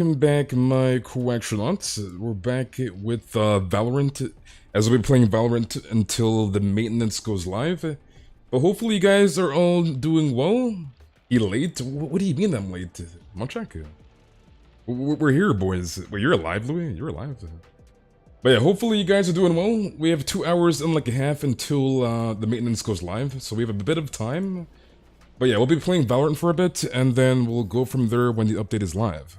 Welcome back, my co-astronauts. We're back with Valorant, as we'll be playing Valorant until the maintenance goes live. But hopefully you guys are all doing well. You late? What do you mean I'm late? Munchak? We're here, boys. Wait, you're alive, Louis? You're alive. But yeah, hopefully you guys are doing well. We have 2 hours and like a half until the maintenance goes live, so we have a bit of time. But yeah, we'll be playing Valorant for a bit, and then we'll go from there when the update is live.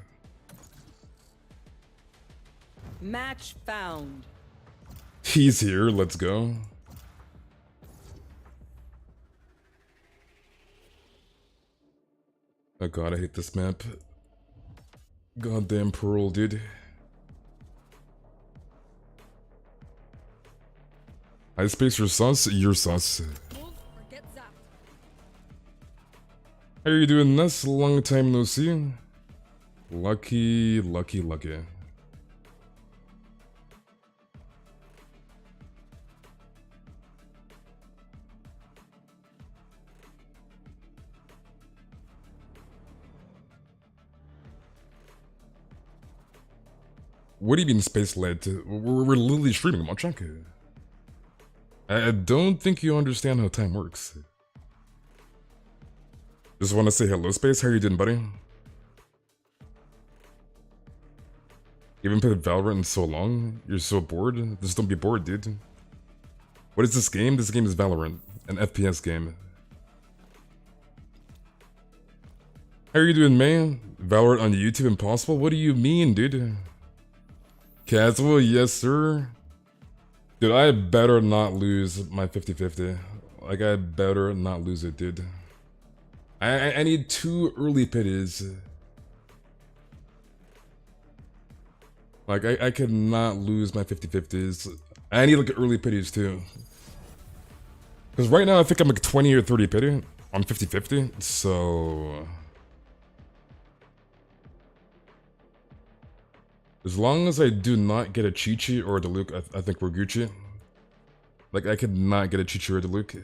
Match found. He's here, let's go. Oh god, I hate this map. Goddamn Pearl, dude. High space, your sus? Your sus. How are you doing this? Long time no see. Lucky. What do you mean space led? We're literally streaming, Munchak. I don't think you understand how time works. Just want to say hello, Space. How you doing, buddy? You haven't played Valorant in so long? You're so bored? Just don't be bored, dude. What is this game? This game is Valorant, an FPS game. How are you doing, man? Valorant on YouTube impossible? What do you mean, dude? Kazuha, yes sir. Dude, I better not lose my 50-50. Like, I better not lose it, dude. I need 2 early pities. Like, I cannot lose my 50-50s. I need, like, early pities, too. Because right now, I think I'm, like, 20 or 30 pity on 50-50, so... As long as I do not get a Chi-Chi or a Diluc, I think we're Gucci. Like, I could not get a Chi-Chi or a Diluc.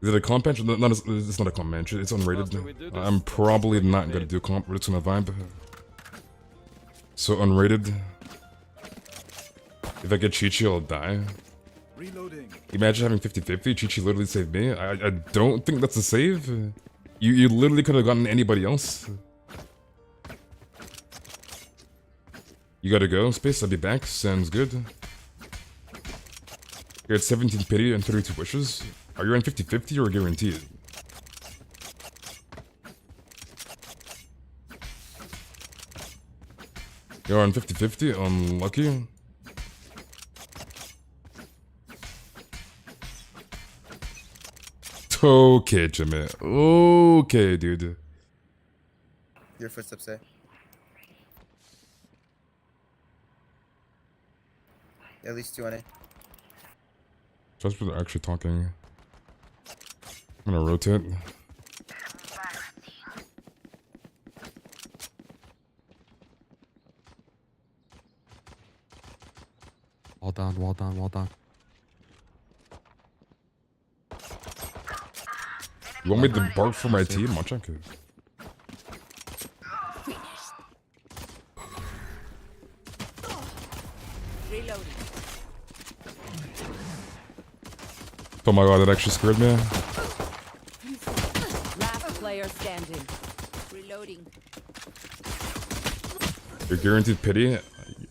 Is it a comp bench? No, it's not a comp bench. It's unrated. I'm probably not gonna do comp. It's gonna vibe. So unrated. If I get Chi-Chi, I'll die. Reloading. Imagine having 50-50. Chi-Chi literally saved me. I don't think that's a save. You literally could have gotten anybody else. You gotta go, Space. I'll be back. Sounds good. You're at 17 pity and 32 wishes. Are you on 50-50 or guaranteed? You're on 50-50, unlucky. Okay, Jimmy. Okay, dude. Your footsteps there. At least 2 on it. Just for actually talking. I'm gonna rotate. Wall down. You want me to bark for my team? Munchak? Reloading. Oh my god, that actually scared me. Last player standing. Reloading. You're guaranteed pity,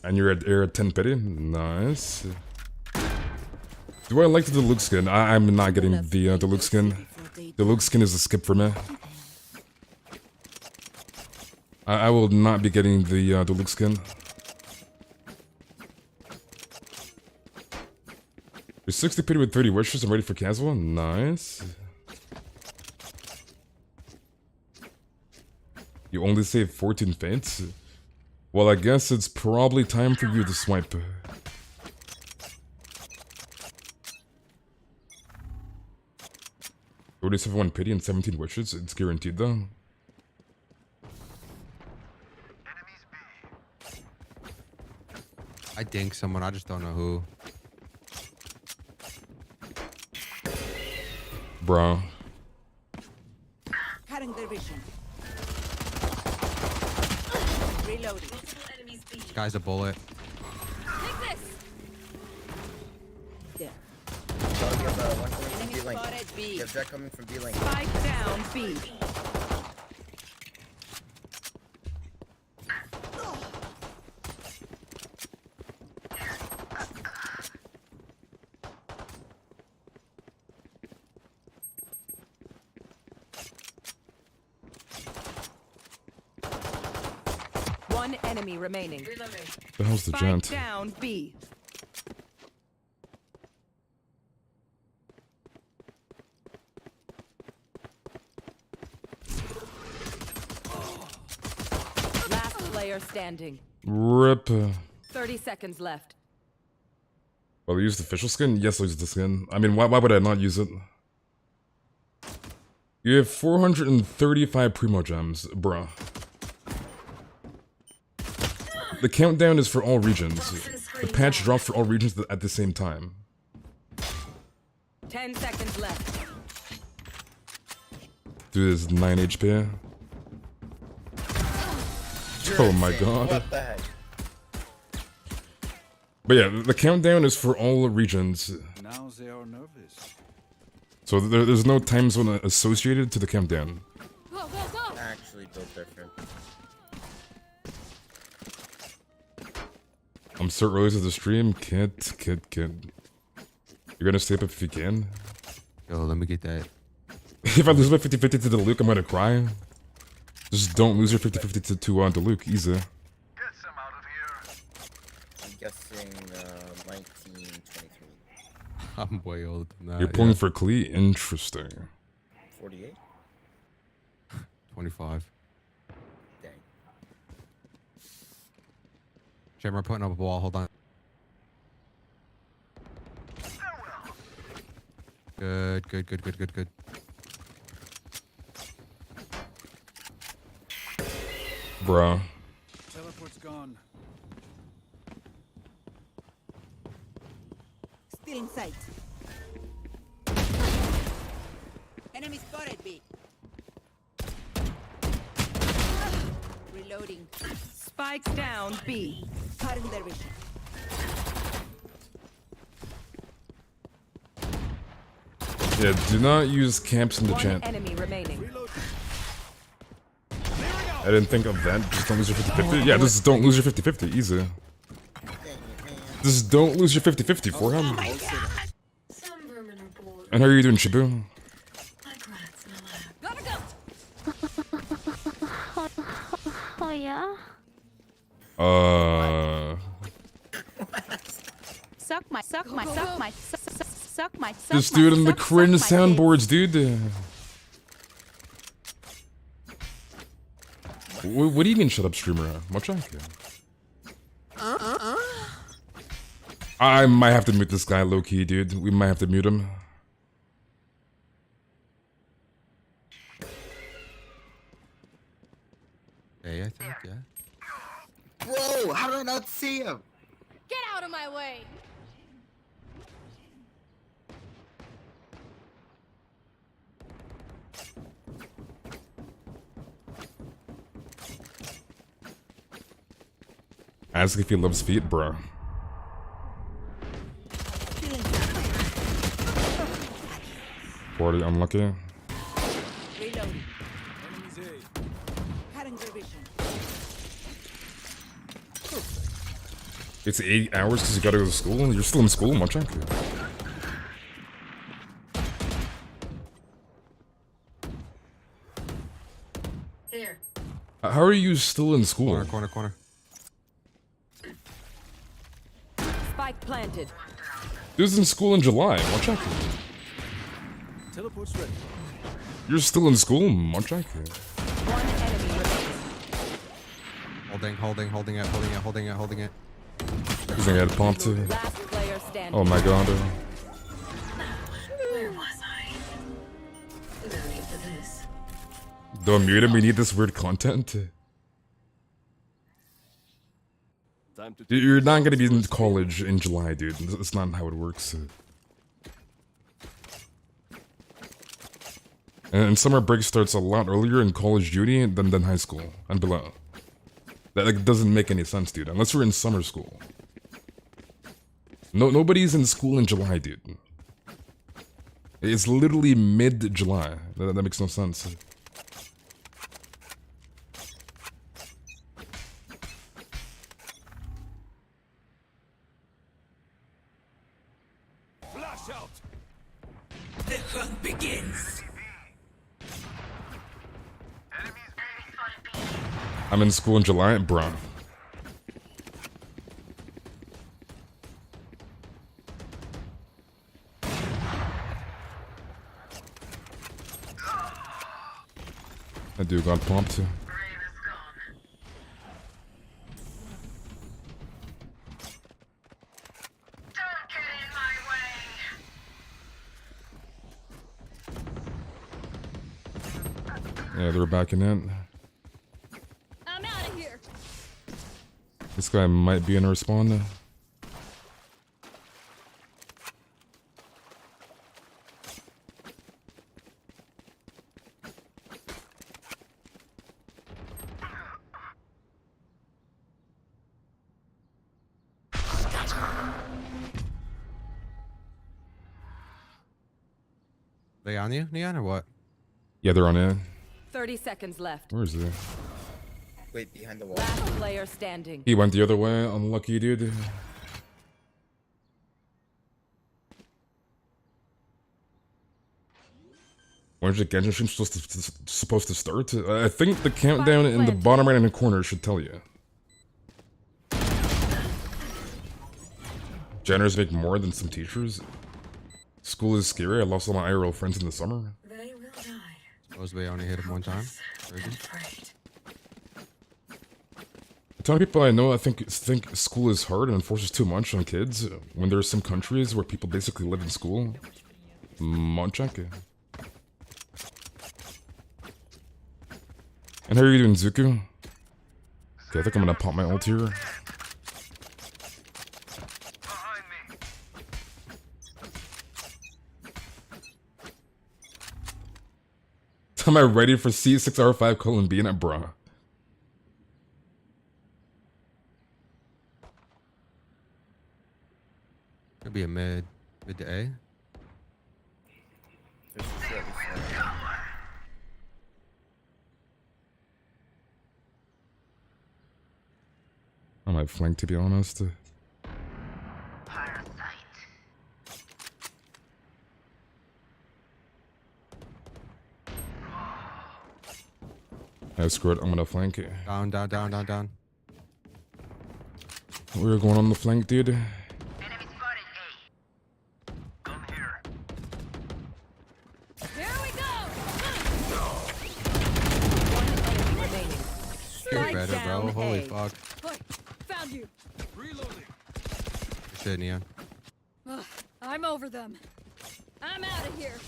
and you're at 10 pity. Nice. Do I like the Diluc skin? I'm not getting the Diluc skin. Diluc skin is a skip for me. I will not be getting the Diluc skin. You're 60 pity with 30 wishes. I'm ready for Kazuha. Nice. You only save 14 fates? Well, I guess it's probably time for you to swipe. 47 pity and 17 wishes. It's guaranteed though. I dink someone, I just don't know who. Bro. Got Cutting their vision. Reloading. This guy's a bullet. There. Oh, you have one coming from Enemy B lane. spotted B. You have Jack coming from B lane. Spike down B. One enemy remaining. The hell's the Spike gent? down B. Last player standing. Rip. 30 seconds left. Well, I used the official skin? Yes, I used the skin. I mean, why would I not use it? You have 435 Primo Gems, bruh. The countdown is for all regions. The patch drops for all regions at the same time. 10 seconds left. Dude, this is 9 HP. You're Oh my insane. god. What the heck? But yeah, the countdown is for all regions. Now they are nervous. So there's no time zone associated to the countdown. Actually built different. I'm so early to the stream, kid. You're gonna stay up if you can. Yo, let me get that. If I lose my 50-50 to the Luke, I'm gonna cry. Just don't lose your 50-50 to Luke, easy. Get some out of here. I'm guessing 1923. I'm way older than that. You're pulling for Klee? Interesting. 48? 25. Dang. Jammer putting up a wall. Hold on. Good. Bruh. Teleport's gone. Still in sight. Enemy spotted B. Reloading. Spikes down B. Cutting their vision. Yeah, do not use camps in the One chat. enemy remaining. I didn't think of that. Just don't lose your 50-50. Yeah, just don't lose your 50-50. Easy. Dang it, man. Just don't lose your 50-50 for him. Some vermin are bored And how are you doing, Shibu? like rats in a lab. Gotta go. Oh yeah. Suck my. Just do it in the cringe soundboards, dude. What do you mean, shut up, streamer? Much I I might have to mute this guy low key, dude. We might have to mute him. Hey, I think, yeah. Bro, how did I not see him? Get out of my way. Ask if he loves feet, bro. Forty, unlucky. Reloading. Enemies A. Cutting their vision. It's 8 hours because you gotta go to school. You're still in school, much I There. How are you still in school? Corner. Spike planted. He was in school in July, much I Teleport's ready. You're still in school, much I One enemy remaining. Holding it. He's gonna get pumped too. Last player standing. Oh my god. Where was I? No need for this. Don't mute him, we need this weird content. Time to You're not gonna be in college in July, dude. That's not how it works. And summer break starts a lot earlier in College Uni than high school and below. That like, doesn't make any sense, dude. Unless we're in summer school. Nobody's in school in July, dude. It's literally mid-July. That makes no sense. Flash out. The hunt begins. I'm in school in July, bruh. That dude got pumped. Yeah, they're backing in. I'm out of here. This guy might be in respawn. They on you, Neon, or what? Yeah, they're on in. 30 seconds left. Where is he? Wait, behind the wall. Last player standing. He went the other way. Unlucky, dude. When's the Genshin stream supposed to start? I think the countdown in the bottom right-hand corner should tell you. Janitors make more than some teachers. School is scary. I lost all my IRL friends in the summer. They will die. Supposedly I only hit him one time. Crazy. Afraid. A ton of people I know I think school is hard and enforces too much on kids. When there are some countries where people basically live in school. Monchak. And how are you doing, Zuku? Okay, I think I'm gonna pop my ult here. Am I ready for C6R5 colon B in it, bruh? Could be a mid to A. There's a short before. I might flank, to be honest. Yeah, screw it. I'm gonna flank it. Down, down, down, down, down. We're going on the flank, dude. Enemy spotted A. Come here. Here we go. One enemy remaining. You're Spike better, bro. down Holy A. fuck. Look, found you. Reloading. Good shit, Neon. Ugh, I'm over them. I'm out of here.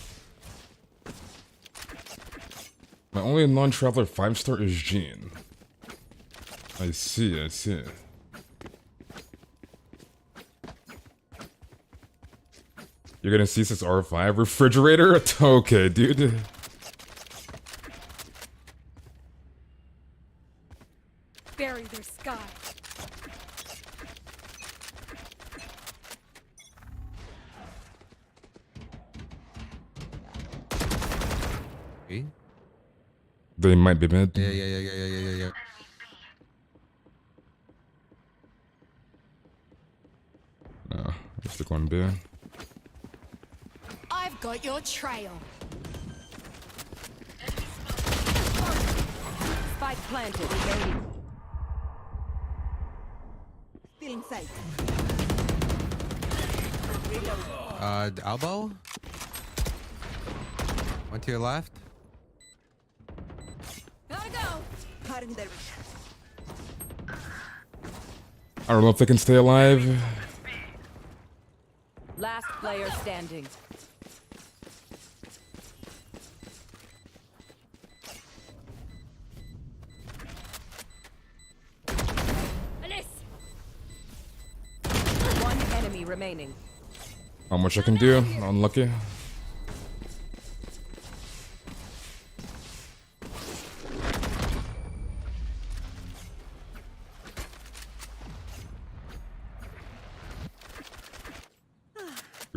My only non-traveler 5-star is Jean. I see, I see. You're gonna see this R5 refrigerator? Okay, dude. Bury their sky. B? They might be mid. Yeah. No, I'll stick on B. I've got your trail. Spike planted. Still in sight. Elbow? One to your left. Gotta go. Cutting their I don't know if they can stay alive. last player standing. Alice. One enemy remaining. How much I can do? Unlucky.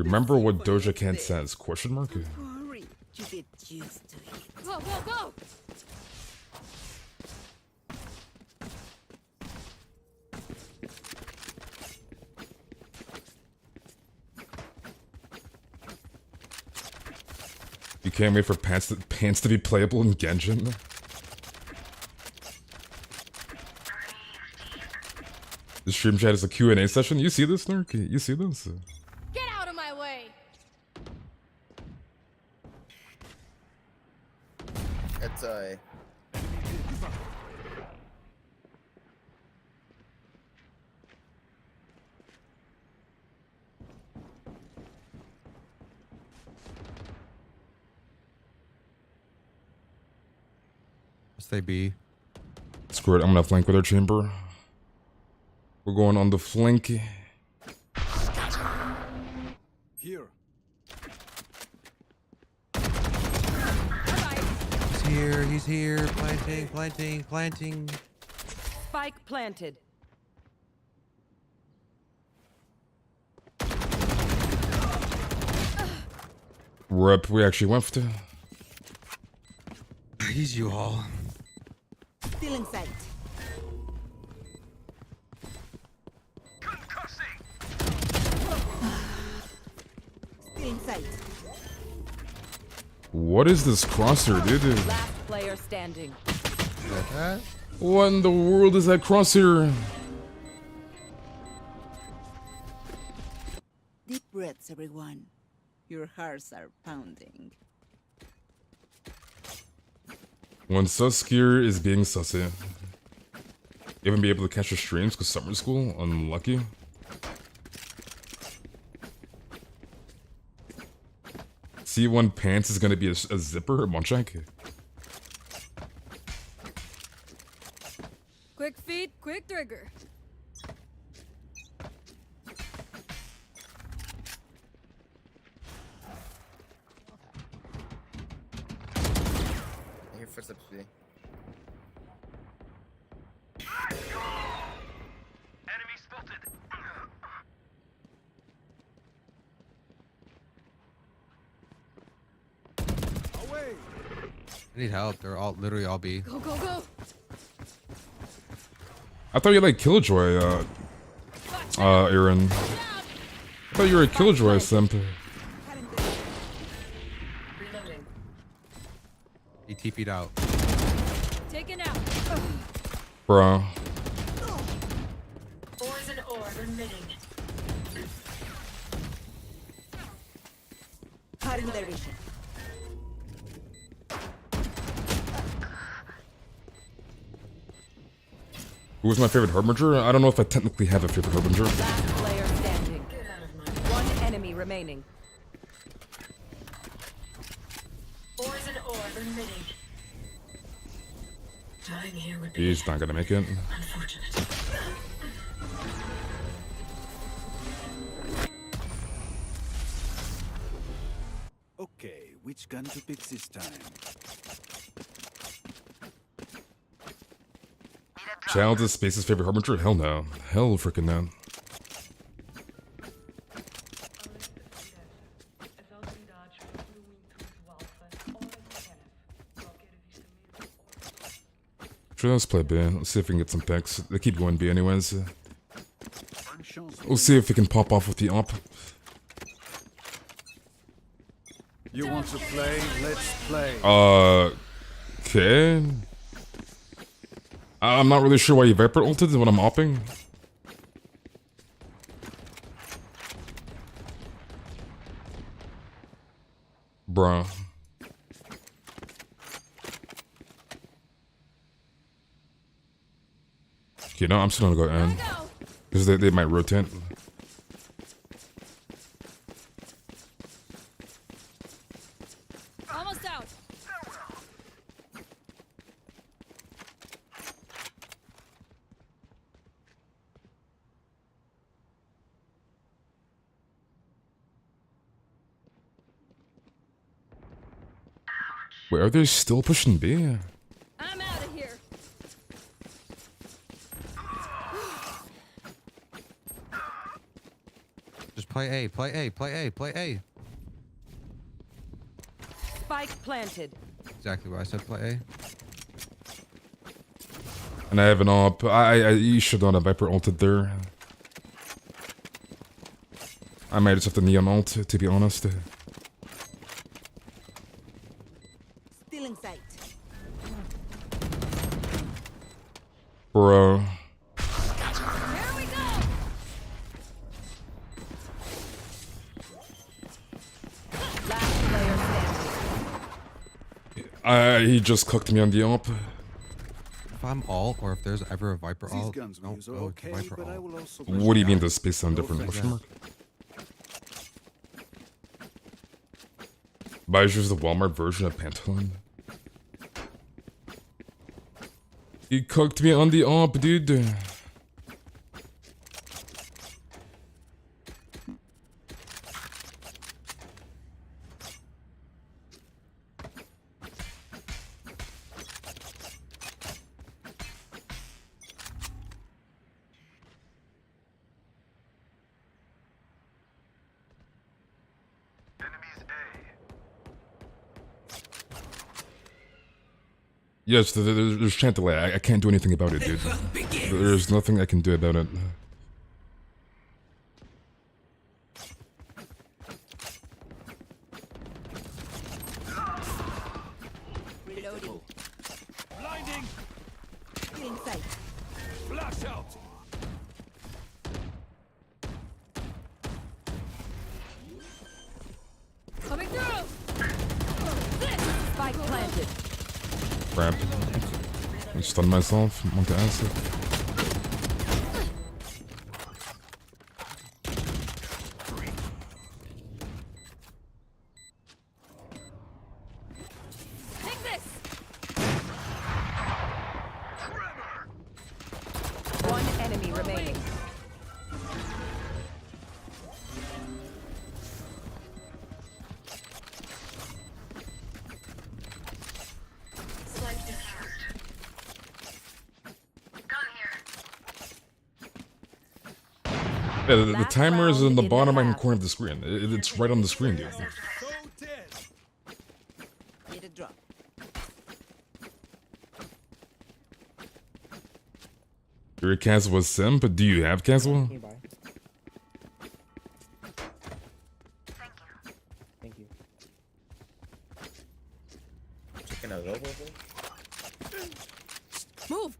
Remember what Doja Cat says? Question mark? Hurry, you get used to it. Go, go, go! You can't wait for pants to be playable in Genshin. The stream chat is a Q&A session. You see this, Nerk? You see this? Get out of my way! It's a. Stay B. Screw it, I'm gonna flank with our chamber. We're going on the flank. Here. He's here. He's here. Planting. Planting. Planting. Spike planted. Rip, we actually went to. He's you all. Still in sight. Still in sight. What is this crosshair, dude? Last player standing. What in the world is that crosshair? Deep breaths, everyone. Your hearts are pounding. When sus gear is being sussy. You haven't been able to catch your streams because summer school? Unlucky. C1 pants is gonna be a zipper, Monchak. Quick feet, quick trigger. I hear footsteps B. Away. I need help. They're all literally all B. Go, go, go! I thought you like Killjoy, Aaron. I thought you were a Killjoy simp. Reloading. He TP'd out. Taken out. Bruh. Poison orb emitting. Cutting their vision. Who was my favorite Harbinger? I don't know if I technically have a favorite Harbinger. Last player standing. Get out of my One enemy remaining. poison orb emitting. Dying here would be He's not gonna make it. unfortunate. Okay, which gun to pick this time? Child is Space's favorite Harbinger? Hell no. Hell freaking no. Sure, let's play B. Let's see if we can get some picks. They keep going B anyways. We'll see if we can pop off with the op. You want to play? Let's play. Okay. I'm not really sure why you Viper ulted when I'm opping. Bruh. Okay, no, I'm just gonna go in. Because they might rotate. Almost out. Wait, are they still pushing B? I'm out of here. Just play A, play A, play A, play A. Spike planted. Exactly what I said, play A. And I have an op. You should not have Viper ulted there. I might just have the Neon ult, to be honest. Still in sight. Bro. Here we go. Last player standing. He just cooked me on the op. If I'm alt, or if there's ever a Viper These alt, guns we no, use are no, okay, Viper but I alt. will also What do you mean the the space sound different? Question mark? Buys just the Walmart version of Pantaloon. He cooked me on the op, dude. Yes, there's Chantilly. I can't do anything about it, dude. There's nothing I can do about it. Reloading. Blinding! Still in sight. Flash out! Coming through. Spike planted. Crap. I stunned myself. Want to answer. Take this. One enemy remaining. Slice detached. Gun here. Yeah, the Last timer is in round the in the bottom right hand half. corner of the screen. It's right on the screen, dude. So dead! Need a drop. Your cancel was sim, but do you have cancel? Thank you. Chicken of elbow. Move.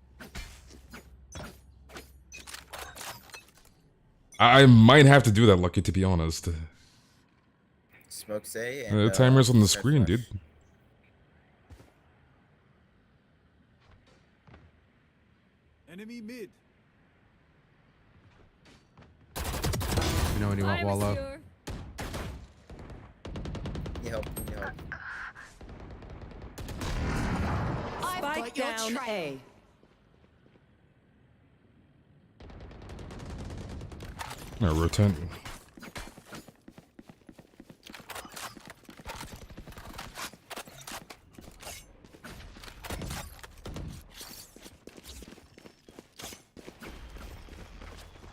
I might have to do that, Lucky, to be honest. Smoke say and The timer's on the start screen, flash. dude. Enemy mid. You know when you want Hi, wall up. monsieur. Need help. Need help. Spike down A. No, rotate.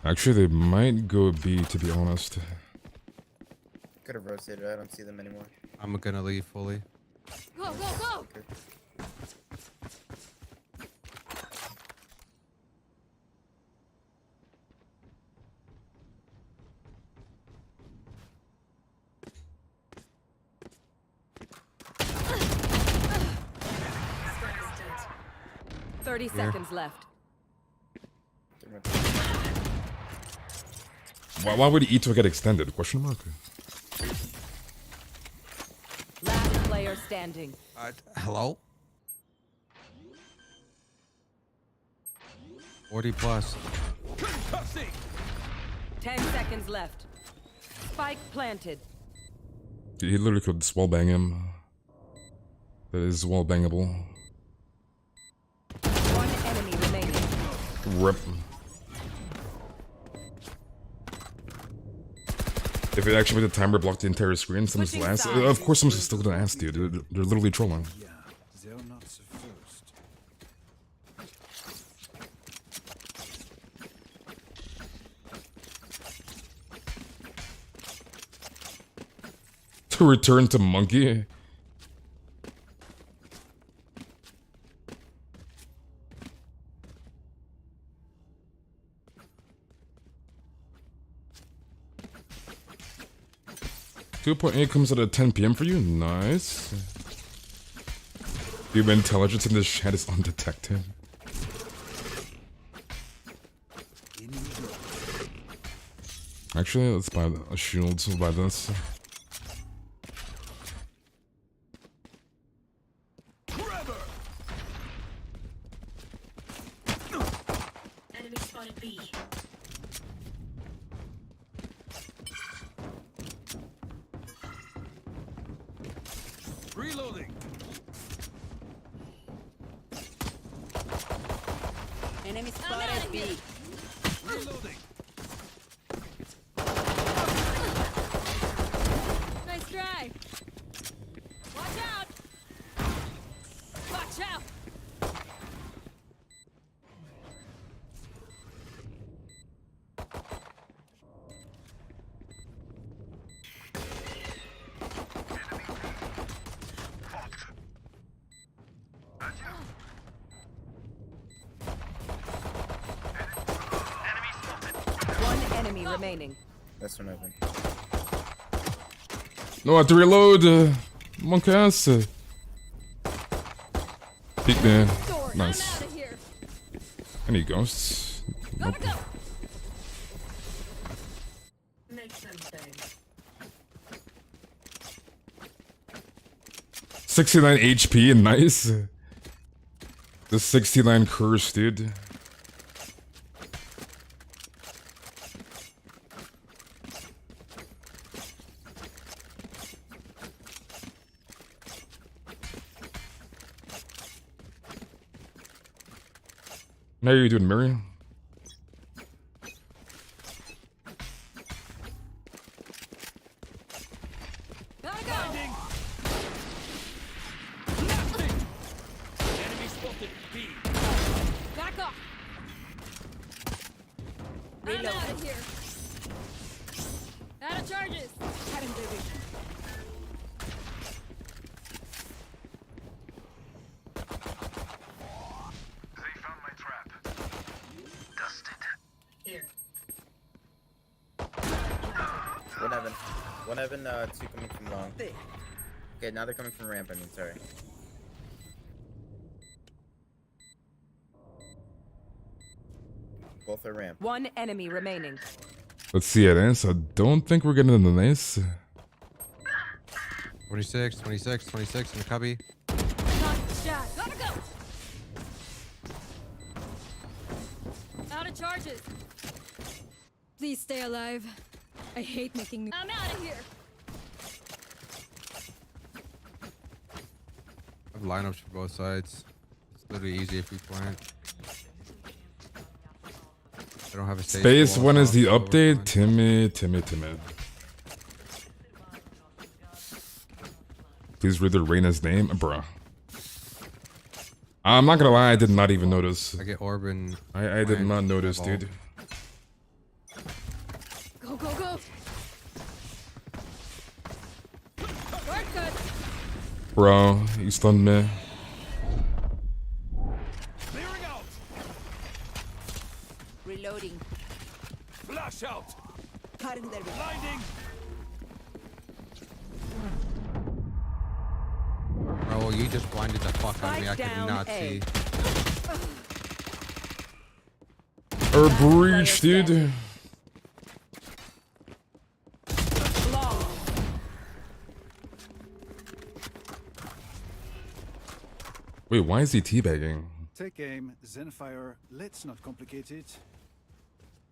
Actually, they might go B, to be honest. Could have rotated. I don't see them anymore. I'm gonna leave fully. Go, go, go. Okay. 30 seconds left. Why would E2 get extended? Question mark. Last player standing. Hello? 40 plus. 10 seconds left. Spike planted. He literally could wall bang him. That is wall bangable. One enemy remaining. Rip. If it actually made the timer block the entire screen, someone's Switching last. sides. Of course, someone's still gonna ask, dude. They're literally trolling. Yeah, they're not the first. To return to monkey. .8 comes out at 10 p.m. for you? Nice. Human intelligence in this chat is undetected. Actually, let's buy a shield. We'll buy this. Enemy spotted B. Reloading. Enemy spotted B. Reloading. Nice try. Watch out. Watch out. One enemy remaining. That's one open. No, I have to reload. Monk ass. Peek man. Sword. Nice. I'm out of here. I need ghosts. Nope. Gotta go. Make them pay. 69 HP and nice. The 69 curse, dude. How are you doing, Mary? Gotta go. Enemy spotted B. Back off. I'm out of here. Out of charges. Cutting their vision. Here. One Evan. One Evan, two coming from long. Okay, now they're coming from ramp, I mean, sorry. Both are ramp. One enemy remaining. Let's see it is. I don't think we're getting in the nice. 26, 26, 26 in the cubby. Not shot. Gotta go. Out of charges. Please stay alive. I hate making me. I'm out of here. I have lineups for both sides. It's literally easy if we plant. I don't have a stage Space wall, one is so the we're update. fine. Timmy. Please read the Reyna's name, bruh. I'm not gonna lie, I did not even notice. I get Orban. I did not notice, dude. Go, go, go. Shortcut. Bro, you stunned me. Clearing out. Reloading. Flash out. Cutting their vision. Blinding. Bro, you just blinded the fuck out of me. I Spike could down not A. see. Or breach, dude. Long. Wait, why is he teabagging? Take aim, Zenfire. Let's not complicate it.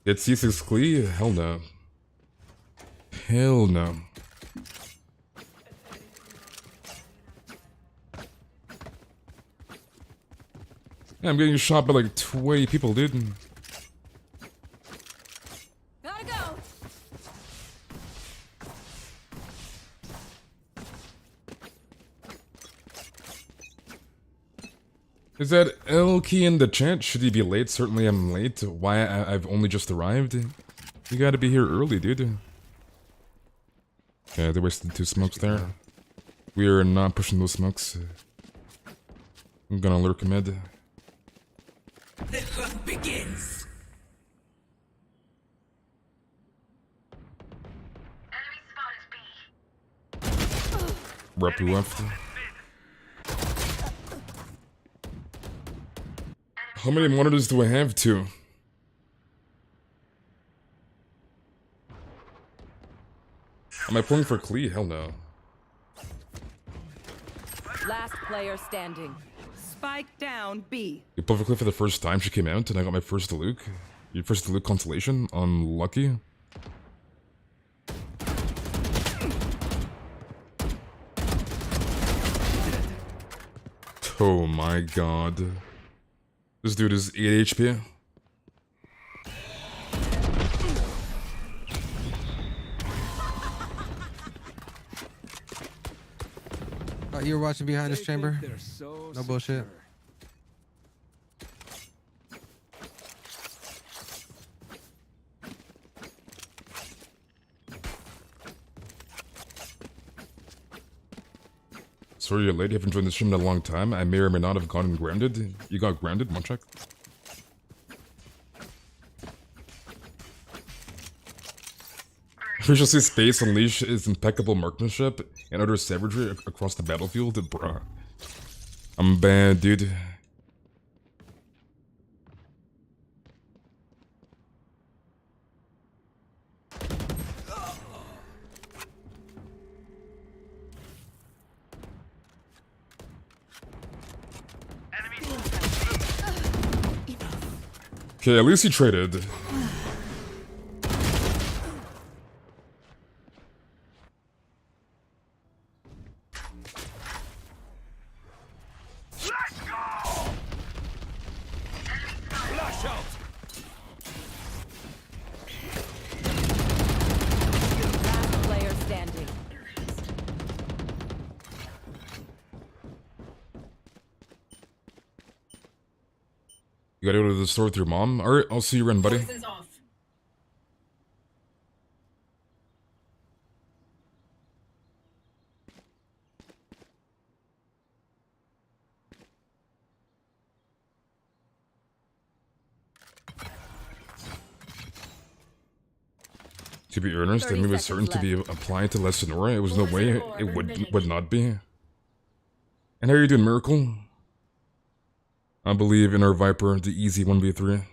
It's C6 Clee? Hell no. Hell no. Yeah, I'm getting shot by like 20 people, dude. Gotta go. Is that L key in the chat? Should he be late? Certainly I'm late. Why I've only just arrived? You gotta be here early, dude. Yeah, they wasted 2 smokes there. We are not pushing those smokes. I'm gonna lurk mid. The hunt begins. Rep left. How many monitors do I have to? Am I pulling for Klee? Hell no. Last player standing. Spike down B. You pulled for Klee for the first time she came out, and I got my first Luke. Your first Luke constellation? Unlucky. Oh my god. This dude is 8 HP. You were watching behind this chamber? No bullshit. Sorry you're late, you haven't joined the stream in a long time. I may or may not have gotten grounded. You got grounded? One check. We shall see Space unleash its impeccable marksmanship and utter savagery across the battlefield. Bruh. I'm bad, dude. Okay, at least he traded. Last player standing. You gotta go to the store with your mom? Alright, I'll see you around, buddy. To be earnest, the move was certain to be applied to Lesinora. It was no way it would not be. And how are you doing, Miracle? I believe in our Viper, the easy 1v3.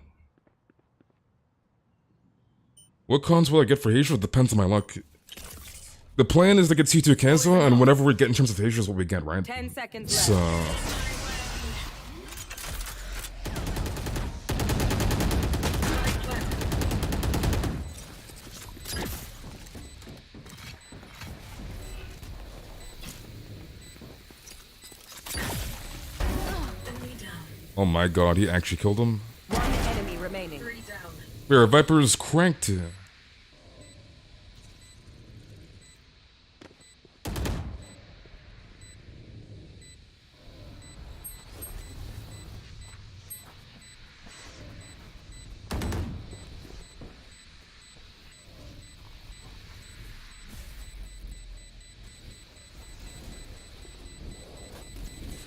What cons will I get for Heizou? Depends on my luck. The plan is to get C2 Kazuha, and whatever we get in terms of Heizou is what we get, right? 10 seconds So... left. Oh my god, he actually killed him. One enemy remaining. Our Viper is cranked.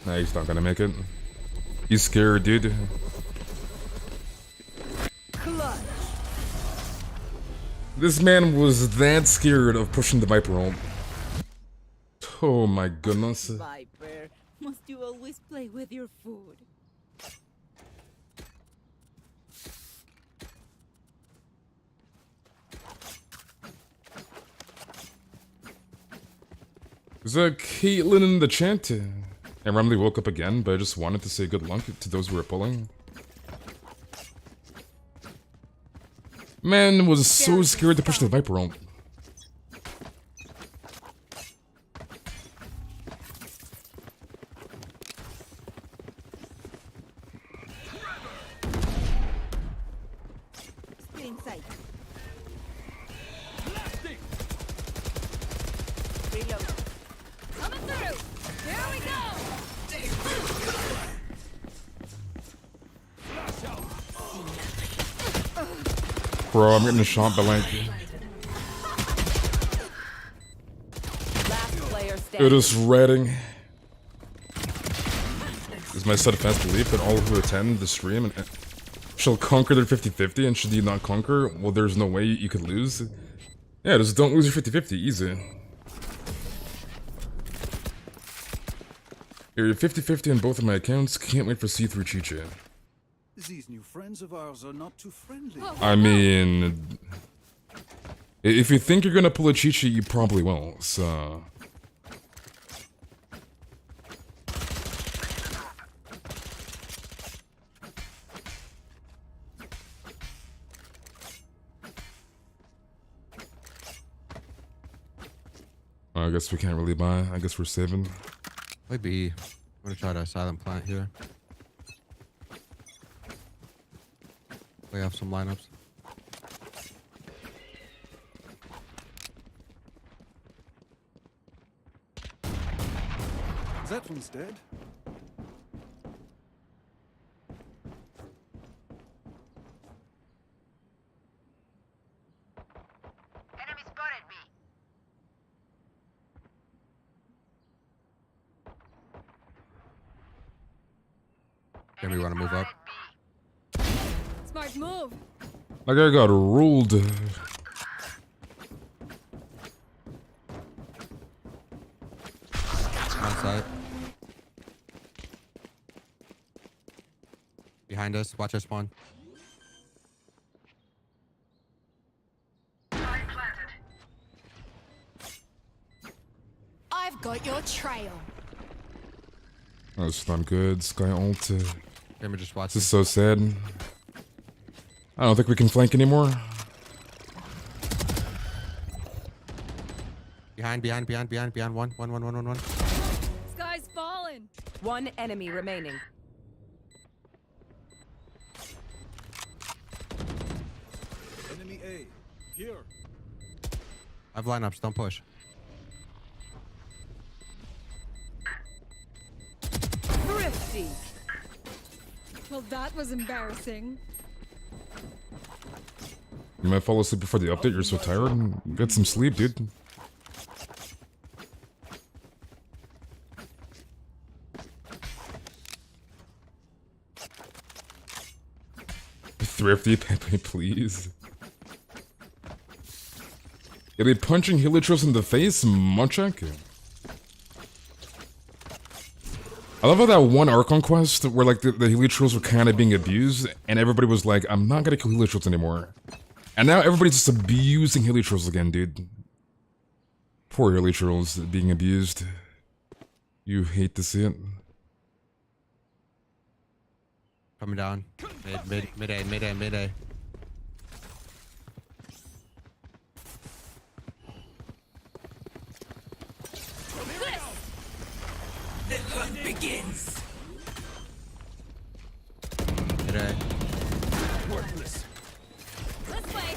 Nah, he's not gonna make it. He's scared, dude. Clutch. This man was that scared of pushing the Viper ult. Oh my goodness. Viper, must you always play with your food? Is that Caitlyn in the chat? I randomly woke up again, but I just wanted to say good luck to those who were pulling. Man was so scared to push the Viper ult. Stay inside. Reload. Coming through. Here we go. Bro, I'm getting shot by like... standing. It is writing. Is my steadfast belief that all who attend the stream shall conquer their 50-50, and should you not conquer, well, there's no way you could lose. Yeah, just don't lose your 50-50, easy. Here, you're 50-50 on both of my accounts, can't wait for see-through Chicha. These new friends of ours are not too friendly. I mean... If you think you're gonna pull a Chicha, you probably will, so... I guess we can't really buy. I guess we're saving. Maybe. I'm gonna try to silent plant here. We have some lineups. That one's dead. Then we want to move up. Smart move. Like I got ruled. On site. Behind us. Watch us spawn. I've got your trail. That's not good. Sky ult. Let me just watch This is so sad. I don't think we can flank anymore. Behind. One. Sky's fallen. One enemy remaining. Enemy A. Here. I have lineups. Don't push. Thrifty. Well, that was embarrassing. You might fall asleep before the update. You're so tired. Get some sleep, dude. Thrifty, Pepe, please. Are they punching Heliotros in the face? Munchak? I love how that one Archon quest where like the Heliotros were kind of being abused, and everybody was like, I'm not gonna kill Heliotros anymore. And now everybody's just abusing Heliotros again, dude. Poor Heliotros being abused. You hate to see it. Coming down. Mid A. Begins. Mid A. Worthless. This way.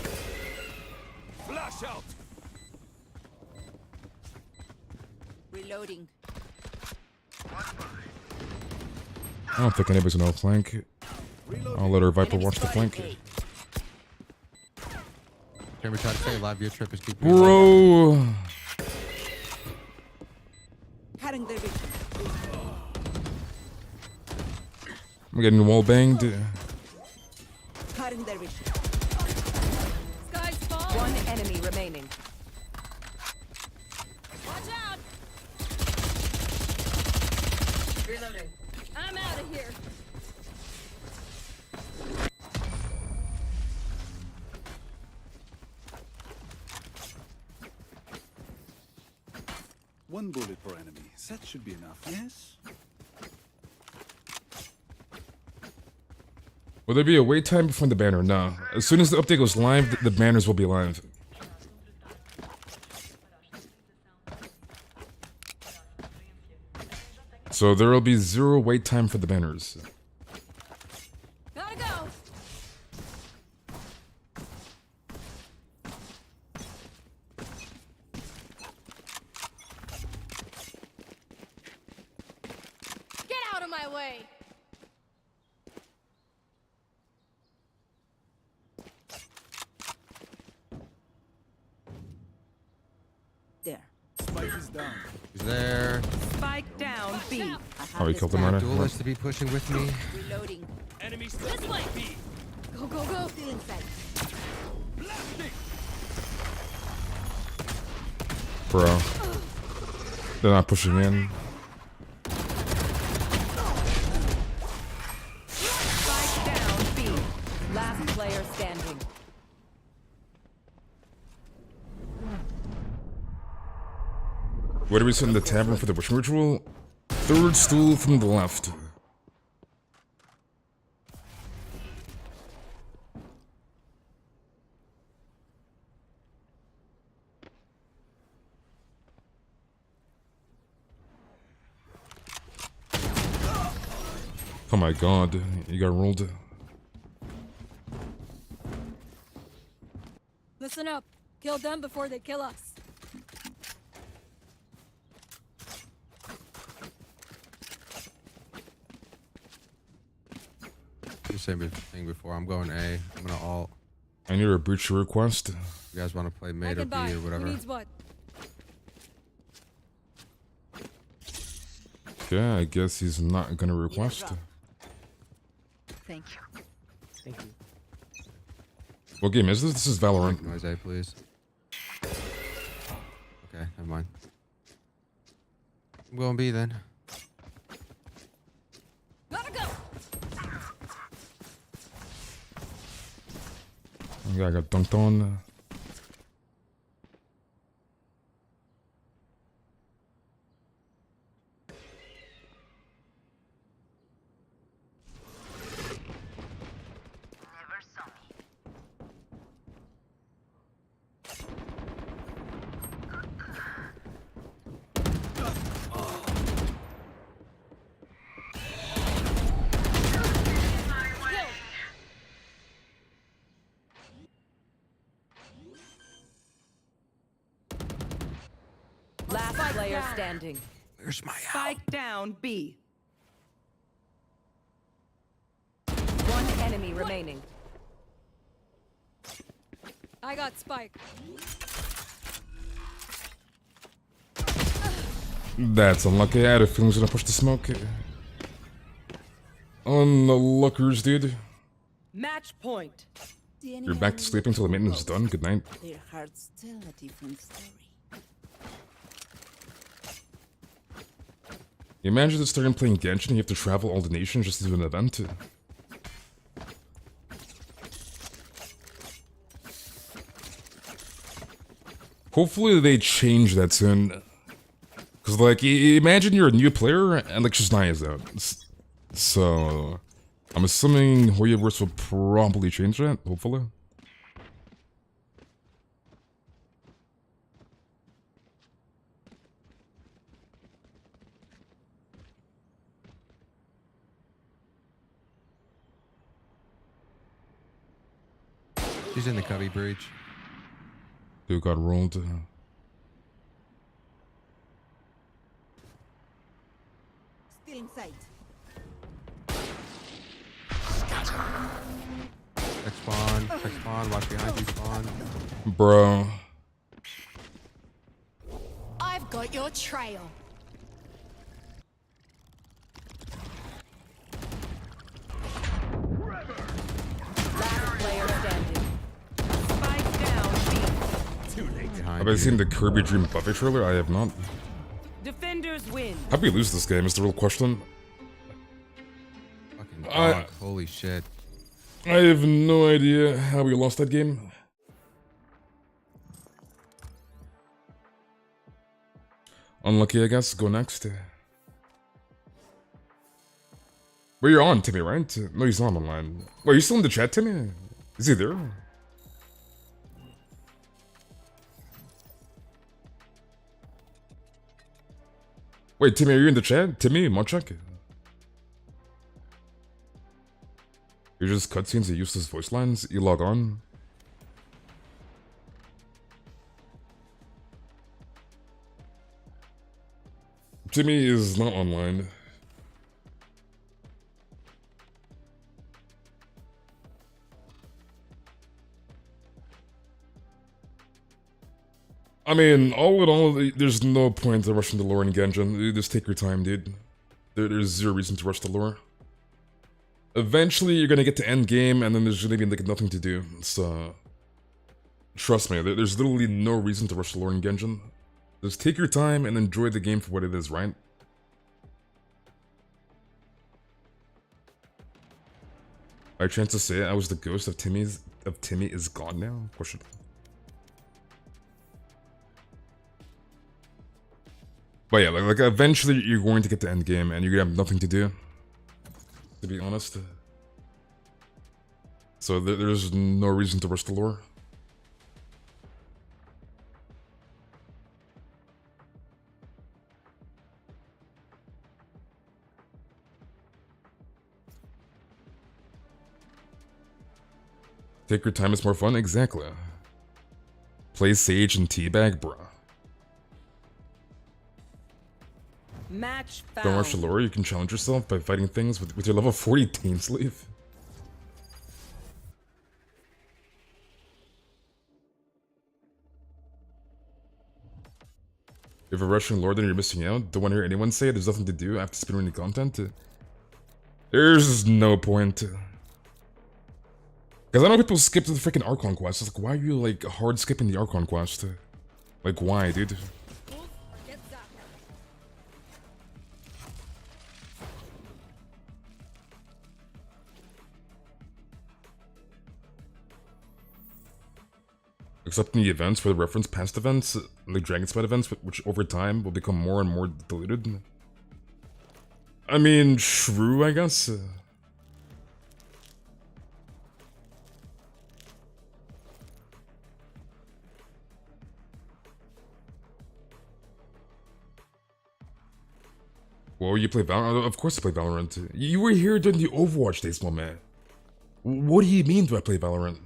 Flash out. Reloading. I don't think anybody's gonna flank. I'll let our Viper watch the flank. Can we try to stay alive? Your trip is keep. Bro! Cutting their vision. I'm getting wall banged. Cutting their vision. Sky's fallen. One enemy remaining. Watch out. Reloading. I'm out of here. One bullet per enemy. That should be enough, yes? Will there be a wait time before the banner? No. As soon as the update goes live, the banners will be live. So there will be 0 wait time for the banners. Gotta go. Get out of my way. There. Spike is down. He's there. Spike down B. Oh, he killed him right now. Duelist to be pushing with me. Reloading. This way. Go, go, go. Still inside. Bro. They're not pushing in. Spike down B. Last player standing. Where do we sit in the tavern for the wishing ritual? Third stool from the left. Oh my god, you got rolled. Listen up. Kill them before they kill us. The same thing before. I'm going A. I'm gonna alt. I need to breach your request. You guys want to play I mid or can B buy. or Who whatever? needs what? Okay, I guess he's not gonna request. Thank you. Thank you. What game is this? This is Valorant. Noise A, please. Okay, never mind. I'm going B then. Gotta go. Yeah, I got dunked on. Last player standing. Where's my Spike down B. One enemy remaining. I got Spike. That's unlucky. I had a feeling he was gonna push the smoke. Unluckers, dude. Match point. You're back to sleeping until the maintenance is done. Good night. Their hearts tell a different story. You imagine just starting playing Genshin and you have to travel all the nations just to do an event? Hopefully they change that soon. Cause like, imagine you're a new player and like Shizna is out. So, I'm assuming Hoyoverse will probably change that, hopefully. She's in the cubby breach. Dude got rolled. Still in sight. Check spawn. Check spawn. Watch behind you spawn. Bro. I've got your trail. Last player standing. Spike down B. Behind Have I you. seen the Kirby Dream Buffet trailer? I have not. Defenders win. How'd we lose this game is the real question. Fucking dog. Holy shit. I have no idea how we lost that game. Unlucky, I guess. Go next. But you're on, Timmy, right? No, he's not online. Wait, are you still in the chat, Timmy? Is he there? Wait, Timmy, are you in the chat? Timmy, Monchuk? You're just cutscenes and useless voice lines? You log on? Timmy is not online. I mean, all in all, there's no point to rushing the lore in Genshin. Just take your time, dude. There's zero reason to rush the lore. Eventually, you're gonna get to end game, and then there's gonna be like nothing to do. So, trust me, there's literally no reason to rush the lore in Genshin. Just take your time and enjoy the game for what it is, right? I had a chance to say it, I was the ghost of Timmy is gone now? Question. But yeah, like eventually you're going to get to end game and you're gonna have nothing to do. To be honest. So there's no reason to rush the lore. Take your time, it's more fun? Exactly. Play Sage and Teabag, bruh. Match found. Don't rush the lore, you can challenge yourself by fighting things with your level 40 team sleeve. If you're rushing lore, then you're missing out. Don't want to hear anyone say there's nothing to do after speedrunning content. There's no point. Because I know people skip the freaking Archon quest. It's like, why are you like hard skipping the Archon quest? Like, why, dude? Accepting the events for the reference past events, like Dragon Spite events, which over time will become more and more diluted. I mean, true, I guess. Well, you play Valorant? Of course I play Valorant. You were here during the Overwatch days, my man. What do you mean do I play Valorant?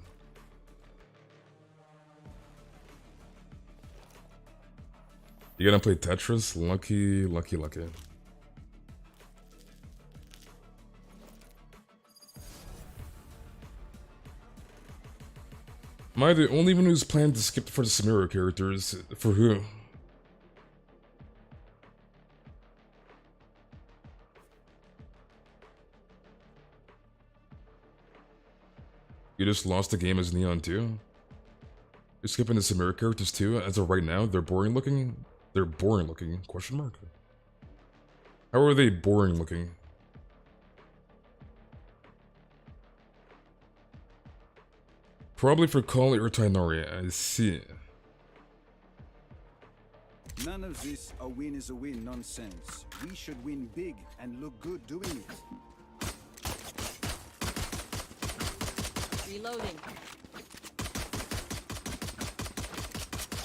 You gonna play Tetris? Lucky, lucky, lucky. Am I the only one who's planned to skip for the Samira characters? For who? You just lost the game as Neon too? You're skipping the Samira characters too? As of right now, they're boring looking? They're boring looking? Question mark. How are they boring looking? Probably for Kali or Tainari, I see. None of this a win is a win nonsense. We should win big and look good doing it. Reloading.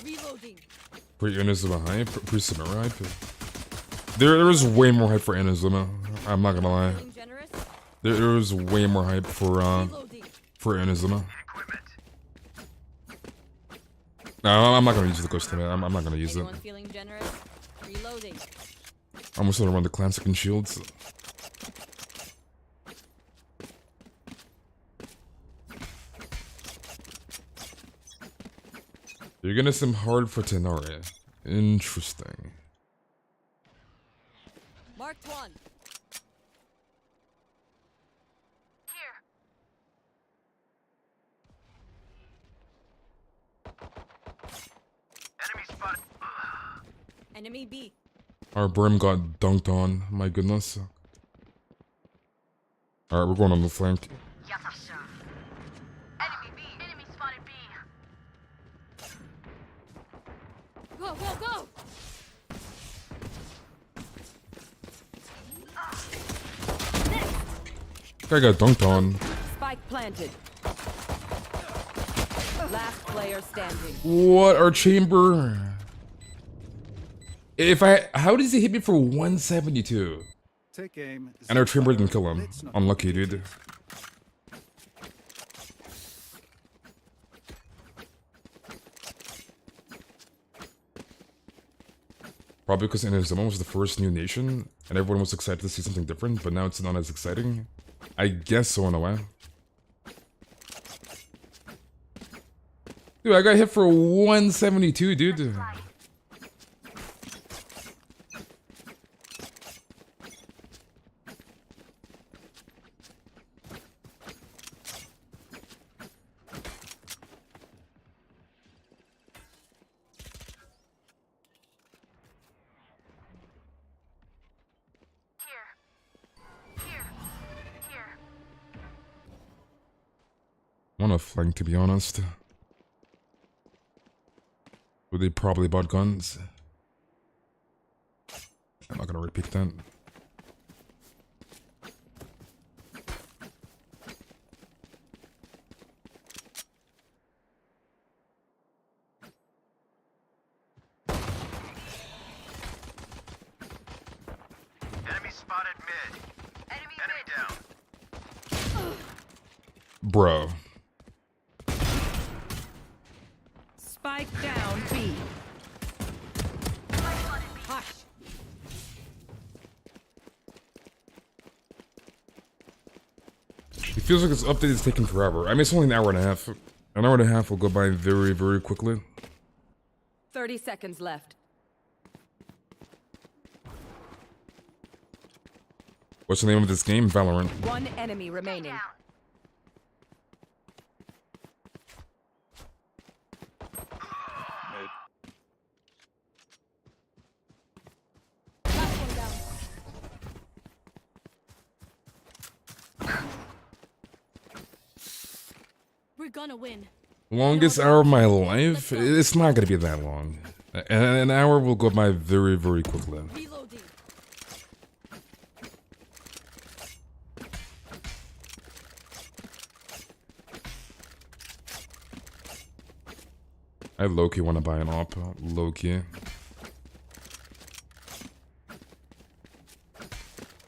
Reloading. Pre-Inazuma hype? Pre-Samira hype? There is way more hype for Inazuma. I'm not gonna lie. Feeling generous? There is way more hype for Inazuma. No, I'm not gonna use the ghost today. I'm not gonna use it. Anyone feeling generous? Reloading. I'm just gonna run the classic and shields. You're gonna sim hard for Tenari. Interesting. Marked one. Enemy B. Our Brim got dunked on. My goodness. Alright, we're going on the flank. Enemy B. Enemy spotted B. Go, go, go! Guy got dunked on. Spike planted. Last player standing. What? Our chamber? How does he hit me for 172? Take aim. And our chamber didn't kill him. Unlucky, dude. Probably because Inazuma was the first new nation, and everyone was excited to see something different, but now it's not as exciting. I guess so in a way. Dude, I got hit for 172, dude. Wanna flank, to be honest. But they probably bought guns. I'm not gonna repeat that. Enemy spotted mid. Enemy down. Bro. Spike down B. Hush. It feels like this update is taking forever. I mean, it's only an hour and a half. An hour and a half will go by very, very quickly. 30 seconds left. What's the name of this game? Valorant. One enemy remaining. Last one down. We're gonna win. Longest hour of my life? It's not gonna be that long. An hour will go by very, very quickly. Reloading. I low-key want to buy an op. Low-key.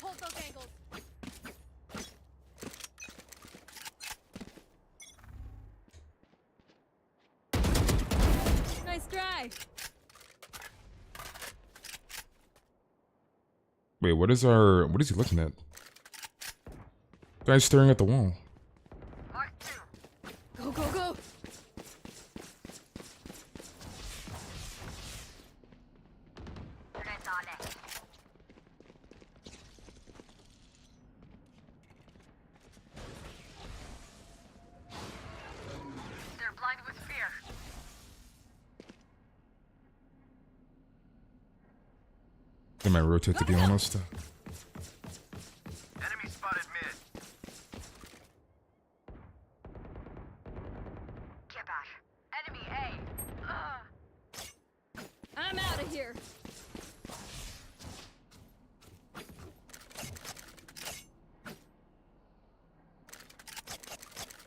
Hold those angles. Nice try. Wait, what is he looking at? Guy's staring at the wall. Go, go, go. They're blind with fear. They might rotate, to be honest. Enemy spotted mid. Get back. Enemy A. I'm out of here.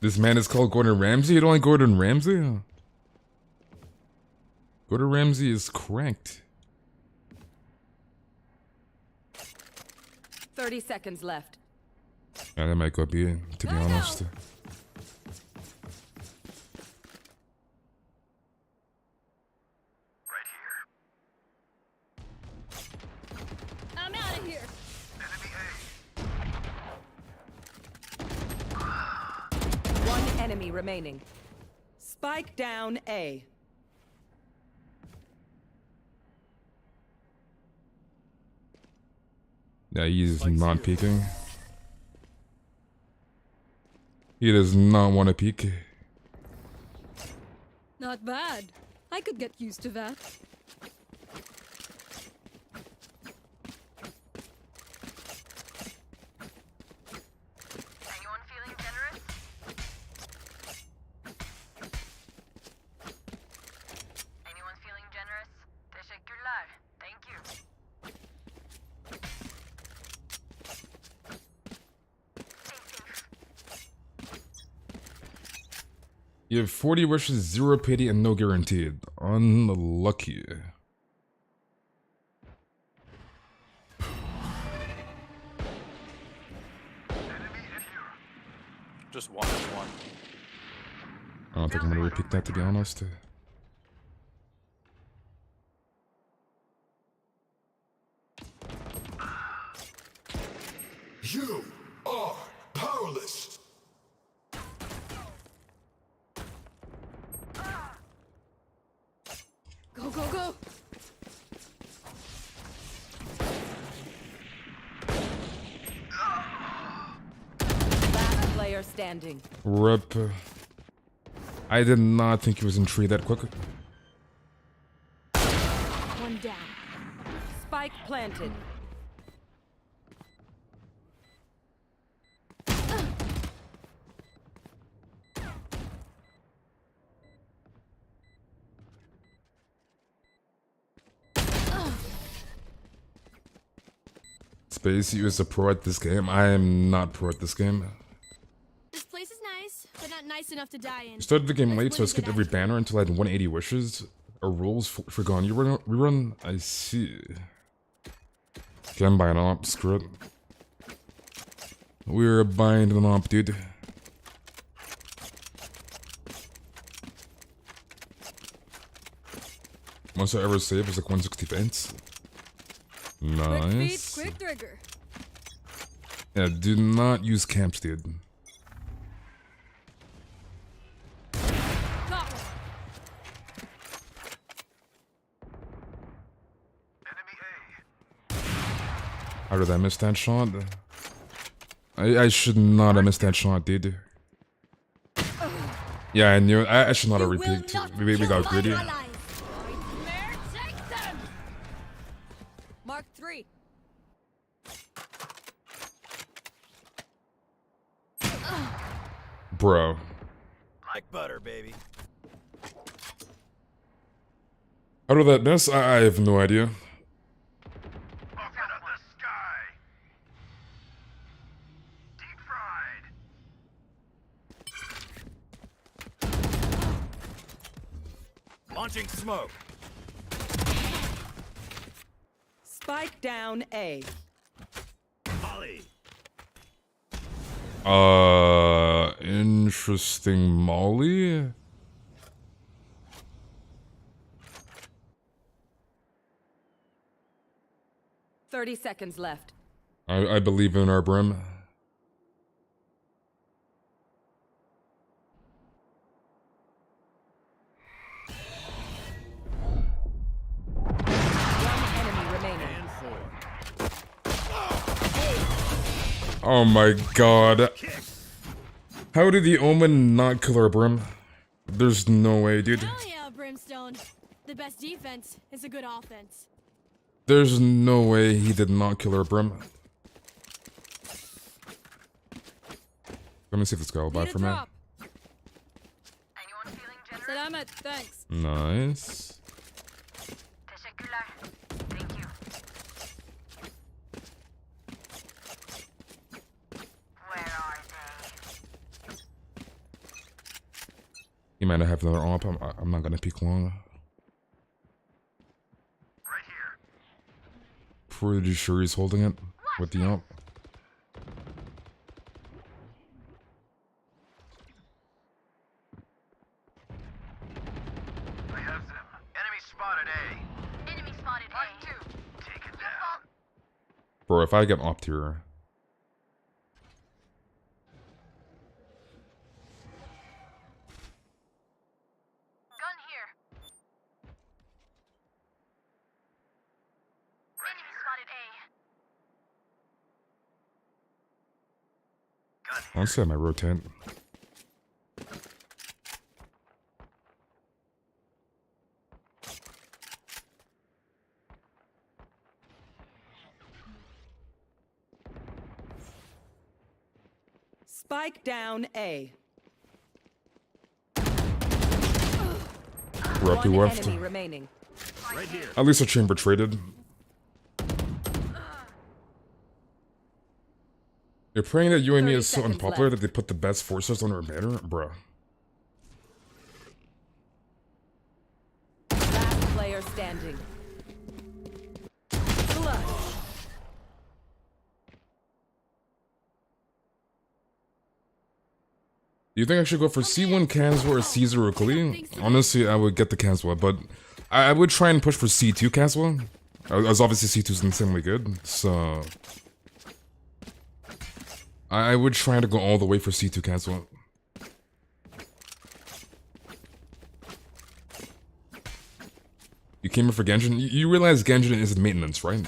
This man is called Gordon Ramsay? You don't like Gordon Ramsay? Gordon Ramsay is cracked. 30 seconds left. Yeah, that might go B, to be honest. Right here. I'm out of here. Enemy A. One enemy remaining. Spike down A. Yeah, he's not peeking. He does not want to peek. Not bad. I could get used to that. Anyone feeling generous? Anyone feeling generous? Teşekkürler. Thank you. Stay safe. You have 40 wishes, 0 pity, and no guaranteed. Unlucky. Just one is one. I don't think I'm gonna repeat that, to be honest. You are powerless. go, go! Last player standing. Rip. I did not think he was in tree that quick. One down. Spike planted. Space, you is a pro at this game. I am not pro at this game. This place is nice, but not nice enough to die in. I started the game Let's late, so I win skipped it every after. banner until I had 180 wishes. Or rules forgone. You rerun? I see. Okay, I'm buying an op. Screw it. We're buying an op, dude. Most I ever save is like 160 pence. Quick Nice. feet, quick trigger. Yeah, do not use camps, dude. Got one. How did I miss that shot? I should not have missed that shot, dude. Yeah, I knew it. I should not have repeat. We got greedy. Nightmare, take them! Mark 3. Bro. Like butter, baby. How did that miss? I have no idea. Launching smoke. Spike down A. Molly. Interesting Molly. 30 seconds left. I believe in our brim. One enemy remaining. Oh my god. How did the Omen not kill our brim? There's no way, dude. Hell yeah, Brimstone. The best defense is a good offense. There's no way he did not kill our brim. Let me see if this guy will buy Need a for me. drop. Anyone feeling generous? Salamat, thanks. Nice. Teşekkürler. Thank you. Where are they? He might not have another op. I'm not gonna peek long. Pretty sure he's holding it with the op. I have them. Enemy spotted A. Enemy spotted A. Take it down. Bro, if I get opt here. Gun here. Enemy spotted A. Honestly, I might rotate. Spike down A. We're up to One left. enemy remaining. Right here. At least our chamber traded. You're praying that you and me 30 is so seconds unpopular left. that they put the best forces on our banner? Bruh. Last player standing. Clutch. Do you think I should go for C1 Kanswa or C0 Kali? Honestly, I would get the Kanswa, but I would try and push for C2 Kanswa. As obviously C2 is insanely good, so... I would try to go all the way for C2 Kanswa. You came in for Genshin. You realize Genshin isn't maintenance, right?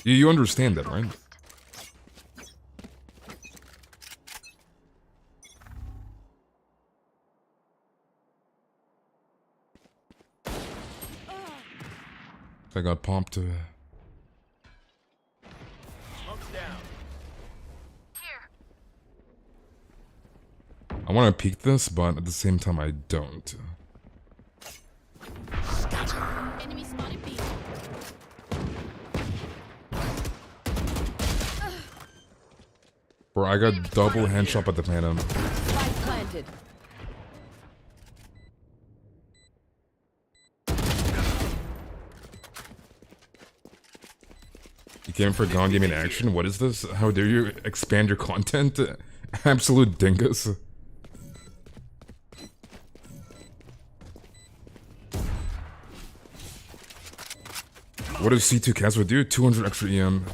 You understand that, right? I got pumped. Smoke's down. Here. I want to peek this, but at the same time, I don't. Enemy spotted B. Bro, I got double handshot at the phantom. Spike planted. You came for Gone Gaming Action? What is this? How dare you expand your content? Absolute dingus. What does C2 Kazuha do? 200 extra EM.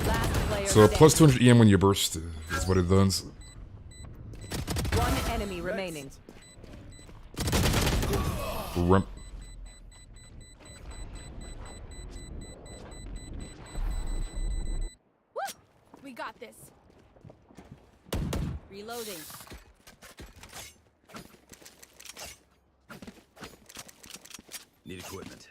Last player So plus standing. 200 EM when you burst is what it does. One enemy remaining. Rump. We got this. Reloading. Need equipment.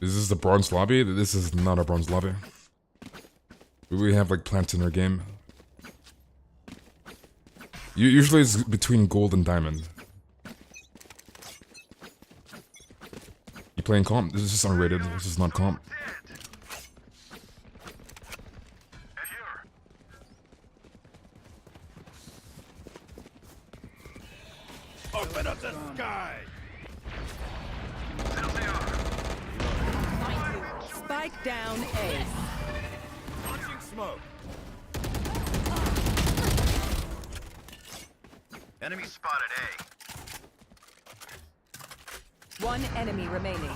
Is this the bronze lobby? This is not a bronze lobby. We have like plants in our game. Usually it's between gold and diamond. You playing comp? This is unrated. This is not comp. Open up the sky! Spike down A. Launching smoke. Enemy spotted A. One enemy remaining.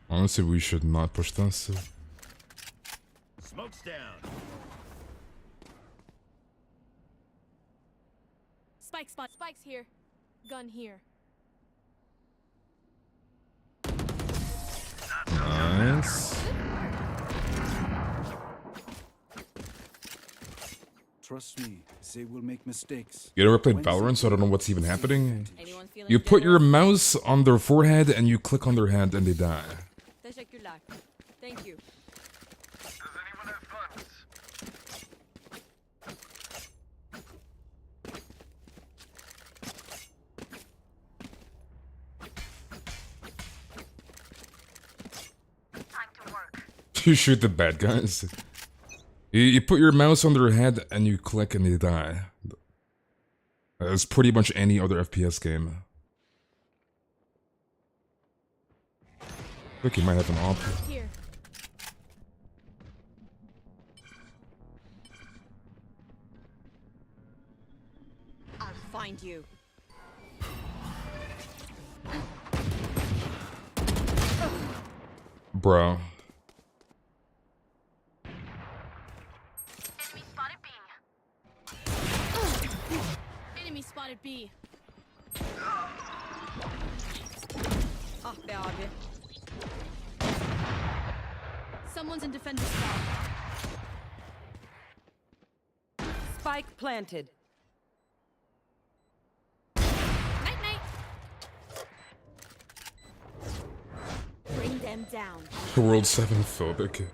Honestly, we should not push this. Smoke's down. Spike's here. Gun here. Nice. Trust me, they will make mistakes. You ever played Valorant, so I don't know what's even happening? Anyone feeling You put your generous? mouse on their forehead and you click on their head and they die. Teşekkürler. Thank you. Does anyone have funds? Time to work. You shoot the bad guys. You put your mouse on their head and you click and they die. It's pretty much any other FPS game. Look, you might have an op. Here. I'll find you. Bro. Enemy spotted B. Enemy spotted B. Ah be abi. Someone's in defender spot. Spike planted. Night night. Bring them down. World 7 phobic.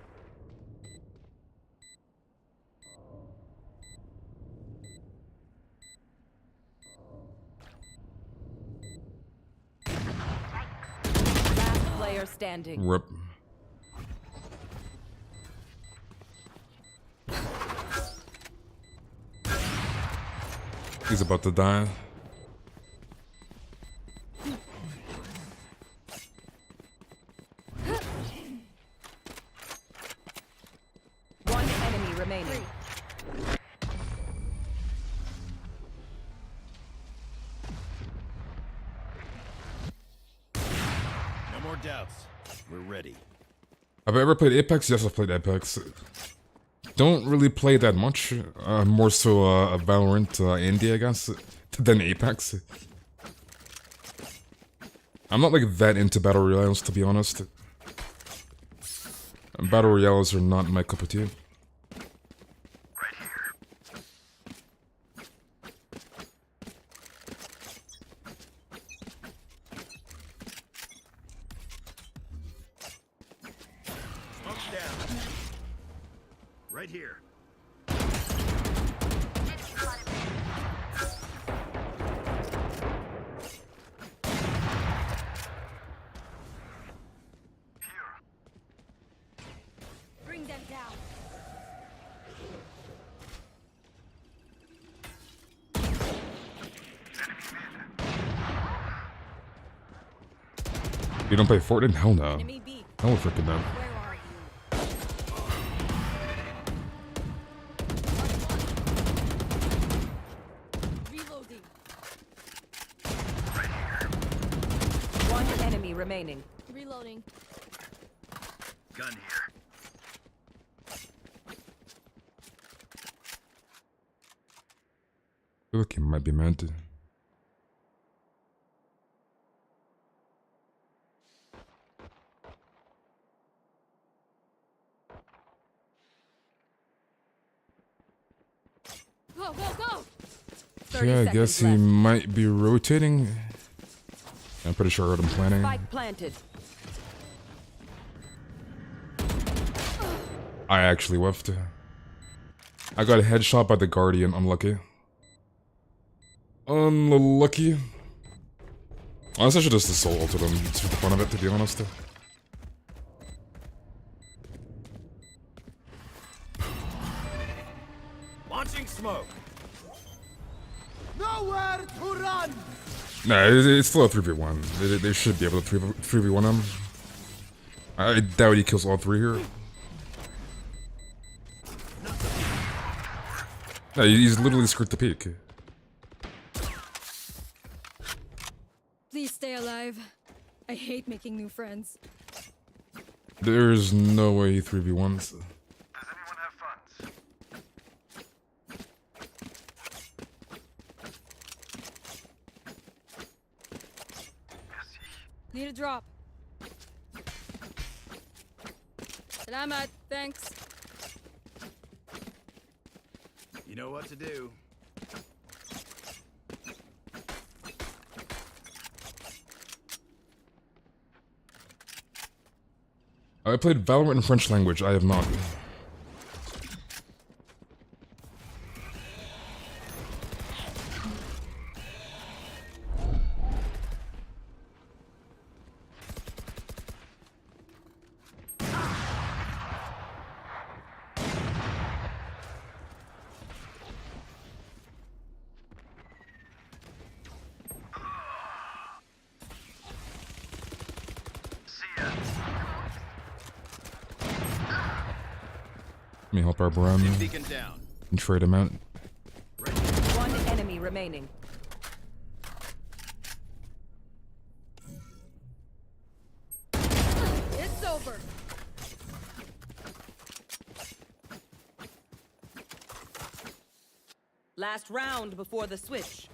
Last player standing. Rip. He's about to die. One enemy remaining. No more doubts. We're ready. Have I ever played Apex? Yes, I've played Apex. Don't really play that much. More so Valorant indie, I guess, than Apex. I'm not like that into battle royales, to be honest. Battle royales are not my cup of tea. Smoke's down. Right here. Bring them down. You don't play Fortnite? Hell no. Enemy B. Hell freaking no. Where are you? Reloading. One enemy remaining. Reloading. Gun here. I feel like he might be mad. Go, go, go! 30 Yeah, I guess seconds he left. might be rotating. I'm pretty sure what I'm planning. Spike planted. I actually whiffed. I got a headshot by the Guardian, unlucky. Unlucky. Honestly, I should just assault ulted him just for the fun of it, to be honest. Launching smoke. Nowhere to run. Nah, it's still a 3v1. They should be able to 3v1 him. I doubt he kills all three here. No, he's literally skirt the peak. Please stay alive. I hate making new friends. There's no way he 3v1s. Does anyone have funds? Need a drop. Salamat, thanks. You know what to do. I played Valorant in French language, I have not. Let me help our bro Beacon down. and trade him out. One enemy remaining. It's over. Last round before the switch.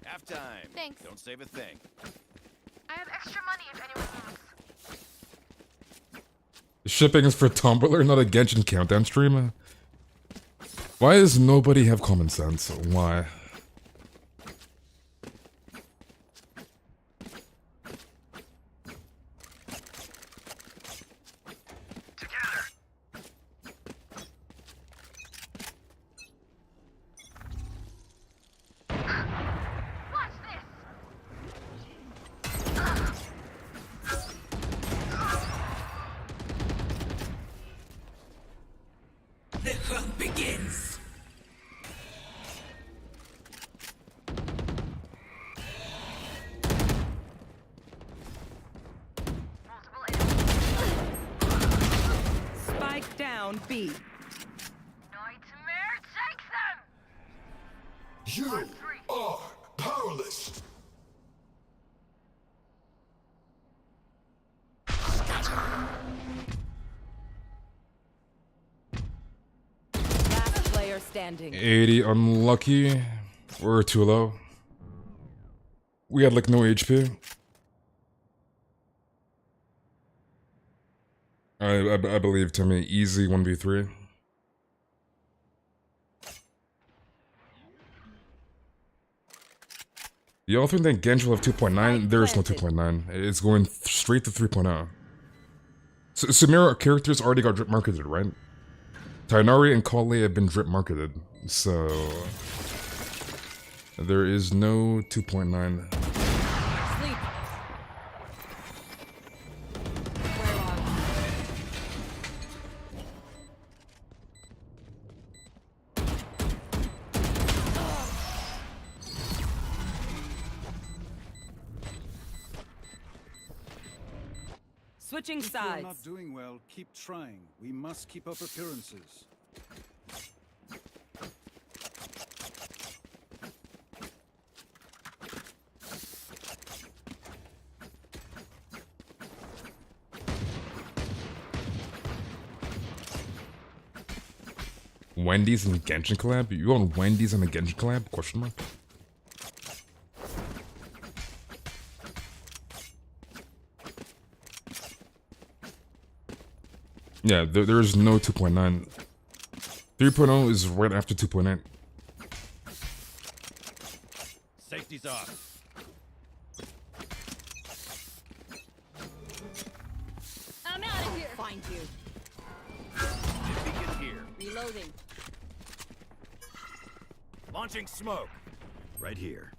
Halftime. Thanks. Don't save a thing. I have extra money if anyone wants. Shipping is for Tumblr, not a Genshin countdown stream. Why does nobody have common sense? Why? Watch this. The hunt begins. Multiple enemies. Spike down B. Nightmare takes them. You are powerless. standing. 80 unlucky. We're too low. We had like no HP. I believe, Timmy. Easy 1v3. Y'all think that Genshin will have 2.9? There's no 2.9. It's going straight to 3.0. So, Samira characters already got drip marketed, right? Tainari and Kale have been drip marketed, so there is no 2.9. Sleep. Where are you? Switching If you're sides. not doing well, keep trying. We must keep up appearances. Wendy's and Genshin collab? You on Wendy's and a Genshin collab? Question mark. Yeah, there is no 2.9. 3.0 is right after 2.8. Safety's off. I'm out of here. Find you. Beacon here. Reloading. Launching smoke. Right here.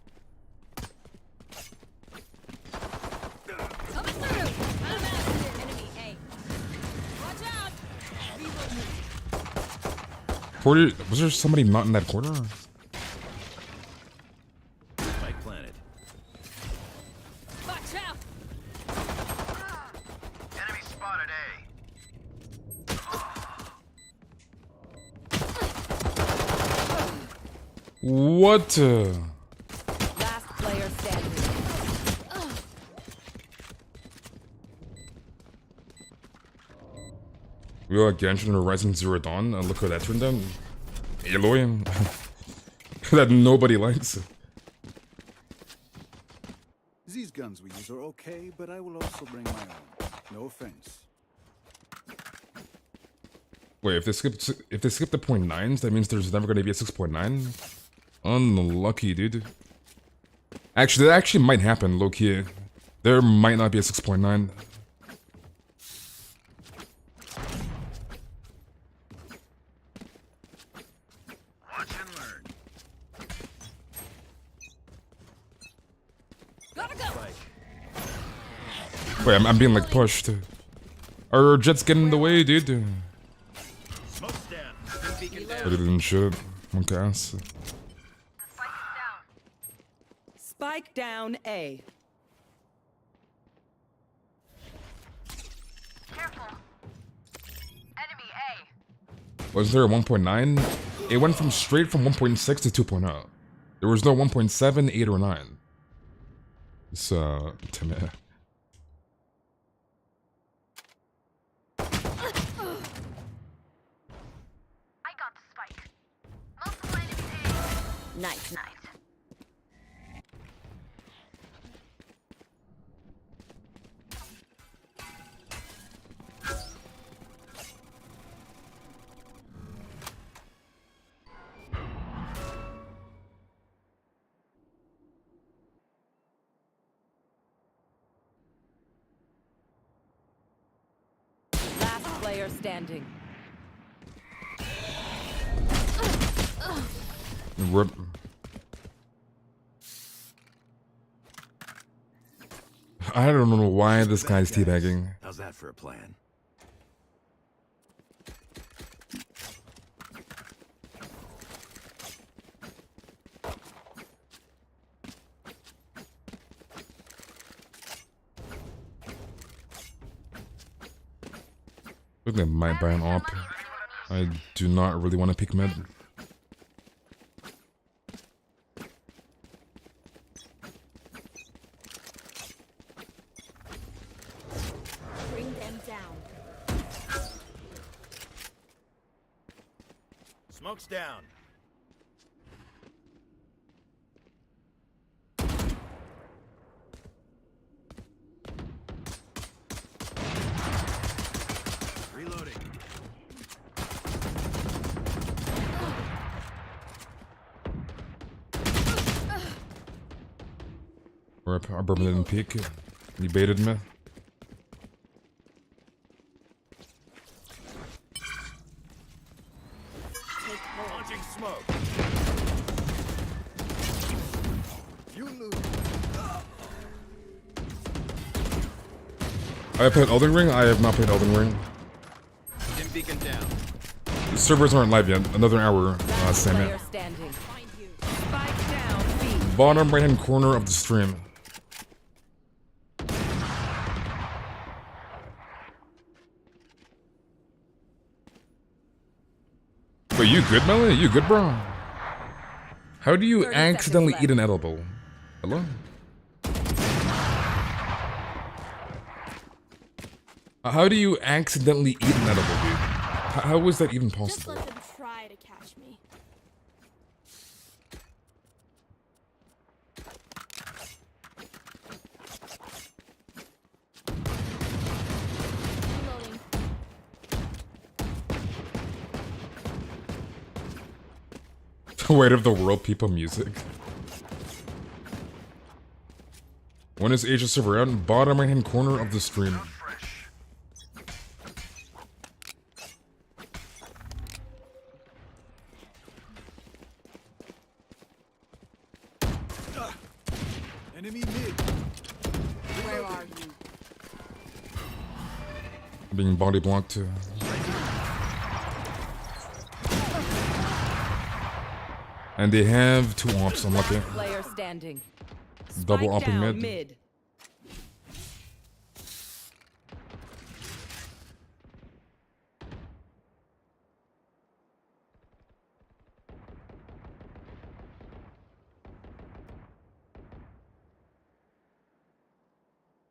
Coming through. I'm out of here. Enemy A. Watch out. Reloading. 40, was there somebody not in that corner? Spike planted. Watch out. Enemy spotted A. What? Last player standing. We got Genshin Horizon Zero Dawn. Look how that turned out. Aloy. That nobody likes. These guns we use are okay, but I will also bring my own. No offense. Wait, if they skip the 0.9s, that means there's never gonna be a 6.9? Unlucky, dude. Actually, that actually might happen, low-key. There might not be a 6.9. Watch and learn. Gotta go. Wait, I'm being like pushed. Our jet's getting in the way, dude. Smoke's down. Beacon down. Better than shit. Okay, ass. Spike down A. Careful. Enemy A. Was there a 1.9? It went from straight from 1.6 to 2.0. There was no 1.7, 8, or 9. So, to me. I got the spike. Multiple enemies A. Nice. Nice. Last player standing. Rip. I don't know why this guy's teabagging. How's that for a plan? I think they might buy an op. I do not really want to pick mid. Bring them down. Smoke's down. Rip, our bourbon didn't peek. You baited me. Launching smoke. You lose. I played Elden Ring? I have not played Elden Ring. Dim beacon down. The servers aren't live yet. Another hour, Sam. Player standing. Spike down B. Bottom right hand corner of the stream. Wait, you good, Melly? You good, bro? How do you 30 accidentally seconds eat an edible? Hello? How do you accidentally eat an edible, dude? How is that even Just possible? let them try to catch me. Reloading. The weight of the world, people, music. When is Asia server out? Bottom right hand corner of the stream. Enemy mid. Where are you? Being body blocked too. And they have two ops, unlucky. Player standing. Double Spike up in down mid.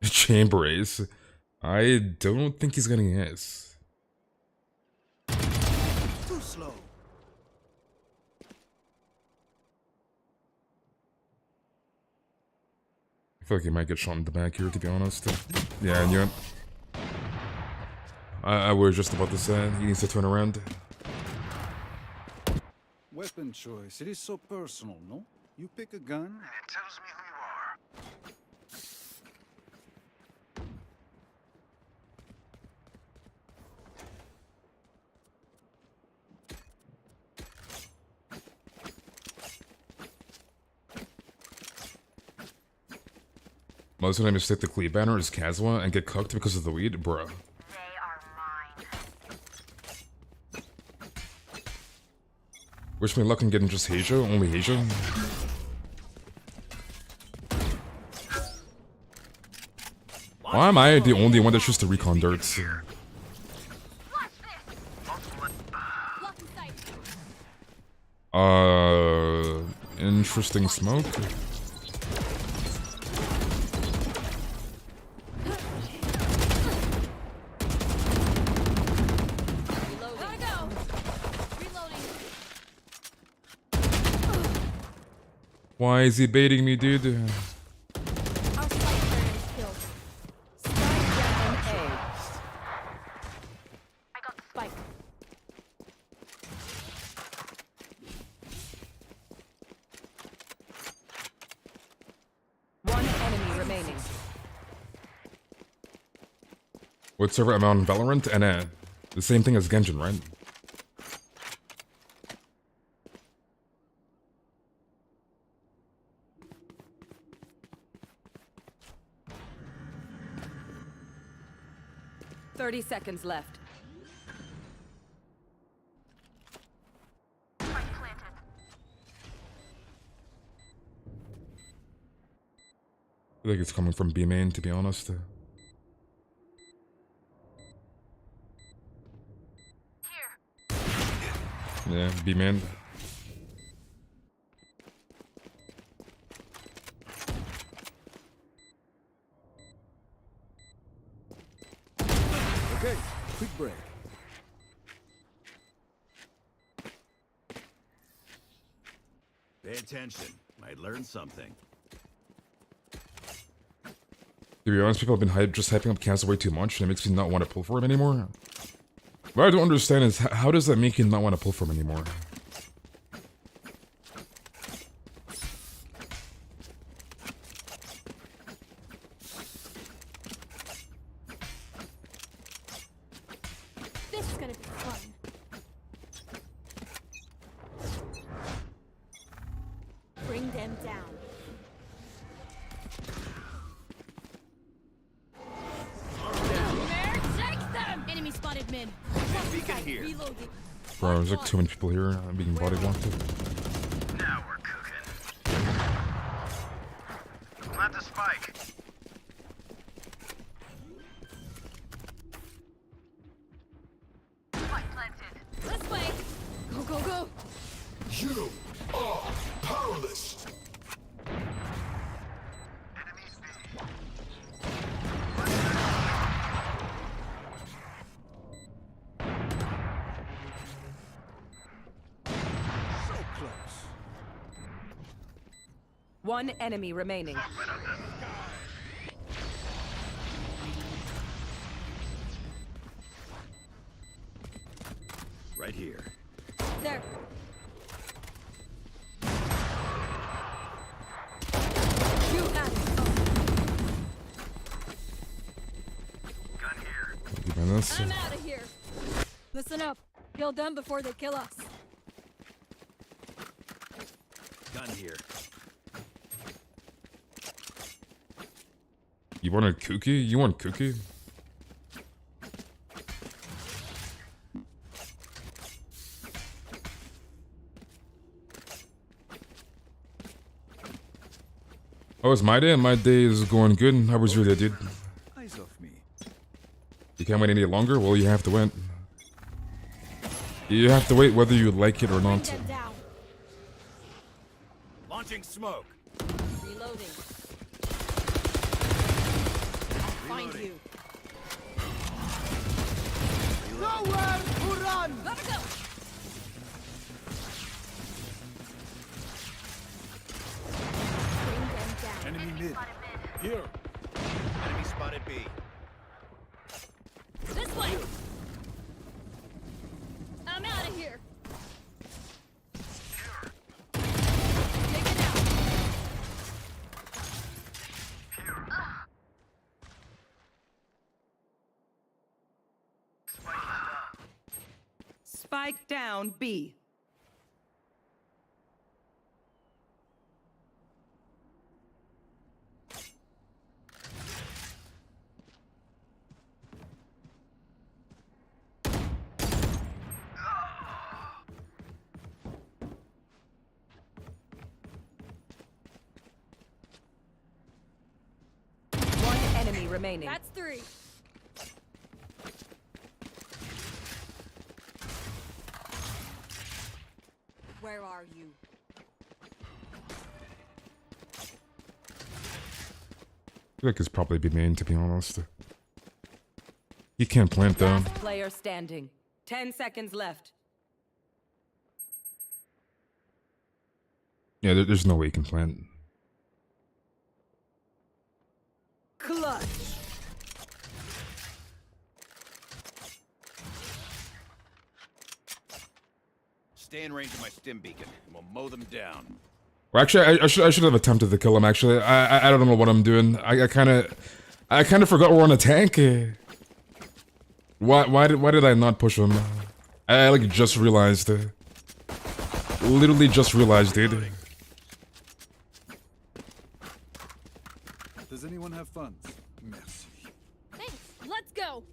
Chamber ace. I don't think he's gonna guess. Too slow. I feel like he might get shot in the back here, to be honest. Yeah, I knew it. I was just about to say, he needs to turn around. Weapon choice. It is so personal, no? You pick a gun, and it tells me who you are. Most of the time, mistake the Clee banner is Kazuha and get cooked because of the weed, bruh. They are mine. Wish me luck in getting just Heizou, only Heizou. Why am I the only one that chooses to recon darts? Interesting smoke. Gotta go. Reloading. Why is he baiting me, dude? Our sniper is killed. Spike down A. I got the spike. One enemy remaining. What server am I on Valorant? And the same thing as Genshin, right? Thirty seconds left. Spike planted. I think it's coming from B main, to be honest. Here. Yeah, B main. Okay, quick break. Pay attention. Might learn something. To be honest, people have been just hyping up Kazuha way too much, and it makes me not want to pull for him anymore. What I don't understand is, how does that make you not want to pull for him anymore? spotted mid. Beacon here. Reloading. Bro, there's like too many people here. I'm being body blocked. Now we're cooking. Plant the spike. Spike planted. This way. Go, go, go. You are powerless. Enemies B. So close. One enemy remaining. Right here. There. You have it. Gun here. Keep on this. I'm out of here. Listen up. Kill them before they kill us. Gun here. You want a cookie? You want cookie? Oh, it's my day? My day is going good. How was your day, dude? Eyes off me. You can't wait any longer? Well, you have to wait. You have to wait whether you like it or Bring not. them down. Launching smoke. Reloading. Find you. Nowhere to run! Gotta go. Bring them down. Enemy mid. Here. Enemy spotted B. This way. I'm out of here. Take it out. Spike down B. One enemy remaining. That's 3. Where are you? I feel like it's probably be main, to be honest. He can't plant though. Last player standing. 10 seconds left. Yeah, there's no way he can plant. Clutch. Stay in range of my stim beacon, and we'll mow them down. Well, actually, I should have attempted to kill him. Actually, I don't know what I'm doing. I kind of forgot we're on a tank. Why did I not push him? I like just realized. Literally just realized, dude. Does anyone have funds? Merci. Thanks. Let's go.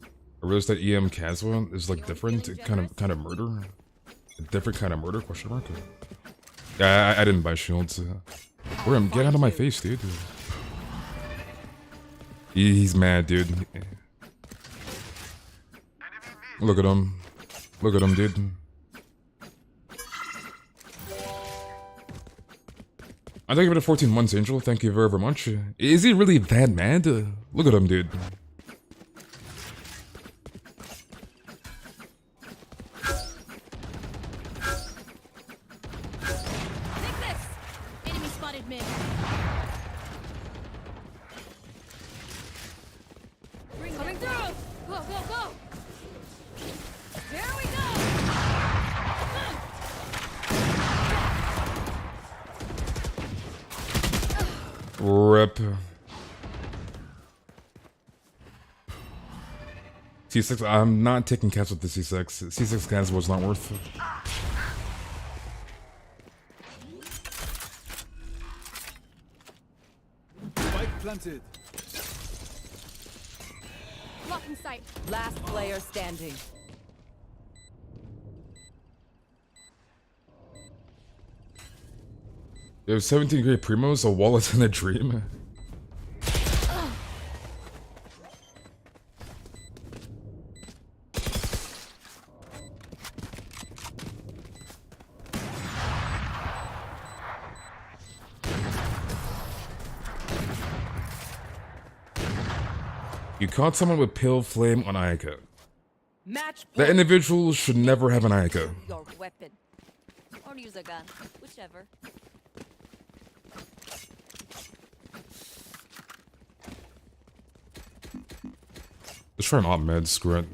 I realized that EM Kazuha is like different, kind of murder. A different kind of murder? Question mark. Yeah, I didn't buy shields. Grim, get out of my face, dude. He's mad, dude. Look at him. Look at him, dude. I think it 14 months, Angel. Thank you very, very much. Is he really that mad? Look at him, dude. Take this. Enemy spotted mid. Coming through. Go, go, go. Here we go. Rip. C6, I'm not taking cats with the C6. C6 cats was not worth it. Spike planted. Blocking sight. Last player standing. You have 17 great primos, a wallet, and a dream. You caught someone with Pale Flame on Ayaka. Match That point. individual should never have an Ayaka. Your weapon. Or use a gun. Whichever. Let's try an op med, screw it.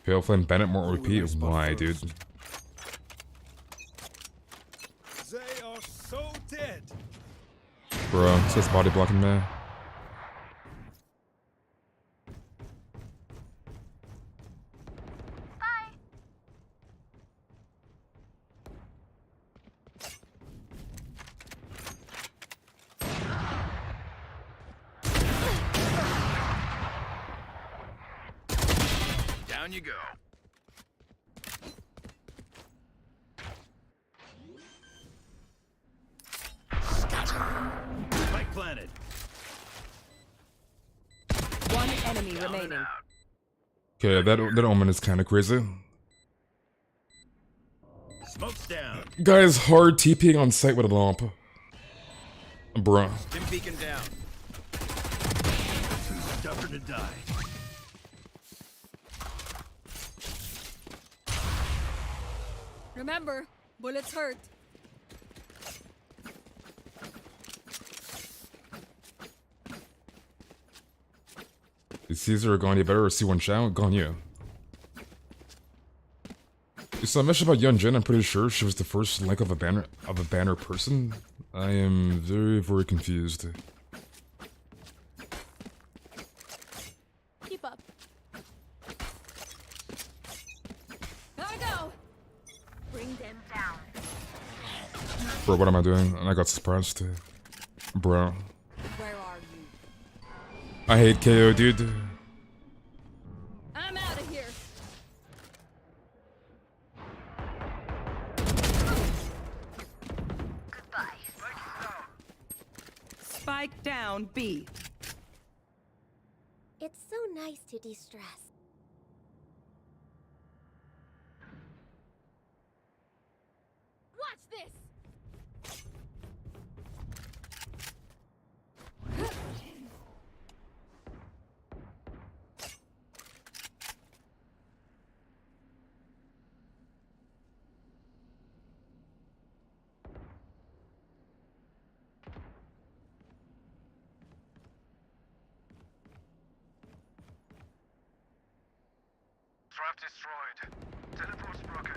Pale Flame Bennett more OP? Why, dude? They are so dead. Bro, it's just body blocking me. Down you go. Spike planted. One enemy remaining. Okay, that omen is kind of crazy. Smoke's down. Guy's hard TPing on site with a lamp. Bruh. Stim beacon down. Stubborn to die. Remember, bullets hurt. Is Caesar or Gagne better or C1 Shao? Gagne. You saw a message about Yun Jin, I'm pretty sure she was the first link of a banner person. I am very, very confused. Keep up. Gotta go. Bring them down. Bro, what am I doing? And I got surprised. Bro. Where are you? I hate KO, dude. I'm out of here. Spike down B. It's so nice to de-stress. Watch this. Trap destroyed. Teleport's broken.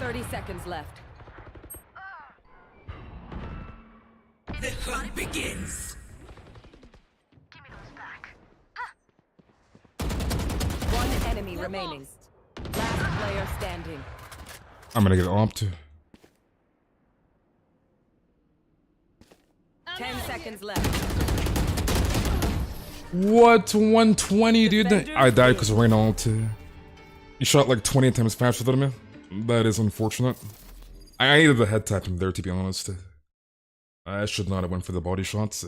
30 seconds left. The hunt begins. Give me those back. One enemy remaining. Last player standing. I'm gonna get omped. 10 seconds left. What? 120, dude? Defenders I died win. because of rain ult. You shot like 20 times faster than me. That is unfortunate. I needed the head tap from there, to be honest. I should not have went for the body shots.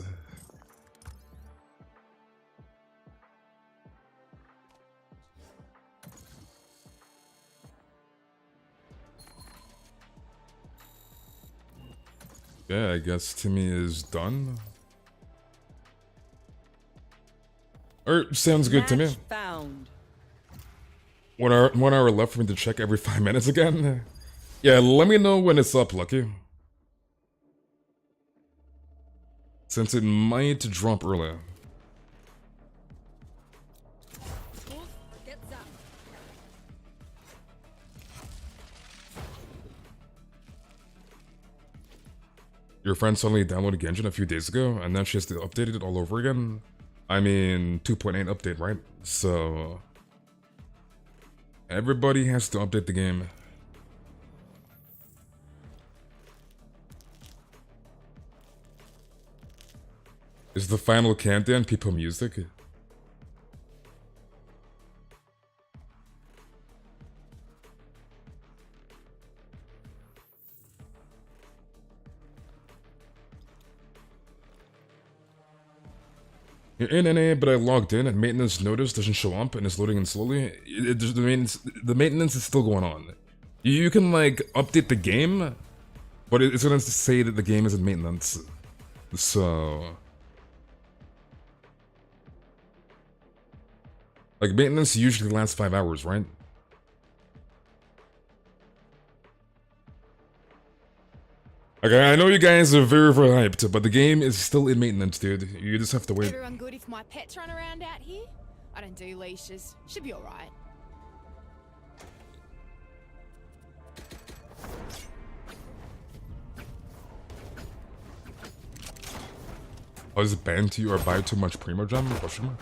Yeah, I guess Timmy is done. Sounds good to me. Match found. 1 hour left for me to check every 5 minutes again. Yeah, let me know when it's up, Lucky. Since it might drop early. Get some. Your friend suddenly downloaded Genshin a few days ago, and now she has to update it all over again. I mean, 2.8 update, right? So... everybody has to update the game. Is the final countdown people music? You're in NA, but I logged in and maintenance notice doesn't show up and it's loading in slowly. The maintenance is still going on. You can like update the game, but it's gonna say that the game is in maintenance. So like maintenance usually lasts 5 hours, right? Okay, I know you guys are very hyped, but the game is still in maintenance, dude. You just have to wait. Everyone good if my pets run around out here? I don't do leashes. Should be alright. Oh, is it banned to you or buy too much Primo Gem? Question mark.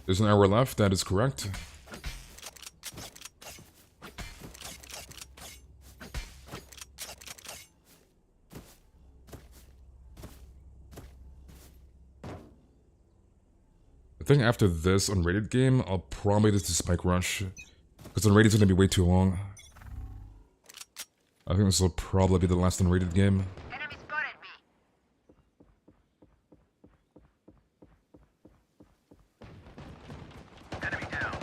There's an hour left, that is correct. I think after this unrated game, I'll probably just do Spike Rush. Because unrated is gonna be way too long. I think this will probably be the last unrated game. Enemy spotted me. Enemy down.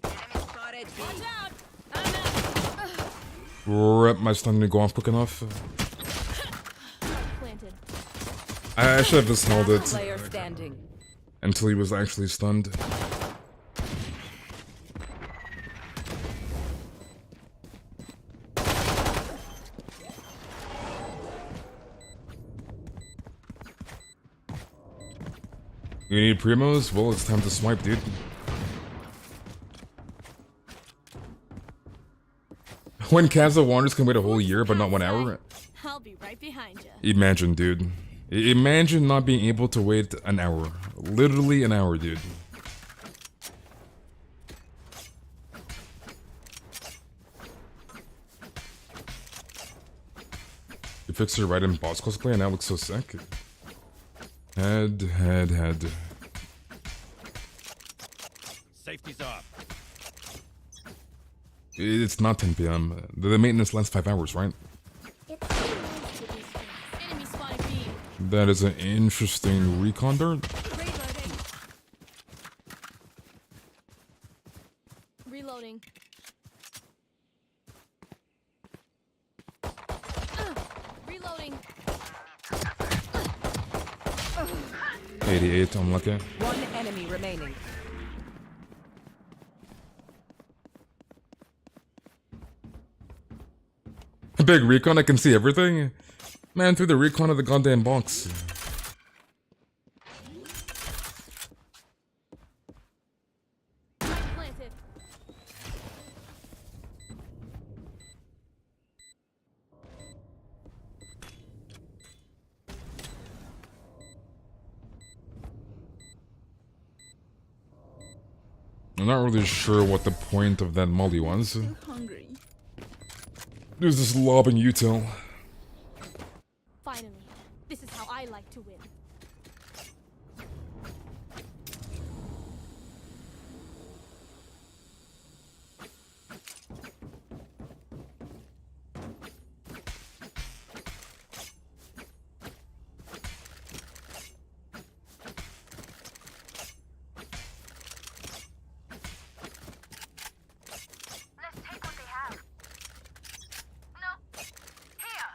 Enemy spotted B. Watch out! I'm out. Rep, my stun didn't go off quick enough. Planted. I should have just held it Player standing. until he was actually stunned. You need primos? Well, it's time to swipe, dude. When Kazuha wanders can wait a whole year, but not 1 hour? I'll be right behind you. Imagine, dude. Imagine not being able to wait an hour. Literally an hour, dude. You fixed your right in boss cosplay and that looks so sick. Head. Safety's off. It's not 10 p.m. The maintenance lasts 5 hours, right? Enemy spotted B. That is an interesting recon dart. Reloading. Reloading. 88, unlucky. One enemy remaining. Big recon, I can see everything. Man, through the recon of the goddamn box. Planted. I'm not really sure what the point of that molly was. Hungry. There's this lobbing util. Finally. This is how I like to win. Let's take what they have. No. Here.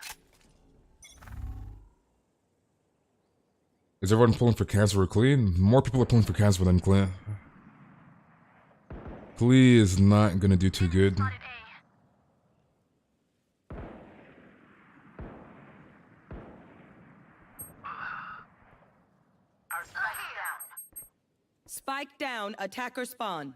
Is everyone pulling for Kazuha or Klee? More people are pulling for Kazuha than Klee. Klee is not gonna do too good. Spotted A. Our spike down. Spike down. Attacker spawn.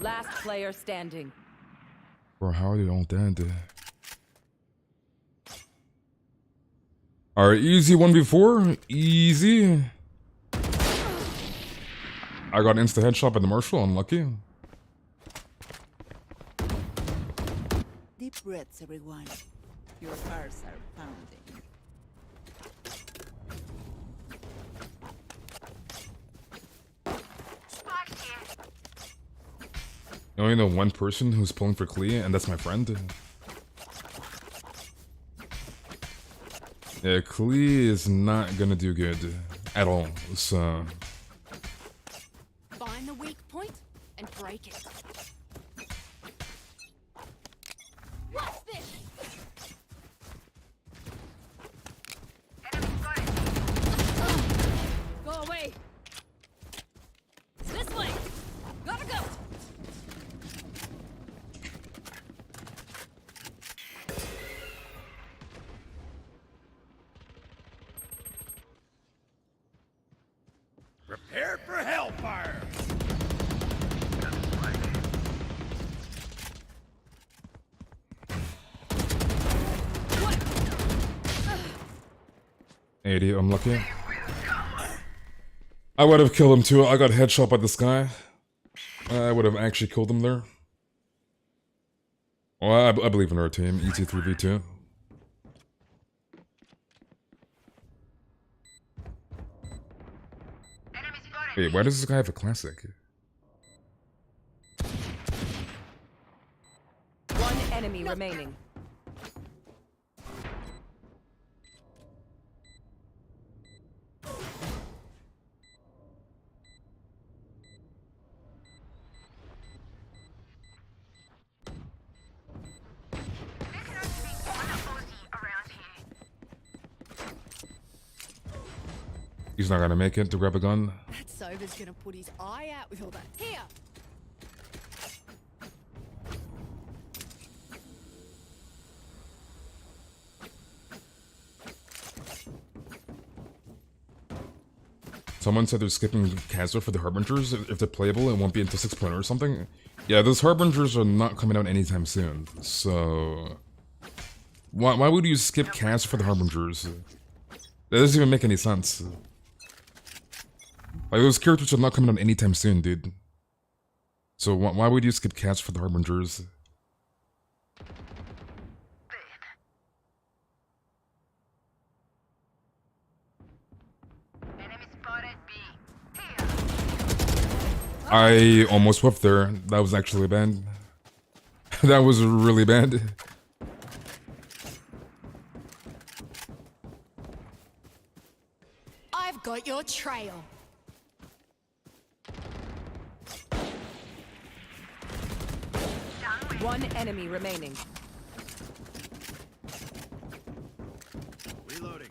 Last player standing. Bro, how are they all dead? Alright, easy 1v4. Easy. I got an insta headshot by the Marshal, unlucky. Deep breaths, everyone. Your hearts are pounding. Spike here. I only know one person who's pulling for Klee, and that's my friend. Yeah, Klee is not gonna do good at all, so... Find the weak point and break it. What's this? Enemy spotted. Go away. This way. Gotta go. Prepare for hellfire! '80, unlucky. I would have killed him too. I got headshot by this guy. I would have actually killed him there. Well, I believe in our team. ET3v2. Enemy spotted. Wait, why does this guy have a classic? One enemy remaining. There can only be one Aussie around here. He's not gonna make it to grab a gun. That Sova's gonna put his eye out with all that. Here! Someone said they're skipping Kazuha for the Harbingers. If they're playable, it won't be until 6.0 or something. Yeah, those Harbingers are not coming out anytime soon. So... Why would you skip Kazuha for the Harbingers? That doesn't even make any sense. Like, those characters are not coming out anytime soon, dude. So why would you skip Kazuha for the Harbingers? Enemy spotted B. Here. I almost whipped there. That was actually bad. That was really bad. I've got your trail. One enemy remaining. Reloading.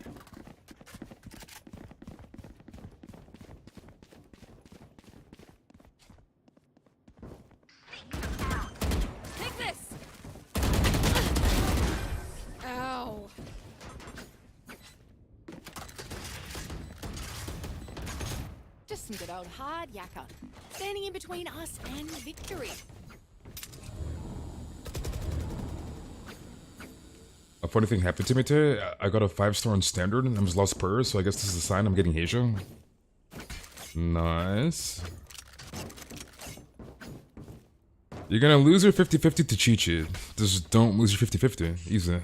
Take this. Ow. Just some good old hard yakka. Standing in between us and victory. A funny thing happened to me today. I got a 5-star on standard and I was lost per, so I guess this is a sign I'm getting Heizou. Nice. You're gonna lose your 50-50 to Chi-Chi. Just don't lose your 50-50. Easy.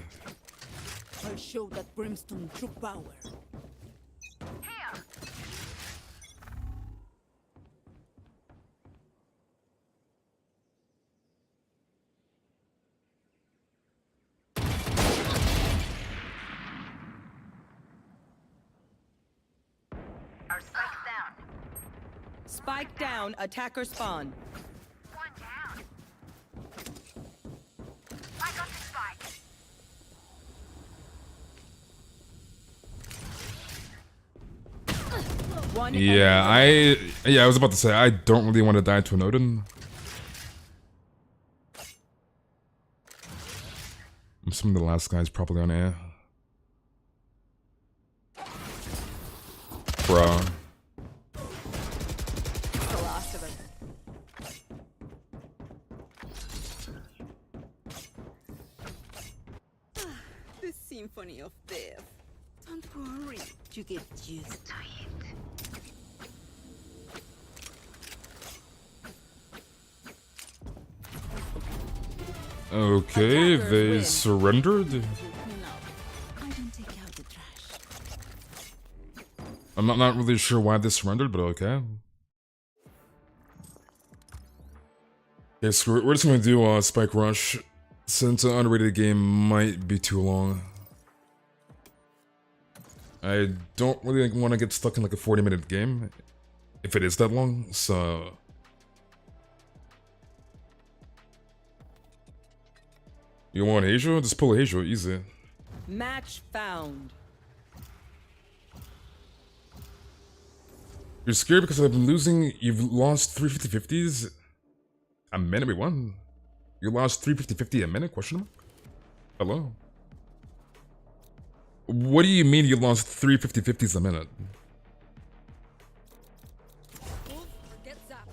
I'll show that brimstone true power. Here. Our spike's down. Spike down, attacker spawn. One down. I got the spike. One Yeah, I was about to say, I don't really want to die to an Odin. I'm assuming the last guy's probably on air. Bro. the last of it. symphony of death. Don't worry, you get used to it. Okay, Attackers they win. surrendered. No, I don't take out the trash. I'm not really sure why they surrendered, but okay. Okay, so we're just gonna do Spike Rush, since an underrated game might be too long. I don't really want to get stuck in like a 40-minute game, if it is that long, so... You want Heizou? Just pull Heizou, easy. Match found. You're scared because I've been losing. You've lost 3 50-50s a minute. Wait, what? You lost 3 50-50 a minute? Question mark? Hello? What do you mean you lost 3 50-50s a minute? Wolf, get zapped.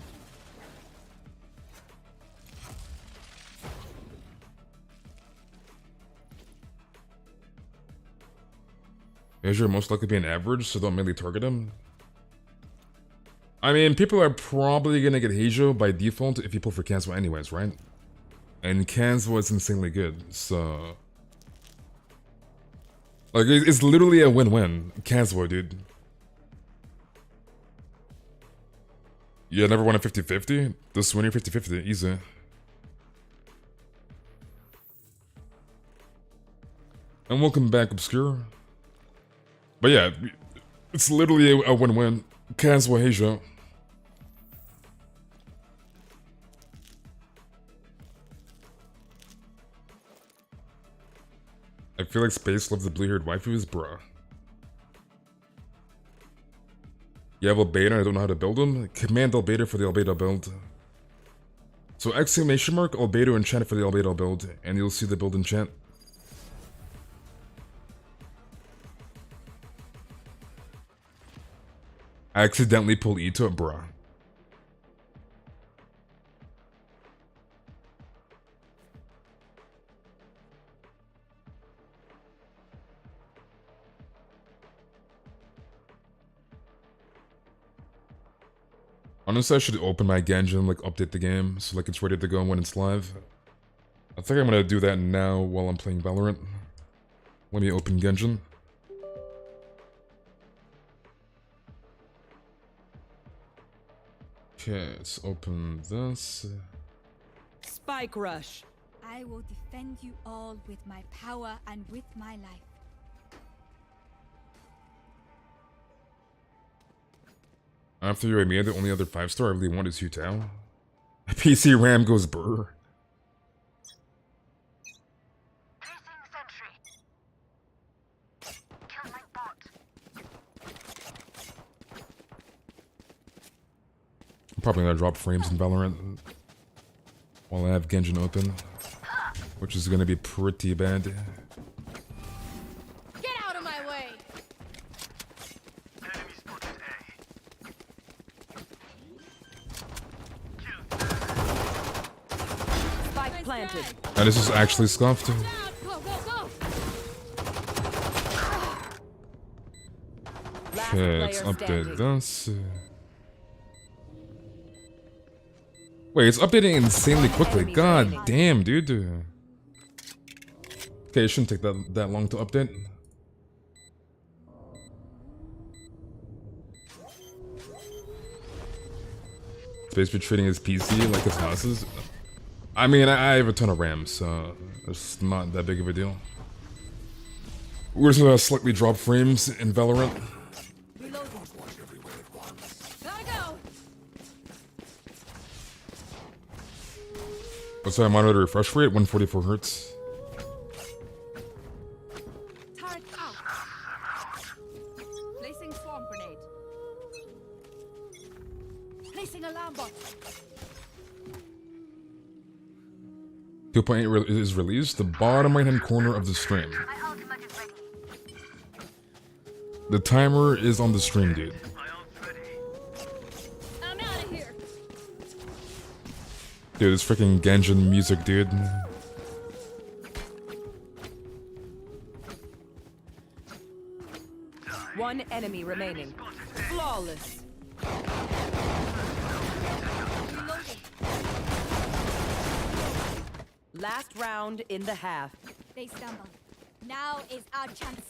Heizou most likely be an average, so don't really target him. I mean, people are probably gonna get Heizou by default if you pull for Kazuha anyways, right? And Kazuha is insanely good, so... Like, it's literally a win-win. Kazuha, dude. Yeah, never won a 50-50? This winning 50-50, easy. And welcome back, Obscure. But yeah, it's literally a win-win. Kazuha, Heizou. I feel like Space loves the blue-haired waifus, bruh. You have Albedo, I don't know how to build them. Command Albedo for the Albedo build. So exclamation mark Albedo enchant for the Albedo build, and you'll see the build enchant. I accidentally pulled Ito, bruh. Honestly, I should open my Genshin, like update the game, so like it's ready to go when it's live. I think I'm gonna do that now while I'm playing Valorant. Let me open Genshin. Okay, let's open this. Spike rush. I will defend you all with my power and with my life. After you made the only other 5-star I really want is Hutao. PC RAM goes brr. Placing sentry. Kill my bot. I'm probably gonna drop frames in Valorant while I have Genshin open, which is gonna be pretty bad. Get out of my way! Enemy spotted A. Spike planted. And this is actually scuffed. Down. Go, go, go. Last Okay, let's player update standing. this. Wait, it's updating insanely quickly. God damn, dude. Okay, it shouldn't take that long to update. It's basically treating his PC like his houses. I mean, I have a ton of RAM, so it's not that big of a deal. We're just gonna slightly drop frames in Valorant. Gotta go. What's my monitor refresh rate? 144 hertz. Turret out. Placing swarm grenade. Placing alarm bot. 2.8 is released. The bottom right hand corner of the stream. My ultimate is ready. The timer is on the stream, dude. My ult's ready. I'm out of here. Dude, this freaking Genshin music, dude. One enemy remaining. Flawless. Last round in the half. They stumble. Now is our chance.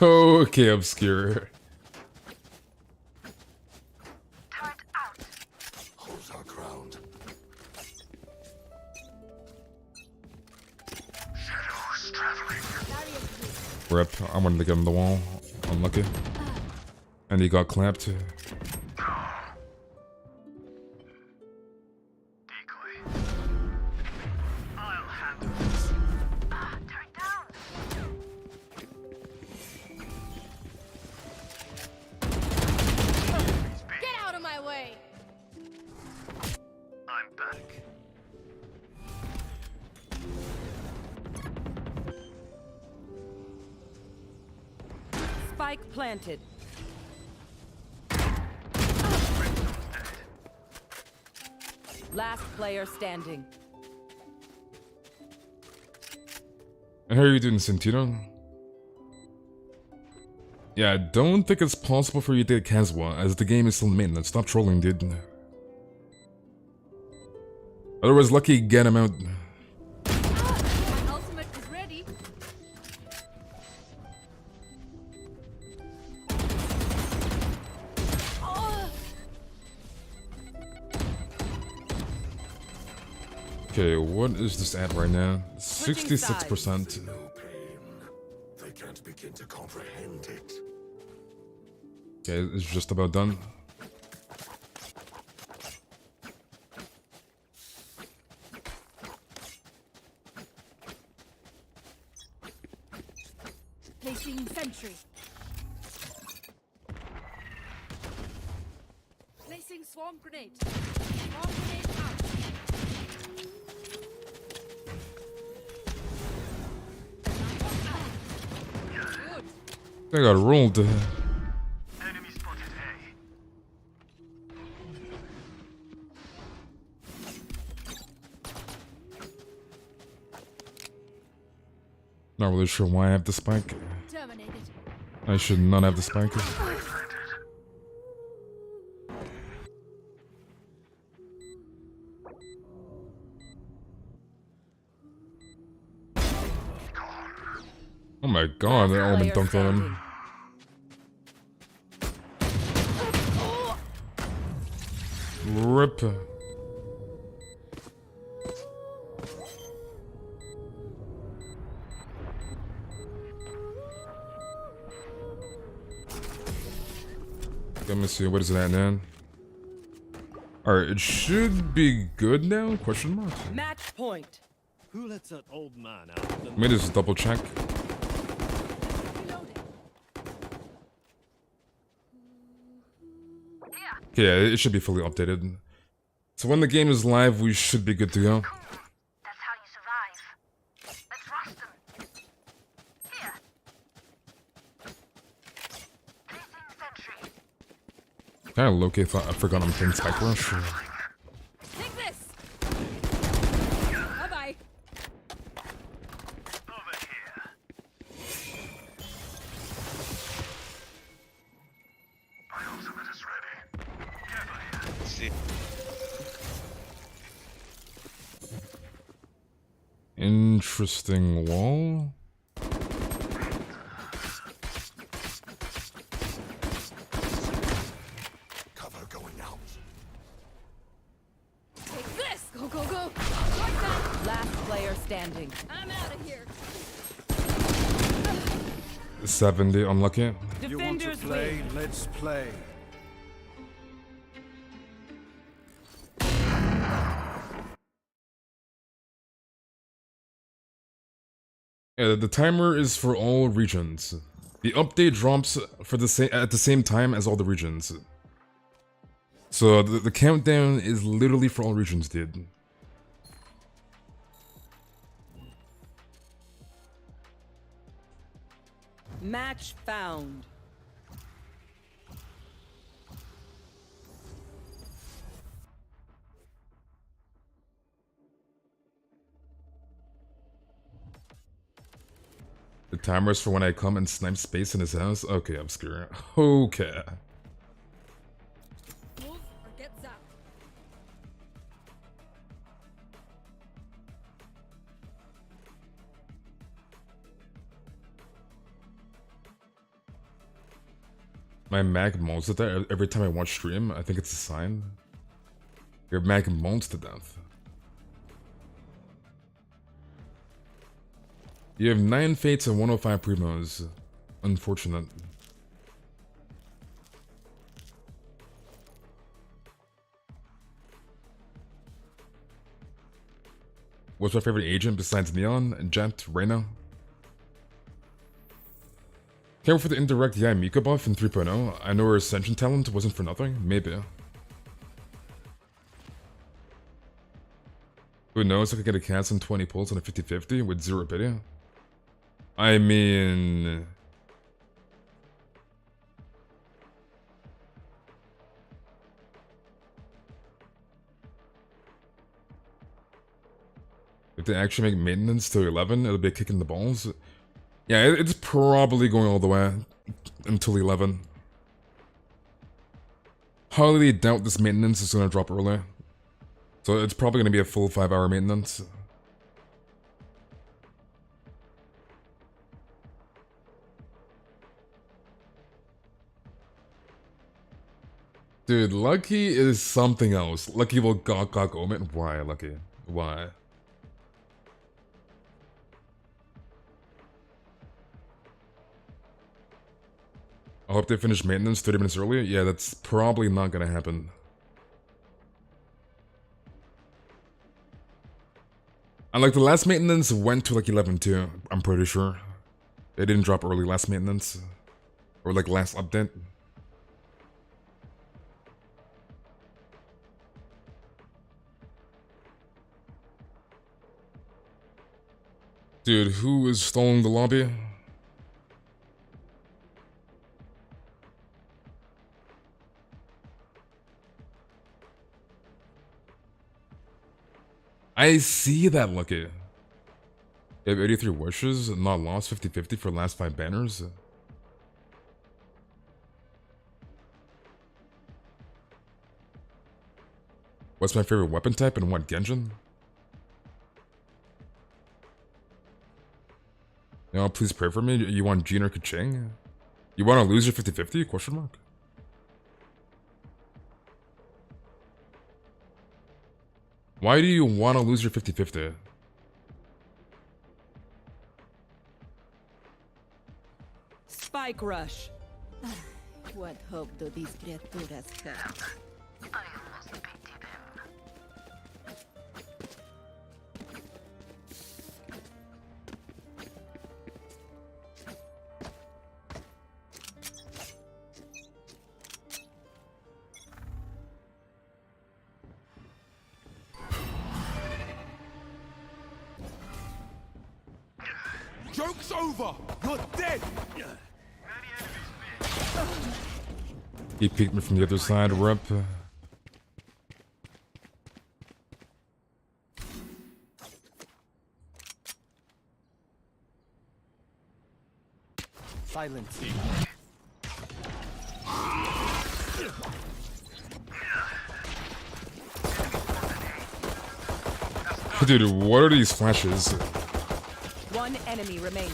Okay, obscure. Turret out. Hold our ground. Shadows traveling. Rip, I wanted to get him the wall. Unlucky. And he got clapped. Decoy. I'll handle this. Turret down. Get out of my way! I'm back. Spike planted. Last player standing. And how are you doing, Santino? Yeah, I don't think it's possible for you to get Kazuha, as the game is still in maintenance. Stop trolling, dude. Otherwise, lucky get him out. My ultimate is ready. Okay, what is this at right now? 66%. No pain. They can't begin to comprehend it. Okay, it's just about done. Placing sentry. Placing swarm grenade. Swarm grenade out. I got rolled. Enemy spotted Not really sure why I have the spike. Terminated. I should not have the spike. Oh my god, that element dunked on him. Rip. Let me see, what is that, man? Alright, it should be good now? Question mark. Match point. Who lets that old man out of the Let me just double check. Yeah, it should be fully updated. So when the game is live, we should be good to go. That's how you survive. Let's rush them. Here. Placing sentry. Kinda low-key thought I forgot I'm playing Spike Rush. Take this. Bye bye. over here. My ultimate is ready. Gather here. See. Interesting wall. Cover going out. Take this. Go, go, go. Last player standing. I'm out of here. 70, unlucky. You want to Defenders play? win. Let's play. Yeah, the timer is for all regions. The update drops for at the same time as all the regions. So the countdown is literally for all regions, dude. Match found. The timer's for when I come and snipe space in his house? Okay, obscure. Okay. Move or get zapped. My Mac moans to death every time I watch stream. I think it's a sign. Your Mac moans to death. You have 9 fates and 105 primos. Unfortunate. What's my favorite agent besides Neon? Jet? Reyna? Can't wait for the indirect yeah Mika buff in 3.0. I know her Ascension talent wasn't for nothing. Maybe. Who knows? I could get a cast on 20 pulls on a 50-50 with 0 pity. I mean... if they actually make maintenance to 11, it'll be a kick in the balls. Yeah, it's probably going all the way until 11. Highly doubt this maintenance is going to drop early. So it's probably going to be a full 5-hour maintenance. Dude, Lucky is something else. Lucky will gawk Omen. Why, Lucky? Why? I hope they finish maintenance 30 minutes earlier. Yeah, that's probably not gonna happen. And like the last maintenance went to like 11 too, I'm pretty sure. They didn't drop early last maintenance. Or like last update. Dude, who is stalling the lobby? I see that, Lucky. You have 83 wishes, not lost 50-50 for last 5 banners. What's my favorite weapon type and what, Genshin? No, please pray for me. You want Jean or Kaching? You want to lose your 50-50? Question mark. Why do you want to lose your 50-50? Spike rush. What hope do these criaturas have? I almost pity them. Joke's over! You're dead! He peeked me from the other side, rep. Silence. Dude, what are these flashes? One enemy remaining.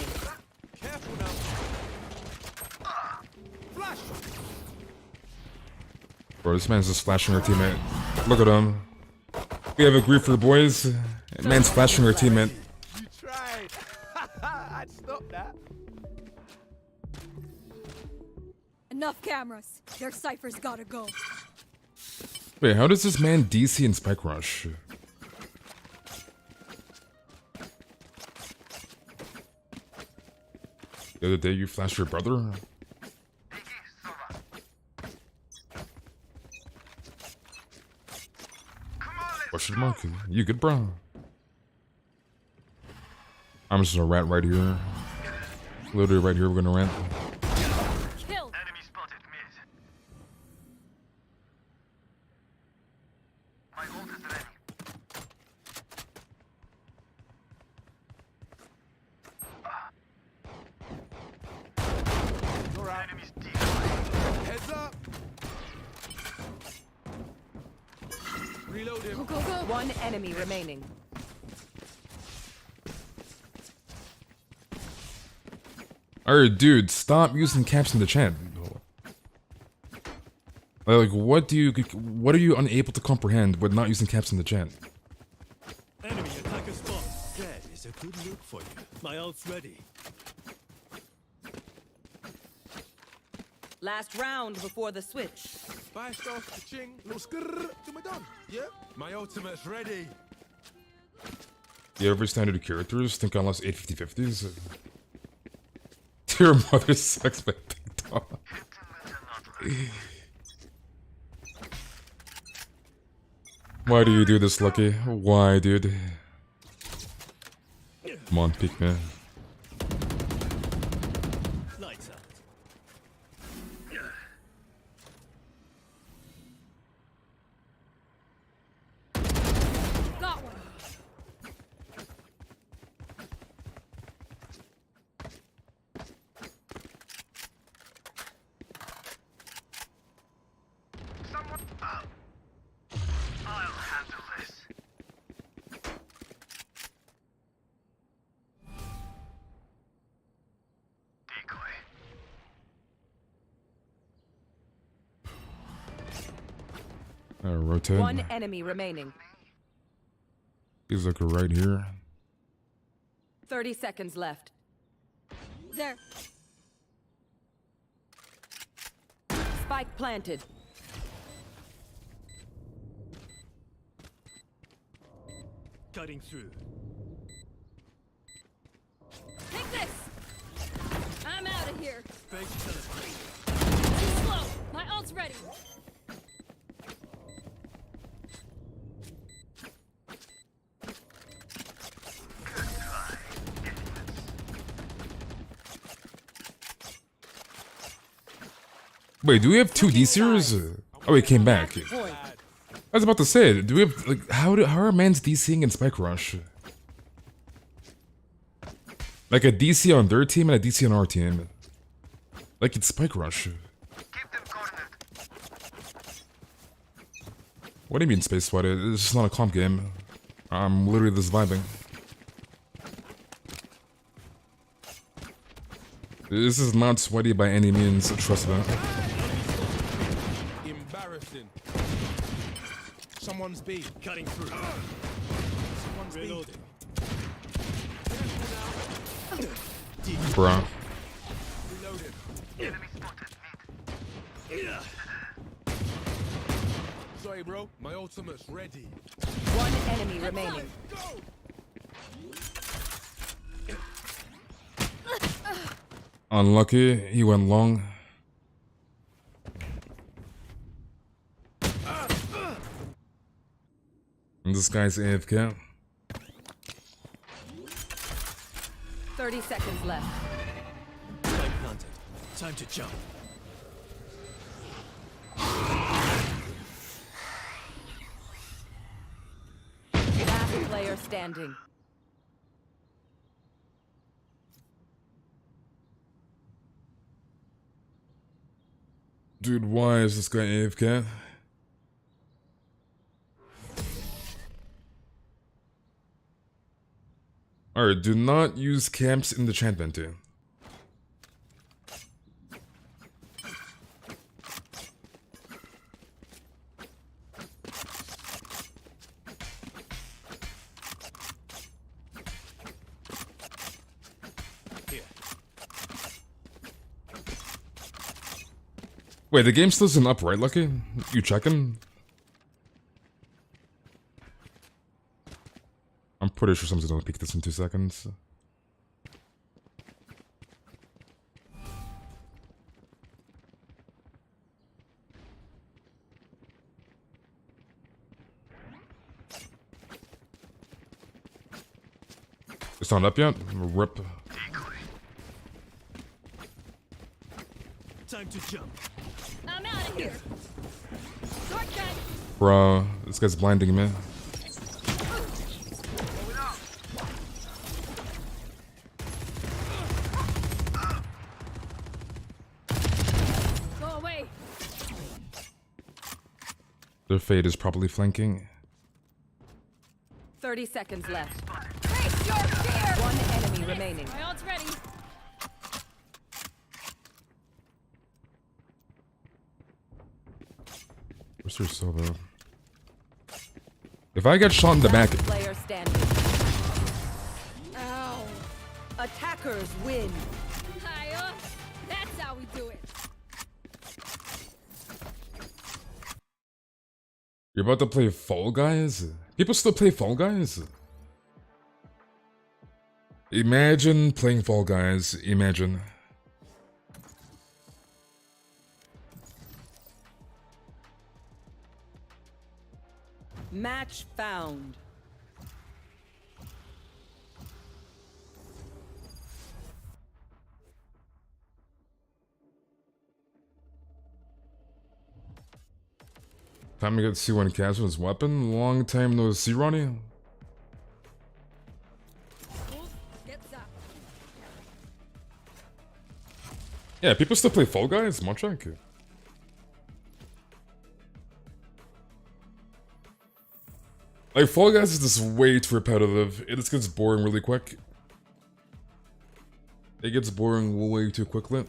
Careful now. Flash! Bro, this man's just flashing our teammate. Look at him. We have a griefer, boys. Man's flashing our teammate. You tried. I'd stop that. Enough cameras. Their ciphers gotta go. Wait, how does this man DC and Spike Rush? The other day you flashed your brother? Question mark? You good, bro? I'm just gonna rat right here. Literally right here, we're gonna rant. Kill. Enemy spotted mid. My ult is ready. Reload him. Go, go, go. One enemy remaining. Alright, dude, stop using caps in the chat. Like, what are you unable to comprehend with not using caps in the chat? Enemy attacker spot. That is a good look for you. My ult's ready. Last round before the switch. Bye, stuff. Ching. Little skrrr. To my done. Yeah. My ultimate's ready. The every standard characters think unless 850-50s. Your mother sucks my TikTok. Why do you do this, Lucky? Why, dude? Come on, peek, man. Lights out. Got one. Someone. I'll handle this. Decoy. Rotate. One enemy remaining. He's like right here. 30 seconds left. There. Spike planted. Cutting through. Take this. I'm out of here. Fake teleport. Too slow. My ult's ready. Wait, do we have two DCers? Oh, he came back. I was about to say, do we have like how are man's DCing in Spike Rush? Like a DC on their team and a DC on our team. Like it's Spike Rush. Keep them cornered. What do you mean Space Sweat? It's just not a comp game. I'm literally just vibing. This is not sweaty by any means, trust me. Embarrassing. Someone's B. Cutting through. Someone's B. Reloading. Bruh. Reloaded. Enemy spotted. Mid. Sorry, bro. My ultimate's ready. One enemy remaining. Go! Unlucky, he went long. And this guy's AFK. 30 seconds left. Spike planted. Time to jump. Last player standing. Dude, why is this guy AFK? Alright, do not use camps in the chat venti. Here. Wait, the game still isn't up, right, Lucky? You checking? I'm pretty sure someone's gonna peek this in 2 seconds. It's not up yet? Rip. Time to jump. I'm out of here. Shortcut. Bruh, this guy's blinding me. Go away. Their fate is probably flanking. 30 seconds left. Face your fear! One enemy remaining. My ult's ready. Where's your solo? If I get shot in the back, Player standing. Ow. Attackers win. Hi, that's how we do it. you're about to play Fall Guys? People still play Fall Guys? Imagine playing Fall Guys. Imagine. Match found. Time to get to see one Kazuha's weapon. Long time no see, Ronnie. Gets up. Yeah, people still play Fall Guys? Monchak? Like, Fall Guys is just way too repetitive. It just gets boring really quick. It gets boring way too quickly.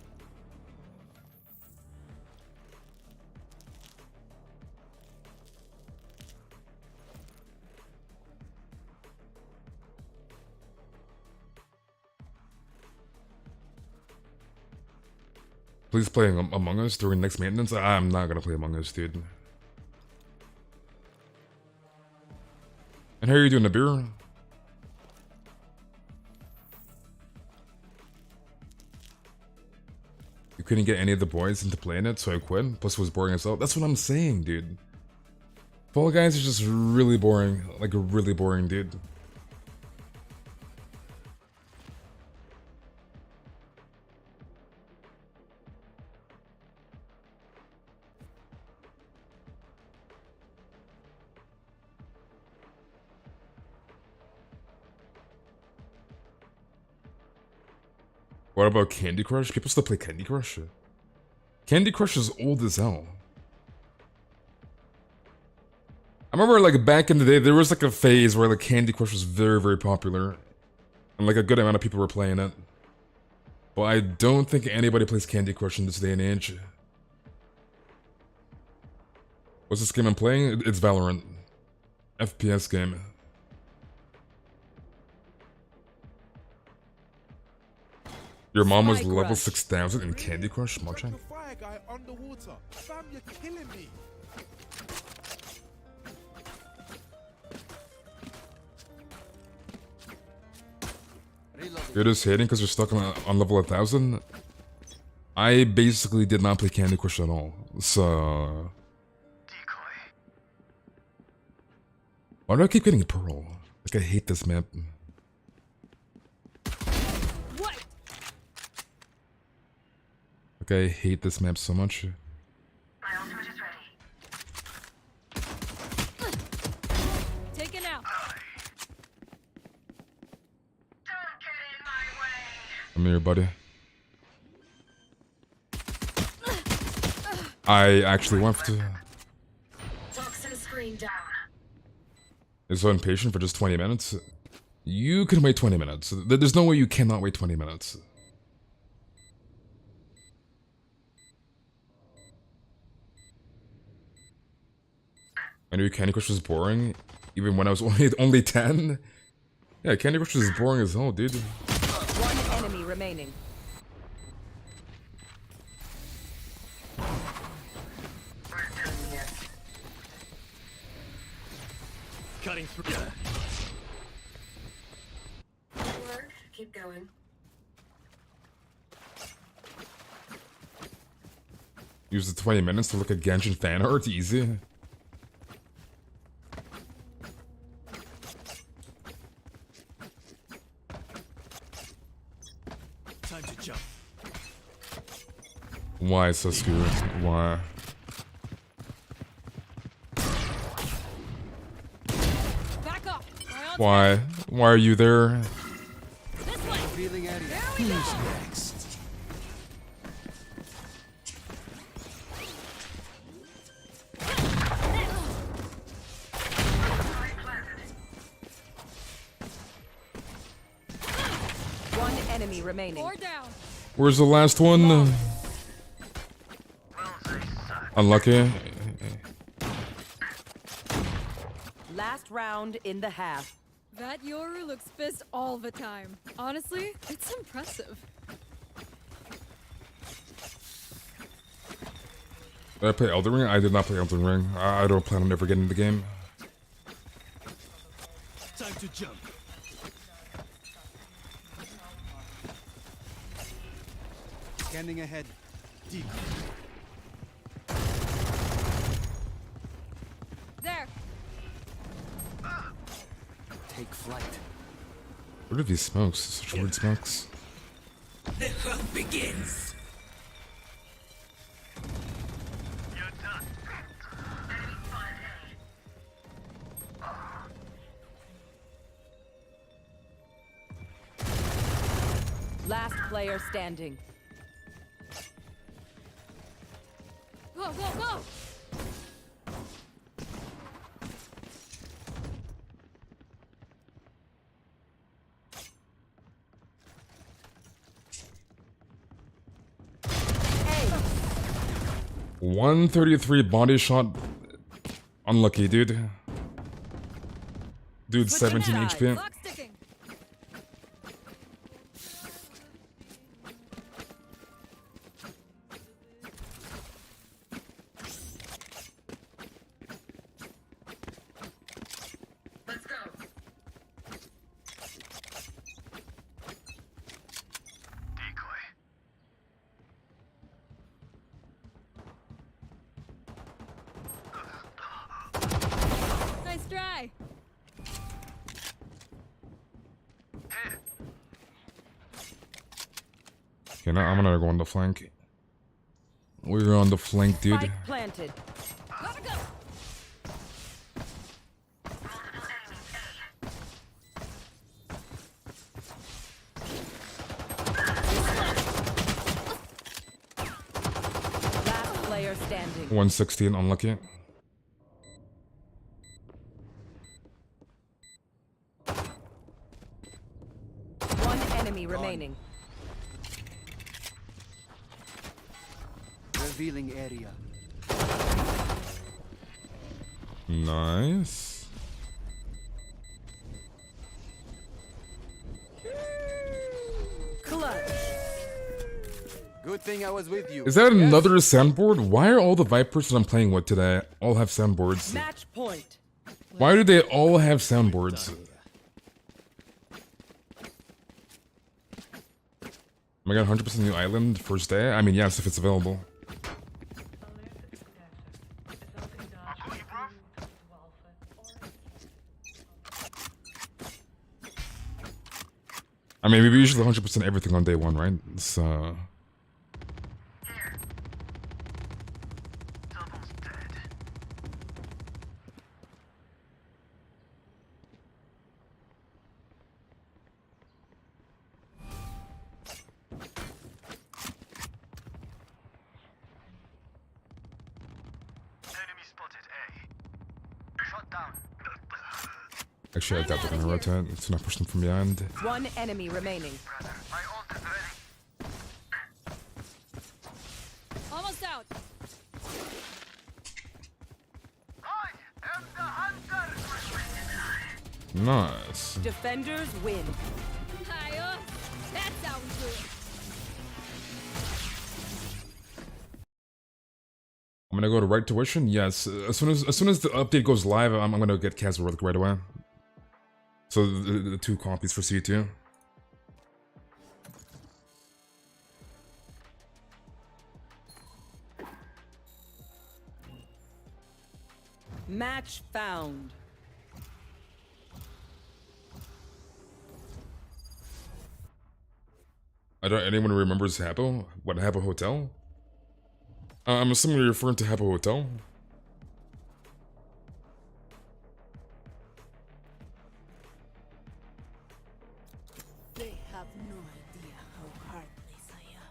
Please play Among Us during next maintenance. I'm not gonna play Among Us, dude. And how are you doing, Nabir? You couldn't get any of the boys into playing it, so I quit. Plus it was boring as hell. That's what I'm saying, dude. Fall Guys is just really boring. Like, really boring, dude. What about Candy Crush? People still play Candy Crush? Candy Crush is old as hell. I remember, like, back in the day, there was, like, a phase where, like, Candy Crush was very, very popular. And, like, a good amount of people were playing it. But I don't think anybody plays Candy Crush in this day and age. What's this game I'm playing? It's Valorant. FPS game. Your mom was level 6,000 in Candy Crush? Marchang? Fire guy underwater. Fam, you're killing me. You're just hating because you're stuck on level 1,000? I basically did not play Candy Crush at all, so... Why do I keep getting Pearl? Like, I hate this map. Like, I hate this map so much. My ultimate is ready. Take it out. Don't get in my way. Come here, buddy. I actually want to... Toxin screen down. You're so impatient for just 20 minutes? You can wait 20 minutes. There's no way you cannot wait 20 minutes. I knew Candy Crush was boring, even when I was only 10. Yeah, Candy Crush is boring as hell, dude. One enemy remaining. Cutting through. Good work. Keep going. Use the 20 minutes to look at Genshin fan art, easy. Time to jump. Why, Sasuke? Why? Back up. My ult's Why? Why are you there? this way. Feeling at it. There we go. Next. enemy remaining. Four down. Where's the last one? Unlucky. Last round in the half. That Yoru looks pissed all the time. Honestly, it's impressive. Did I play Elden Ring? I did not play Elden Ring. I don't plan on ever getting the game. Time to jump. Scanning ahead. Deep. There. Take flight. What are these smokes? Such weird smokes. The hunt begins. Last player standing. Go, go, go! Hey, 133 body shot. Unlucky, dude. Dude, 17 HP. Clock sticking. Let's go. Decoy. Nice try. Okay, now I'm gonna go on the flank. We're on the flank, dude. spike planted. Gotta go. Last player standing. 116, unlucky. One enemy remaining. Revealing area. Nice. Clutch. Good thing I was with you. Is that another sandboard? Why are all the Vipers that I'm playing with today all have sandboards? Match point. Why do they all have sandboards? Am I got 100% new island first day? I mean, yes, if it's available. I mean, we usually 100% everything on day one, right? It's, Enemy spotted A. Shot down. actually, I doubt they're gonna rotate. It's not push them from behind. One enemy remaining. My ult is ready. Almost out. I am the hunter. Nice. Defenders win. Hi, that sounds good. I'm gonna go to right tuition. Yes, as soon as the update goes live, I'm gonna get Kazuha right away. So the 2 copies for C2. Match found. I don't. Anyone remembers Habbo? What, Habbo Hotel? I'm assuming you're referring to Habbo Hotel. They have no idea how heartless I am.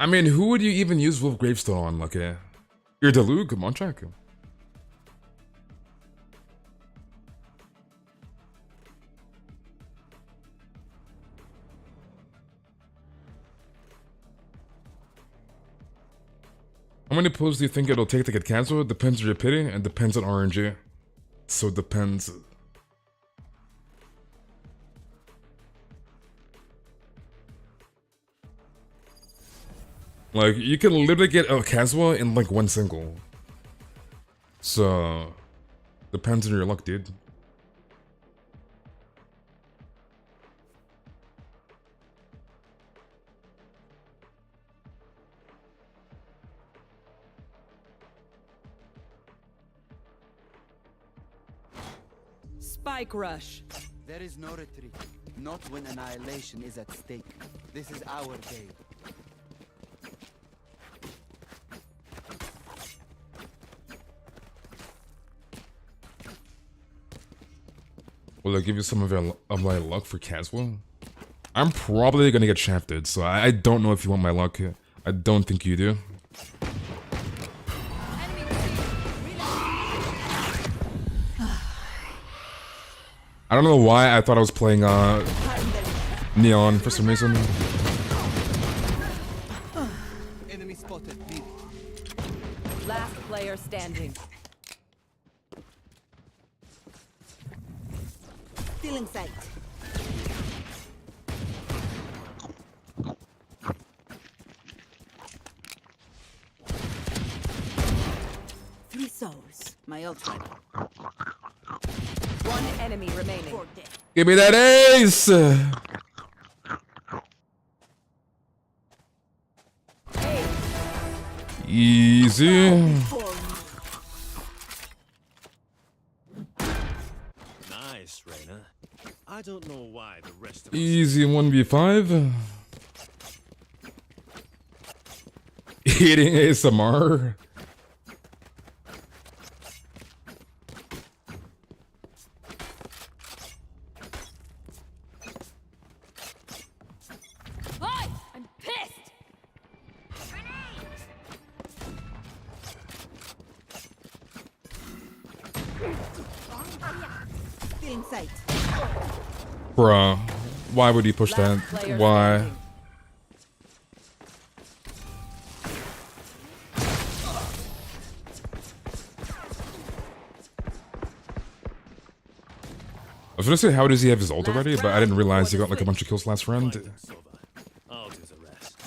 I mean, who would you even use Wolf Gravestone on? Like, you're Delug? Come on, check. How many pulls do you think it'll take to get Kazuha? It depends on your pity and depends on RNG. So it depends. Like, you can literally get a Kazuha in like one single. So, depends on your luck, dude. Spike rush. There is no retreat. Not when annihilation is at stake. This is our day. Will I give you some of my luck for Kazuha? I'm probably gonna get shafted, so I don't know if you want my luck. I don't think you do. I don't know why I thought I was playing Neon for some reason. Enemy spotted. Last player standing. Still in sight. Three souls. My ultimate. One enemy remaining. Give me that ace! Easy. Nice, Reina. I don't know why the rest of Easy 1v5. Eating ASMR. Hi! I'm pissed! Still in sight. Bruh, why would he push that? Why? I was gonna say, how does he have his ult already? But I didn't realize he got like a bunch of kills last round. I'll do the rest.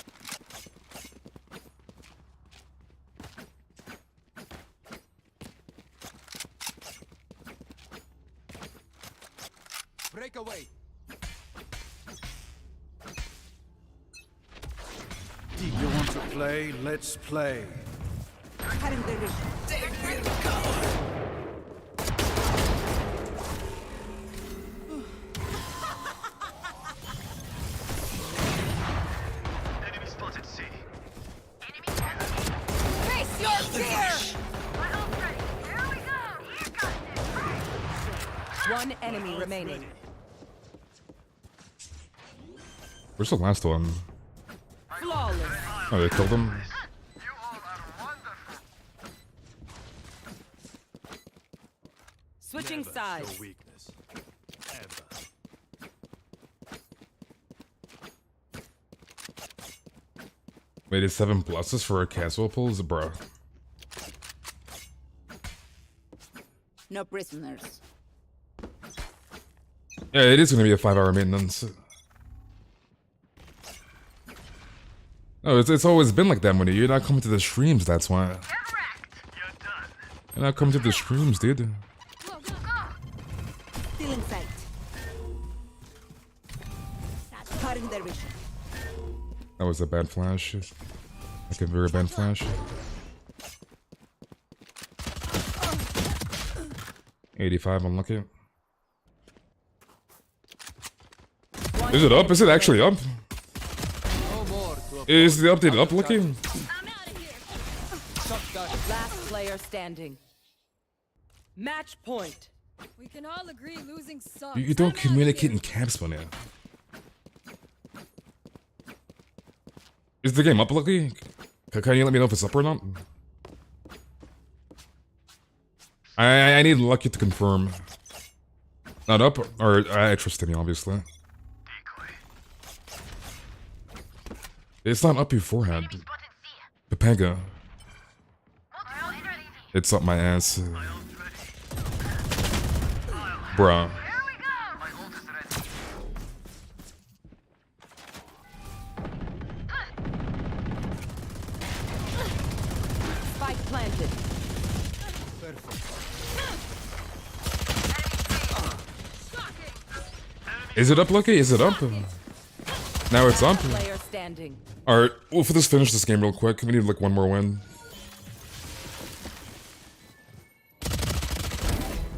Breakaway. You want to play? Let's play. Cutting the vision. Enemy spotted C. Face your fear! Here we go. Here comes it. One enemy remaining. Where's the last one? Flawless. Oh, they killed him. You all are wonderful. Switching Never sides. show weakness. Ever. Wait, it's 7 pluses for a casual pulls, bro. No prisoners. Yeah, it is gonna be a 5-hour maintenance. Oh, it's always been like that, Money. You're not coming to the streams, that's why. Get wrecked. You're done. You're not coming to the streams, dude. Still in sight. Cutting their vision. That was a bad flash. Like a very bad flash. 85, unlucky. Is it up? Is it actually up? Is the update up looking? I'm out of here! Last player standing. Match point. We can all agree losing sucks. You don't communicate in caps, Money. Is the game up, Lucky? Can you let me know if it's up or not? I need Lucky to confirm. Not up, or I trust him, obviously. Decoy. It's not up beforehand. Pepega. It's up my ass. Bruh. Spike planted. Is it up, Lucky? Is it up? Now it's up. Player standing. Alright, we'll just finish this game real quick. We need like one more win.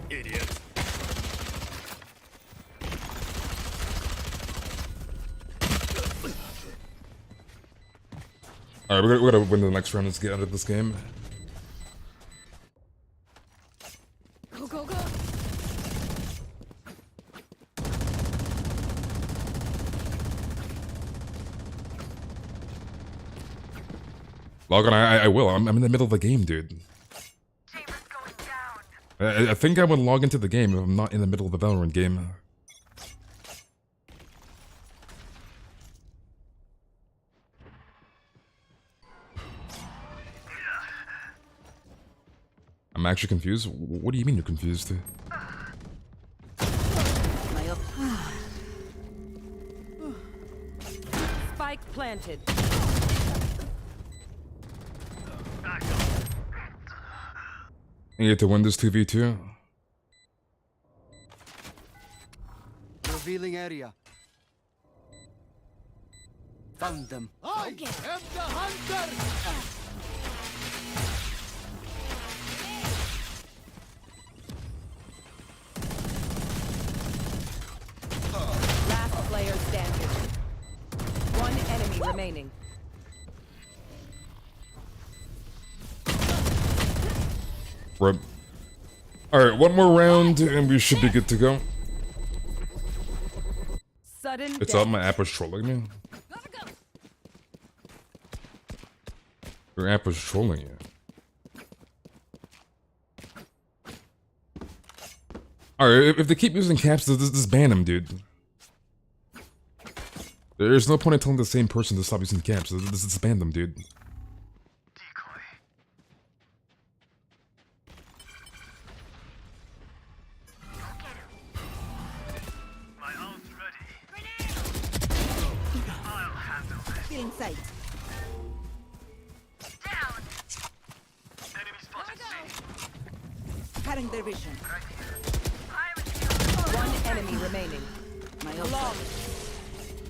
Idiot. Alright, we gotta win the next round. Let's get out of this game. Go, go, go. Log on, I will. I'm in the middle of the game, dude. I think I would log into the game if I'm not in the middle of the Valorant game. I'm actually confused. What do you mean you're confused? Spike planted. You get to win this 2v2. Revealing area. Found them. I am the hunter! Last player standing. One enemy remaining. Rip. Alright, one more round and we should be good to go. Sudden It's death. up, my app was trolling me. Your app was trolling you. Alright, if they keep using caps, just ban them, dude. There's no point in telling the same person to stop using caps. Just ban them, dude. Feeling sight. Down. Cutting their vision. One enemy remaining. My Long.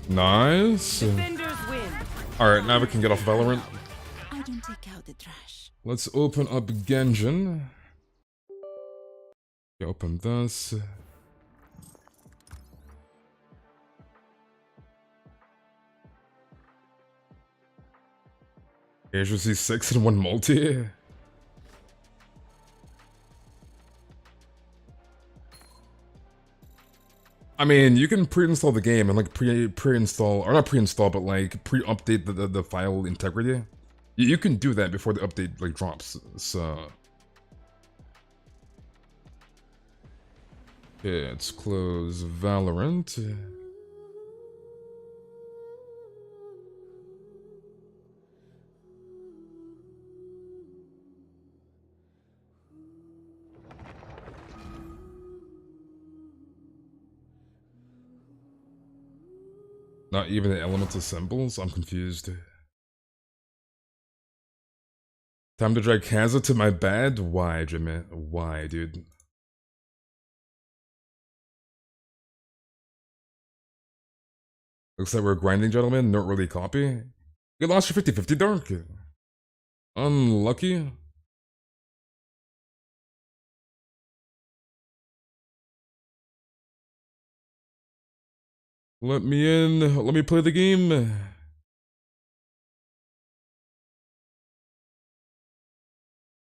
Nice. Defenders win. Alright, now we can get off Valorant. I don't take out the trash. Let's open up Genshin. Open this. HYPEEEE 6 and 1 multi. I mean, you can pre-install the game and like pre-install, or not pre-install, but like pre-update the file integrity. You can do that before the update like drops. So okay, let's close Valorant. Not even the elemental symbols? I'm confused. Time to drag Kazuha to my bed? Why, Jimmy? Why, dude? Looks like we're grinding, gentlemen. Not really copy. You lost your 50-50 dark. Unlucky. Let me in. Let me play the game.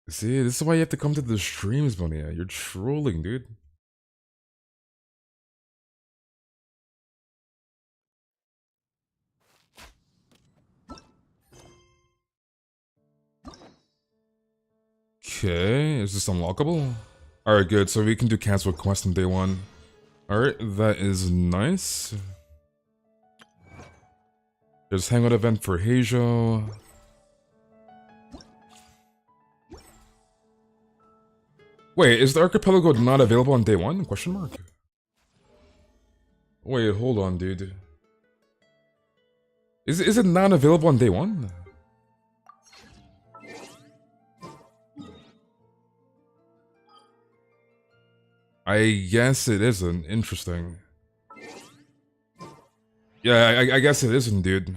See, this is why you have to come to the streams, Monia. You're trolling, dude. Okay, is this unlockable? Alright, good. So we can do cancel quest on day 1. Alright, that is nice. There's Hangout event for Heizou. Wait, is the archipelago not available on day 1? Question mark. Wait, hold on, dude. Is it not available on day 1? I guess it isn't. Interesting. Yeah, I guess it isn't, dude.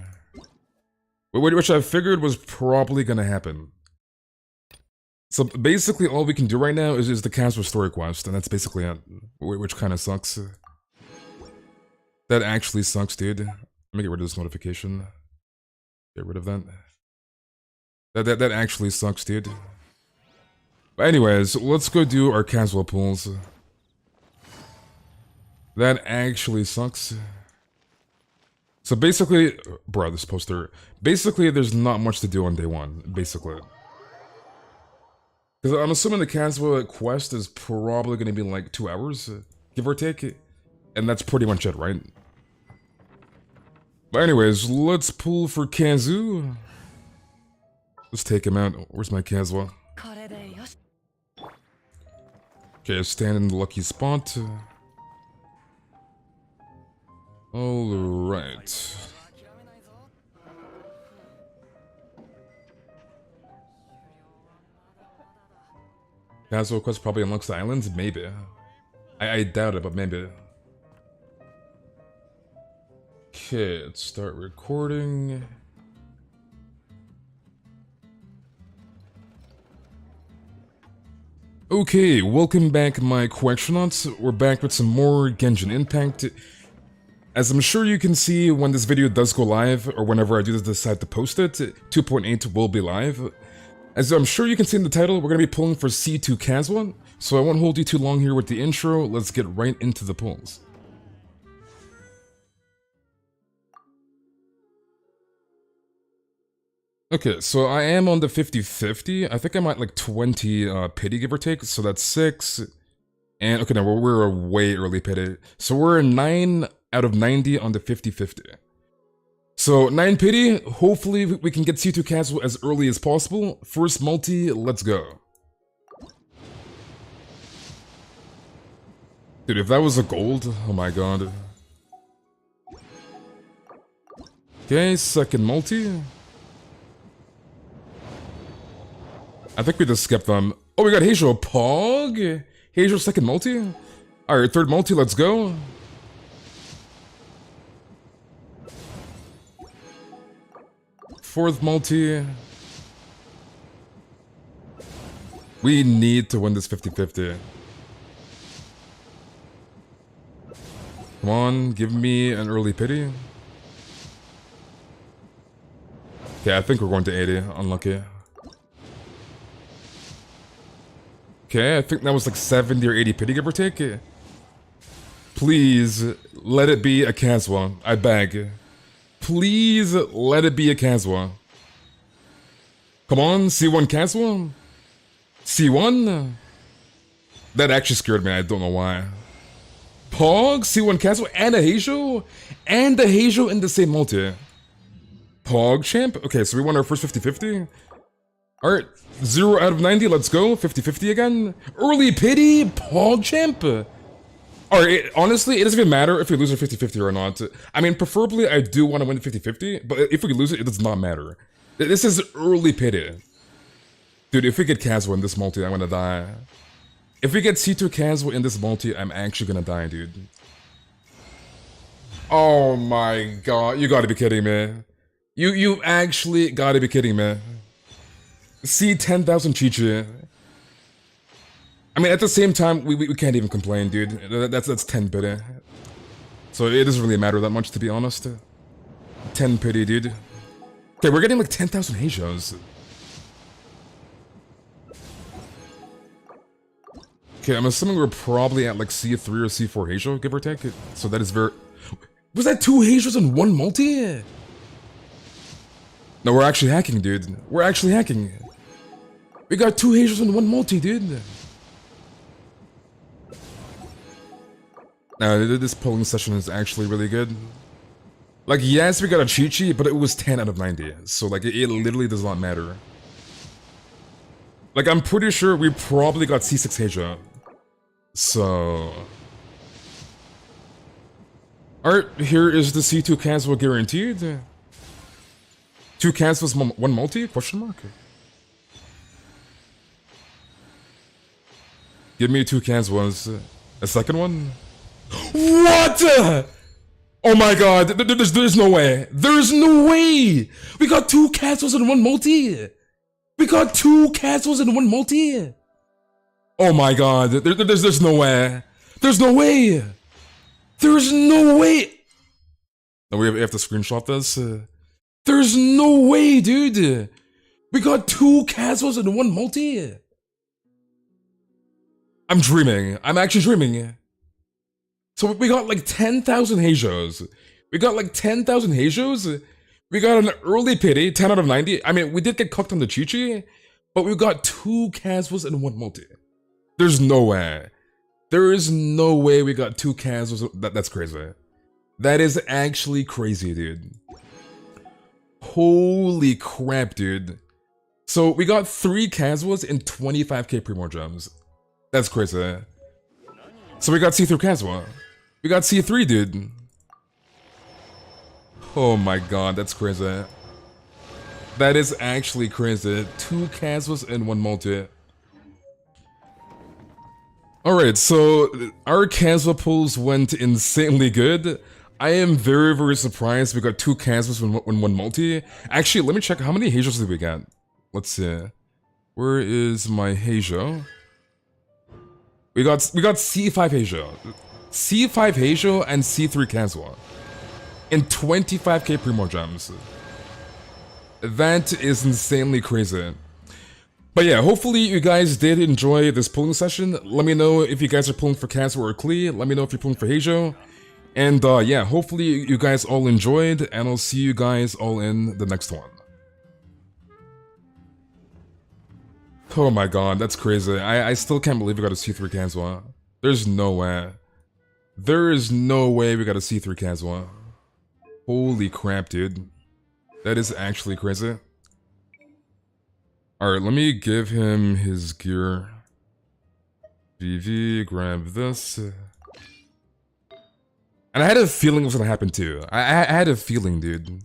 Which I figured was probably gonna happen. So basically all we can do right now is the Kazuha story quest, and that's basically it. Which kind of sucks. That actually sucks, dude. Let me get rid of this notification. Get rid of that. That actually sucks, dude. But anyways, let's go do our Kazuha pools. That actually sucks. So basically, bro, this poster. Basically, there's not much to do on day 1, basically. Because I'm assuming the Kazuha quest is probably going to be like 2 hours, give or take. And that's pretty much it, right? But anyways, let's pull for Kazu. Let's take him out. Where's my Kazuha? Okay, stand in the lucky spot. Alright. Kazuha quest probably unlocks the islands? Maybe. I doubt it, but maybe. Okay, let's start recording. Okay, welcome back my Quactionauts. We're back with some more Genshin Impact. As I'm sure you can see when this video does go live, or whenever I do decide to post it, 2.8 will be live. As I'm sure you can see in the title, we're going to be pulling for C2 Kazuha, so I won't hold you too long here with the intro. Let's get right into the pulls. Okay, so I am on the 50-50. I think I'm at like 20 pity, give or take, so that's 6. And okay, no, we're a way early pity. So we're 9 out of 90 on the 50-50. So 9 pity, hopefully we can get C2 Kazuha as early as possible. First multi, let's go. Dude, if that was a gold, oh my god. Okay, second multi. I think we just skipped them. Oh, we got Heizou, Pog. Heizou second multi. Alright, third multi, let's go. Fourth multi. We need to win this 50-50. Come on, give me an early pity. Okay, I think we're going to 80. Unlucky. Okay, I think that was like 70 or 80 pity, give or take. Please, let it be a Kazuha. I beg. Please, let it be a Kazuha. Come on, C1 Kazuha? C1? That actually scared me, I don't know why. Pog, C1 Kazuha, and a Heizou? And a Heizou in the same multi. Pog champ? Okay, so we won our first 50-50. Alright, 0 out of 90, let's go. 50-50 again. Early pity, Pog champ. Alright, honestly, it doesn't even matter if we lose our 50-50 or not. I mean, preferably I do want to win 50-50, but if we lose it, it does not matter. This is early pity. Dude, if we get Kazuha in this multi, I'm gonna die. If we get C2 Kazuha in this multi, I'm actually gonna die, dude. Oh my god, you gotta be kidding me. You actually gotta be kidding me. See 10,000 Chichi. I mean, at the same time, we can't even complain, dude. That's 10 pity. So it doesn't really matter that much, to be honest. 10 pity, dude. Okay, we're getting like 10,000 Heizous. Okay, I'm assuming we're probably at like C3 or C4 Heizou, give or take. So that is very... Was that 2 Heizous in one multi? No, we're actually hacking, dude. We're actually hacking. We got 2 Heizous in one multi, dude. Now, this polling session is actually really good. Like, yes, we got a Chi-Chi, but it was 10 out of 90. So, like, it literally does not matter. Like, I'm pretty sure we probably got C6 Heizou. So... Alright, here is the C2 Kazuha guaranteed. 2 Kazuhas, 1 multi? Question mark. Give me 2 Kazuhas. A second one? What? Oh my god, there's no way. There's no way! We got 2 Kazuhas and 1 multi! We got 2 Kazuhas and 1 multi! Oh my god, there's no way. There's no way! There's no way! No, we have to screenshot this. There's no way, dude! We got 2 Kazuhas and 1 multi! I'm dreaming. I'm actually dreaming. So we got like 10,000 Heizous. We got like 10,000 Heizous. We got an early pity, 10 out of 90. I mean, we did get cooked on the Chi-Chi, but we got 2 Kazuhas and 1 multi. There's no way. There is no way we got 2 Kazuhas. That's crazy. That is actually crazy, dude. Holy crap, dude. So we got 3 Kazuhas and 25k Primo gems. That's crazy. So we got C3 Kazuha. We got C3, dude. Oh my god, that's crazy. That is actually crazy. 2 Kazuhas and 1 multi. Alright, so our Kazuha pulls went insanely good. I am very, very surprised we got 2 Kazuhas and 1 multi. Actually, let me check how many Heizous did we get. Let's see. Where is my Heizou? We got C5 Heizou. C5 Heizou and C3 Kazuha. And 25k Primo gems. That is insanely crazy. But yeah, hopefully you guys did enjoy this pulling session. Let me know if you guys are pulling for Kazuha or Klee. Let me know if you're pulling for Heizou. And yeah, hopefully you guys all enjoyed, and I'll see you guys all in the next one. Oh my god, that's crazy. I still can't believe we got a C3 Kazuha. There's no way. There is no way we got a C3 Kazuha. Holy crap, dude. That is actually crazy. Alright, let me give him his gear. VV, grab this. And I had a feeling it was gonna happen too. I had a feeling, dude.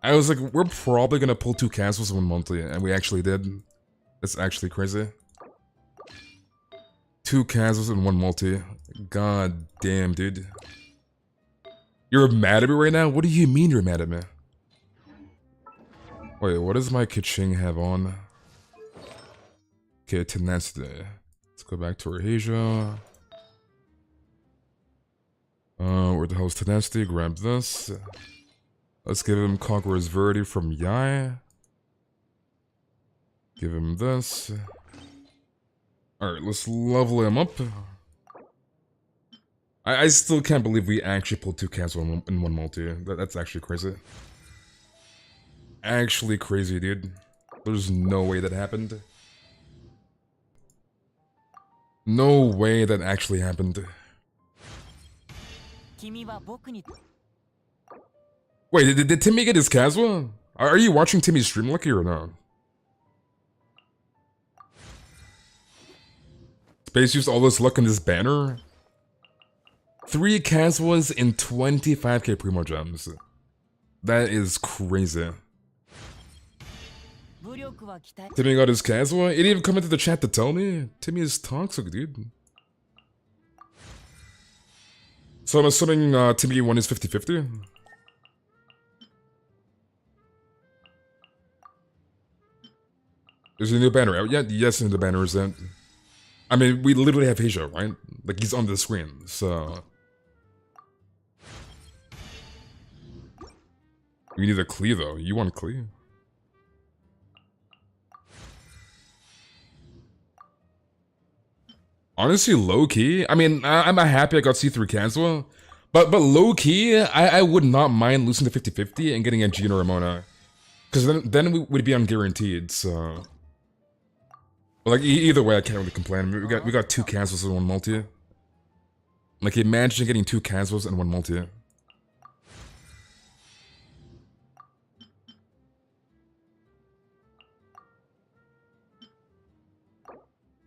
I was like, we're probably gonna pull 2 Kazuhas in 1 monthly, and we actually did. That's actually crazy. 2 Kazuhas and 1 multi. God damn, dude. You're mad at me right now? What do you mean you're mad at me? Wait, what does my Keqing have on? Okay, tenacity. Let's go back to our Heizou. Where the hell's tenacity? Grab this. Let's give him Conqueror's Verity from Yai. Give him this. Alright, let's level him up. I still can't believe we actually pulled 2 Kazuha in 1 multi. That's actually crazy. Actually crazy, dude. There's no way that happened. No way that actually happened. Wait, did Timmy get his Kazuha? Are you watching Timmy's stream, Lucky, or not? Space used all this luck in this banner? 3 Kazuhas and 25k Primo gems. That is crazy. Timmy got his Kazuha? He didn't even come into the chat to tell me? Timmy is toxic, dude. So I'm assuming Timmy won his 50-50? There's a new banner out yet? Yes, the banner is out. I mean, we literally have Heizou, right? Like, he's on the screen, so... We need a Klee, though. You want Klee? Honestly, low-key, I mean, I'm happy I got C3 Kazuha, but low-key, I would not mind losing to 50-50 and getting a Gene or Ramona. Because then we would be unguaranteed, so... But like, either way, I can't really complain. We got 2 Kazuhas and 1 multi. Like, imagine getting 2 Kazuhas and 1 multi.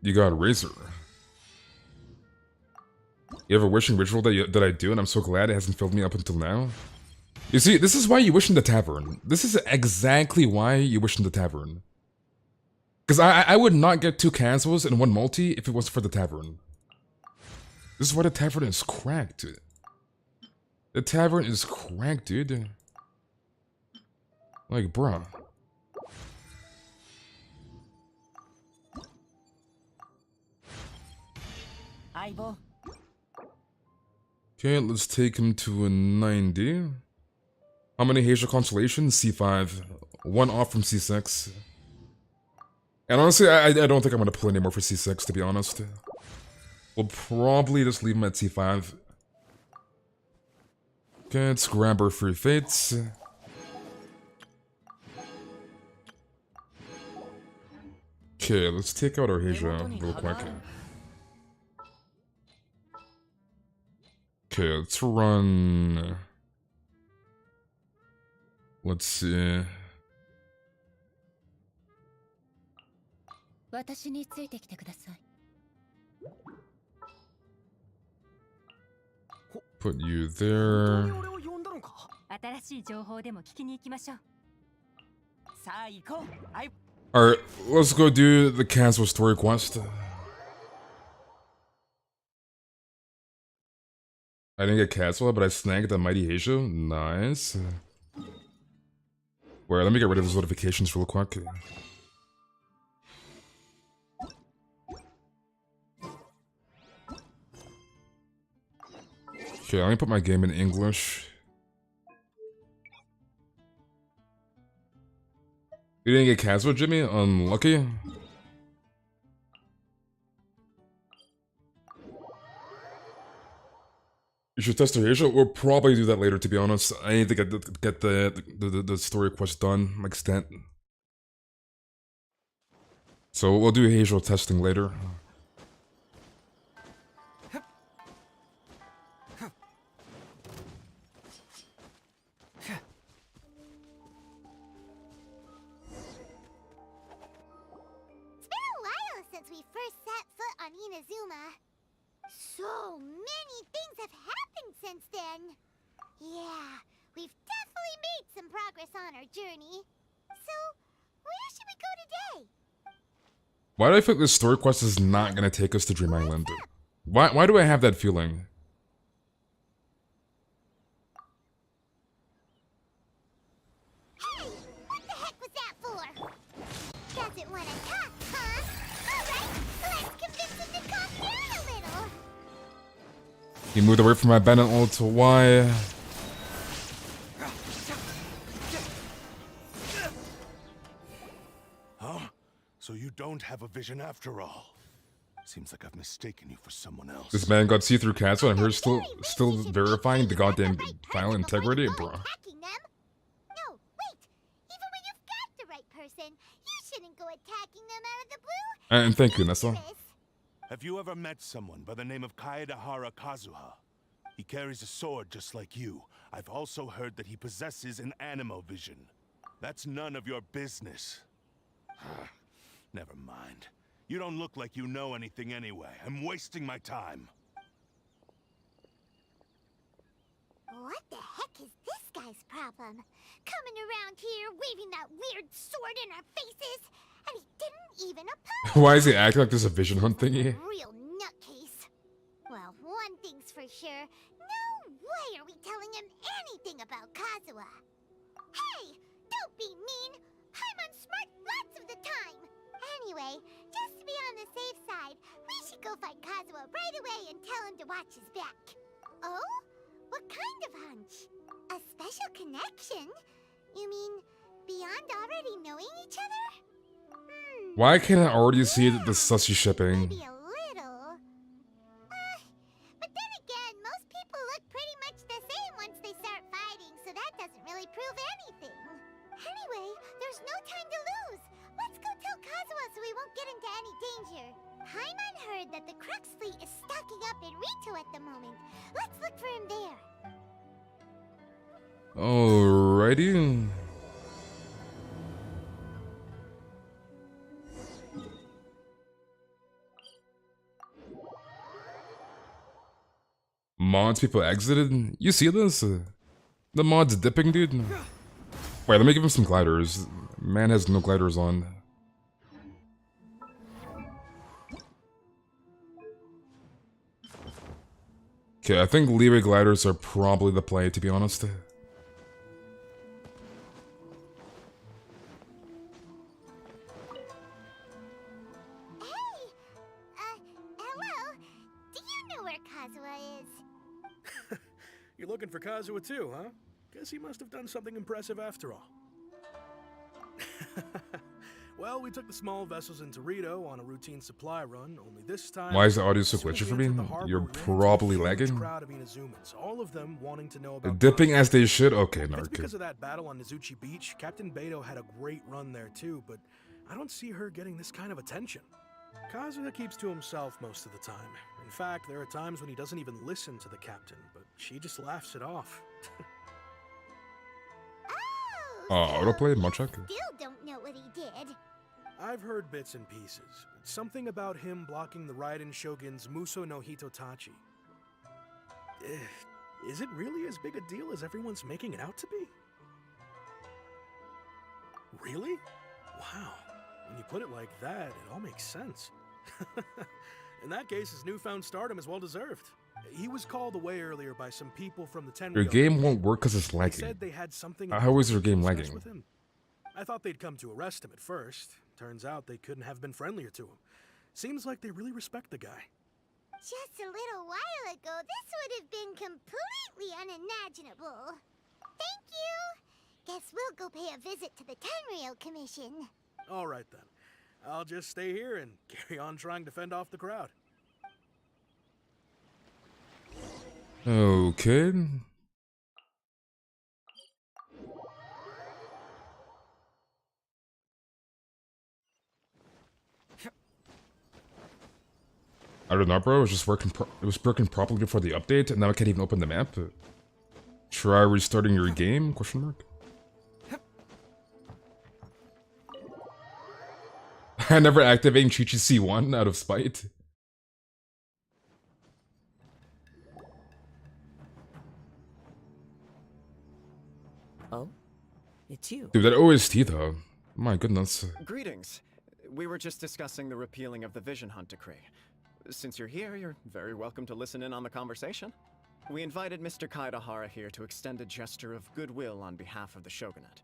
You got Razor. You have a wishing ritual that I do, and I'm so glad it hasn't filled me up until now. You see, this is why you wish in the tavern. This is exactly why you wish in the tavern. Because I would not get 2 Kazuhas and 1 multi if it wasn't for the tavern. This is why the tavern is cracked. The tavern is cracked, dude. Like, bruh. Okay, let's take him to a 90. How many Heizou constellations? C5. 1 off from C6. And honestly, I don't think I'm gonna play anymore for C6, to be honest. We'll probably just leave him at C5. Okay, let's grab our free fates. Okay, let's take out our Heizou real quick. Okay, let's run... Let's see... Put you there. Alright, let's go do the Kazuha story quest. I didn't get Kazuha, but I snagged the Mighty Heizou. Nice. Wait, let me get rid of those notifications real quick. Okay, let me put my game in English. You didn't get Kazuha, Jimmy? Unlucky. You should test the Heizou. We'll probably do that later, to be honest. I need to get the story quest done, like extent. So we'll do Heizou testing later. So many things have happened since then. Yeah, we've definitely made some progress on our journey. So, where should we go today? Why do I feel like this story quest is not gonna take us to Dream Island? Why do I have that feeling? Hey, what the heck was that for? Doesn't want to talk, huh? Alright, let's convince him to calm down a little. He moved away from my bandit ult to Y. Huh? So you don't have a vision after all. Seems like I've mistaken you for someone else. This man got see-through Kazuha and her still verifying the goddamn file integrity, bro. No, wait. Even when you've got the right person, you shouldn't go attacking them out of the blue. And thank you, Nessa. Have you ever met someone by the name of Kazuha? He carries a sword just like you. I've also heard that he possesses an animo vision. That's none of your business. Never mind. You don't look like you know anything anyway. I'm wasting my time. What the heck is this guy's problem? Coming around here, waving that weird sword in our faces, and he didn't even oppose. Why is he acting like there's a vision hunt thingy? Real nutcase. Well, one thing's for sure. No way are we telling him anything about Kazuha. Hey, don't be mean. I'm unsmart lots of the time. Anyway, just to be on the safe side, we should go find Kazuha right away and tell him to watch his back. Oh? What kind of hunch? A special connection? You mean beyond already knowing each other? Why can't I already see the sussy shipping? Maybe a little. But then again, most people look pretty much the same once they start fighting, so that doesn't really prove anything. Anyway, there's no time to lose. Let's go tell Kazuha so we won't get into any danger. Paimon heard that the Crux fleet is stocking up in Rito at the moment. Let's look for him there. Alrighty. mods people exited. You see this? The mod's dipping, dude. Wait, let me give him some gliders. Man has no gliders on. Okay, I think leeway gliders are probably the play, to be honest. Hello? Do you know where Kazuha is? You're looking for Kazuha too, huh? Guess he must have done something impressive after all. Well, we took the small vessels into Rito on a routine supply run, only this time... Why is the audio so glitchy for me? You're probably lagging. Crowd of Inazumans, all of them wanting to know about dipping as they should? Okay, It's Narc. because of that battle on Nizuchi Beach. Captain Beto had a great run there too, but I don't see her getting this kind of attention. Kazuha keeps to himself most of the time. In fact, there are times when he doesn't even listen to the captain, but she just laughs it off. Autoplay? Muchak? Still don't know what he did. I've heard bits and pieces, but something about him blocking the Raiden Shogun's Muso no Hitotachi. Is it really as big a deal as everyone's making it out to be? Really? Wow. When you put it like that, it all makes sense. In that case, his newfound stardom is well deserved. He was called away earlier by some people from the Tenryou. Your game won't work because it's lagging. Said they had something How is your game lagging? with him. I thought they'd come to arrest him at first. Turns out they couldn't have been friendlier to him. Seems like they really respect the guy. Just a little while ago, this would have been completely unimaginable. Thank you. Guess we'll go pay a visit to the Tenryou Commission. All right then. I'll just stay here and carry on trying to fend off the crowd. Okay. I don't know, bro. It was just working. It was working properly before the update, and now I can't even open the map. Try restarting your game? Question mark. I never activating Chi-Chi C1 out of spite. Oh, it's you. Dude, that OST though. My goodness. Greetings. We were just discussing the repealing of the Vision Hunt Decree. Since you're here, you're very welcome to listen in on the conversation. We invited Mr. Kaedahara here to extend a gesture of goodwill on behalf of the Shogunate.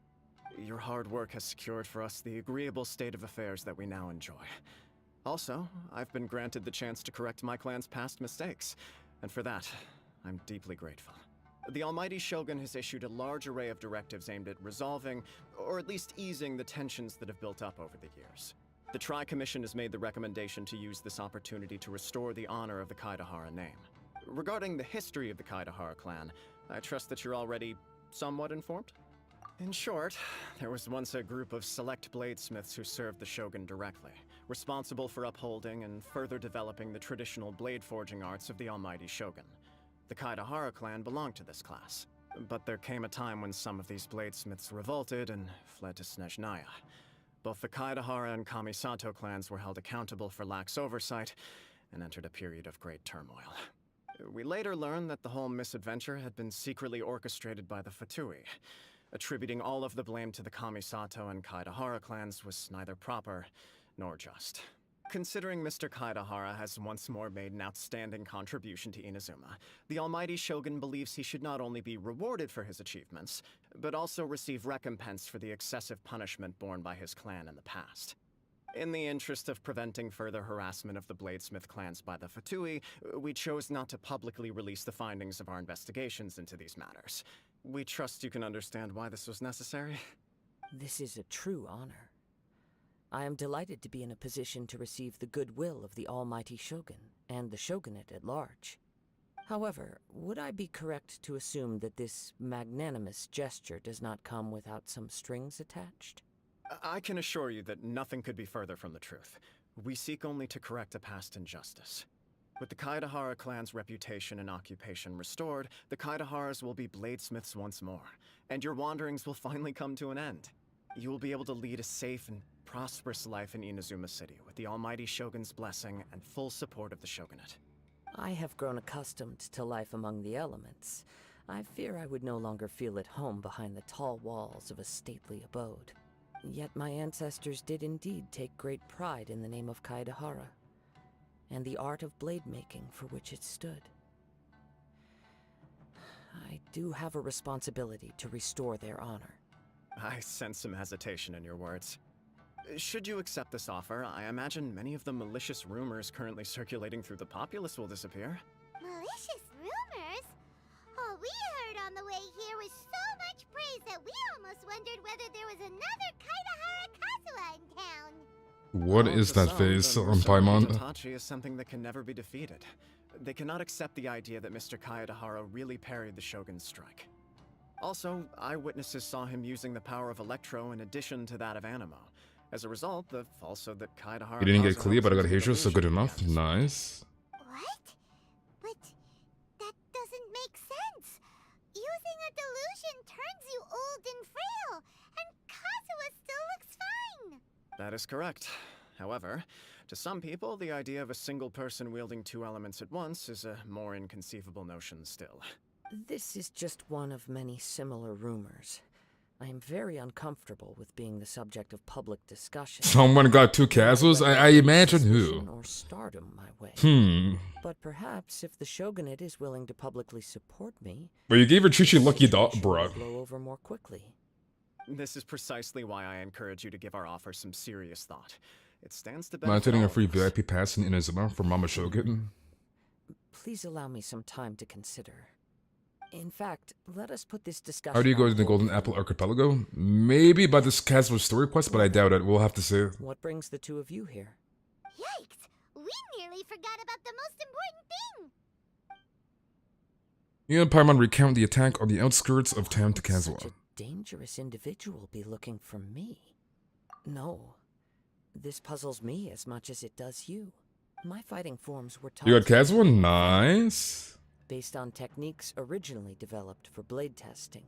Your hard work has secured for us the agreeable state of affairs that we now enjoy. Also, I've been granted the chance to correct my clan's past mistakes, and for that, I'm deeply grateful. The Almighty Shogun has issued a large array of directives aimed at resolving, or at least easing, the tensions that have built up over the years. The Tri-Commission has made the recommendation to use this opportunity to restore the honor of the Kaedahara name. Regarding the history of the Kaedahara clan, I trust that you're already somewhat informed? In short, there was once a group of select bladesmiths who served the Shogun directly, responsible for upholding and further developing the traditional blade forging arts of the Almighty Shogun. The Kaedahara clan belonged to this class, but there came a time when some of these bladesmiths revolted and fled to Snezhnaya. Both the Kaedahara and Kamisato clans were held accountable for lax oversight and entered a period of great turmoil. We later learned that the whole misadventure had been secretly orchestrated by the Fatui. Attributing all of the blame to the Kamisato and Kaedahara clans was neither proper nor just. Considering Mr. Kaedahara has once more made an outstanding contribution to Inazuma, the Almighty Shogun believes he should not only be rewarded for his achievements, but also receive recompense for the excessive punishment borne by his clan in the past. In the interest of preventing further harassment of the bladesmith clans by the Fatui, we chose not to publicly release the findings of our investigations into these matters. We trust you can understand why this was necessary. This is a true honor. I am delighted to be in a position to receive the goodwill of the Almighty Shogun and the Shogunate at large. However, would I be correct to assume that this magnanimous gesture does not come without some strings attached? I can assure you that nothing could be further from the truth. We seek only to correct a past injustice. With the Kaedahara clan's reputation and occupation restored, the Kaedaharas will be bladesmiths once more, and your wanderings will finally come to an end. You will be able to lead a safe and prosperous life in Inazuma City with the Almighty Shogun's blessing and full support of the Shogunate. I have grown accustomed to life among the elements. I fear I would no longer feel at home behind the tall walls of a stately abode. Yet my ancestors did indeed take great pride in the name of Kaedahara, and the art of blade making for which it stood. I do have a responsibility to restore their honor. I sense some hesitation in your words. Should you accept this offer, I imagine many of the malicious rumors currently circulating through the populace will disappear. Malicious rumors? All we heard on the way here was so much praise that we almost wondered whether there was another Kaedahara Kazuha in town. What is that face on Paimon? Itachi is something that can never be defeated. They cannot accept the idea that Mr. Kaedahara really parried the Shogun's strike. Also, eyewitnesses saw him using the power of Electro in addition to that of Animo. As a result, the falsehood that Kaedahara... You didn't get Clea, but I got Heizou, so good enough. Nice. What? But that doesn't make sense. Using a delusion turns you old and frail, and Kazuha still looks fine. That is correct. However, to some people, the idea of a single person wielding two elements at once is a more inconceivable notion still. This is just one of many similar rumors. I am very uncomfortable with being the subject of public discussion. Someone got 2 Kazuhas? I imagine who. Or stardom my way. But perhaps if the shogunate is willing to publicly support me, but you gave her Chichi lucky dot, bro. Blow over more quickly. This is precisely why I encourage you to give our offer some serious thought. It stands to benefit. Maintaining a free VIP pass in Inazuma for Mama Shogun. Please allow me some time to consider. In fact, let us put this discussion. How do you go to the Golden Apple Archipelago? Maybe by this Kazuha story quest, but I doubt it. We'll have to see. What brings the two of you here? Yikes! We nearly forgot about the most important thing! You and Paimon recount the attack on the outskirts of town to Kazuha. Such a dangerous individual be looking for me. No. This puzzles me as much as it does you. My fighting forms were taught... You got Kazuha? Nice. Based on techniques originally developed for blade testing.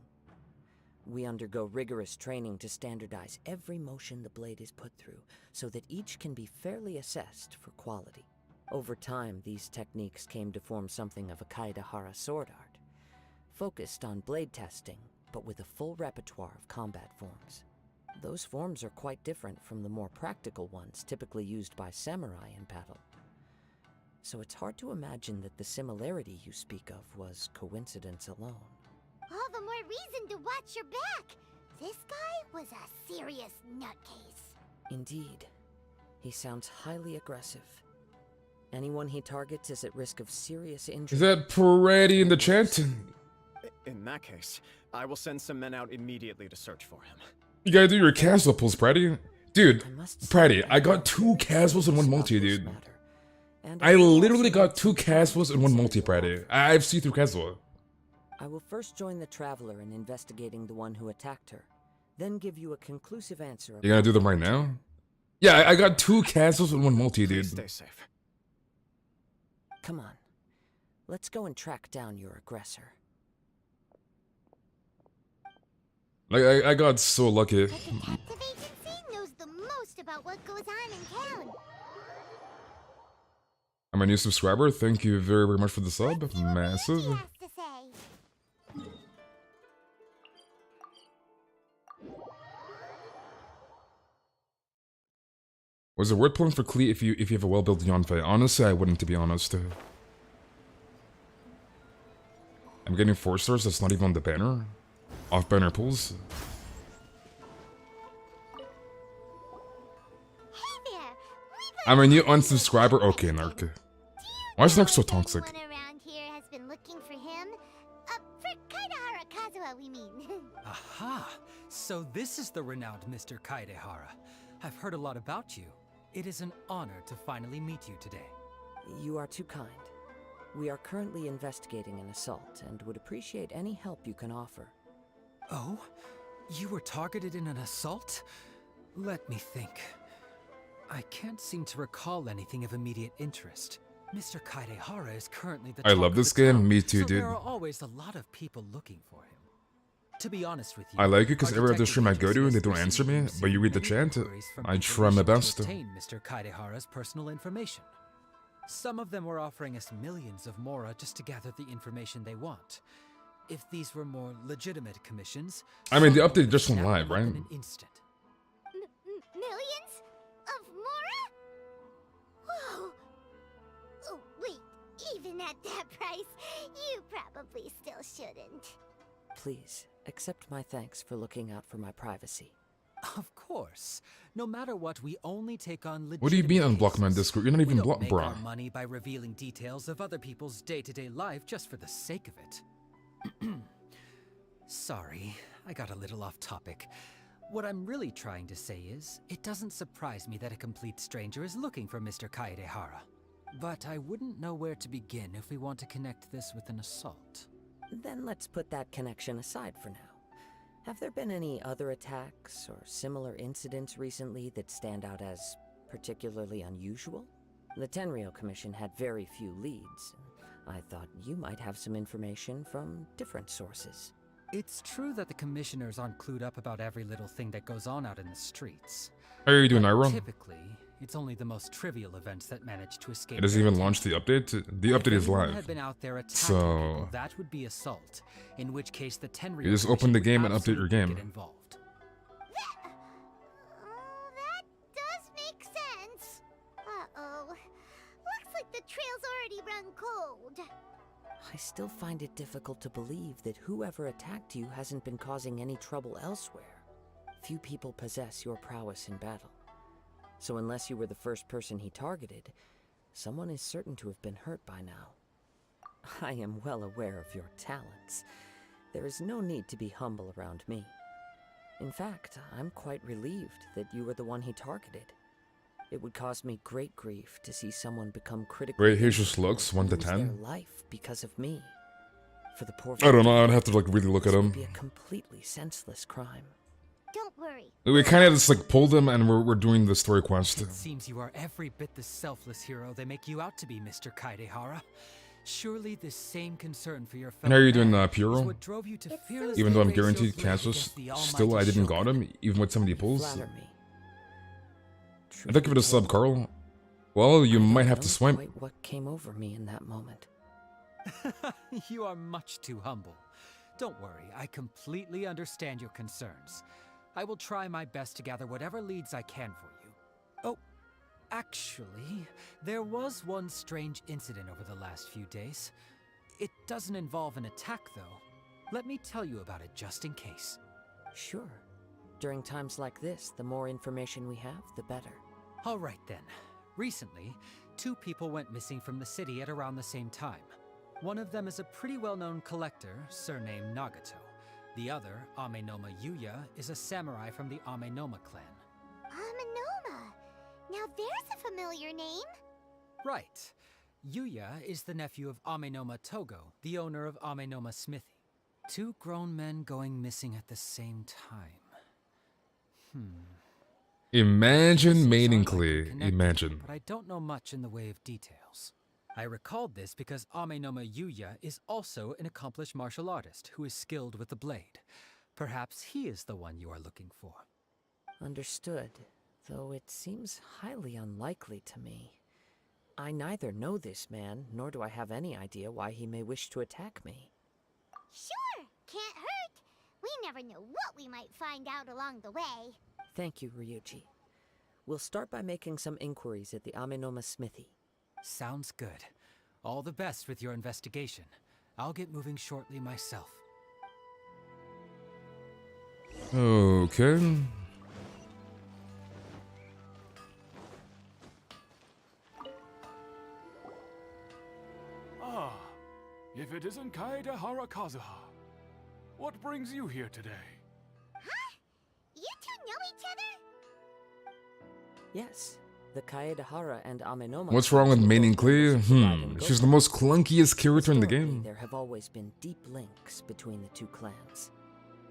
We undergo rigorous training to standardize every motion the blade is put through, so that each can be fairly assessed for quality. Over time, these techniques came to form something of a Kaedahara sword art, focused on blade testing, but with a full repertoire of combat forms. Those forms are quite different from the more practical ones typically used by samurai in battle. So it's hard to imagine that the similarity you speak of was coincidence alone. All the more reason to watch your back! This guy was a serious nutcase. Indeed. He sounds highly aggressive. Anyone he targets is at risk of serious injury. Is that Paretti in the chat? In that case, I will send some men out immediately to search for him. You gotta do your Kazuha pulls, Paretti. Dude, Paretti, I got 2 Kazuhas and 1 multi, dude. I literally got 2 Kazuhas and 1 multi, Paretti. I've seen through Kazuha. I will first join the Traveler in investigating the one who attacked her, then give you a conclusive answer. You gonna do them right now? Yeah, I got 2 Kazuhas and 1 multi, dude. Stay safe. Come on. Let's go and track down your aggressor. Like, I got so lucky. The detective agency knows the most about what goes on in town. I'm a new subscriber. Thank you very, very much for the sub. Massive. Was it worth pulling for Clee if you have a well-built Yonfei? Honestly, I wouldn't, to be honest. I'm getting 4 stars. That's not even on the banner. Off banner pulls. I'm a new unsubscriber. Okay, Narc. Why is Narc so toxic? Anyone around here has been looking for him? For Kaedahara Kazuha, we mean. Aha! So this is the renowned Mr. Kaedahara. I've heard a lot about you. It is an honor to finally meet you today. You are too kind. We are currently investigating an assault and would appreciate any help you can offer. Oh? You were targeted in an assault? Let me think. I can't seem to recall anything of immediate interest. Mr. Kaedahara is currently the I love this game. Me too, so dude. there are always a lot of people looking for him. To be honest with you, I like it because every other stream I go to, they don't answer me, but you read the chat. I try my best. Obtain Mr. Kaedahara's personal information. Some of them were offering us millions of mora just to gather the information they want. If these were more legitimate commissions, I mean, the someone update would just went snap live, them up right? in an instant. Millions of mora? Whoa! Oh, wait, even at that price, you probably still shouldn't. Please, accept my thanks for looking out for my privacy. Of course. No matter what, we only take on legitimate What do you mean unblock cases. my Discord? You're not even we don't blocked, make bruh. our money by revealing details of other people's day-to-day life just for the sake of it. Sorry, I got a little off topic. What I'm really trying to say is, it doesn't surprise me that a complete stranger is looking for Mr. Kaedehara. But I wouldn't know where to begin if we want to connect this with an assault. Then let's put that connection aside for now. Have there been any other attacks or similar incidents recently that stand out as particularly unusual? The Tenryou Commission had very few leads. I thought you might have some information from different sources. It's true that the commissioners aren't clued up about every little thing that goes on out in the streets. How are you doing, Iron? Typically, it's only the most trivial events that manage to escape. It doesn't even launch the update. The update is live. Had been out there attacking So people, that would be assault. In which case, the Tenryou you just open the game and update your game. That does make sense. Uh-oh. Looks like the trail's already run cold. I still find it difficult to believe that whoever attacked you hasn't been causing any trouble elsewhere. Few people possess your prowess in battle. So unless you were the first person he targeted, someone is certain to have been hurt by now. I am well aware of your talents. There is no need to be humble around me. In fact, I'm quite relieved that you were the one he targeted. It would cause me great grief to see someone become critical. Wait, here's just looks 1 to lose 10. their life because of me. For the poor I don't know. I'd have to like really look at this him. would be a completely senseless crime. Don't worry. We kind of just like pulled him, and we're doing the story quest. It seems you are every bit the selfless hero they make you out to be, Mr. Kaedehara. Surely this same concern for your fellow And how are you doing, man is Puro? what drove you to fearlessly Even though I'm raise your guaranteed blade cancels, against the still I almighty didn't got Shogun. him, even with 70 pulls. Flatter me. I think give it a sub, Carl. Well, you might have to Know swipe. quite what came over me in that moment. You are much too humble. Don't worry, I completely understand your concerns. I will try my best to gather whatever leads I can for you. Oh, actually, there was one strange incident over the last few days. It doesn't involve an attack, though. Let me tell you about it just in case. Sure. During times like this, the more information we have, the better. All right then. Recently, 2 people went missing from the city at around the same time. One of them is a pretty well-known collector, surnamed Nagato. The other, Amenoma Yuya, is a samurai from the Amenoma clan. Amenoma. Now there's a familiar name. Right. Yuya is the nephew of Amenoma Togo, the owner of Amenoma Smithy. 2 grown men going missing at the same time. Imagine meaningfully. Imagine. But I don't know much in the way of details. I recalled this because Amenoma Yuya is also an accomplished martial artist who is skilled with the blade. Perhaps he is the one you are looking for. Understood, though it seems highly unlikely to me. I neither know this man, nor do I have any idea why he may wish to attack me. Sure, can't hurt. We never know what we might find out along the way. Thank you, Ryuji. We'll start by making some inquiries at the Amenoma Smithy. Sounds good. All the best with your investigation. I'll get moving shortly myself. Okay. Ah, if it isn't Kaedehara Kazuha. What brings you here today? Huh? You 2 know each other? Yes, the Kaedehara and Amenoma. What's wrong with meaningfully? She's the most clunkiest character in the game. There have always been deep links between the 2 clans.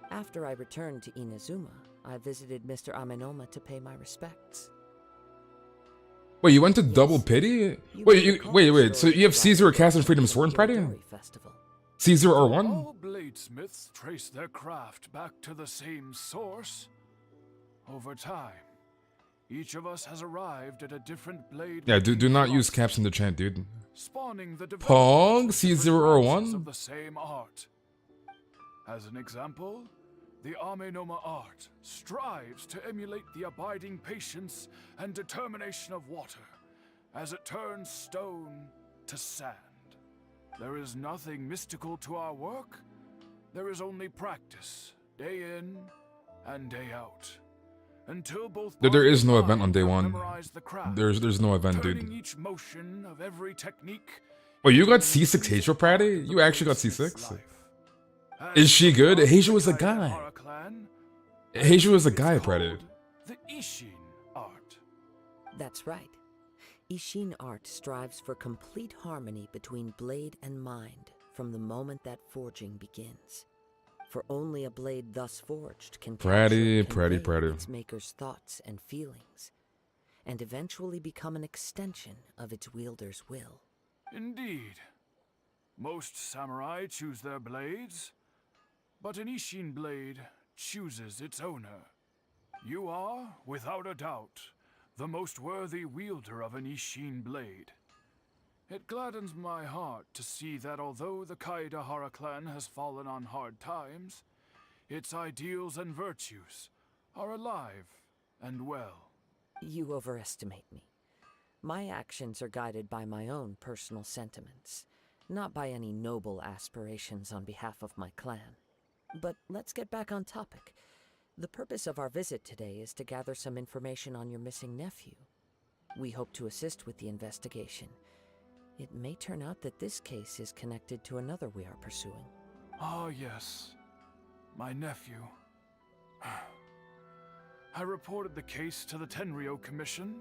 After I returned to Inazuma, I visited Mr. Amenoma to pay my respects. Wait, you went to Double Pity? Wait. So you have Caesar, Cast, and Freedom Sword Party? Caesar R1? All bladesmiths trace their craft back to the same source. Over time, Each of us has arrived at a different blade. Yeah, do not use caps in the chat, dude. Spawning the Pog development of C001 of the same art. As an example, the Amenoma art strives to emulate the abiding patience and determination of water as it turns stone to sand. There is nothing mystical to our work. There is only practice, day in and day out. Until both There is no event on day have one. memorized the craft, There's no event, turning dude. each motion of every technique. Wait, you got C6 Heizou, Pratty? You actually got C6? Is she good? Heizou is a guy. Heizou is a guy, Pratty. The Ishin art. That's right. Ishin art strives for complete harmony between blade and mind from the moment that forging begins. For only a blade thus forged can Pratty. convey its maker's thoughts and feelings, and eventually become an extension of its wielder's will. Indeed. Most samurai choose their blades, but an Ishin blade chooses its owner. You are, without a doubt, the most worthy wielder of an Ishin blade. It gladdens my heart to see that although the Kaedahara clan has fallen on hard times, its ideals and virtues are alive and well. You overestimate me. My actions are guided by my own personal sentiments, not by any noble aspirations on behalf of my clan. But let's get back on topic. The purpose of our visit today is to gather some information on your missing nephew. We hope to assist with the investigation. It may turn out that this case is connected to another we are pursuing. Ah, yes. My nephew. I reported the case to the Tenryo Commission,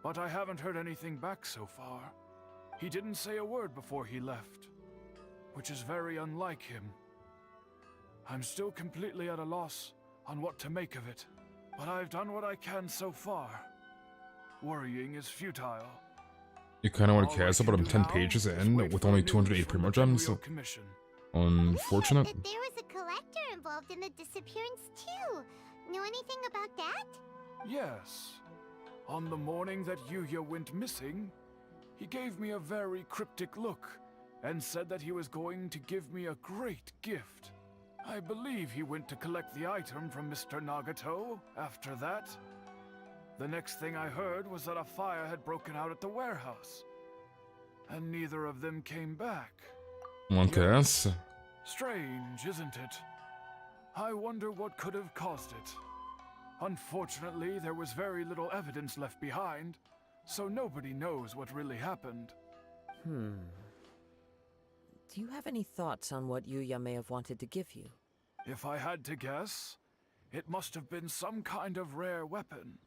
but I haven't heard anything back so far. He didn't say a word before he left, which is very unlike him. I'm still completely at a loss on what to make of it, but I've done what I can so far. Worrying is futile. You kind of want to cast about 10 pages in with only 208 primo gems. Unfortunate. That there was a collector involved in the disappearance too. Know anything about that? Yes. On the morning that Yuya went missing, he gave me a very cryptic look and said that he was going to give me a great gift. I believe he went to collect the item from Mr. Nagato after that. The next thing I heard was that a fire had broken out at the warehouse, and neither of them came back. Yes. Strange, isn't it? I wonder what could have caused it. Unfortunately, there was very little evidence left behind, so nobody knows what really happened. Do you have any thoughts on what Yuya may have wanted to give you? If I had to guess, it must have been some kind of rare weapon.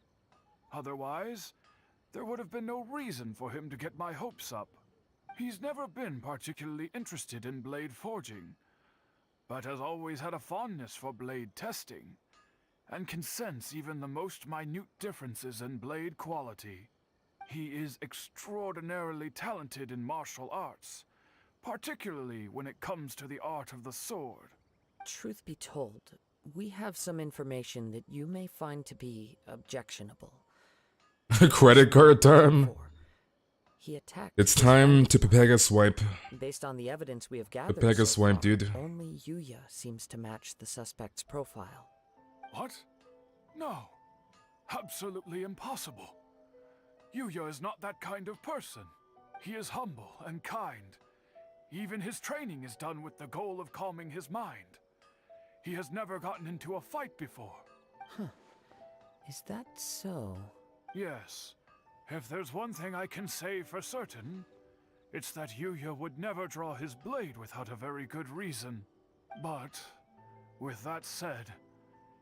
Otherwise, there would have been no reason for him to get my hopes up. He's never been particularly interested in blade forging, but has always had a fondness for blade testing, and can sense even the most minute differences in blade quality. He is extraordinarily talented in martial arts, particularly when it comes to the art of the sword. Truth be told, we have some information that you may find to be objectionable. Credit card time. He attacked. It's time to Pepega swipe. Based on the evidence we have gathered, Pepega swipe, dude. Only Yuya seems to match the suspect's profile. What? No. Absolutely impossible. Yuya is not that kind of person. He is humble and kind. Even his training is done with the goal of calming his mind. He has never gotten into a fight before. Huh. Is that so? Yes. If there's one thing I can say for certain, it's that Yuya would never draw his blade without a very good reason. But, with that said,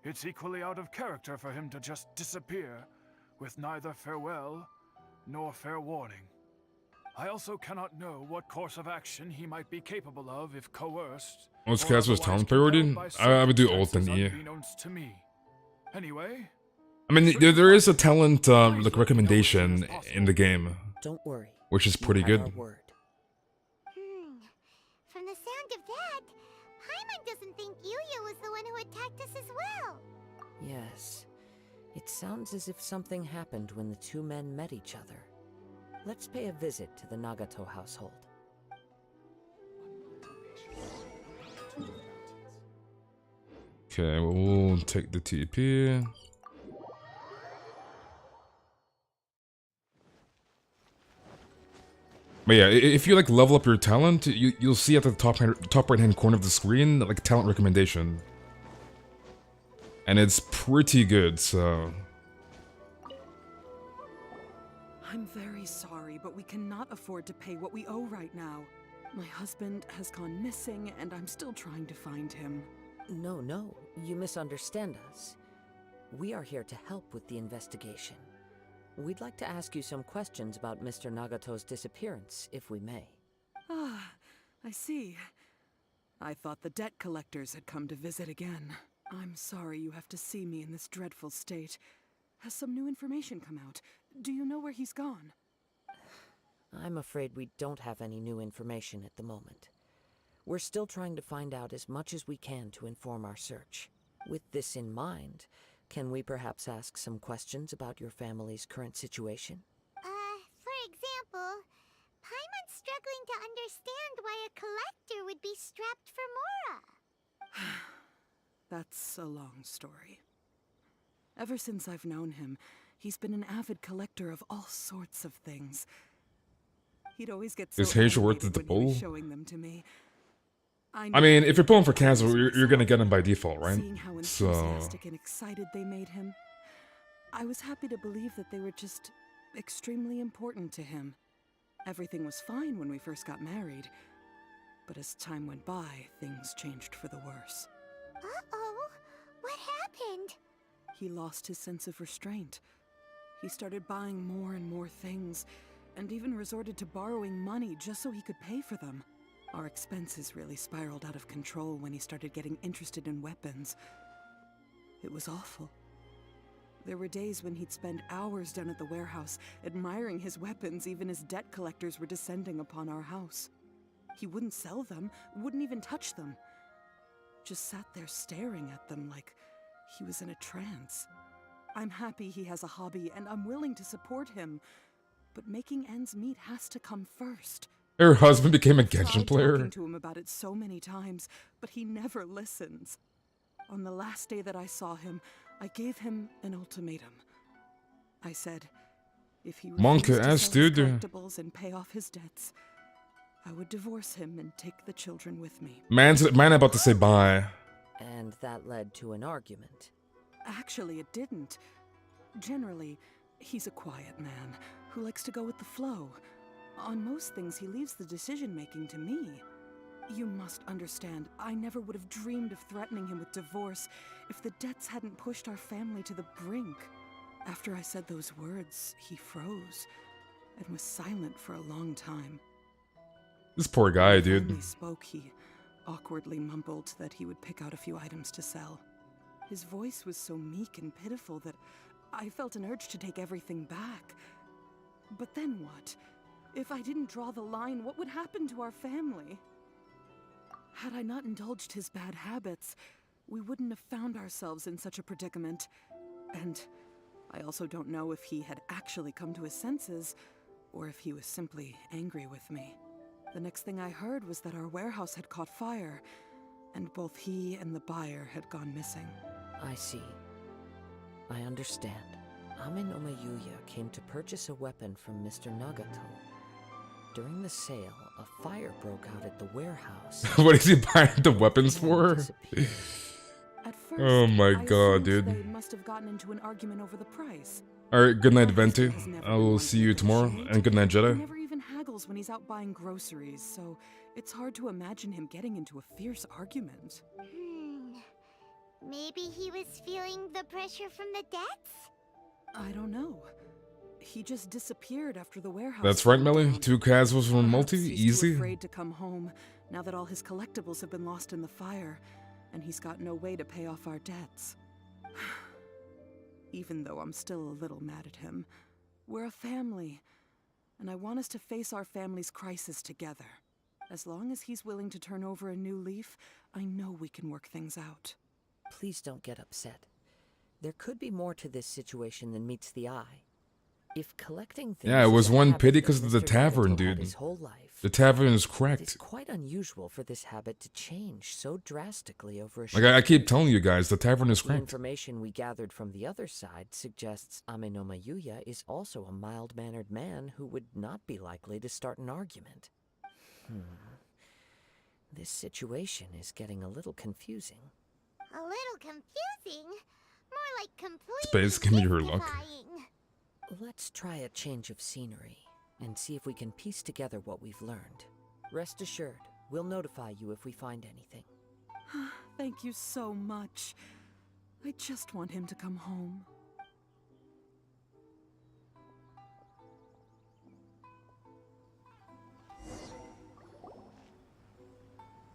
it's equally out of character for him to just disappear, with neither farewell nor fair warning. I also cannot know what course of action he might be capable of if coerced. What's Kazuha's talent priority? I would do ult and E. To me. Anyway, I mean, there is a talent like recommendation in the game. Don't worry. Which is pretty good. From the sound of that, Paimon doesn't think Yuya was the one who attacked us as well. Yes. It It sounds as if something happened when the two men met each other. Let's pay a visit to the Nagato household. Okay, we'll take the TP. But yeah, if you like level up your talent, you'll see at the top right hand corner of the screen like talent recommendation, and it's pretty good. So I'm very sorry, but we cannot afford to pay what we owe right now. My husband has gone missing, and I'm still trying to find him. No, you misunderstand us. We are here to help with the investigation. We'd like to ask you some questions about Mr. Nagato's disappearance, if we may. Ah, I see. I thought the debt collectors had come to visit again. I'm sorry you have to see me in this dreadful state. Has some new information come out? Do you know where he's gone? I'm afraid we don't have any new information at the moment. We're still trying to find out as much as we can to inform our search. With this in mind, can we perhaps ask some questions about your family's current situation? For example, Paimon's struggling to understand why a collector would be strapped for Mora. That's a long story. Ever since I've known him, he's been an avid collector of all sorts of things. He'd always get so is Heizou worth animated the when he was pull? showing them to me. I mean, if you're pulling for Kazuha, you're gonna get him by default, right? Seeing how So enthusiastic and excited they made him, I was happy to believe that they were just extremely important to him. Everything was fine when we first got married, but as time went by, things changed for the worse. Uh-oh, what happened? He lost his sense of restraint. He started buying more and more things, and even resorted to borrowing money just so he could pay for them. Our expenses really spiraled out of control when he started getting interested in weapons. It was awful. There were days when he'd spend hours down at the warehouse, admiring his weapons even as debt collectors were descending upon our house. He wouldn't sell them, wouldn't even touch them. Just sat there staring at them like he was in a trance. I'm happy he has a hobby, and I'm willing to support him. But making ends meet has to come first. her husband became a I've tried Genshin player. talking to him about it so many times, but he never listens. On the last day that I saw him, I gave him an ultimatum. I said, if he refused to ass, sell his dude. collectibles and pay off his debts, I would divorce him and take the children with me. Man about to say bye. And that led to an argument. Actually, it didn't. Generally, he's a quiet man who likes to go with the flow. On most things, he leaves the decision-making to me. You must understand, I never would have dreamed of threatening him with divorce if the debts hadn't pushed our family to the brink. After I said those words, he froze and was silent for a long time. This poor guy, When he dude. finally spoke, he awkwardly mumbled that he would pick out a few items to sell. His voice was so meek and pitiful that I felt an urge to take everything back. But then what? If I didn't draw the line, what would happen to our family? Had I not indulged his bad habits, we wouldn't have found ourselves in such a predicament. And I also don't know if he had actually come to his senses, or if he was simply angry with me. The next thing I heard was that our warehouse had caught fire, and both he and the buyer had gone missing. I see. I understand. Ame no Mayuya came to purchase a weapon from Mr. Nagato. During the sale, a fire broke out at the warehouse. What is he buying the weapons for? At first, Oh my I god, assumed dude. they must have gotten into an argument over the price. Alright, good night, Venti. I will see you tomorrow, and good night, He Jedi. never even haggles when he's out buying groceries, so it's hard to imagine him getting into a fierce argument. Maybe he was feeling the pressure from the debts? I don't know. He just disappeared after the warehouse. That's right, burned Melly. down. 2 Kazuhas from Perhaps multi, he's too easy. afraid to come home now that all his collectibles have been lost in the fire, and he's got no way to pay off our debts. Even though I'm still a little mad at him, we're a family, and I want us to face our family's crisis together. As long as he's willing to turn over a new leaf, I know we can work things out. Please don't get upset. there could be more to this situation than meets the eye. If collecting things Yeah, it was is a one habit pity that because of the Mr. tavern, Nagato had dude. his whole life, The tavern is it is cracked. quite unusual for this habit to change so drastically over a Like, short I keep period. telling you guys, the tavern is The cracked. information we gathered from the other side suggests Amenoma Yuya is also a mild-mannered man who would not be likely to start an argument. This situation is getting a little confusing. A little confusing? More like completely Space, give me your luck. mystifying. Let's try a change of scenery and see if we can piece together what we've learned. Rest assured, we'll notify you if we find anything. Thank you so much. I just want him to come home.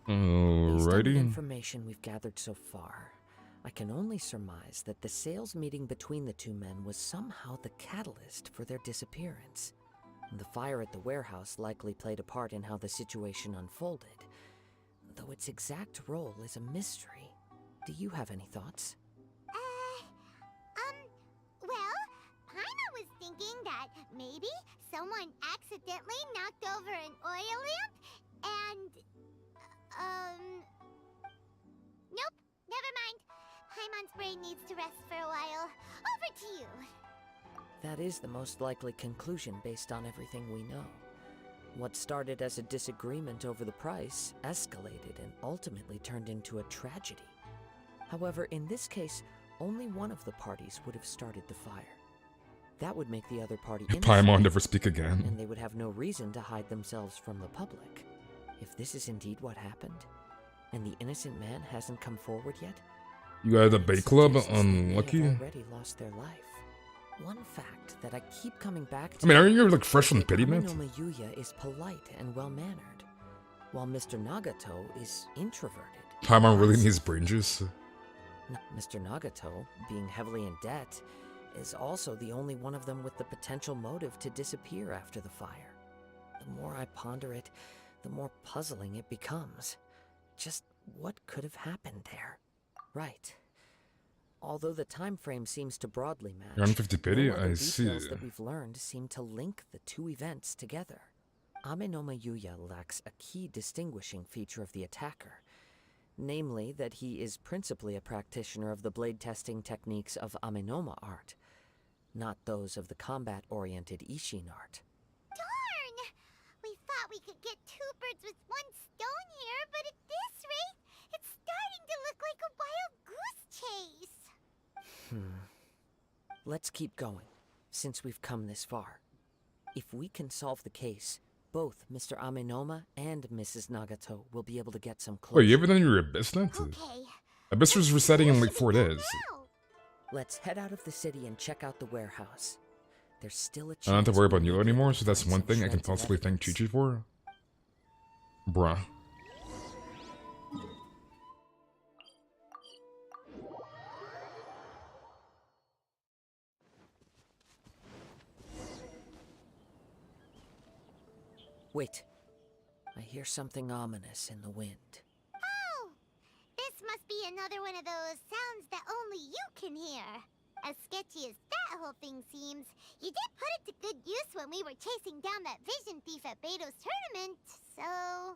Based on the Alrighty. information we've gathered so far, I can only surmise that the sales meeting between the two men was somehow the catalyst for their disappearance. The fire at the warehouse likely played a part in how the situation unfolded, though its exact role is a mystery. Do you have any thoughts? Well, Paima was thinking that maybe someone accidentally knocked over an oil lamp and, nope, never mind. Paimon's brain needs to rest for a while. Over to you. That is the most likely conclusion based on everything we know. What started as a disagreement over the price escalated and ultimately turned into a tragedy. However, in this case, only one of the parties would have started the fire. That would make the other party Paimon innocent, never speak again. and they would have no reason to hide themselves from the public. If this is indeed what happened, and the innocent man hasn't come forward yet, You got a bait club? suggests they may Unlucky. have already lost their life. One fact that I keep coming back to. I mean, aren't you like fresh on pity, man? Amenoma Yuya is polite and well-mannered, while Mr. Nagato is introverted. Paimon really needs brain juice. Mr. Nagato, being heavily in debt, is also the only one of them with the potential motive to disappear after the fire. The more I ponder it, the more puzzling it becomes. Just what could have happened there? Right. Although the time frame seems to broadly match, You're on 50 pity? no other I see. details that we've learned seem to link the two events together. Amenoma Yuya lacks a key distinguishing feature of the attacker, namely that he is principally a practitioner of the blade testing techniques of Amenoma art, not those of the combat-oriented Ishin art. Darn! We thought we could get two birds with one stone here, but at this rate, it's starting to look like a wild goose chase. Let's keep going, since we've come this far. If we can solve the case, both Mr. Amenoma and Mrs. Nagato will be able to get some closure. Wait, you ever done your Abyss net? Abyss was resetting in like 4 days. Let's head out of the city and check out the warehouse. There's still a chance I don't have to worry about we may Nilo be able anymore, to so that's find one some thing I can shreds of possibly thank evidence. Chi-Chi for. Bruh. Wait. I hear something ominous in the wind. Oh! This must be another one of those sounds that only you can hear. As sketchy as that whole thing seems, you did put it to good use when we were chasing down that vision thief at Beto's tournament, so...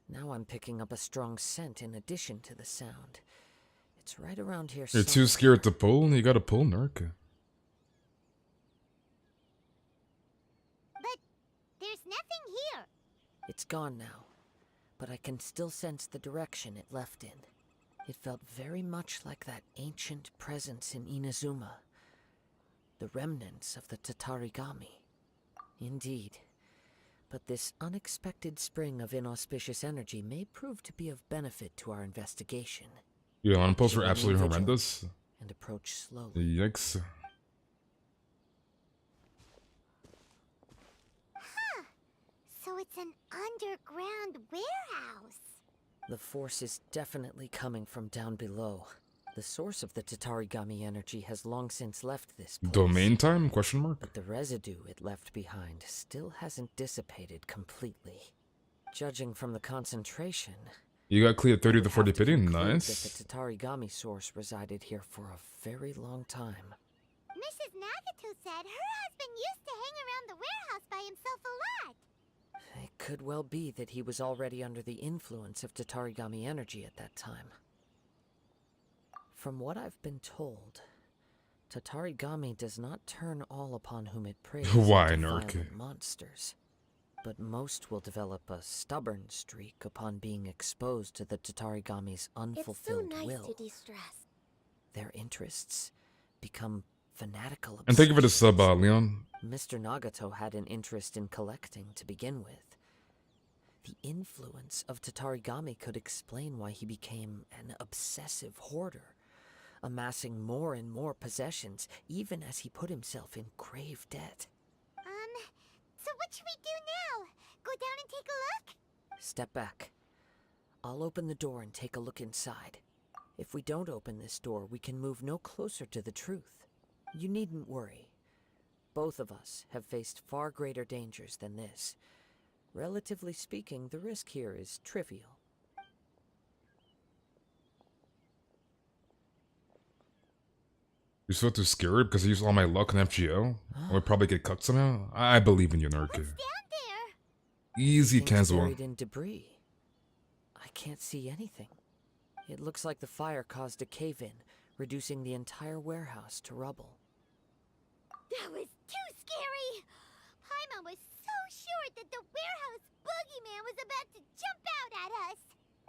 Now I'm picking up a strong scent in addition to the sound. It's right around here You're too somewhere. scared to pull? You gotta pull, Narc. But there's nothing here. It's gone now, but I can still sense the direction it left in. It felt very much like that ancient presence in Inazuma. The remnants of the Tatarigami. Indeed. But this unexpected spring of inauspicious energy may prove to be of benefit to our investigation. Yeah, on posts were Remain absolutely vigilant horrendous. And approach slowly. Yikes. Huh. So it's an underground warehouse. The force is definitely coming from down below. The source of the Tatarigami energy has long since left this place. Domain time? Question mark. But the residue it left behind still hasn't dissipated completely. Judging from the concentration, You got cleared 30 to 40 Have to pity, conclude nice. that the Tatarigami source resided here for a very long time. Mrs. Nagato said her husband used to hang around the warehouse by himself a lot. It could well be that he was already under the influence of Tatarigami energy at that time. From what I've been told, Tatarigami does not turn all upon whom it preys Why, into Narc? violent monsters, but most will develop a stubborn streak upon being exposed to the Tatarigami's unfulfilled will. de-stress. Their interests become fanatical. And thank you for the obsessions. sub, Leon. Mr. Nagato had an interest in collecting to begin with. The influence of Tatarigami could explain why he became an obsessive hoarder, amassing more and more possessions, even as he put himself in grave debt. So what should we do now? Go down and take a look? Step back. I'll open the door and take a look inside. If we don't open this door, we can move no closer to the truth. You needn't worry. Both of us have faced far greater dangers than this. Relatively speaking, the risk here is trivial. You're so too scared because I used all my luck on FGO? I would probably get cut somehow? I believe in you, Narc. Easy, Things Kazuha. buried in debris. I can't see anything. It looks like the fire caused a cave-in, reducing the entire warehouse to rubble. That was too scary! Paimon was so sure that the warehouse boogeyman was about to jump out at us!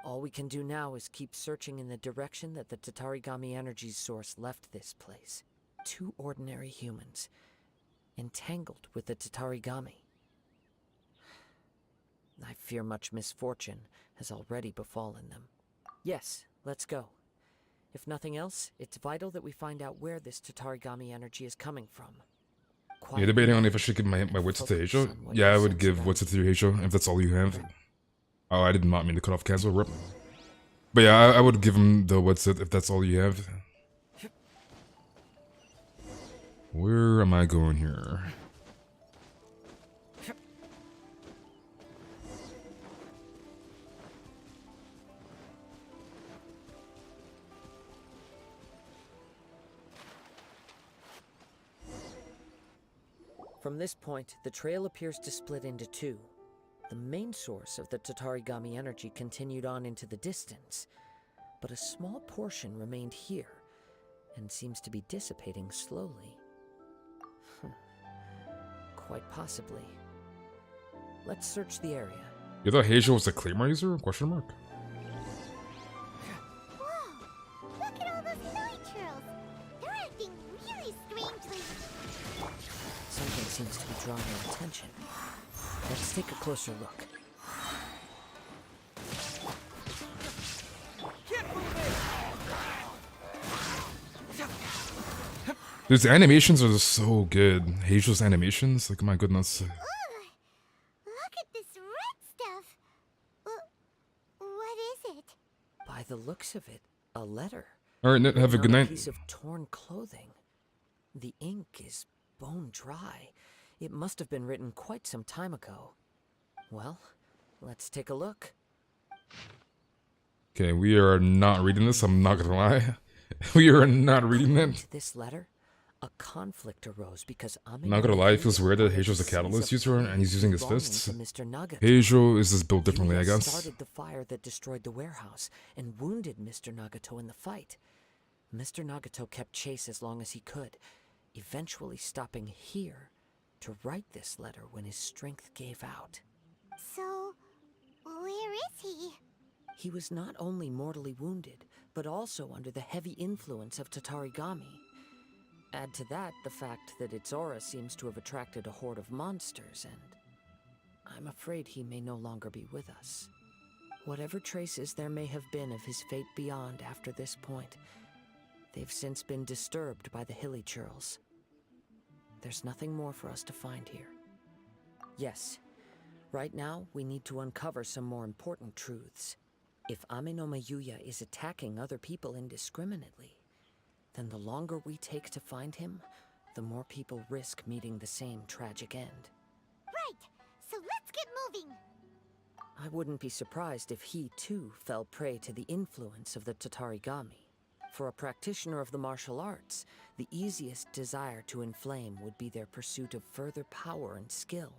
All we can do now is keep searching in the direction that the Tatarigami energy source left this place. Two ordinary humans, entangled with the Tatarigami. I fear much misfortune has already befallen them. Yes, let's go. If nothing else, it's vital that we find out where this Tatarigami energy is coming from. You're debating on if I should give my wits to Heizou? Yeah, I would give wits to Heizou if that's all you have. Oh, I did not mean to cut off Kazuha, rip. But yeah, I would give him the what's it if that's all you have. Where am I going here? From this point, the trail appears to split into two. The main source of the Tatarigami energy continued on into the distance, but a small portion remained here, and seems to be dissipating slowly. Quite possibly. Let's search the area. You thought Heizou was a Claymore user? Question mark. Whoa! Look at all those night trails! They're acting really strangely. Something seems to be drawing our attention. Let's take a closer look. Dude, the animations are so good. Heizou's animations, like my goodness. Look at this red stuff! What is it? By the looks of it, a letter. Alright, have a good On night. A piece of torn clothing. The ink is bone dry. It must have been written quite some time ago. Well, let's take a look. Okay, we are not reading this, I'm not gonna lie. We are not reading it. This letter, a conflict arose because Not gonna lie, it feels weird that Heizou's a catalyst user and he's using his fists. Heizou is just built differently, I guess. Started the fire that destroyed the warehouse and wounded Mr. Nagato in the fight. Mr. Nagato kept chase as long as he could, eventually stopping here to write this letter when his strength gave out. So, where is he? He was not only mortally wounded, but also under the heavy influence of Tatarigami. Add to that the fact that its aura seems to have attracted a horde of monsters, and I'm afraid he may no longer be with us. Whatever traces there may have been of his fate beyond after this point, they've since been disturbed by the hilly churls. There's nothing more for us to find here. Yes, right now we need to uncover some more important truths. If Ame no Mayuya is attacking other people indiscriminately, then the longer we take to find him, the more people risk meeting the same tragic end. Right! So let's get moving! I wouldn't be surprised if he, too, fell prey to the influence of the Tatarigami. For a practitioner of the martial arts, the easiest desire to inflame would be their pursuit of further power and skill.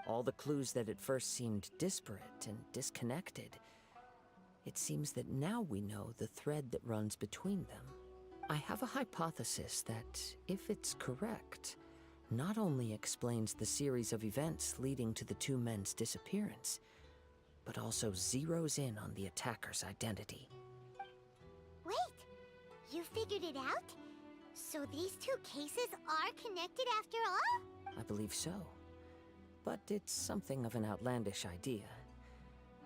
All the clues that at first seemed disparate and disconnected, it seems that now we know the thread that runs between them. I have a hypothesis that, if it's correct, not only explains the series of events leading to the two men's disappearance, but also zeroes in on the attacker's identity. Wait, you figured it out? So these two cases are connected after all? I believe so. But it's something of an outlandish idea.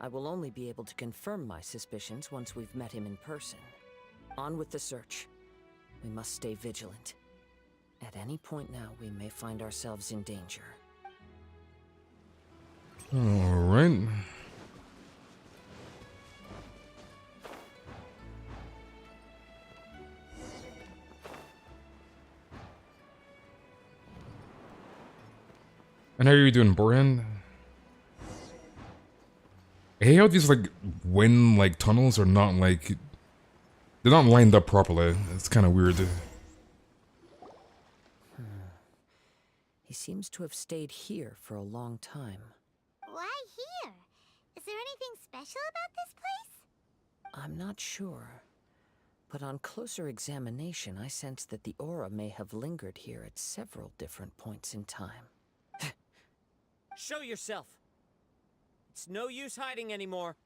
I will only be able to confirm my suspicions once we've met him in person. On with the search. We must stay vigilant. At any point now, we may find ourselves in danger. Alright. And how are you doing, Boran? I hate how these like wind like tunnels are not like they're not lined up properly. It's kind of weird. He seems to have stayed here for a long time. Why here? Is there anything special about this place? I'm not sure. But on closer examination, I sense that the aura may have lingered here at several different points in time. Show yourself! It's no use hiding anymore.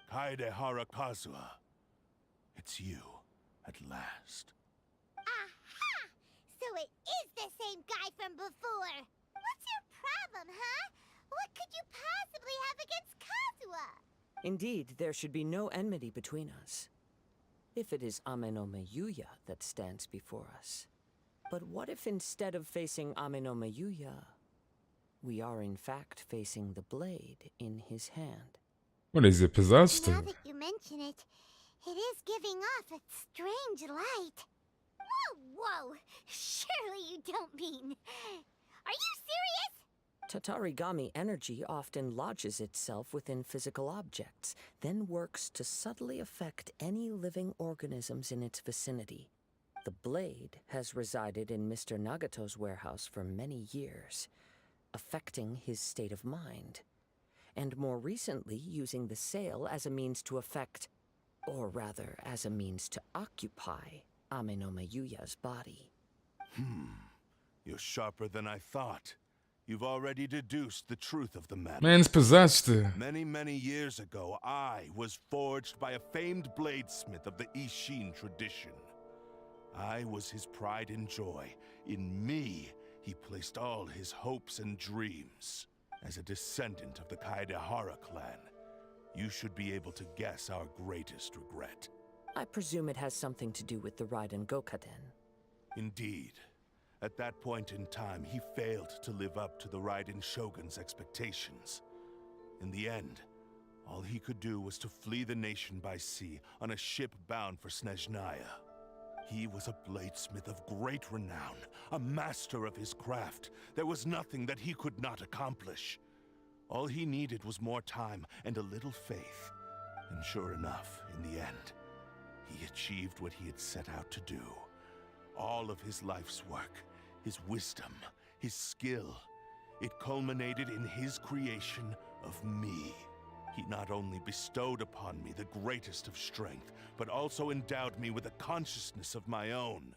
Kaedehara Kazuha. It's you, at last. Aha! So it is the same guy from before! What's your problem, huh? What could you possibly have against Kazuha? Indeed, there should be no enmity between us. If it is Ame no Miyuya that stands before us. But what if instead of facing Ame no Miyuya, we are in fact facing the blade in his hand? What is it, possessed? Now that you mention it, it is giving off a strange light. Whoa! Surely you don't mean... Are you serious? Tatarigami energy often lodges itself within physical objects, then works to subtly affect any living organisms in its vicinity. The blade has resided in Mr. Nagato's warehouse for many years, affecting his state of mind, and more recently using the sale as a means to affect, or rather as a means to occupy, Ame no Miyuya's body. You're sharper than I thought. You've already deduced the truth of the matter. Man's possessed. Many, many years ago, I was forged by a famed bladesmith of the Ishin tradition. I was his pride and joy. In me, he placed all his hopes and dreams. As a descendant of the Kaedehara clan, you should be able to guess our greatest regret. I presume it has something to do with the Raiden Gokaden. Indeed. At that point in time, he failed to live up to the Raiden Shogun's expectations. In the end, all he could do was to flee the nation by sea on a ship bound for Snezhnaya. He was a bladesmith of great renown, a master of his craft. There was nothing that he could not accomplish. All he needed was more time and a little faith. And sure enough, in the end, he achieved what he had set out to do. All of his life's work, his wisdom, his skill, it culminated in his creation of me. He not only bestowed upon me the greatest of strength, but also endowed me with a consciousness of my own.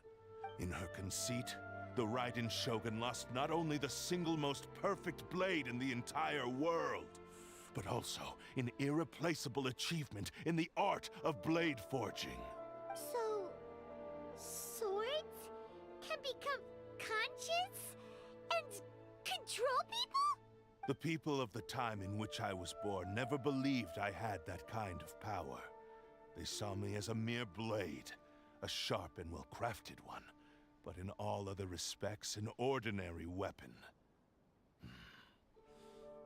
In her conceit, the Raiden Shogun lost not only the single most perfect blade in the entire world, but also an irreplaceable achievement in the art of blade forging. So... swords can become conscious and control people? The people of the time in which I was born never believed I had that kind of power. They saw me as a mere blade, a sharp and well-crafted one, but in all other respects an ordinary weapon.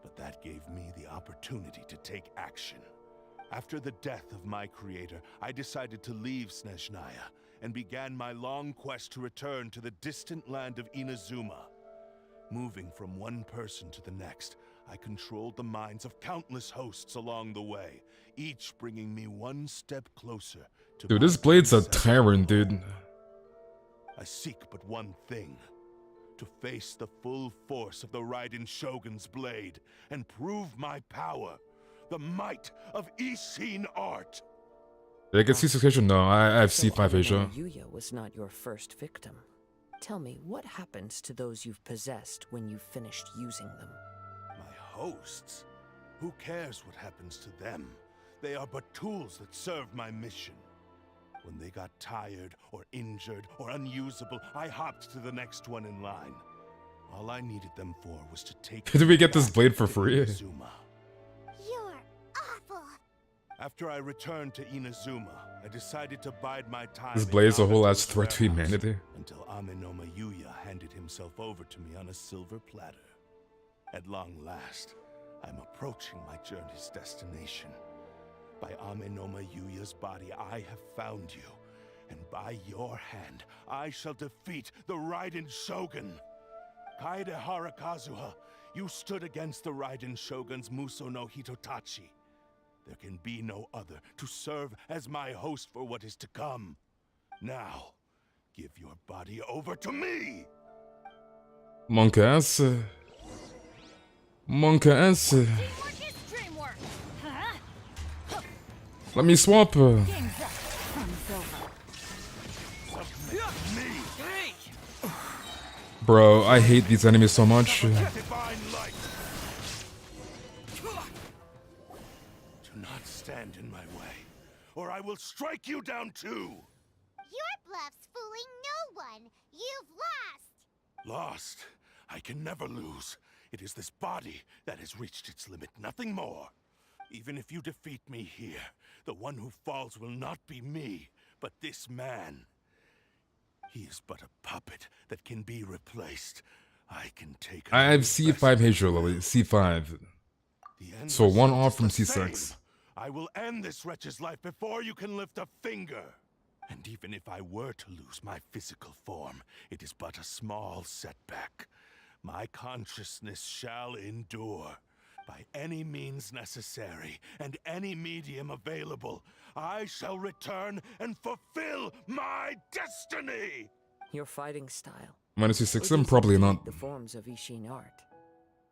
But that gave me the opportunity to take action. After the death of my creator, I decided to leave Snezhnaya and began my long quest to return to the distant land of Inazuma. Moving from one person to the next, I controlled the minds of countless hosts along the way, each bringing me one step closer to Dude, my this blade's a concept. tyrant, dude. I seek but one thing. To face the full force of the Raiden Shogun's blade and prove my power, the might of Ishin art. Did I get C6 No, I have C5 Asia. Yuya was not your first victim. Tell me, what happens to those you've possessed when you've finished using them? My hosts? Who cares what happens to them? They are but tools that serve my mission. When they got tired, or injured, or unusable, I hopped to the next one in line. All I needed them for was to take... Did we get this blade for free? Inazuma. You're awful. After I returned to Inazuma, I decided to bide my time. This blade is a whole ass threat to warehouse humanity. Until Amenoma Yuya handed himself over to me on a silver platter. At long last, I'm approaching my journey's destination. By Amenoma Yuya's body, I have found you. And by your hand, I shall defeat the Raiden Shogun. Kaedehara Kazuha, you stood against the Raiden Shogun's Muso no Hitotachi. There can be no other to serve as my host for what is to come. Now, give your body over to me! Monk ass. Monk ass. Let me swap. Bro, I hate these enemies so much. Do not stand in my way, or I will strike you down too! Your bluff's fooling no one. You've lost. Lost? I can never lose. It is this body that has reached its limit, nothing more. Even if you defeat me here, the one who falls will not be me, but this man. He is but a puppet that can be replaced. I can take... I have C5 Heizou, Lily. C5. So one off from C6. I will end this wretch's life before you can lift a finger. And even if I were to lose my physical form, it is but a small setback. My consciousness shall endure. By any means necessary, and any medium available, I shall return and fulfill my destiny! Your fighting style. Minus C6, I'm probably not. The forms of Ishin art.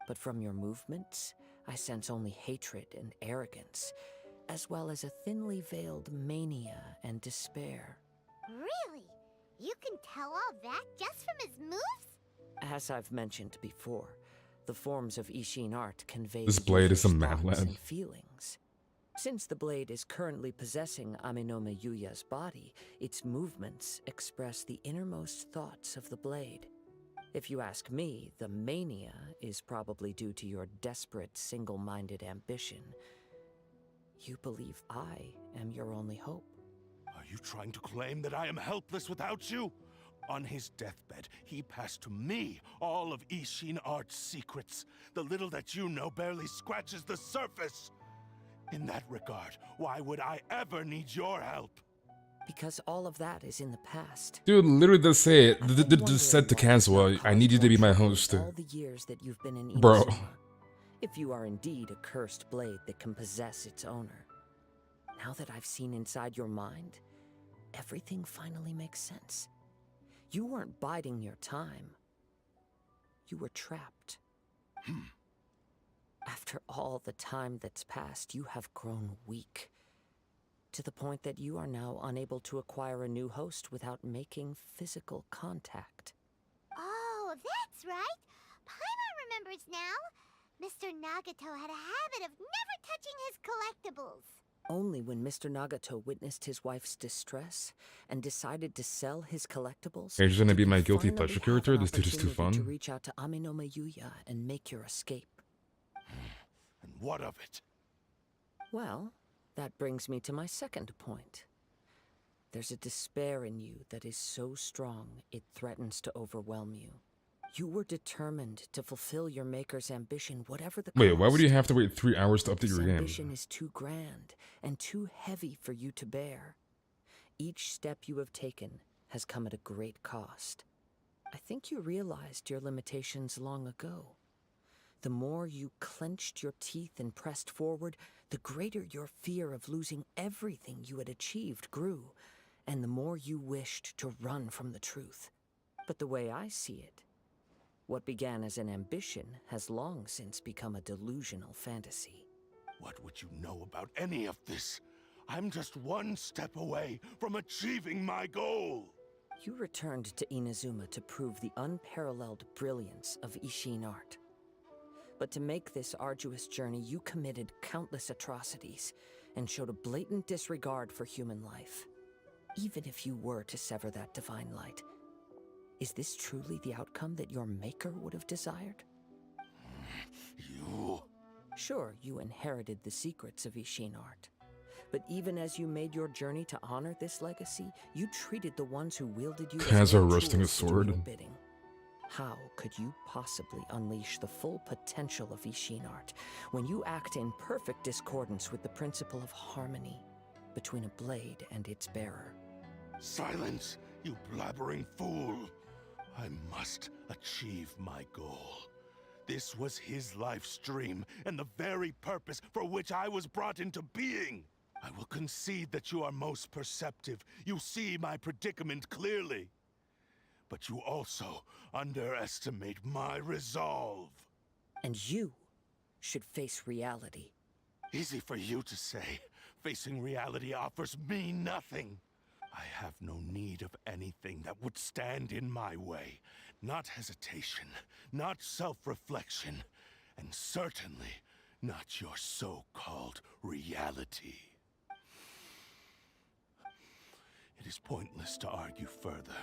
But from your movements, I sense only hatred and arrogance, as well as a thinly veiled mania and despair. Really? You can tell all that just from his moves? As I've mentioned before, the forms of Ishin art convey This blade is a thoughts mad lad. and feelings. Since the blade is currently possessing Amenoma Yuya's body, its movements express the innermost thoughts of the blade. If you ask me, the mania is probably due to your desperate, single-minded ambition. You believe I am your only hope. Are you trying to claim that I am helpless without you? On his deathbed, he passed to me all of Ishin Art's secrets. The little that you know barely scratches the surface. In that regard, why would I ever need your help? Because all of that is in the past. Dude, literally just say it. Just said to Kazuha, I need you to be my host. All the years that you've been in Bro. Inazuma, if you are indeed a cursed blade that can possess its owner. Now that I've seen inside your mind, everything finally makes sense. You weren't biding your time. You were trapped. After all the time that's passed, you have grown weak. To the point that you are now unable to acquire a new host without making physical contact. Oh, that's right. Paimon remembers now. Mr. Nagato had a habit of never touching his collectibles. Only when Mr. Nagato witnessed his wife's distress and decided to sell his collectibles. Are you gonna be did my you guilty finally pleasure have character? an This dude is too opportunity fun. To reach out to Amenoma Yuya and make your escape. And what of it? Well, that brings me to my second point. There's a despair in you that is so strong it threatens to overwhelm you. You were determined to fulfill your maker's ambition, whatever the cost. Wait, why would you have to wait 3 hours to update your This game? ambition is too grand and too heavy for you to bear. Each step you have taken has come at a great cost. I think you realized your limitations long ago. The more you clenched your teeth and pressed forward, the greater your fear of losing everything you had achieved grew, and the more you wished to run from the truth. But the way I see it, what began as an ambition has long since become a delusional fantasy. What would you know about any of this? I'm just one step away from achieving my goal! You returned to Inazuma to prove the unparalleled brilliance of Ishin art. But to make this arduous journey, you committed countless atrocities and showed a blatant disregard for human life. Even if you were to sever that divine light, is this truly the outcome that your maker would have desired? You... Sure, you inherited the secrets of Ishin art. But even as you made your journey to honor this legacy, you treated the ones who wielded you as Kazuha mere resting his tools to do sword. your bidding. How could you possibly unleash the full potential of Ishin art when you act in perfect discordance with the principle of harmony between a blade and its bearer? Silence, you blabbering fool! I must achieve my goal. This was his life's dream, and the very purpose for which I was brought into being. I will concede that you are most perceptive. You see my predicament clearly. But you also underestimate my resolve. And you should face reality. Easy for you to say. Facing reality offers me nothing. I have no need of anything that would stand in my way. Not hesitation, not self-reflection, and certainly not your so-called reality. It is pointless to argue further,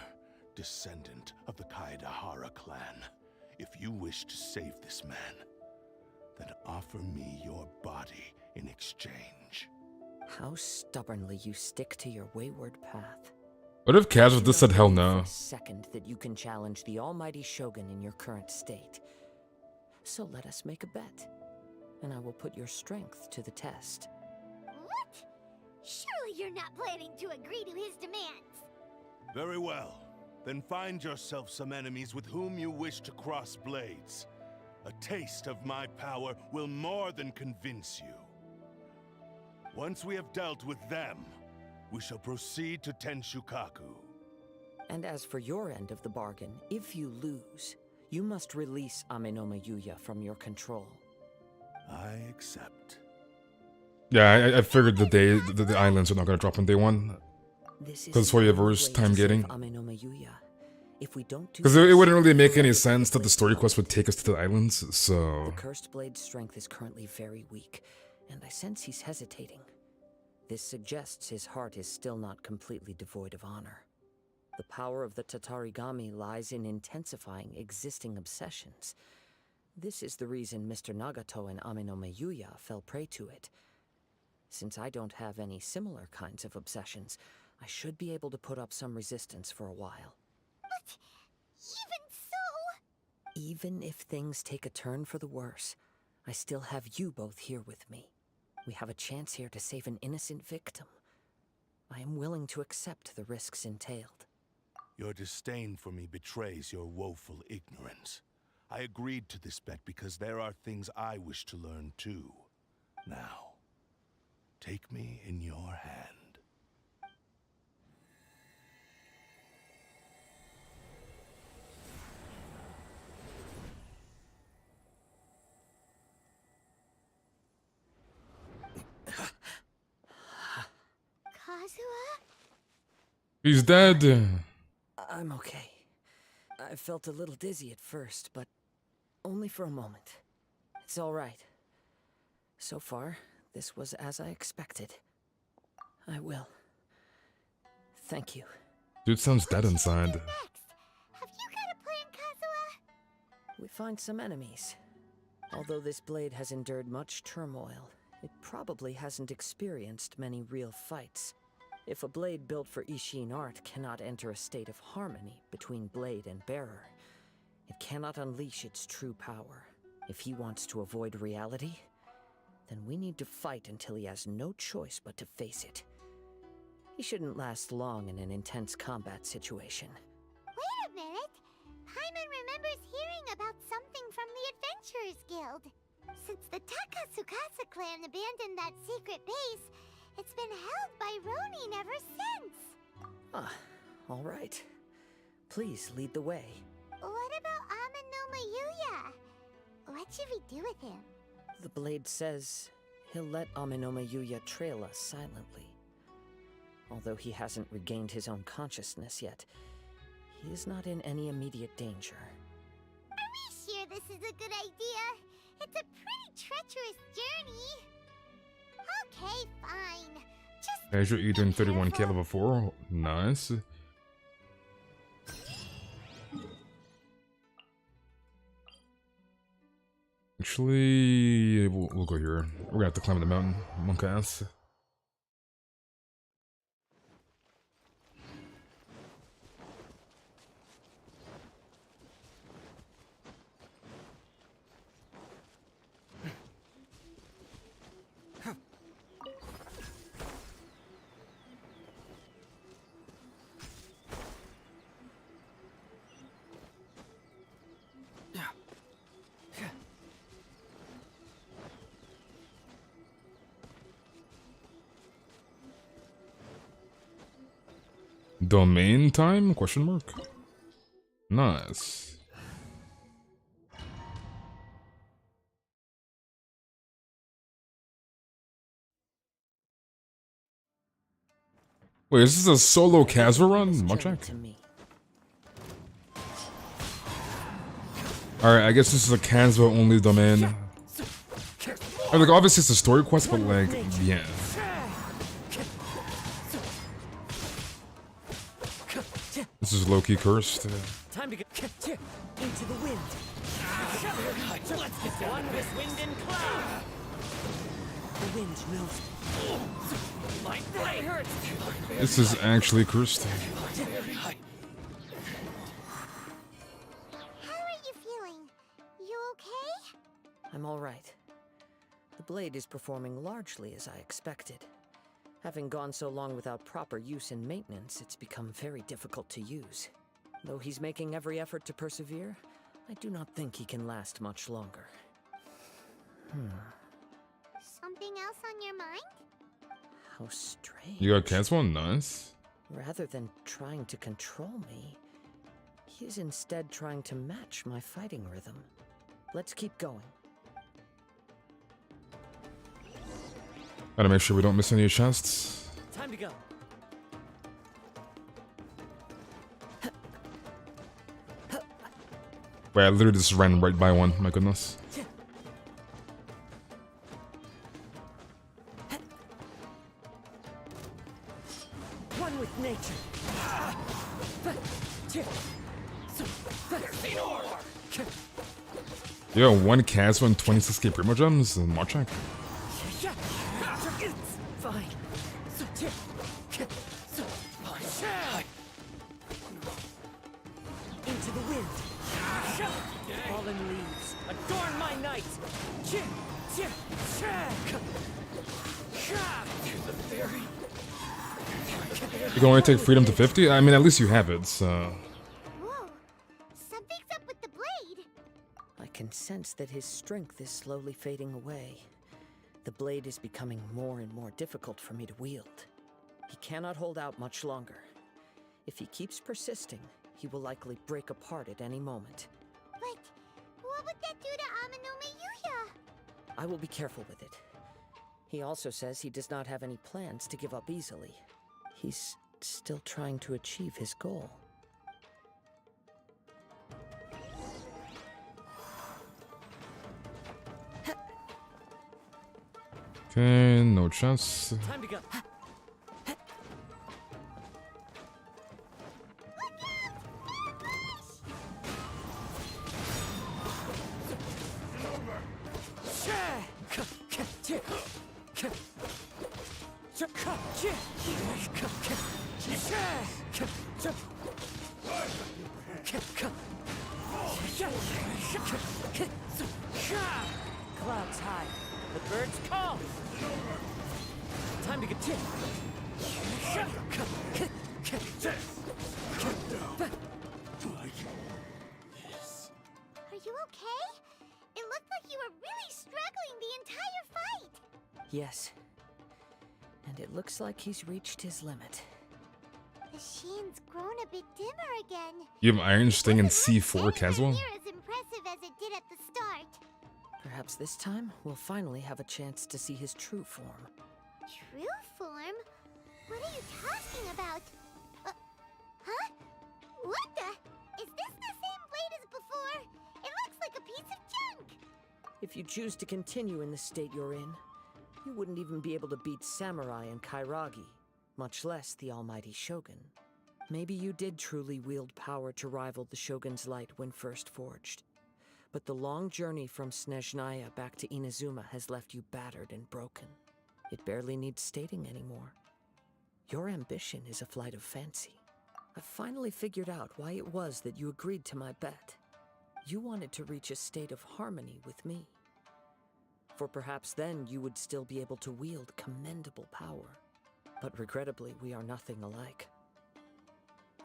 descendant of the Kaedahara clan. If you wish to save this man, then offer me your body in exchange. How stubbornly you stick to your wayward path. What if Kazuha just said hell For no? a second that you can challenge the almighty Shogun in your current state. So let us make a bet, and I will put your strength to the test. What? Surely you're not planning to agree to his demands. Very well. Then find yourself some enemies with whom you wish to cross blades. A taste of my power will more than convince you. Once we have dealt with them, we shall proceed to Tenshukaku. And as for your end of the bargain, if you lose, you must release Amenoma Yuya from your control. I accept. Yeah, I figured the islands are not gonna drop on day one. Because Forever's time getting. If we don't do Because it wouldn't really make any sense that the story quest would take us to the islands, so... The Cursed Blade's strength is currently very weak, and I sense he's hesitating. This suggests his heart is still not completely devoid of honor. The power of the Tatarigami lies in intensifying existing obsessions. This is the reason Mr. Nagato and Amenoma Yuya fell prey to it. Since I don't have any similar kinds of obsessions, I should be able to put up some resistance for a while. But even so... Even if things take a turn for the worse, I still have you both here with me. We have a chance here to save an innocent victim. I am willing to accept the risks entailed. Your disdain for me betrays your woeful ignorance. I agreed to this bet because there are things I wish to learn too. Now, take me in your hand. Kazuha? He's dead. I'm okay. I felt a little dizzy at first, but only for a moment. It's all right. So far, this was as I expected. I will. Thank you. Dude sounds dead inside. Have you got a plan, Kazuha? We find some enemies. Although this blade has endured much turmoil, it probably hasn't experienced many real fights. If a blade built for Ishin art cannot enter a state of harmony between blade and bearer, it cannot unleash its true power. If he wants to avoid reality, then we need to fight until he has no choice but to face it. He shouldn't last long in an intense combat situation. Wait a minute! Paimon remembers hearing about something from the Adventurers Guild. Since the Takasukasa clan abandoned that secret base, it's been held by Ronin ever since. Ah, all right. Please lead the way. What about Amanoma Yuya? What should we do with him? The blade says he'll let Aminoma Yuya trail us silently. Although he hasn't regained his own consciousness yet, he is not in any immediate danger. Are we sure this is a good idea? It's a pretty treacherous journey. Okay, fine. Just Azure E doing 31k level 4. Nice. Actually, we'll go here. We're gonna have to climb the mountain. Monk ass. Domain time? Question mark. Nice. Wait, is this a solo Kazuha run? Munchak? Alright, I guess this is a Kazuha only domain. Like, obviously it's a story quest, but like, yeah. This is low-key cursed. Time to get into the wind. Let's get one with wind and cloud. The wind knows. My blade hurts. This is actually cursed. How are you feeling? You okay? I'm all right. The blade is performing largely as I expected. Having gone so long without proper use and maintenance, it's become very difficult to use. Though he's making every effort to persevere, I do not think he can last much longer. Something else on your mind? How strange. You got Kazuha? Nice. Rather than trying to control me, he is instead trying to match my fighting rhythm. Let's keep going. Gotta make sure we don't miss any chests. Time to go. Wait, I literally just ran right by one. My goodness. One with nature. Yo, 1 Kazuha and 26k Primo Gems and Marchak. Fine. Into the wind. Fallen leaves, adorn my night. You can only take freedom to 50? I mean, at least you have it, so... Whoa! Something's up with the blade! I can sense that his strength is slowly fading away. The blade is becoming more and more difficult for me to wield. He cannot hold out much longer. If he keeps persisting, he will likely break apart at any moment. But what would that do to Amanoma Yuya? I will be careful with it. He also says he does not have any plans to give up easily. He's still trying to achieve his goal. Okay, no chance. Time to go. Clouds high. The birds call. Time to get tip. Yes. And it looks like he's reached his limit. The sheen's grown a bit dimmer again. You have Iron staying in C4, Kazuha? Near as impressive as it did at the start. Perhaps this time, we'll finally have a chance to see his true form. True form? What are you talking about? Huh? What the? Is this the same blade as before? It looks like a piece of junk! If you choose to continue in the state you're in, you wouldn't even be able to beat Samurai and Kairagi, much less the almighty Shogun. Maybe you did truly wield power to rival the Shogun's light when first forged. But the long journey from Snezhnaya back to Inazuma has left you battered and broken. It barely needs stating anymore. Your ambition is a flight of fancy. I've finally figured out why it was that you agreed to my bet. You wanted to reach a state of harmony with me. For perhaps then you would still be able to wield commendable power. But regrettably, we are nothing alike.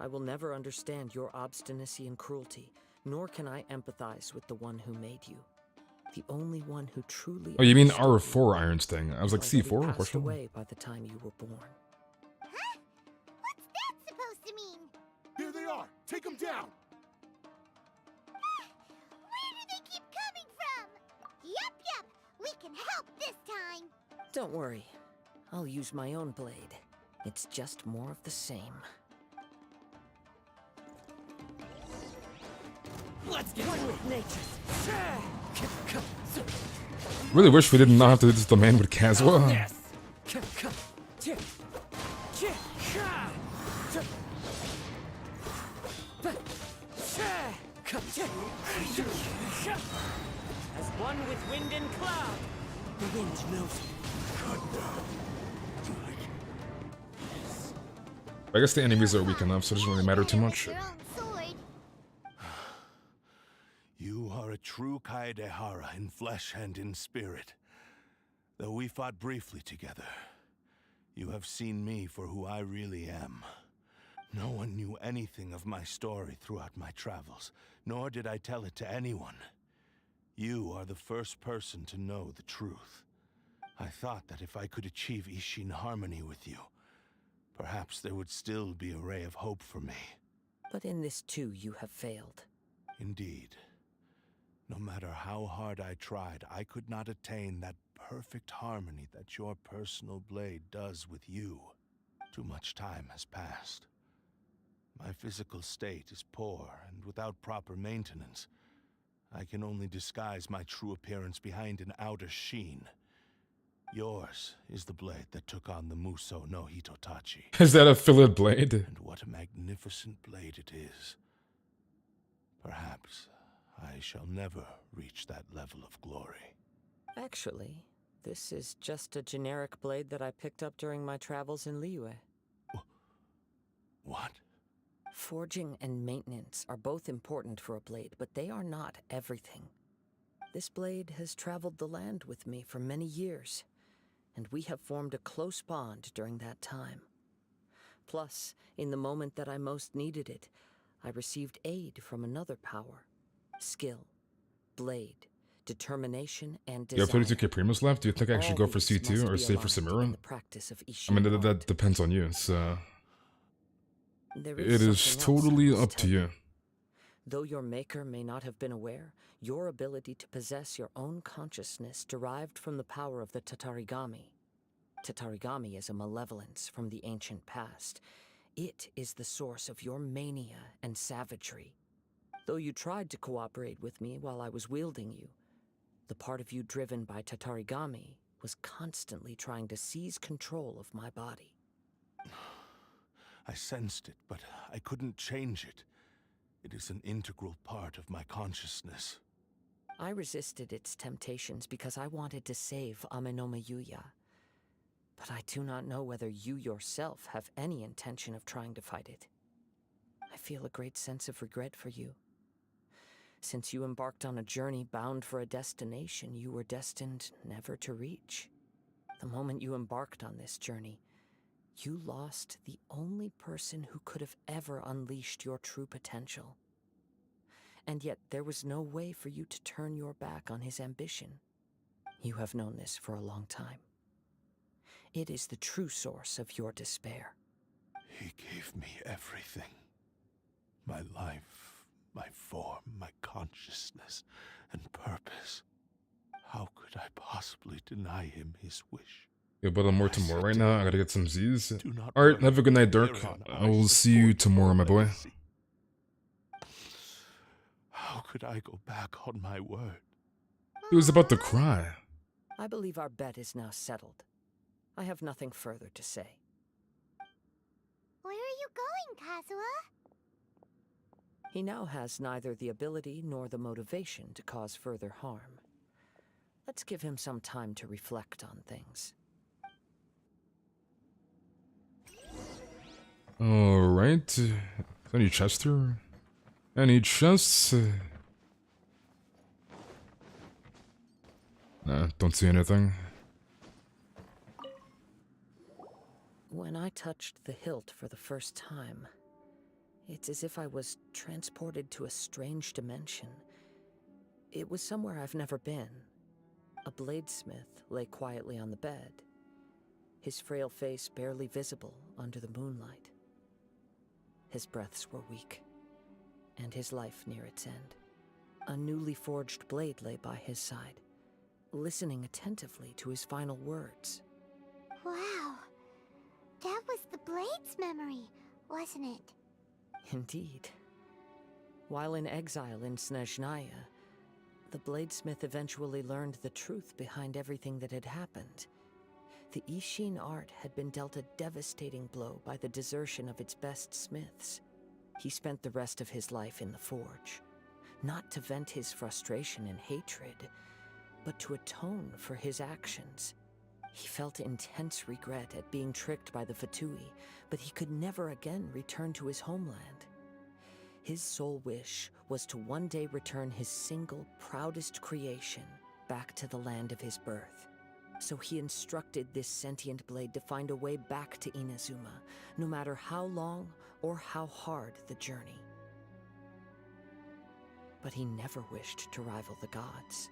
I will never understand your obstinacy and cruelty, nor can I empathize with the one who made you. The only one who truly... Oh, you mean understood R4 Iron Sting? I was like already C4? passed away by the time you were born. Huh? What's that supposed to mean? Here they are! Take them down! Where do they keep coming from? Yup, we can help this time. Don't worry. I'll use my own blade. It's just more of the same. Let's get one with nature. Really wish we did not have to do this domain with Kazuha. As one with wind and cloud, the wind knows me. I guess the enemies are weak enough, so it doesn't really matter too much. You are a true Kaedehara in flesh and in spirit. Though we fought briefly together, you have seen me for who I really am. No one knew anything of my story throughout my travels, nor did I tell it to anyone. You are the first person to know the truth. I thought that if I could achieve Ishin harmony with you, perhaps there would still be a ray of hope for me. But in this too, you have failed. Indeed. No matter how hard I tried, I could not attain that perfect harmony that your personal blade does with you. Too much time has passed. My physical state is poor, and without proper maintenance, I can only disguise my true appearance behind an outer sheen. Yours is the blade that took on the Muso no Hitotachi. Is that a fillet blade? And what a magnificent blade it is. Perhaps I shall never reach that level of glory. Actually, this is just a generic blade that I picked up during my travels in Liyue. What? Forging and maintenance are both important for a blade, but they are not everything. This blade has traveled the land with me for many years, and we have formed a close bond during that time. Plus, in the moment that I most needed it, I received aid from another power. Skill, blade, determination, and desire. You have 32k Primus left? Do you think I should go for C2 or stay for Samura? I mean, that depends on you, so... It is totally up to you. Though your maker may not have been aware, your ability to possess your own consciousness derived from the power of the Tatarigami. Tatarigami is a malevolence from the ancient past. It is the source of your mania and savagery. Though you tried to cooperate with me while I was wielding you, the part of you driven by Tatarigami was constantly trying to seize control of my body. I sensed it, but I couldn't change it. It is an integral part of my consciousness. I resisted its temptations because I wanted to save Amenoma Yuya. But I do not know whether you yourself have any intention of trying to fight it. I feel a great sense of regret for you. Since you embarked on a journey bound for a destination you were destined never to reach. The moment you embarked on this journey, you lost the only person who could have ever unleashed your true potential. And yet there was no way for you to turn your back on his ambition. You have known this for a long time. It is the true source of your despair. He gave me everything. My life, my form, my consciousness, and purpose. How could I possibly deny him his wish? Yeah, but I'm more tomorrow right now. I gotta get some Z's. Do not Alright, worry, have a good night, Dirk. Heron, I will see you tomorrow, my boy. legacy. How could I go back on my word? He was about to cry. I believe our bet is now settled. I have nothing further to say. Where are you going, Kazuha? He now has neither the ability nor the motivation to cause further harm. Let's give him some time to reflect on things. Alright. Any chest here? Any chests? Nah, don't see anything. When I touched the hilt for the first time, it's as if I was transported to a strange dimension. It was somewhere I've never been. A bladesmith lay quietly on the bed, his frail face barely visible under the moonlight. His breaths were weak, and his life near its end. A newly forged blade lay by his side, listening attentively to his final words. Wow. That was the Blade's memory, wasn't it? Indeed. While in exile in Snezhnaya, the bladesmith eventually learned the truth behind everything that had happened. The Ishin art had been dealt a devastating blow by the desertion of its best smiths. He spent the rest of his life in the forge, not to vent his frustration and hatred, but to atone for his actions. He felt intense regret at being tricked by the Fatui, but he could never again return to his homeland. His sole wish was to one day return his single, proudest creation back to the land of his birth. So he instructed this sentient blade to find a way back to Inazuma, no matter how long or how hard the journey. But he never wished to rival the gods.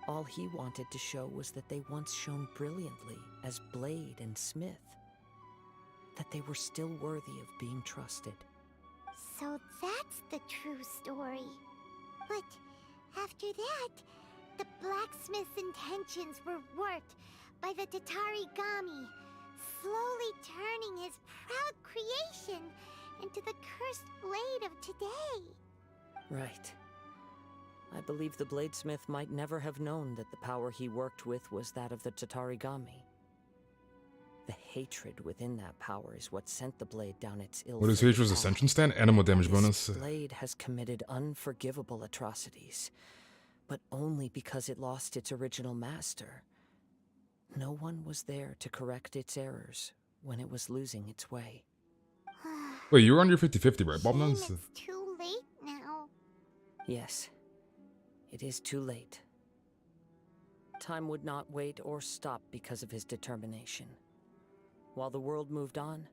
All he wanted to show was that they once shone brilliantly as blade and smith, that they were still worthy of being trusted. So that's the true story. But after that, the blacksmith's intentions were warped by the Tatarigami, slowly turning his proud creation into the cursed blade of today. Right. I believe the bladesmith might never have known that the power he worked with was that of the Tatarigami. The hatred within that power is what sent the blade down its ill. What is Heizu's ascension stand? Animal damage bonus. This blade has committed unforgivable atrocities, but only because it lost its original master. No one was there to correct its errors when it was losing its way. Wait, you were on your 50-50, right, Bob? It's too late now. Yes, it is too late. Time would not wait or stop because of his determination. While the world moved on,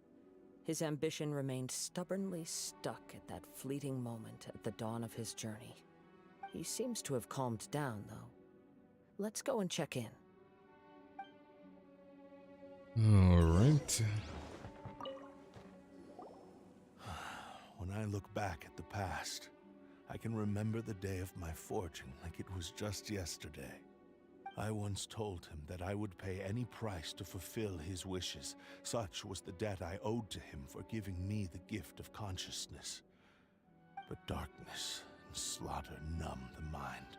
his ambition remained stubbornly stuck at that fleeting moment at the dawn of his journey. He seems to have calmed down, though. Let's go and check in. Alright. When I look back at the past, I can remember the day of my forging like it was just yesterday. I once told him that I would pay any price to fulfill his wishes. Such was the debt I owed to him for giving me the gift of consciousness. But darkness and slaughter numbed the mind.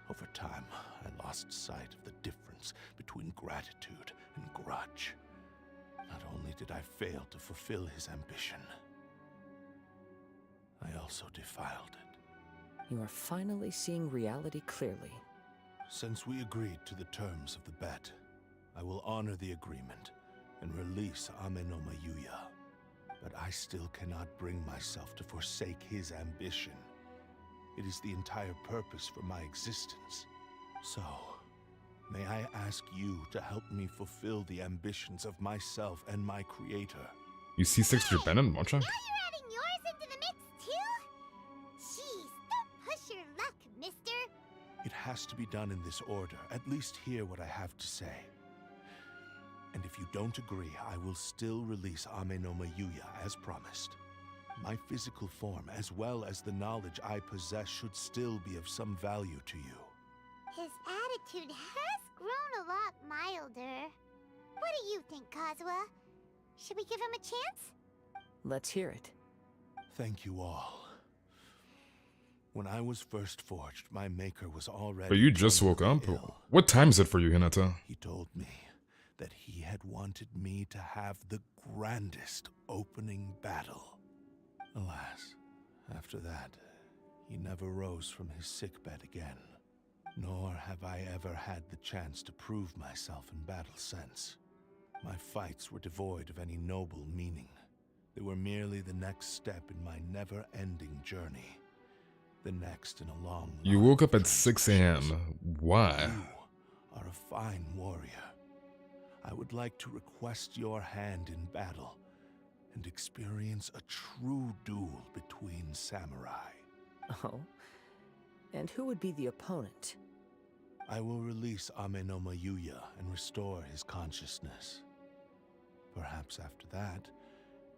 Over time, I lost sight of the difference between gratitude and grudge. Not only did I fail to fulfill his ambition, I also defiled it. You are finally seeing reality clearly. Since we agreed to the terms of the bet, I will honor the agreement and release Amenoma Yuya. But I still cannot bring myself to forsake his ambition. It is the entire purpose for my existence. So, may I ask you to help me fulfill the ambitions of myself and my creator? You C6 your Bennett, Mocha? Now you're adding yours into the mix too? Jeez, don't push your luck, mister. It has to be done in this order. At least hear what I have to say. An if you don't agree, I will still release Ame no Mayuya as promised. My physical form, as well as the knowledge I possess, should still be of some value to you. His attitude has grown a lot milder. What do you think, Kazuha? Should we give him a chance? Let's hear it. Thank you all. When I was first forged, my maker was already... But you just woke up? ill. What time is it for you, Hinata? He told me that he had wanted me to have the grandest opening battle. Alas, after that, he never rose from his sickbed again. Nor have I ever had the chance to prove myself in battle since. My fights were devoid of any noble meaning. They were merely the next step in my never-ending journey. The next in a long You line woke up of at 6 a.m. Why? You are a fine warrior. I would like to request your hand in battle and experience a true duel between samurai. Oh? And who would be the opponent? I will release Ame no Mayuya and restore his consciousness. Perhaps after that,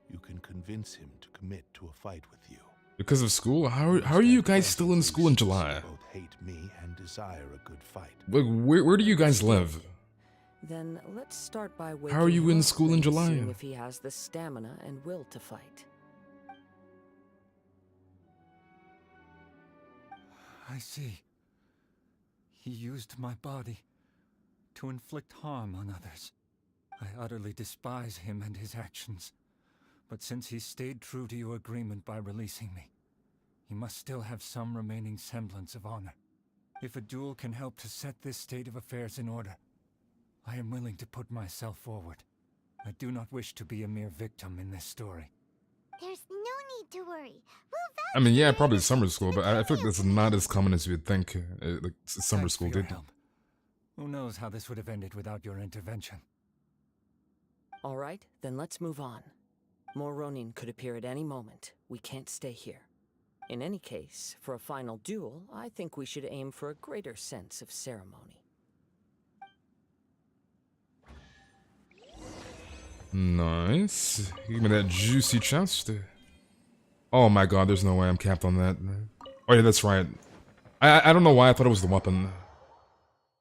you can convince him to commit to a fight with you. Because of school? How are you guys still in school in July? Both hate me and desire a good fight. Like, where do you guys live? Then let's start by How are you in school in July? seeing if he has the stamina and will to fight. I see. He used my body to inflict harm on others. I utterly despise him and his actions. But since he stayed true to your agreement by releasing me, he must still have some remaining semblance of honor. If a duel can help to set this state of affairs in order, I am willing to put myself forward. I do not wish to be a mere victim in this story. There's no need to worry. I mean, yeah, probably summer school, but I feel like that's not as common as you'd think. Like summer Thanks school for your did. help. Who knows how this would have ended without your intervention? All right, then let's move on. More Ronin could appear at any moment. We can't stay here. In any case, for a final duel, I think we should aim for a greater sense of ceremony. Nice. Give me that juicy chest. Oh my god, there's no way I'm capped on that. Oh yeah, that's right. I don't know why I thought it was the weapon.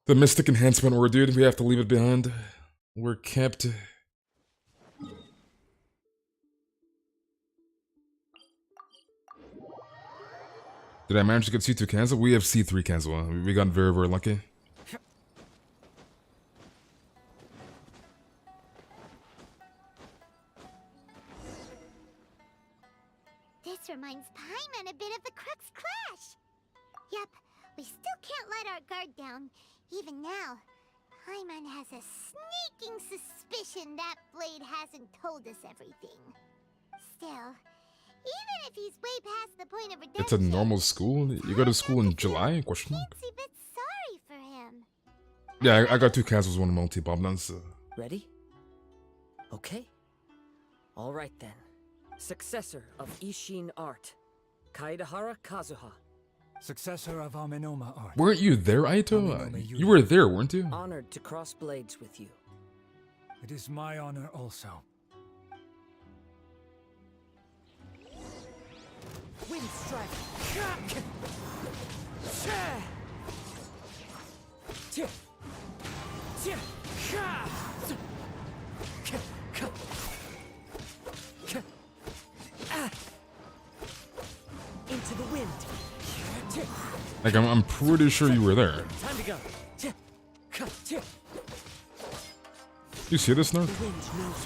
The mystic enhancement word, dude. We have to leave it behind. We're kept. Did I manage to get C2 cancel? We have C3 cancel. We got very, very lucky. This reminds Paimon a bit of the Crux Clash. Yep, we still can't let our guard down. Even now, Paimon has a sneaking suspicion that Blade hasn't told us everything. Still, even if he's way past the point of redemption, It's a normal school? You go to school in July? Question mark? a bit sorry for him. Yeah, I got 2 cancels, 1 multi-pop. That's Ready? Okay. All right then. Successor of Ishin art, Kaedahara Kazuha. Successor of Amenoma art. Weren't you there, Aito? You were there, weren't you? Honored to cross blades with you. It is my honor also. Wind strike. Into the wind. Like, I'm pretty sure you were there. Time to go. You see this now? The wind knows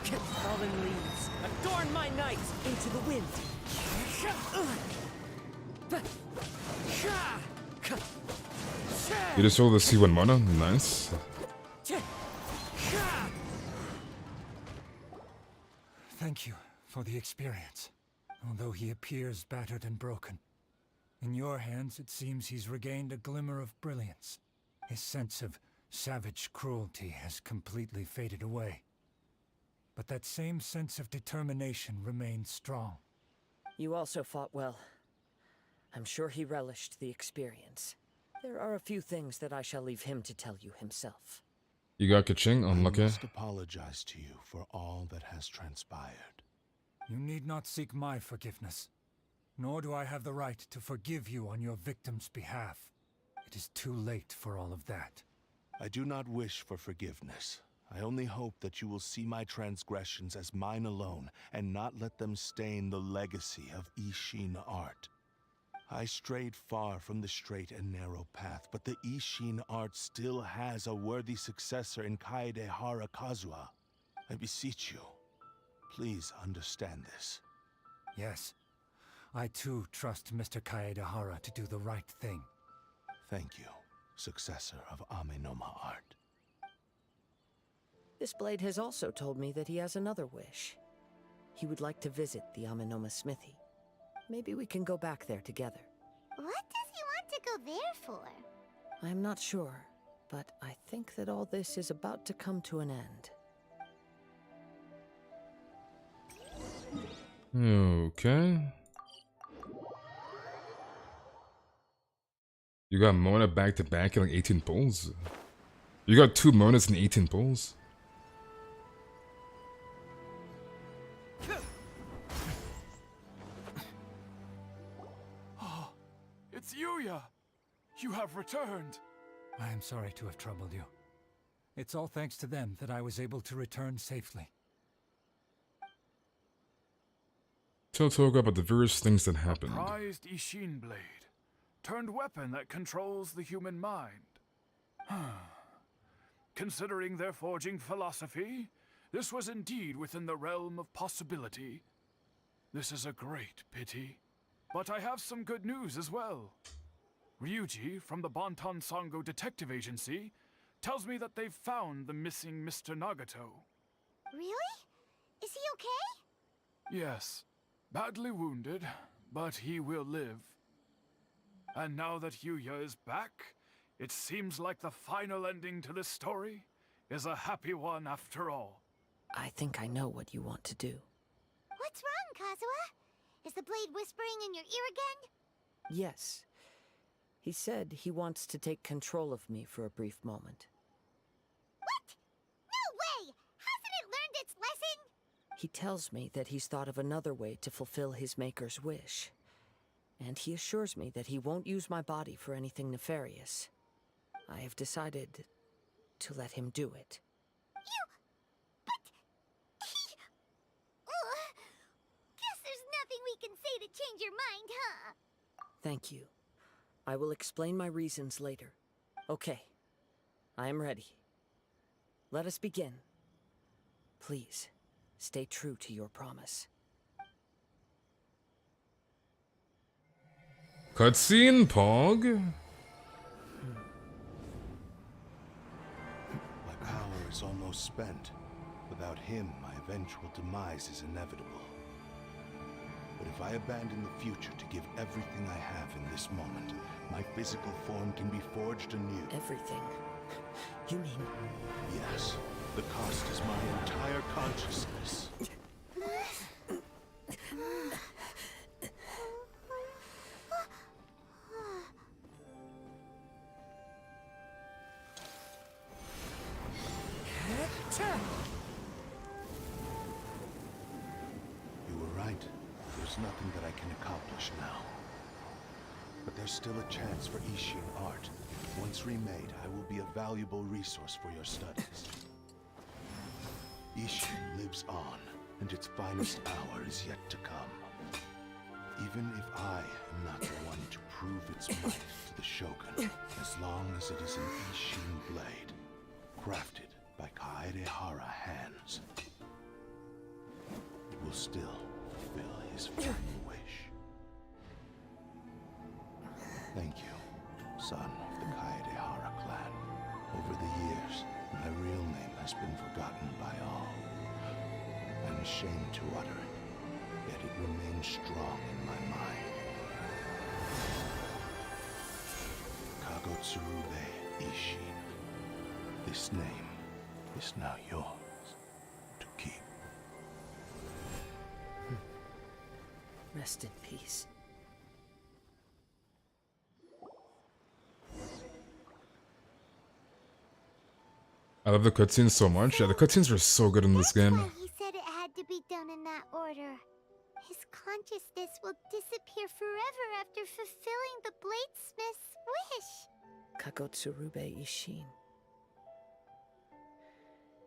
me. Fallen leaves adorn my night. Into the wind. You just rolled the C1 mana? Nice. Thank you for the experience. Although he appears battered and broken, in your hands it seems he's regained a glimmer of brilliance. His sense of savage cruelty has completely faded away. But that same sense of determination remains strong. You also fought well. I'm sure he relished the experience. There are a few things that I shall leave him to tell you himself. You got Kaching? I Unlucky. must apologize to you for all that has transpired. You need not seek my forgiveness, nor do I have the right to forgive you on your victim's behalf. It is too late for all of that. I do not wish for forgiveness. I only hope that you will see my transgressions as mine alone, and not let them stain the legacy of Ishin art. I strayed far from the straight and narrow path, but the Ishin art still has a worthy successor in Kaedehara Kazuha. I beseech you, please understand this. Yes, I too trust Mr. Kaedehara to do the right thing. Thank you, successor of Amenoma art. This blade has also told me that he has another wish. He would like to visit the Amenoma smithy. Maybe we can go back there together. What does he want to go there for? I'm not sure, but I think that all this is about to come to an end. Okay. You got Mona back to back in like 18 pulls? You got 2 Monas in 18 pulls? Oh, it's Yuya! You have returned! I am sorry to have troubled you. It's all thanks to them that I was able to return safely. Tell Toga about the various things that happened. Prized Ishin blade. Turned weapon that controls the human mind. Considering their forging philosophy, this was indeed within the realm of possibility. This is a great pity. But I have some good news as well. Ryuji, from the Bonton Sango Detective Agency, tells me that they've found the missing Mr. Nagato. Really? Is he okay? Yes. Badly wounded, but he will live. And now that Yuya is back, it seems like the final ending to this story is a happy one after all. I think I know what you want to do. What's wrong, Kazuha? Is the blade whispering in your ear again? Yes. He said he wants to take control of me for a brief moment. What? No way! Hasn't it learned its lesson? He tells me that he's thought of another way to fulfill his maker's wish. And he assures me that he won't use my body for anything nefarious. I have decided to let him do it. Guess there's nothing we can say to change your mind, huh? Thank you. I will explain my reasons later. Okay. I am ready. Let us begin. Please, stay true to your promise. Cutscene, Pog. My power is almost spent. Without him, my eventual demise is inevitable. But if I abandon the future to give everything I have in this moment, my physical form can be forged anew. Everything? You mean... Yes. The cost is my entire consciousness. You were right. There's nothing that I can accomplish now. But there's still a chance for Ishin art. Once remade, I will be a valuable resource for your studies. Ishin lives on, and its finest hour is yet to come. Even if I am not the one to prove its might to the Shogun, as long as it is an Ishin blade, crafted by Kaedehara hands, it will still fulfill his final wish. Thank you, son of the Kaedehara clan. Over the years, my real name has been forgotten by all. I'm ashamed to utter it, yet it remains strong in my mind. Kagotsurube Ishin. This name is now yours to keep. Rest in peace. I love the cutscenes so much. Yeah, the cutscenes are so good in this game. He said it had to be done in that order. His consciousness will disappear forever after fulfilling the bladesmith's wish. Kagotsurube Ishin.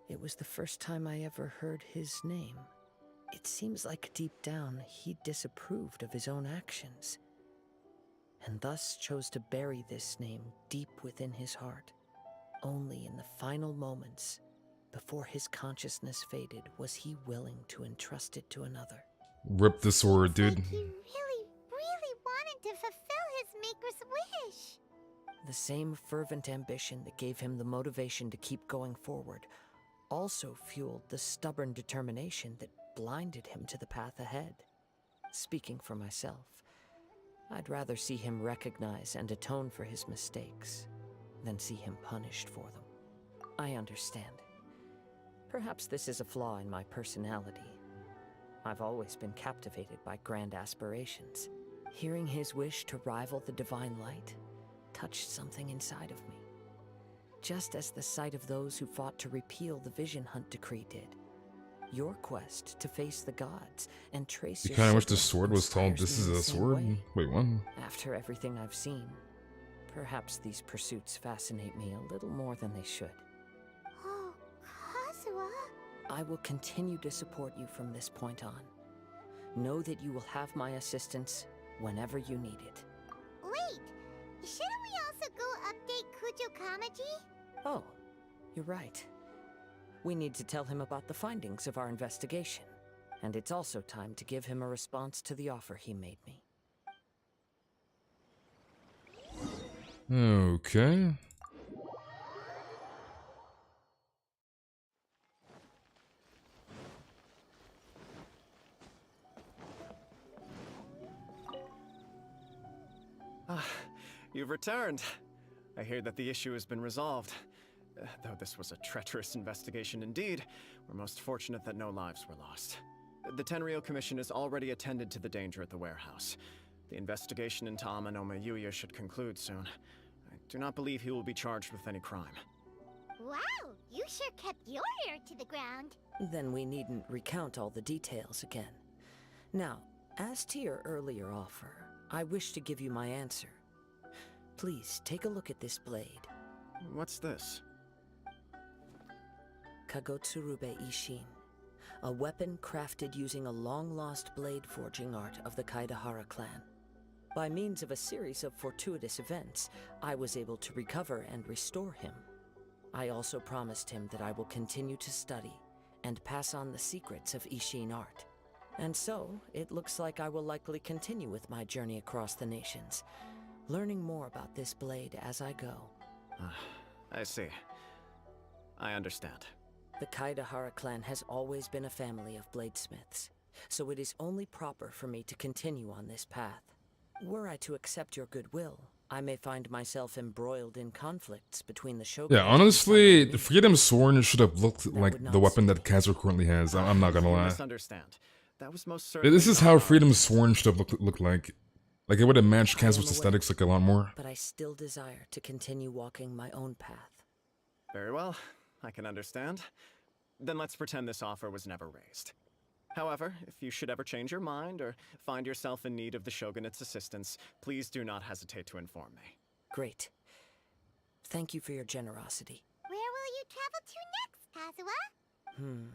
It was the first time I ever heard his name. It seems like deep down he disapproved of his own actions, and thus chose to bury this name deep within his heart. Only in the final moments, before his consciousness faded, was he willing to entrust it to another. Rip the sword, dude. He really wanted to fulfill his maker's wish. The same fervent ambition that gave him the motivation to keep going forward also fueled the stubborn determination that blinded him to the path ahead. Speaking for myself, I'd rather see him recognize and atone for his mistakes than see him punished for them. I understand. Perhaps this is a flaw in my personality. I've always been captivated by grand aspirations. Hearing his wish to rival the divine light touched something inside of me, just as the sight of those who fought to repeal the Vision Hunt Decree did. Your quest to face the gods and trace You your kinda wish the signature sword was called inspires This me Is in a the same Sword? way. Wait, what? After everything I've seen, perhaps these pursuits fascinate me a little more than they should. Oh, Kazuha. I will continue to support you from this point on. Know that you will have my assistance whenever you need it. Wait, shouldn't we also go update Kujo Kamaji? Oh, you're right. We need to tell him about the findings of our investigation. And it's also time to give him a response to the offer he made me. Okay. Ah, you've returned. I hear that the issue has been resolved. Though this was a treacherous investigation indeed, we're most fortunate that no lives were lost. The Tenryou Commission has already attended to the danger at the warehouse. The investigation into Amanoma Yuya should conclude soon. I do not believe he will be charged with any crime. Wow, you sure kept your ear to the ground. Then we needn't recount all the details again. Now, as to your earlier offer, I wish to give you my answer. Please take a look at this blade. What's this? Kagotsurube Ishin, a weapon crafted using a long-lost blade forging art of the Kaidahara clan. By means of a series of fortuitous events, I was able to recover and restore him. I also promised him that I will continue to study and pass on the secrets of Ishin art. And so, it looks like I will likely continue with my journey across the nations, learning more about this blade as I go. I see. I understand. The Kaidahara clan has always been a family of bladesmiths, so it is only proper for me to continue on this path. Were I to accept your goodwill, I may find myself embroiled in conflicts between the shogun. Yeah, honestly, the Freedom Sword should have looked like the weapon that Kazuha currently has. I'm not gonna lie. Misunderstand. That was most certainly This is how Freedom Sworn should have looked like. Like, it would have matched Kazuha's aesthetics like a lot more. But I still desire to continue walking my own path. Very well, I can understand. Then let's pretend this offer was never raised. However, if you should ever change your mind or find yourself in need of the Shogunate's assistance, please do not hesitate to inform me. Great. Thank you for your generosity. Where will you travel to next, Kazuha?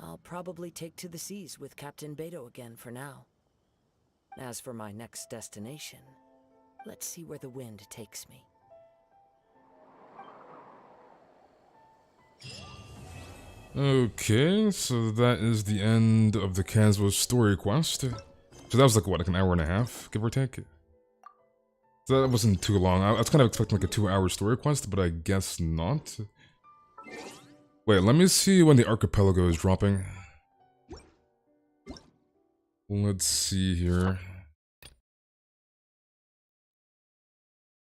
I'll probably take to the seas with Captain Beidou again for now. As for my next destination, let's see where the wind takes me. Okay, so that is the end of the Kazuha story quest. So that was like, what, like an hour and a half, give or take? So that wasn't too long. I was kind of expecting like a 2-hour story quest, but I guess not. Wait, let me see when the archipelago is dropping. Let's see here.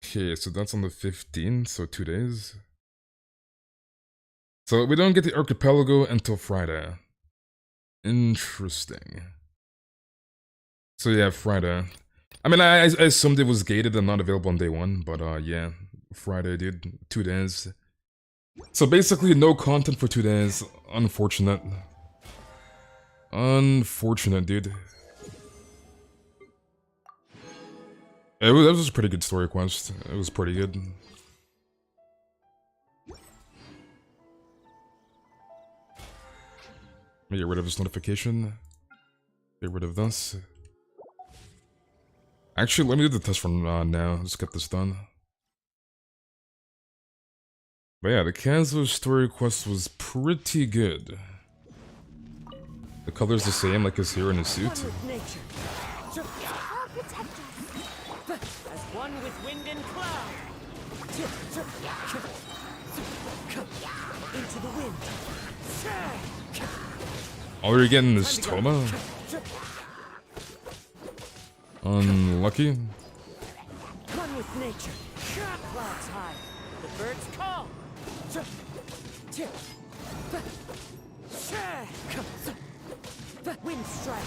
Okay, so that's on the 15th, so 2 days. So we don't get the archipelago until Friday. Interesting. So yeah, Friday. I mean, I assumed it was gated and not available on day 1, but yeah, Friday, dude, 2 days. So basically, no content for 2 days. Unfortunate. Unfortunate, dude. That was a pretty good story quest. It was pretty good. Let me get rid of this notification. Get rid of this. Actually, let me do the test run now. Let's get this done. But yeah, the Kazuha story quest was pretty good. The color's the same, like his hair and his suit. As one with wind and cloud. Into the wind. All you're getting is Toma. Unlucky. One with nature. Clouds high. The birds call. Wind strike.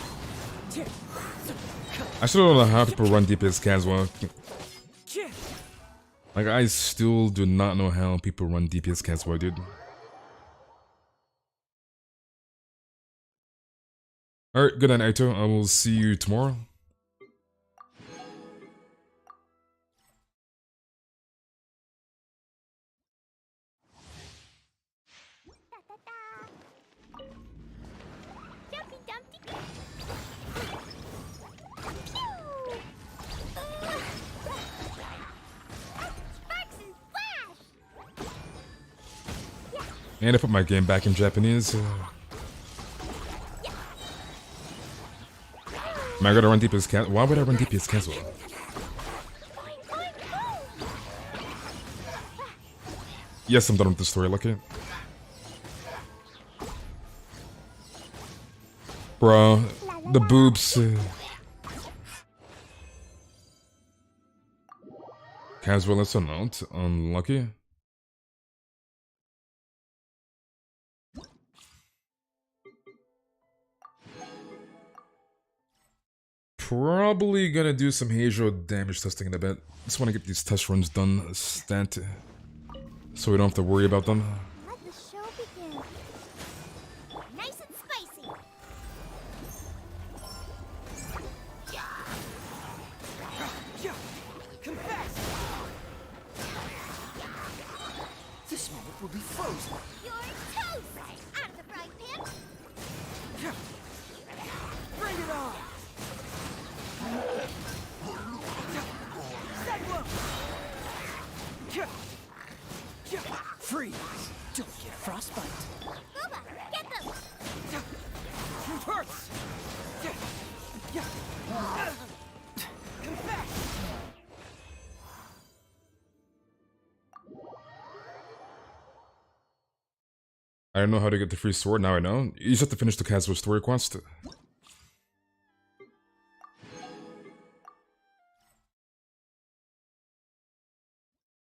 I still don't know how people run DPS Kazuha. Like, I still do not know how people run DPS Kazuha, dude. Alright, good night, Aito. I will see you tomorrow. And I put my game back in Japanese. Am I gonna run DPS Kazuha? Why would I run DPS Kazuha? Yes, I'm done with the story, Lucky. Bro, the boobs. Kazuha, let's note. Unlucky. Probably gonna do some Heizou damage testing in a bit. Just want to get these test runs done stat, so we don't have to worry about them. Let the show begin. Nice and spicy. Confess. This moment will be frozen. You're toast. Out of the frying pan. Bring it on. Freeze! Don't get frostbite. Booba, get them. Reverse. Confess. I don't know how to get the free sword, now I know. You just have to finish the Kazuha story quest.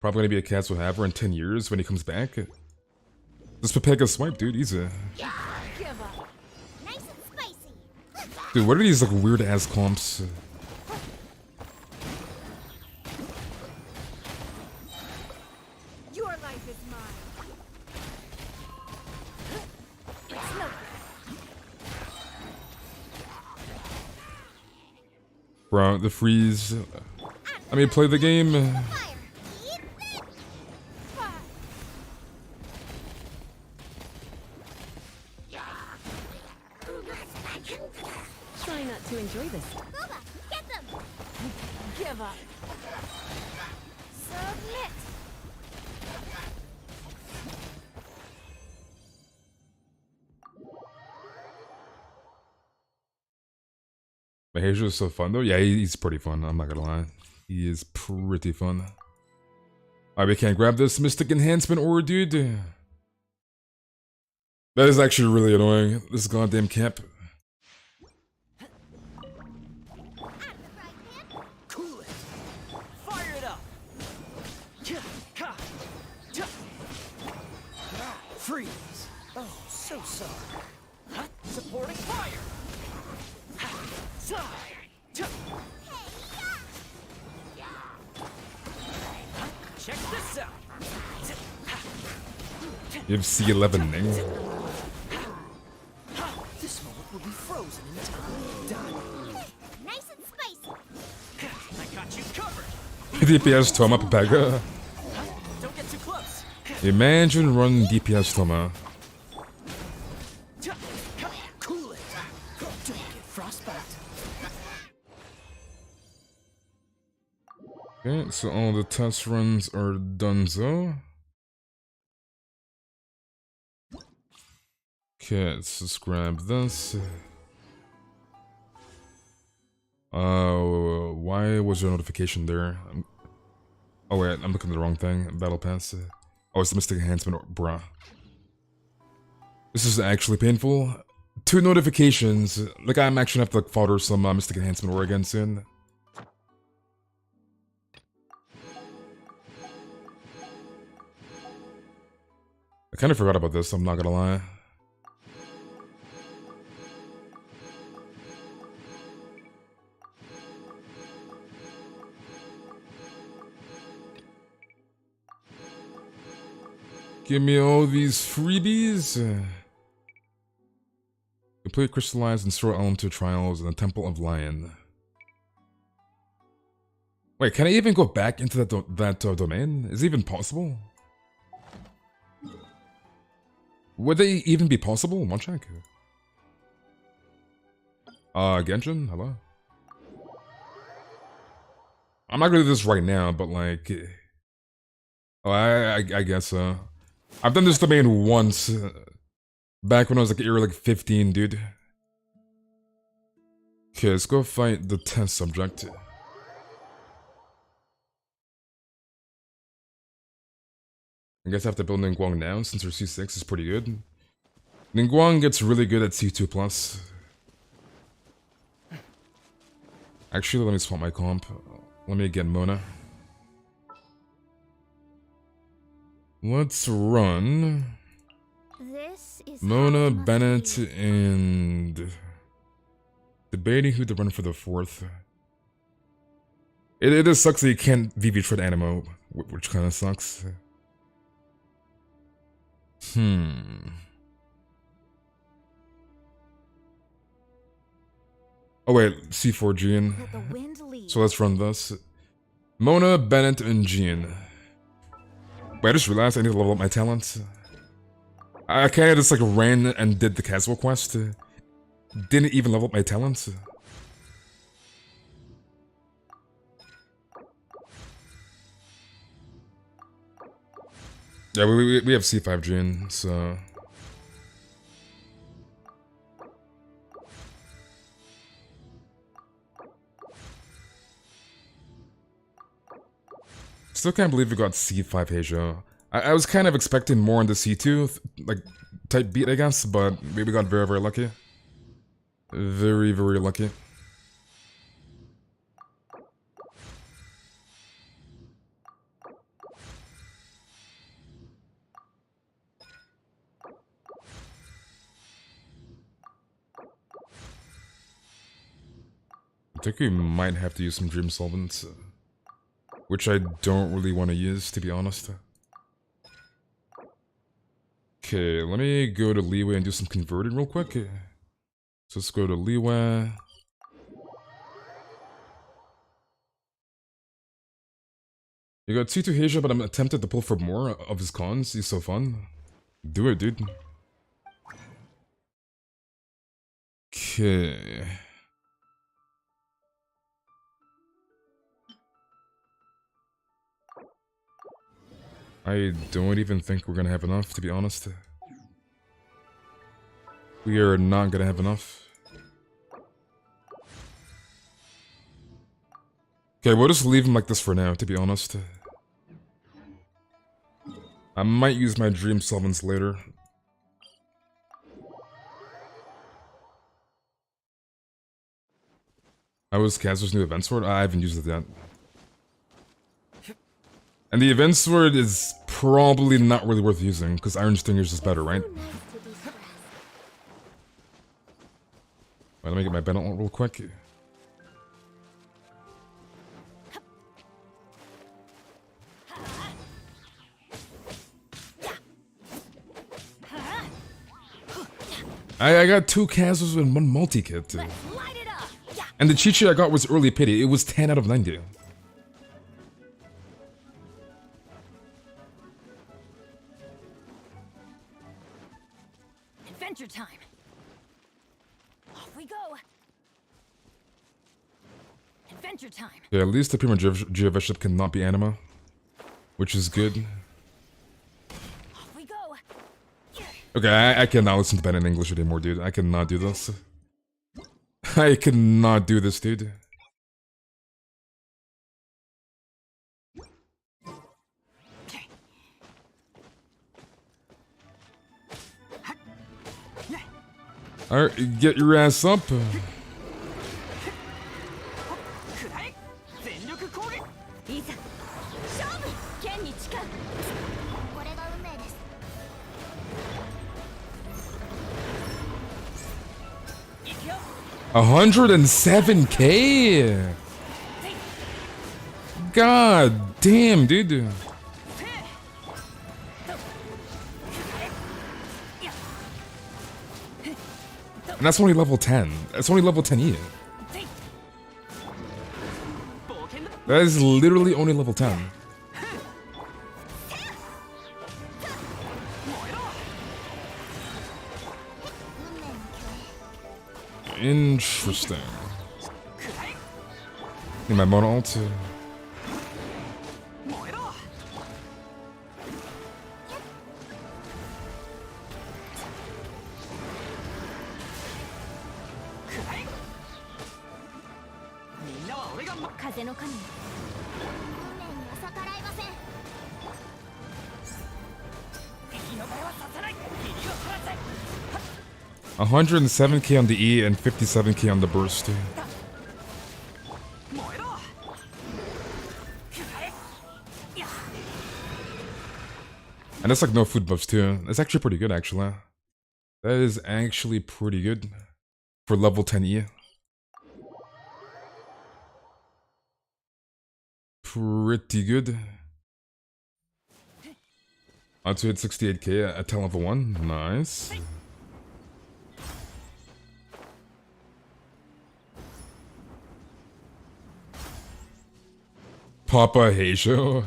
Probably gonna be a Kazuha haver in 10 years when he comes back. This Pepega swipe, dude, easy. Give up. Nice and spicy. Dude, what are these like weird ass comps? Your life is mine. It's no Bro, the freeze. I mean, play the game. Try not to enjoy this. Booba, get them. Give up. Submit. But Heizou is so fun though. Yeah, he's pretty fun. I'm not gonna lie. He is pretty fun. Alright, we can't grab this Mystic Enhancement ore, dude. That is actually really annoying. This goddamn camp. Cool it. Fire it up. Freeze. Oh, so sorry. Supporting fire. Check this out. You have C11 Ning. This moment will be frozen in time. Done. Nice and spicy. I got you covered. DPS Toma Pepega. Don't get too close. Imagine running DPS Toma. Cool it. Don't get frostbite. Okay, so all the test runs are done, so. Okay, let's just grab this. Why was there a notification there? Oh wait, I'm looking at the wrong thing. Battle Pass. Oh, it's the Mystic Enhancement, bruh. This is actually painful. 2 notifications. Like, I'm actually gonna have to like, fodder some Mystic Enhancement War again soon. I kind of forgot about this, I'm not gonna lie. Give me all these freebies. Complete Crystallize and Store Element Trials in the Temple of Lion. Wait, can I even go back into that domain? Is it even possible? Would they even be possible? One check. Genshin? Hello? I'm not gonna do this right now, but like... Oh, I guess so. I've done this domain once. Back when I was like era like 15, dude. Okay, let's go fight the test subject. I guess I have to build Ningguang now since her C6 is pretty good. Ningguang gets really good at C2+. Actually, let me swap my comp. Let me get Mona. Let's run This is Mona, Bennett, and debating who to run for the 4th. It just sucks that you can't VV trade Animo, which kind of sucks. Oh wait, C4 Jean. So let's run this. Mona, Bennett, and Jean. Wait, I just realized I need to level up my talents. I kinda just like ran and did the casual quest. Didn't even level up my talents. Yeah, we have C5 Jean, so... Still can't believe we got C5 Heizou. I was kind of expecting more on the C2, like, type beat, I guess, but we got very, very lucky. Very, very lucky. I think we might have to use some Dream Solvents. Which I don't really want to use, to be honest. Okay, let me go to Leeway and do some converting real quick. So let's go to Leeway. You got C2 Heizou, but I'm tempted to pull for more of his cons. He's so fun. Do it, dude. Okay. I don't even think we're gonna have enough, to be honest. We are not gonna have enough. Okay, we'll just leave him like this for now, to be honest. I might use my Dream Solvents later. How was Kazuha's new event sword? I haven't used it yet. And the event sword is probably not really worth using, because Iron Stinger's is better, right? Alright, let me get my Bennett real quick. I got 2 Kazuhas and 1 multi-kit. And the cheat sheet I got was early pity. It was 10 out of 90. Adventure time. Off we go. Adventure time. Yeah, at least the Prima Geoveship ship cannot be anima, which is good. Off we go. Okay, I cannot listen to that in English anymore, dude. I cannot do this. I cannot do this, dude. Alright, get your ass up. $107K. God damn, dude. And that's only level 10. That's only level 10E. That is literally only level 10. Interesting. Need my mono ult. $107K on the E and 57K on the burst. And that's like no food buffs too. That's actually pretty good, actually. That is actually pretty good for level 10E. Pretty good. To hit 68K at 10 level 1. Nice. Papa Heizou.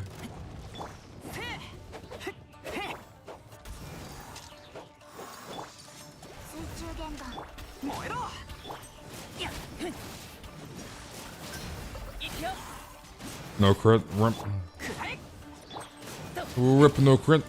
No crit. Rip. Rip, no crit.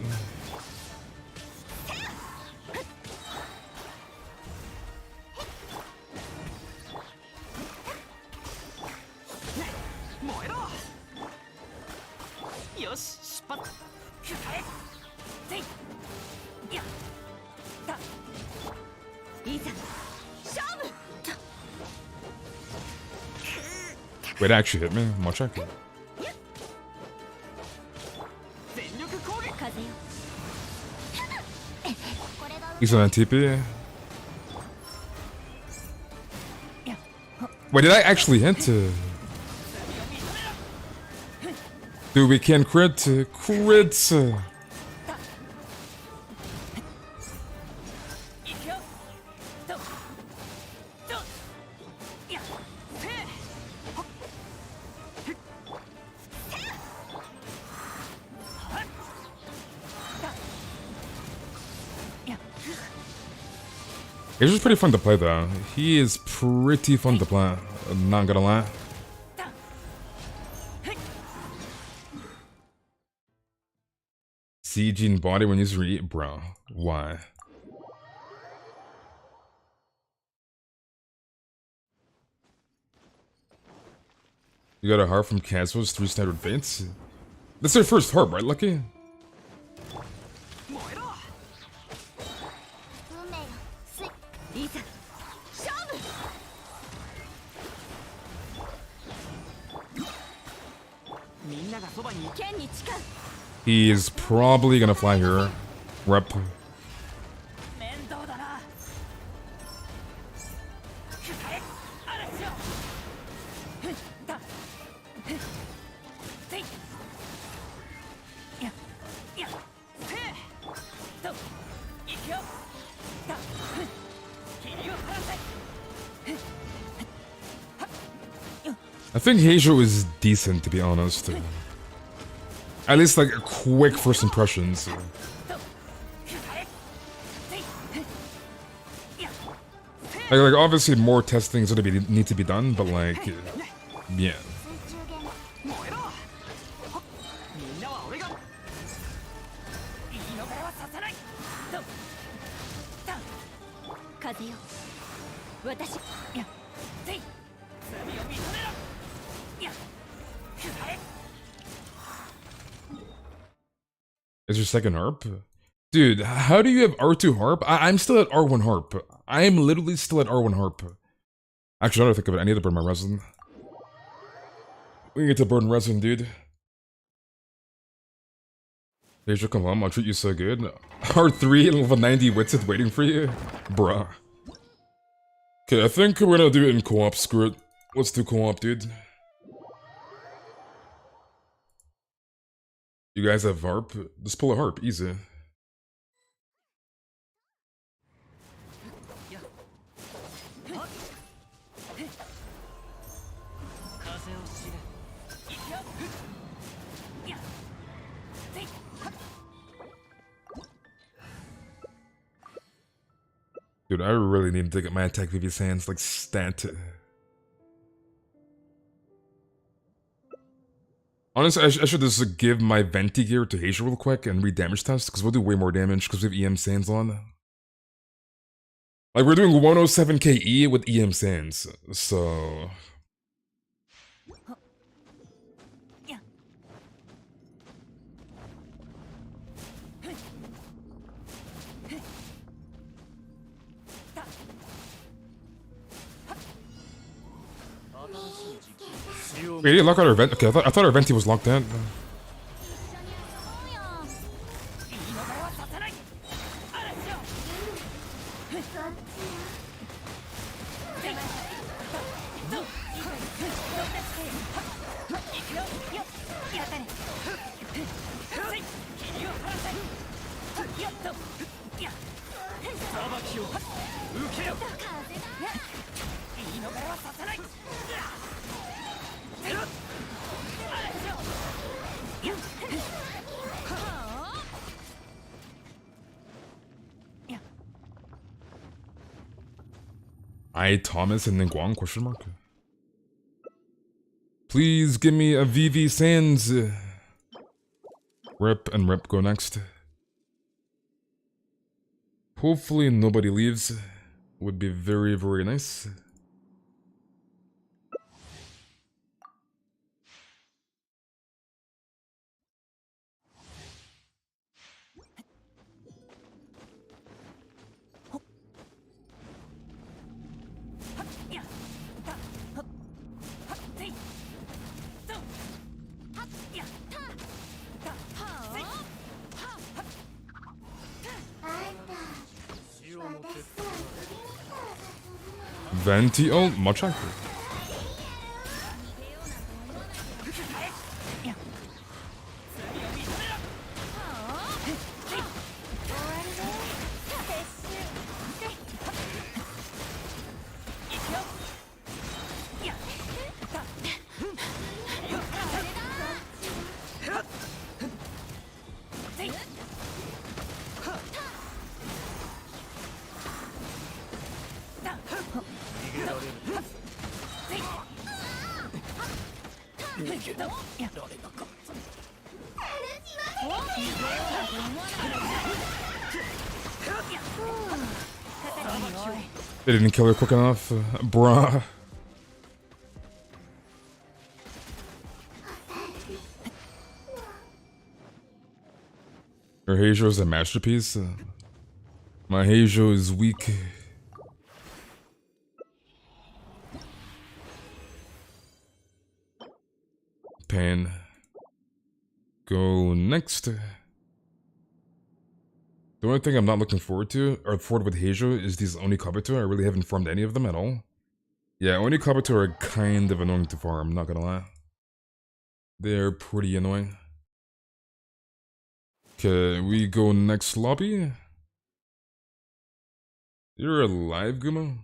Wait, it actually hit me? I'm check it. He's on a TP. Wait, did I actually hit? Dude, we can crit. Crits. He's just pretty fun to play though. He is pretty fun to play. I'm not gonna lie. CG and body when using re- bro. Why? You got a heart from Kazuha's 3 standard fates? That's their first heart, right, Lucky? He is probably gonna fly here. Rep. I think Heizou is decent, to be honest. At least, like, quick first impressions. Like obviously more testing is gonna need to be done, but like, yeah. Is your second harp? Dude, how do you have R2 harp? I'm still at R1 harp. I am literally still at R1 harp. Actually, I don't think of it. I need to burn my resin. We need to burn resin, dude. Deja, come home. I'll treat you so good. R3 and level 90 Witted waiting for you? Bruh. Okay, I think we're gonna do it in co-op. Screw it. Let's do co-op, dude. You guys have harp? Just pull a harp. Easy. Dude, I really need to get my attack VV sands like stat. Honestly, I should just give my Venti gear to Heizou real quick and read damage test, because we'll do way more damage because we have EM sands on. Like, we're doing 107k E with EM sands, so... Wait, did lock out our vent? Okay, I thought our venti was locked in. Thomas and then Guang question mark. Please give me a VV Sands. Rip and Rip go next. Hopefully nobody leaves. Would be very, very nice. Venti ult, much accurate. They didn't kill her quick enough, bruh. Her Heizou is a masterpiece. My Heizou is weak. Pain. Go next. The only thing I'm not looking forward to, or forward with Heizou, is these Oni Kabuto. I really haven't farmed any of them at all. Yeah, Oni Kabuto are kind of annoying to farm, not gonna lie. They're pretty annoying. Okay, we go next lobby. You're alive, Guma?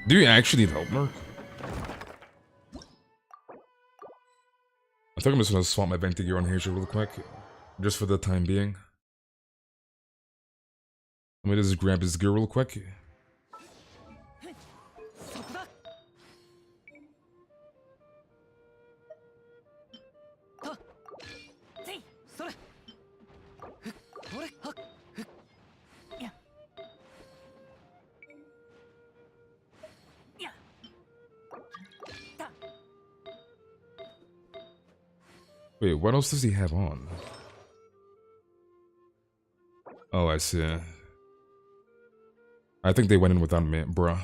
Do you actually need help, Mark? I think I'm just gonna swap my banter gear on Heizou real quick, just for the time being. Let me just grab his gear real quick. Wait, what else does he have on? Oh, I see. I think they went in without me, bruh.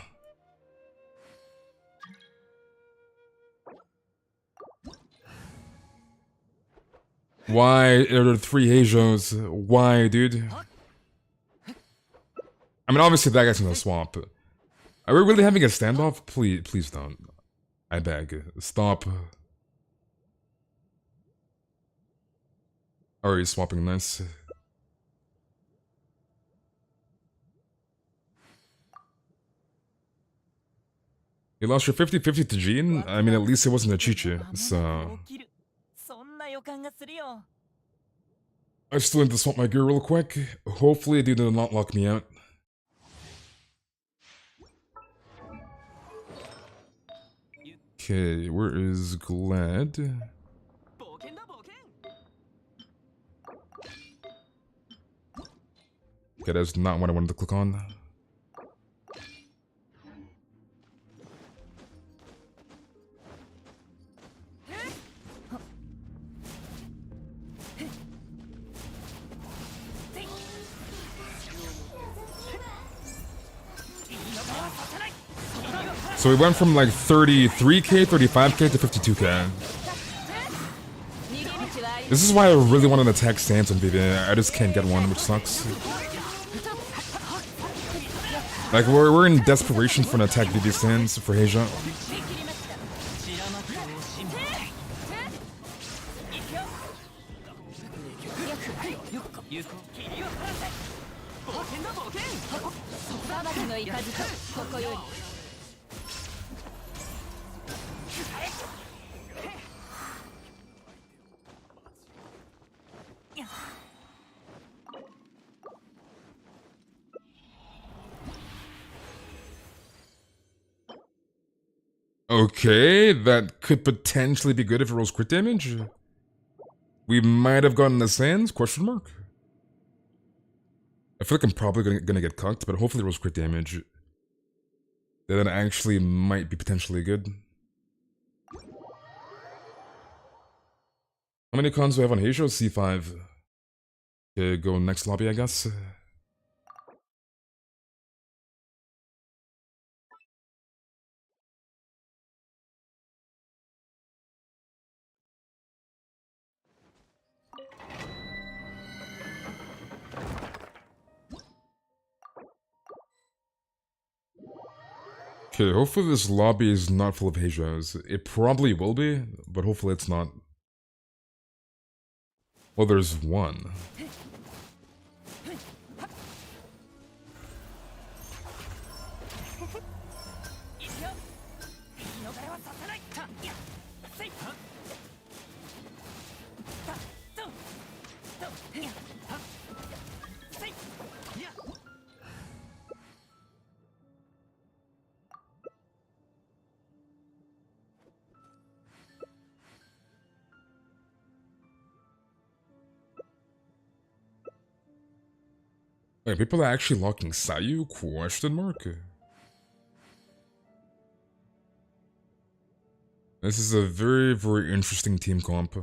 Why are there 3 Heizous? Why, dude? I mean, obviously that guy's gonna swap. Are we really having a standoff? Please don't. I beg. Stop. Are you swapping nice? You lost your 50-50 to Jean? I mean, at least it wasn't a Chi-Chi, so... I still need to swap my gear real quick. Hopefully they did not lock me out. Okay, where is Glad? Okay, that's not what I wanted to click on. So we went from like 33k, 35k to 52k. This is why I really want an attack stance on VV. I just can't get one, which sucks. Like, we're in desperation for an attack VV stance for Heizou. Okay, that could potentially be good if it rolls crit damage. We might have gotten the sands? Question mark. I feel like I'm probably gonna get cucked, but hopefully it rolls crit damage. That actually might be potentially good. How many cons do I have on Heizou? C5. Okay, go next lobby, I guess. Okay, hopefully this lobby is not full of Heizous. It probably will be, but hopefully it's not. Well, there's one. Wait, people are actually locking Sayu? Question mark? This is a very, very interesting team comp.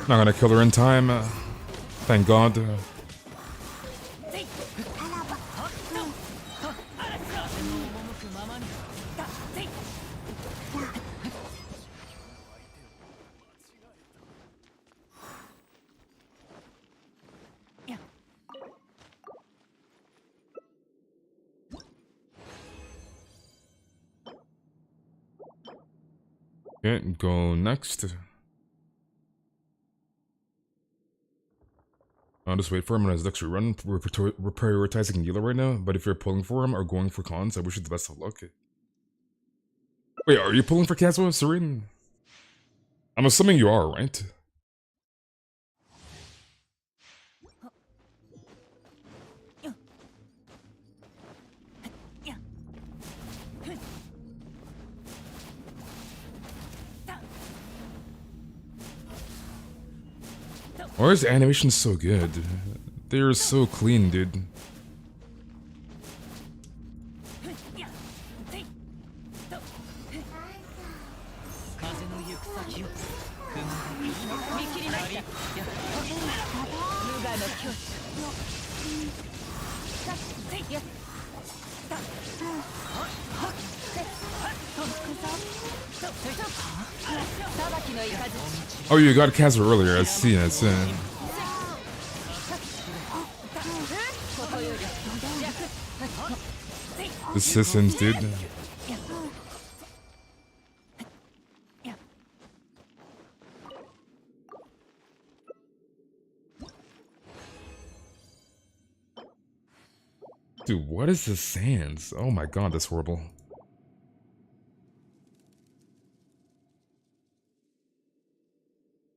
Not gonna kill her in time. Thank God. Okay, go next. I'll just wait for him on his next run. We're prioritizing Gila right now, but if you're pulling for him or going for cons, I wish you the best of luck. Wait, are you pulling for Kazuha, Serene? I'm assuming you are, right? Why is the animation so good? They're so clean, dude. Oh, you got Kazuha earlier. I see. I see. Assistance, dude. Dude, what is the sands? Oh my god, that's horrible.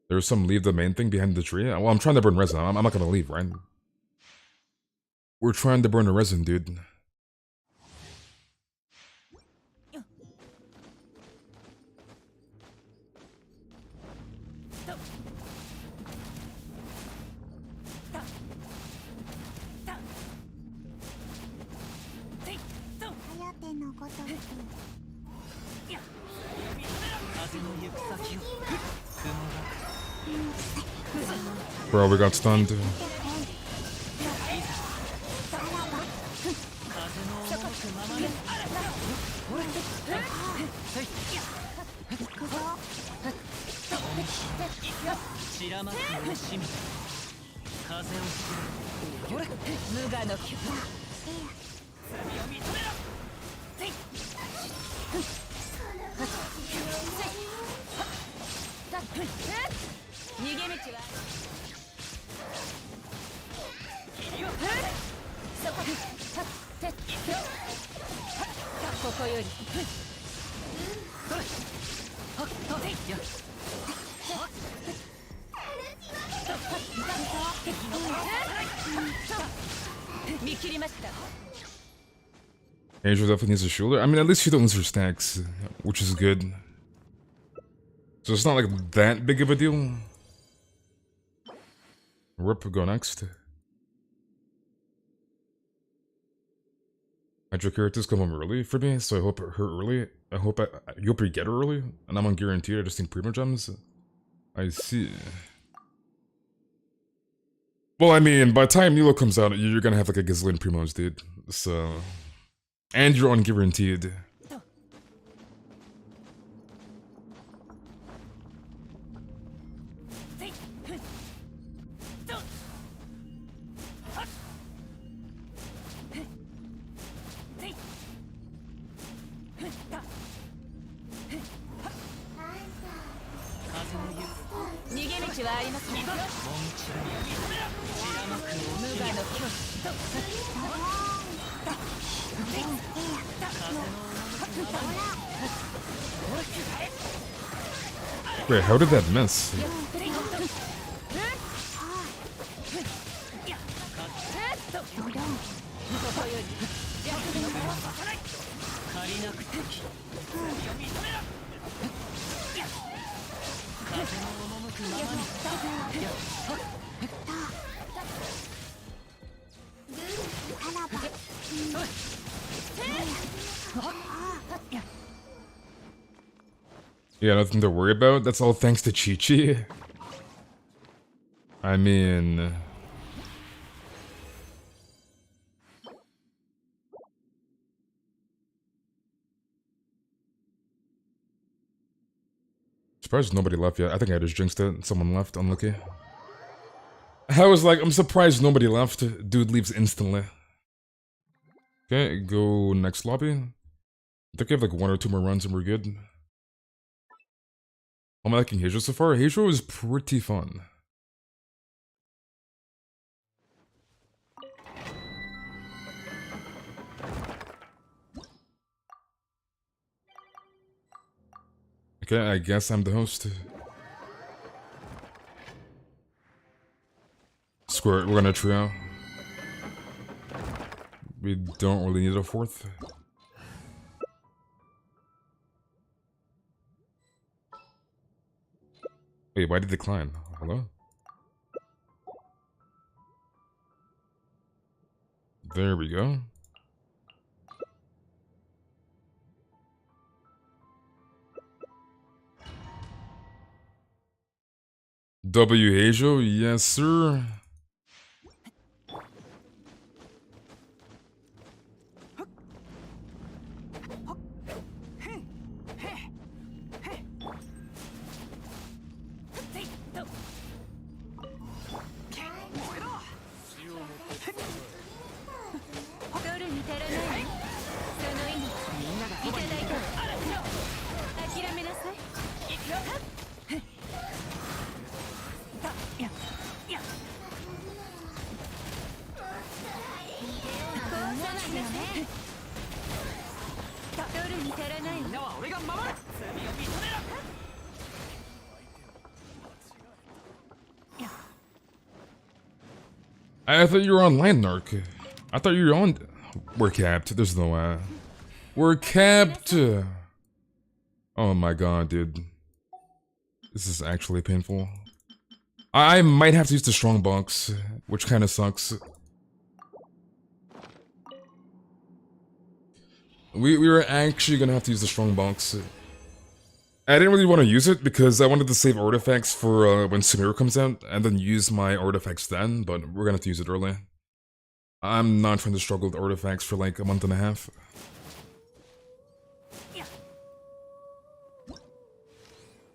There's some leave the main thing behind the tree. Well, I'm trying to burn resin. I'm not gonna leave, right? We're trying to burn the resin, dude. Bro, we got stunned. Heizou definitely needs a shoulder. I mean, at least she don't lose her stacks, which is good. So it's not like that big of a deal. Rip, go next. Hydro characters come home early for me, so I hope her early. I hope you get her early, and I'm on guaranteed. I just think primo gems. I see. Well, I mean, by the time Nilo comes out, you're gonna have like a gazillion primos, dude. So, and you're on guaranteed. Wait, how did that miss? Yeah, nothing to worry about. That's all thanks to Chi-Chi. I mean... surprised nobody left yet. I think I just jinxed it. Someone left. Unlucky. I was like, I'm surprised nobody left. Dude leaves instantly. Okay, go next lobby. I think I have like 1 or 2 more runs and we're good. How am I liking Heizou so far? Heizou is pretty fun. Okay, I guess I'm the host. Squirt, we're gonna trio. We don't really need a 4th. Wait, why did it decline? Hello? There we go. W Heizou, yes sir. I thought you were on land narc. I thought you were on. We're capped. There's no way. We're capped. Oh my god, dude. This is actually painful. I might have to use the strong box, which kind of sucks. We were actually gonna have to use the strong box. I didn't really want to use it because I wanted to save artifacts for when Samira comes out and then use my artifacts then, but we're gonna have to use it early. I'm not trying to struggle with artifacts for like a month and a half.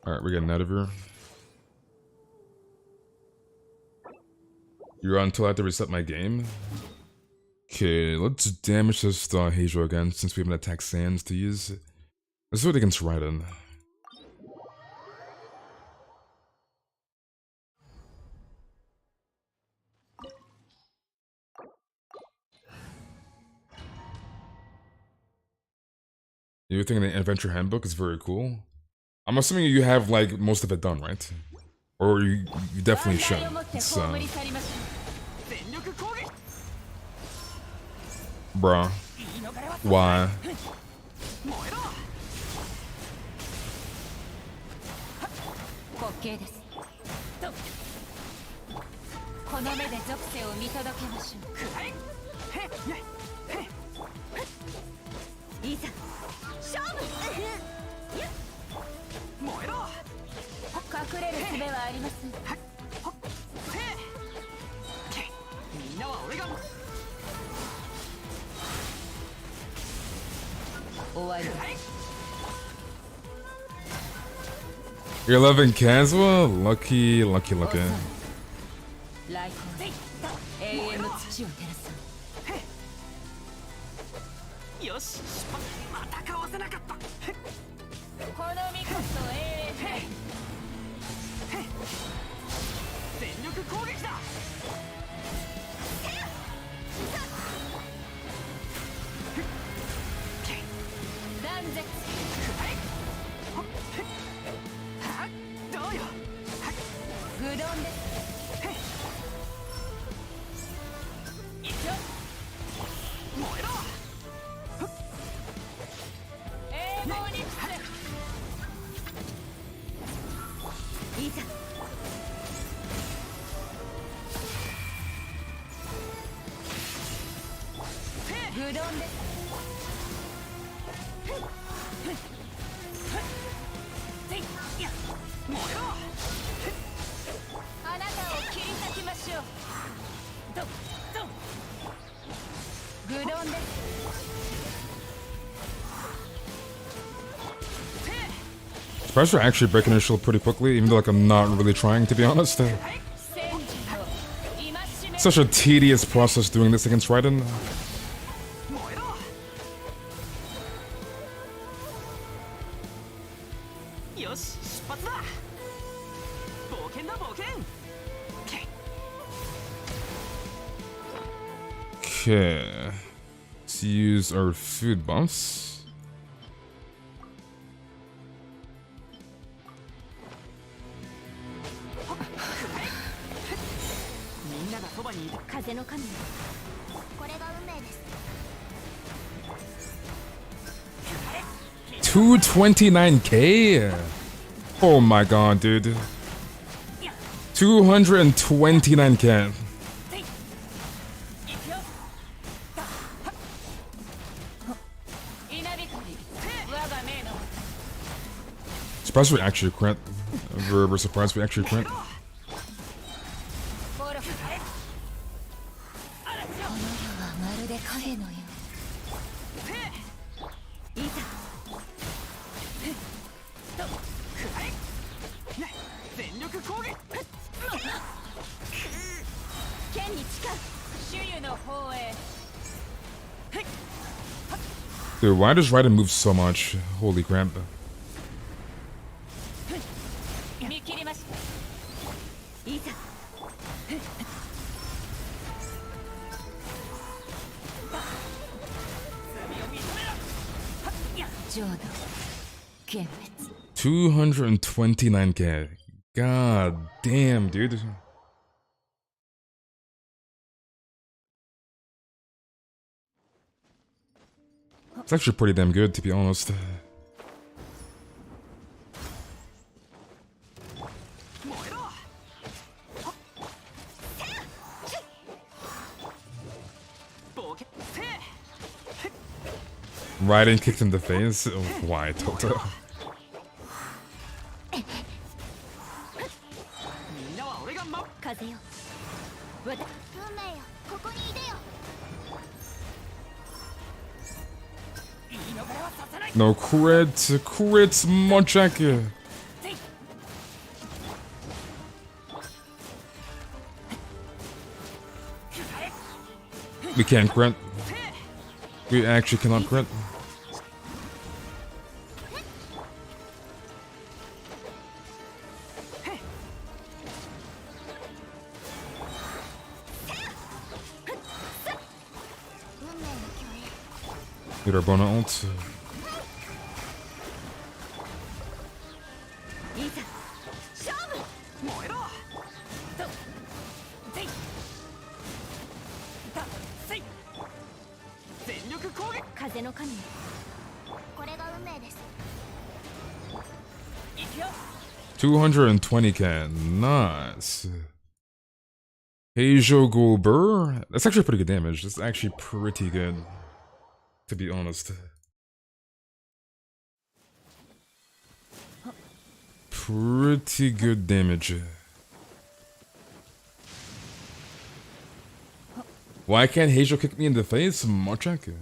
Alright, we're getting out of here. You're on until I have to reset my game? Okay, let's damage this Heizou again since we have an attack sands to use. Let's do it against Raiden. You think the adventure handbook is very cool? I'm assuming you have like most of it done, right? Or you definitely should. It's bruh. Why? You're loving Kazuha? Lucky, lucky, lucky. Surprised we're actually breaking initial pretty quickly, even though like I'm not really trying, to be honest. Such a tedious process doing this against Raiden. Okay, let's use our food buffs. $229K? Oh my god, dude. 229K. Surprised we actually crit. We're surprised we actually crit. Dude, why does Raiden move so much? Holy crap. $229K. God damn, dude. It's actually pretty damn good, to be honest. Raiden kicked in the face? Why, Toto? No crits, Monchak. We can't crit. We actually cannot crit. Get our Bona ult. $220K, nice. Heizou Gulber, that's actually pretty good damage. That's actually pretty good, to be honest. Pretty good damage. Why can't Heizou kick me in the face? Monchak?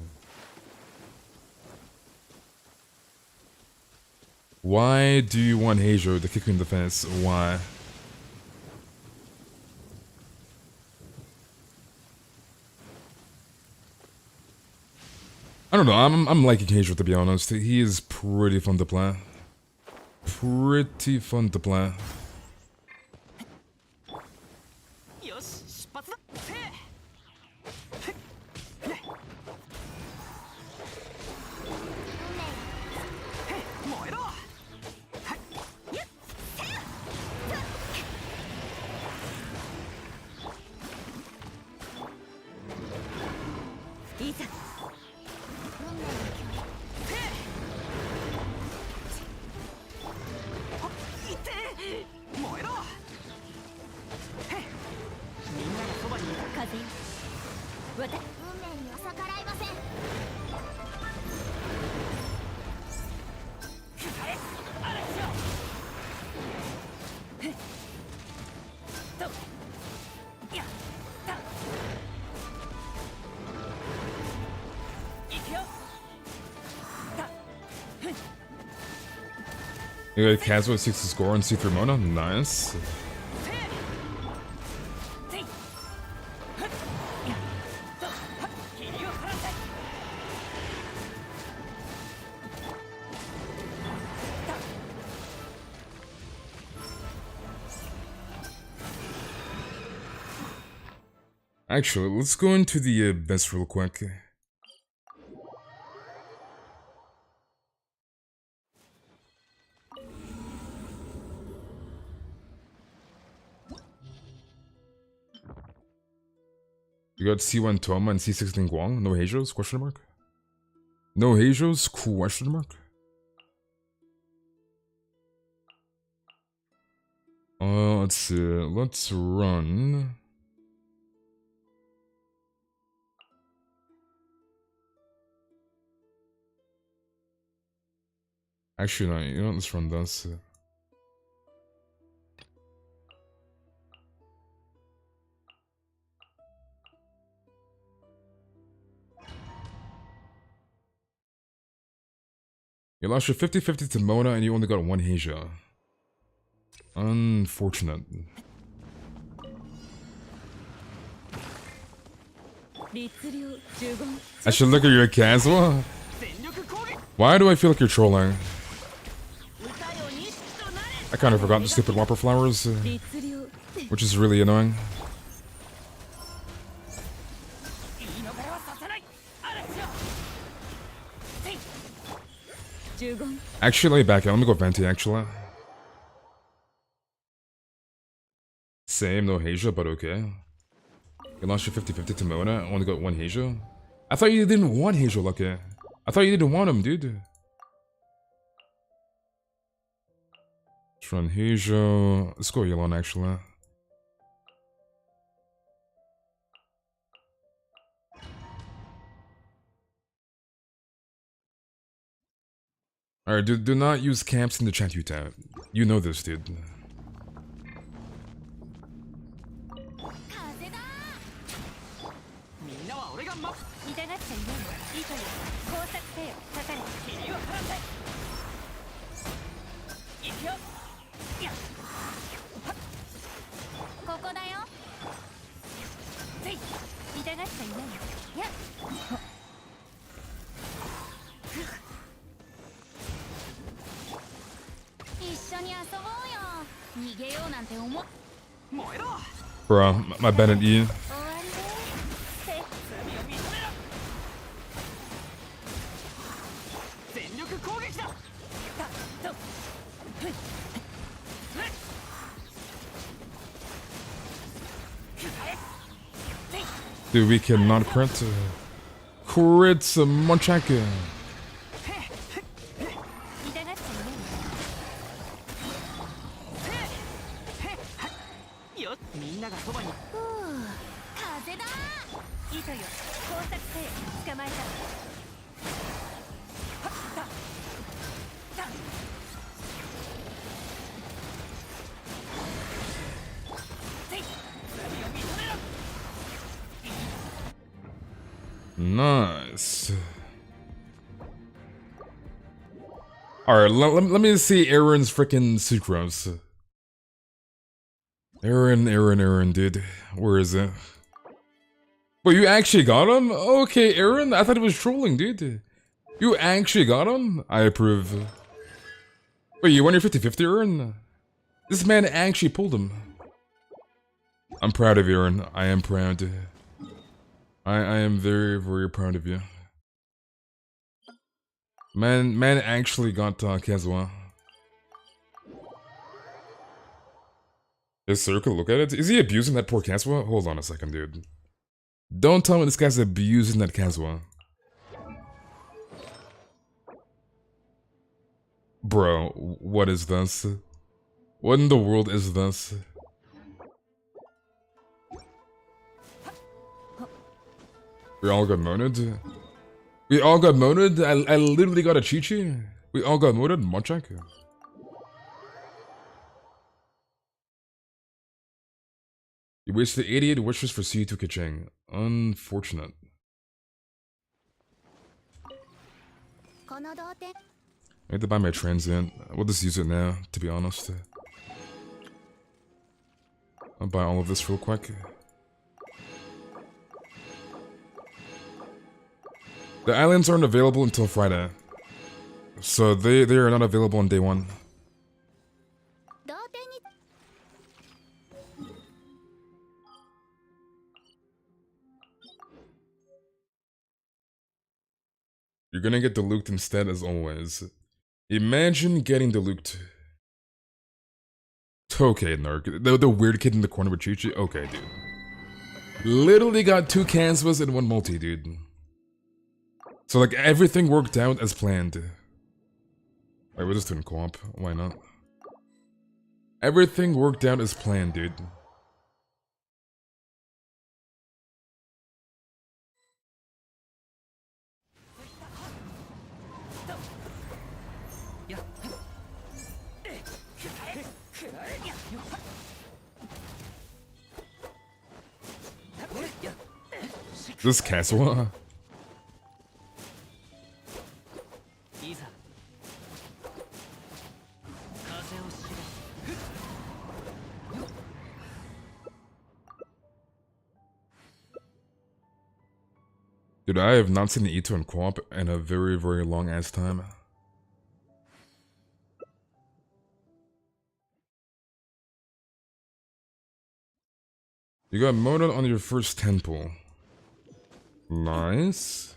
Why do you want Heizou to kick you in the face? Why? I don't know, I'm liking Heizou, to be honest. He is pretty fun to play. Pretty fun to play. You got Kazuha 6 to score on C3 Mona. Nice. Actually, let's go into the best real quick. You got C1 Toma and C16 Guang. No Heizous? Question mark. No Heizous? Question mark. Let's see. Let's run. Actually, no. You know what? Let's run this. You lost your 50-50 to Mona and you only got one Heizou. Unfortunate. I should look at your Kazuha? Why do I feel like you're trolling? I kind of forgot the stupid Whopper flowers, which is really annoying. Actually, let me back out. Let me go Venti, actually. Same, no Heizou, but okay. You lost your 50-50 to Mona, only got one Heizou. I thought you didn't want Heizou, Lucky. I thought you didn't want him, dude. Let's run Heizou. Let's go Yelon, actually. Alright, dude, do not use camps in the chat you tab. You know this, dude. Bro, my Bennett E. Dude, we cannot crit. Crit Munchaka. Nice. Alright, let me see Aaron's freaking sucrose. Aaron, dude. Where is it? Wait, you actually got him? Okay, Aaron. I thought he was trolling, dude. You actually got him? I approve. Wait, you won your 50-50, Aaron? This man actually pulled him. I'm proud of you, Aaron. I am proud. I am very, very proud of you. Man actually got Kazuha. His circle, look at it. Is he abusing that poor Kazuha? Hold on a second, dude. Don't tell me this guy's abusing that Kazuha. Bro, what is this? What in the world is this? We all got modded. We all got modded. I literally got a Chi-Chi. We all got modded. Mochak. You wasted 88 wishes for C2 Kaching. Unfortunate. I need to buy my transient. We'll just use it now, to be honest. I'll buy all of this real quick. The islands aren't available until Friday. So they are not available on day 1. You're gonna get deluked instead as always. Imagine getting deluked. Okay, Narc. The weird kid in the corner with Chi-Chi? Okay, dude. Literally got 2 Kazuhas and 1 multi, dude. So like everything worked out as planned. Wait, we're just doing co-op. Why not? Everything worked out as planned, dude. This Kazuha? Dude, I have not seen the Ito in co-op in a very, very long ass time. You got modded on your first temple. Nice.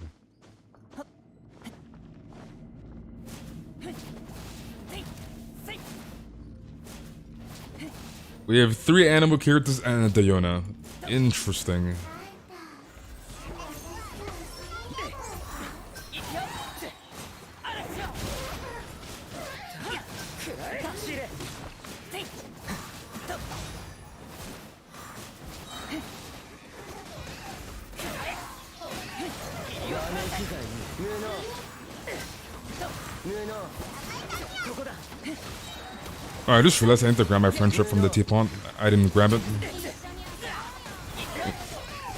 We have 3 animal characters and a Diona. Interesting. Oh, I just realized I need to grab my friendship from the teapot. I didn't grab it.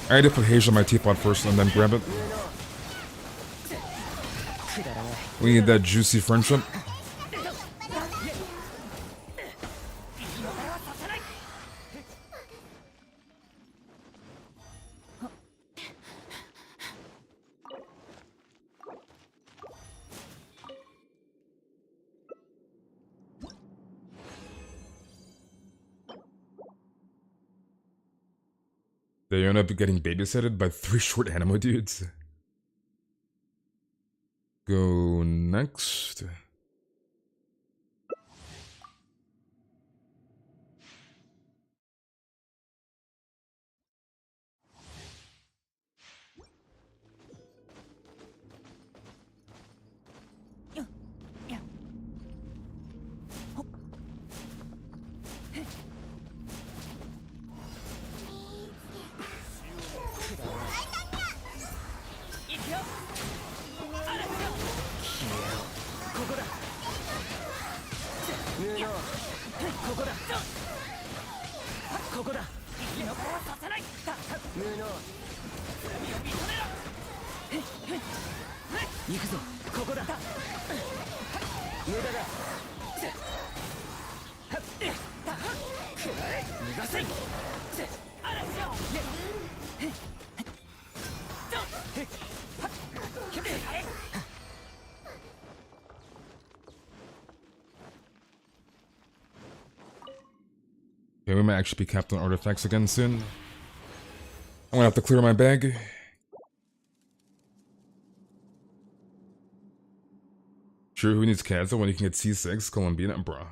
I had to put Heizou on my teapot first and then grab it. We need that juicy friendship. They end up getting babysitted by 3 short animo dudes. Go next. Okay, we might actually be capped on artifacts again soon. I'm gonna have to clear my bag. Sure, who needs Kazuha when you can get C6, Columbina, bruh.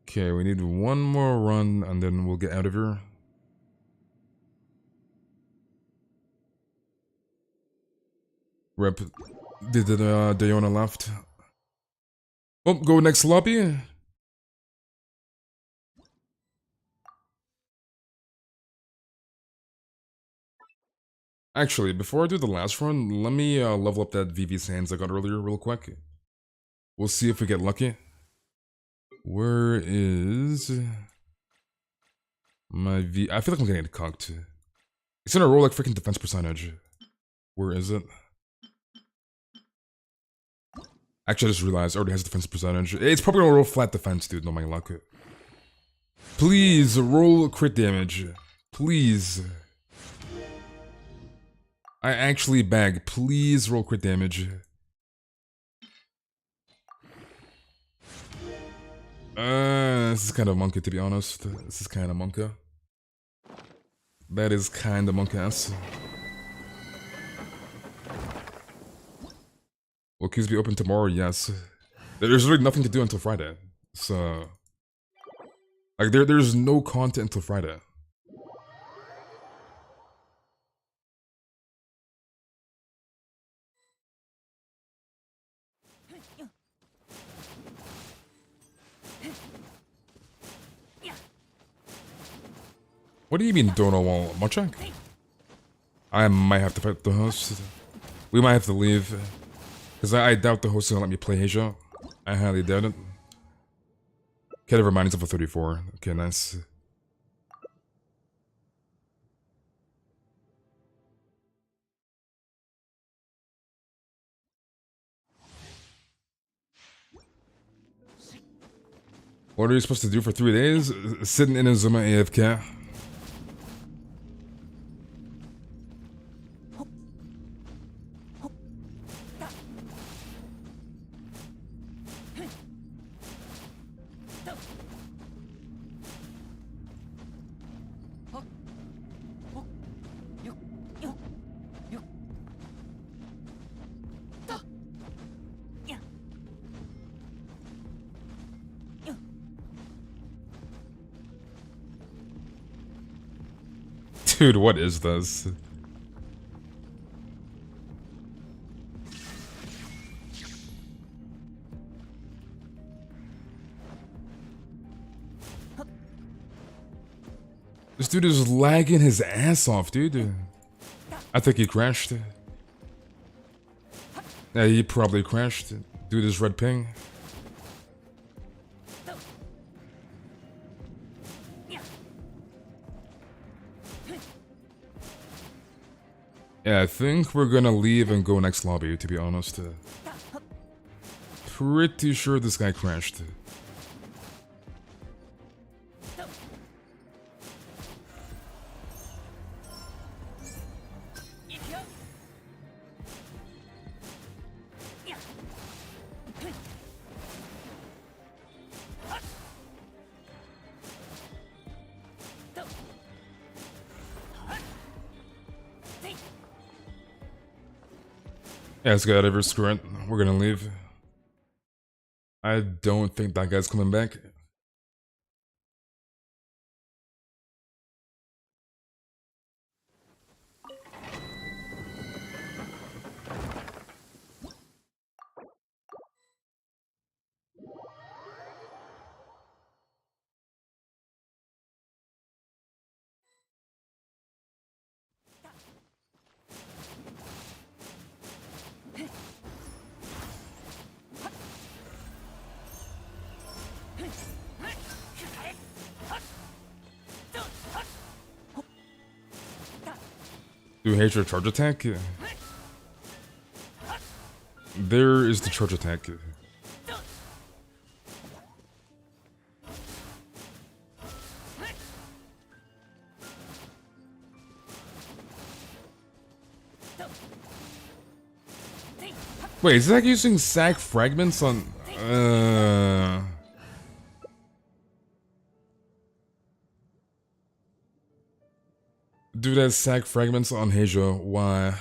Okay, we need one more run and then we'll get out of here. Rep, did Diona left? Well, go next lobby. Actually, before I do the last run, let me level up that VV Sands I got earlier real quick. We'll see if we get lucky. Where is my V? I feel like I'm getting cocked. It's gonna roll like freaking defense percentage. Where is it? Actually, I just realized it already has defense percentage. It's probably gonna roll flat defense, dude. No my luck. Please roll crit damage. Please. I actually beg. Please roll crit damage. This is kind of monkey, to be honest. This is kind of monkey. That is kind of monk-ass. Will queues be open tomorrow? Yes. There's really nothing to do until Friday. So... like, there's no content until Friday. What do you mean don't know wall? Mochak? I might have to fight the host. We might have to leave. Because I doubt the host is gonna let me play Heizou. I highly doubt it. Okay, never mind, it's level 34. Okay, nice. What are you supposed to do for 3 days? Sitting in Azuma AFK. Dude, what is this? This dude is lagging his ass off, dude. I think he crashed. Yeah, he probably crashed. Dude is red ping. Yeah, I think we're gonna leave and go next lobby, to be honest. Pretty sure this guy crashed. Yeah, let's get out of here, screw it. We're gonna leave. I don't think that guy's coming back. Do you hate your charge attack? There is the charge attack. Wait, is that using sack fragments on... Dude has sack fragments on Heizou, why?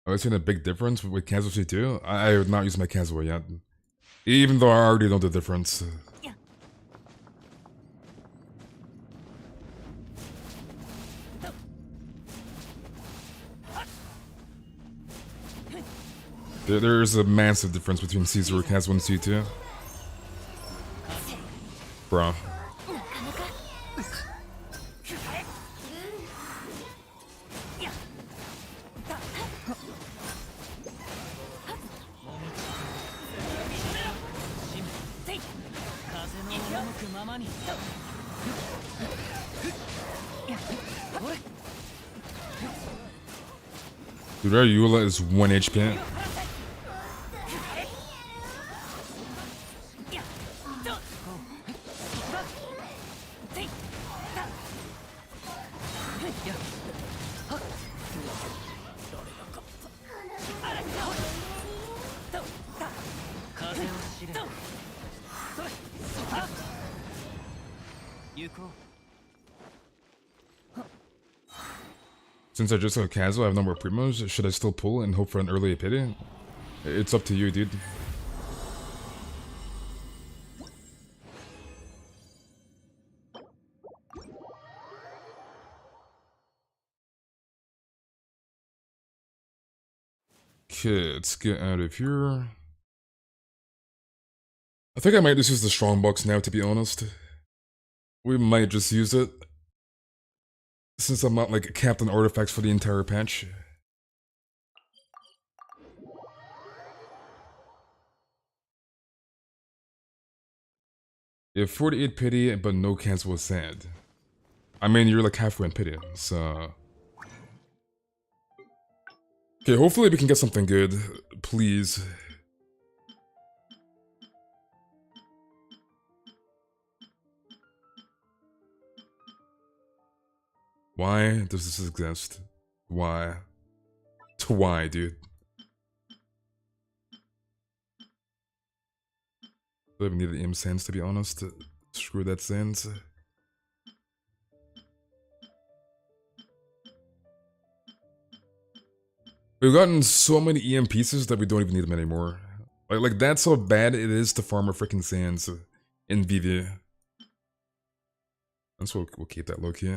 Oh, it's been a big difference with Kazuha too? I have not used my Kazuha yet. Even though I already know the difference. There's a massive difference between C0, Kazuha, and C2. Bruh. Dude, our Eula is 1 HP. Since I just got Kazuha, I have no more primos. Should I still pull and hope for an early pity? It's up to you, dude. Okay, let's get out of here. I think I might just use the strong box now, to be honest. We might just use it. Since I'm not like Captain Artifacts for the entire patch. You have 48 pity, but no cancel with sand. I mean, you're like halfway in pity, so... Okay, hopefully we can get something good. Please. Why does this exist? Why? Why, dude? I don't even need the M Sands, to be honest. Screw that Sands. We've gotten so many EM pieces that we don't even need them anymore. Like that's how bad it is to farm our freaking Sands in VV. That's what we'll keep that low key.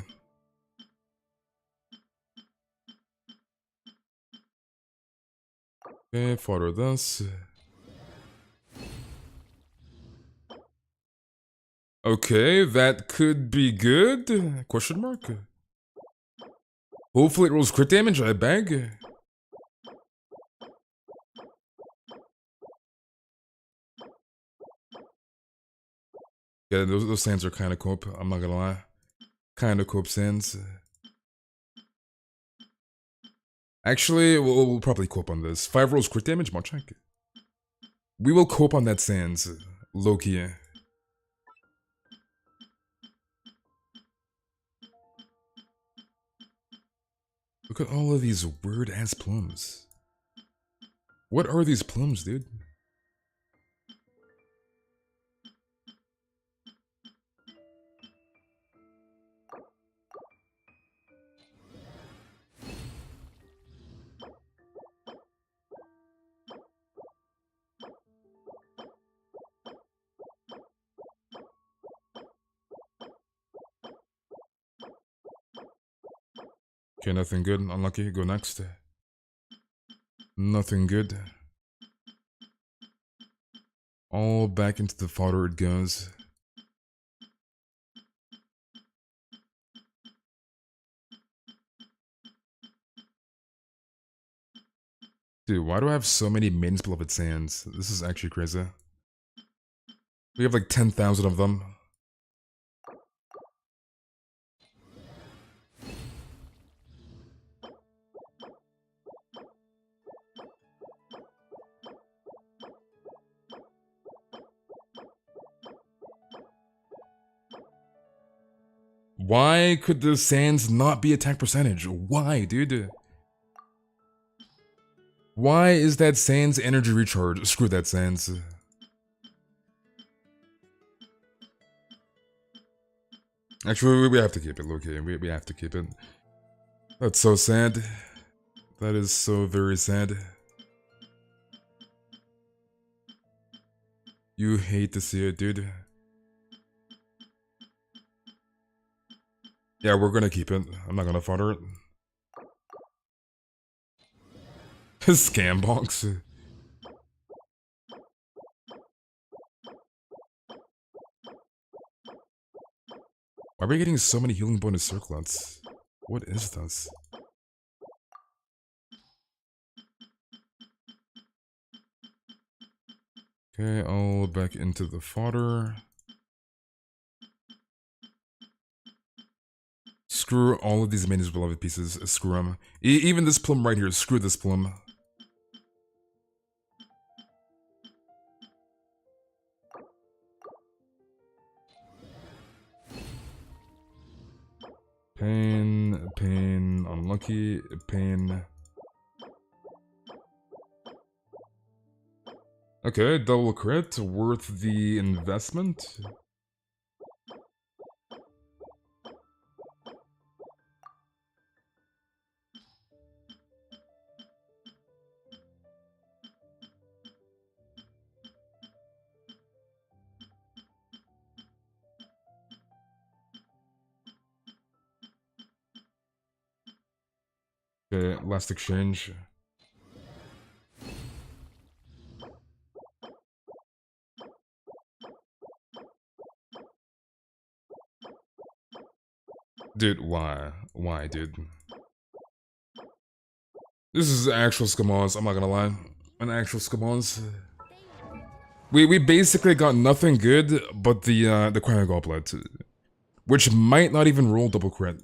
Okay, fodder this. Okay, that could be good? Question mark? Hopefully it rolls crit damage, I beg. Yeah, those sands are kind of cope, I'm not gonna lie. Kind of cope sands. Actually, we'll probably cope on this. 5 rolls crit damage, more check. We will cope on that sands, low-key. Look at all of these weird-ass plums. What are these plums, dude? Okay, nothing good. Unlucky. Go next. Nothing good. All back into the fodder it goes. Dude, why do I have so many mains beloved sands? This is actually crazy. We have like 10,000 of them. Why could the sands not be attack percentage? Why, dude? Why is that sands energy recharge? Screw that sands. Actually, we have to keep it, okay? We have to keep it. That's so sad. That is so very sad. You hate to see it, dude. Yeah, we're gonna keep it. I'm not gonna fodder it. Scam box. we getting so many healing bonus circlets? What is this? Okay, I'll back into the fodder. Screw all of these maiden's beloved pieces. Screw them. Even this plum right here. Screw this plum. Pain, pain, unlucky, pain. Okay, double crit, worth the investment. Okay, last exchange. Dude, why? Why, dude? This is actual Skamons, I'm not gonna lie. An actual Skamons. We basically got nothing good but the Crown Goblet. Which might not even roll double crit,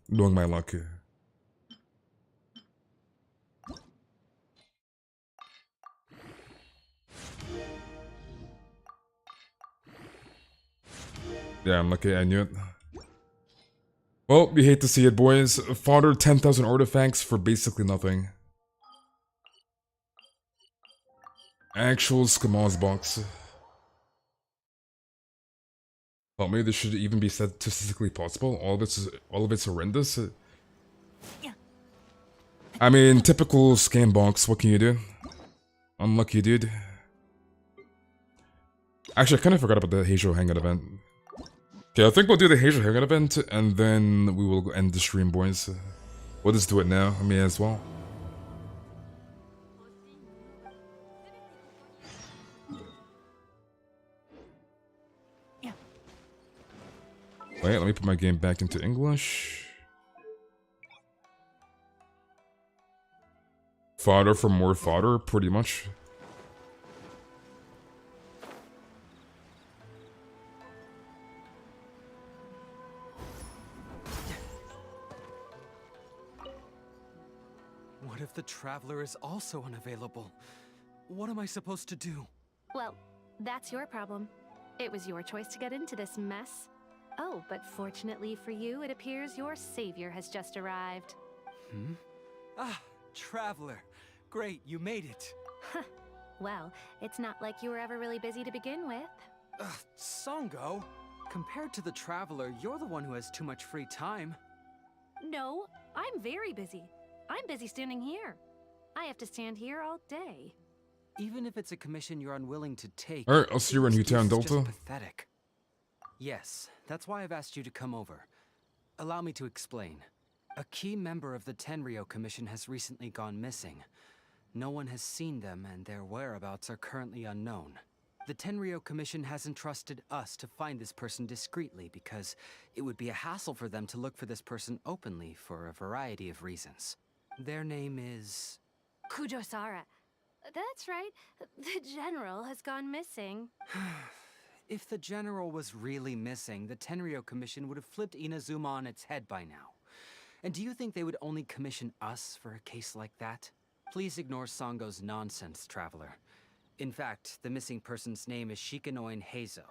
knowing my luck. Yeah, I'm lucky, I knew it. Well, we hate to see it, boys. Fodder 10,000 artifacts for basically nothing. Actual Skamaz box. Well, maybe this should even be statistically possible. All of it's horrendous. I mean, typical scam box. What can you do? Unlucky, dude. Actually, I kind of forgot about the Heizou Hangout event. Okay, I think we'll do the Heizou Hangout event, and then we will end the stream, boys. We'll just do it now. I may as well. Wait, let me put my game back into English. Fodder for more fodder, pretty much. What if the Traveler is also unavailable? What am I supposed to do? Well, that's your problem. It was your choice to get into this mess. Oh, but fortunately for you, it appears your savior has just arrived. Hmm? Ah, Traveler. Great, you made it. Well, it's not like you were ever really busy to begin with. Songo, compared to the Traveler, you're the one who has too much free time. No, I'm very busy. I'm busy standing here. I have to stand here all day. Even if it's a commission you're unwilling to take. Alright, I'll see you in Newtown Delta. Pathetic. Yes, that's why I've asked you to come over. Allow me to explain. A key member of the Tenryou Commission has recently gone missing. No one has seen them, and their whereabouts are currently unknown. The Tenryou Commission has entrusted us to find this person discreetly because it would be a hassle for them to look for this person openly for a variety of reasons. Their name is... Kujosara. That's right. The General has gone missing. If the General was really missing, the Tenryou Commission would have flipped Inazuma on its head by now. And do you think they would only commission us for a case like that? Please ignore Songo's nonsense, Traveler. In fact, the missing person's name is Shikanoin Heizou.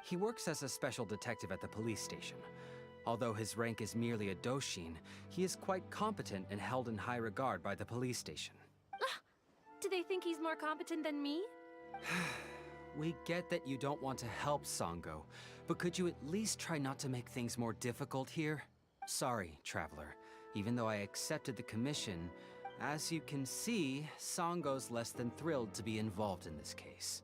He works as a special detective at the police station. Although his rank is merely a Doshin, he is quite competent and held in high regard by the police station. Do they think he's more competent than me? We get that you don't want to help Songo, but could you at least try not to make things more difficult here? Sorry, Traveler. Even though I accepted the commission, as you can see, Songo's less than thrilled to be involved in this case.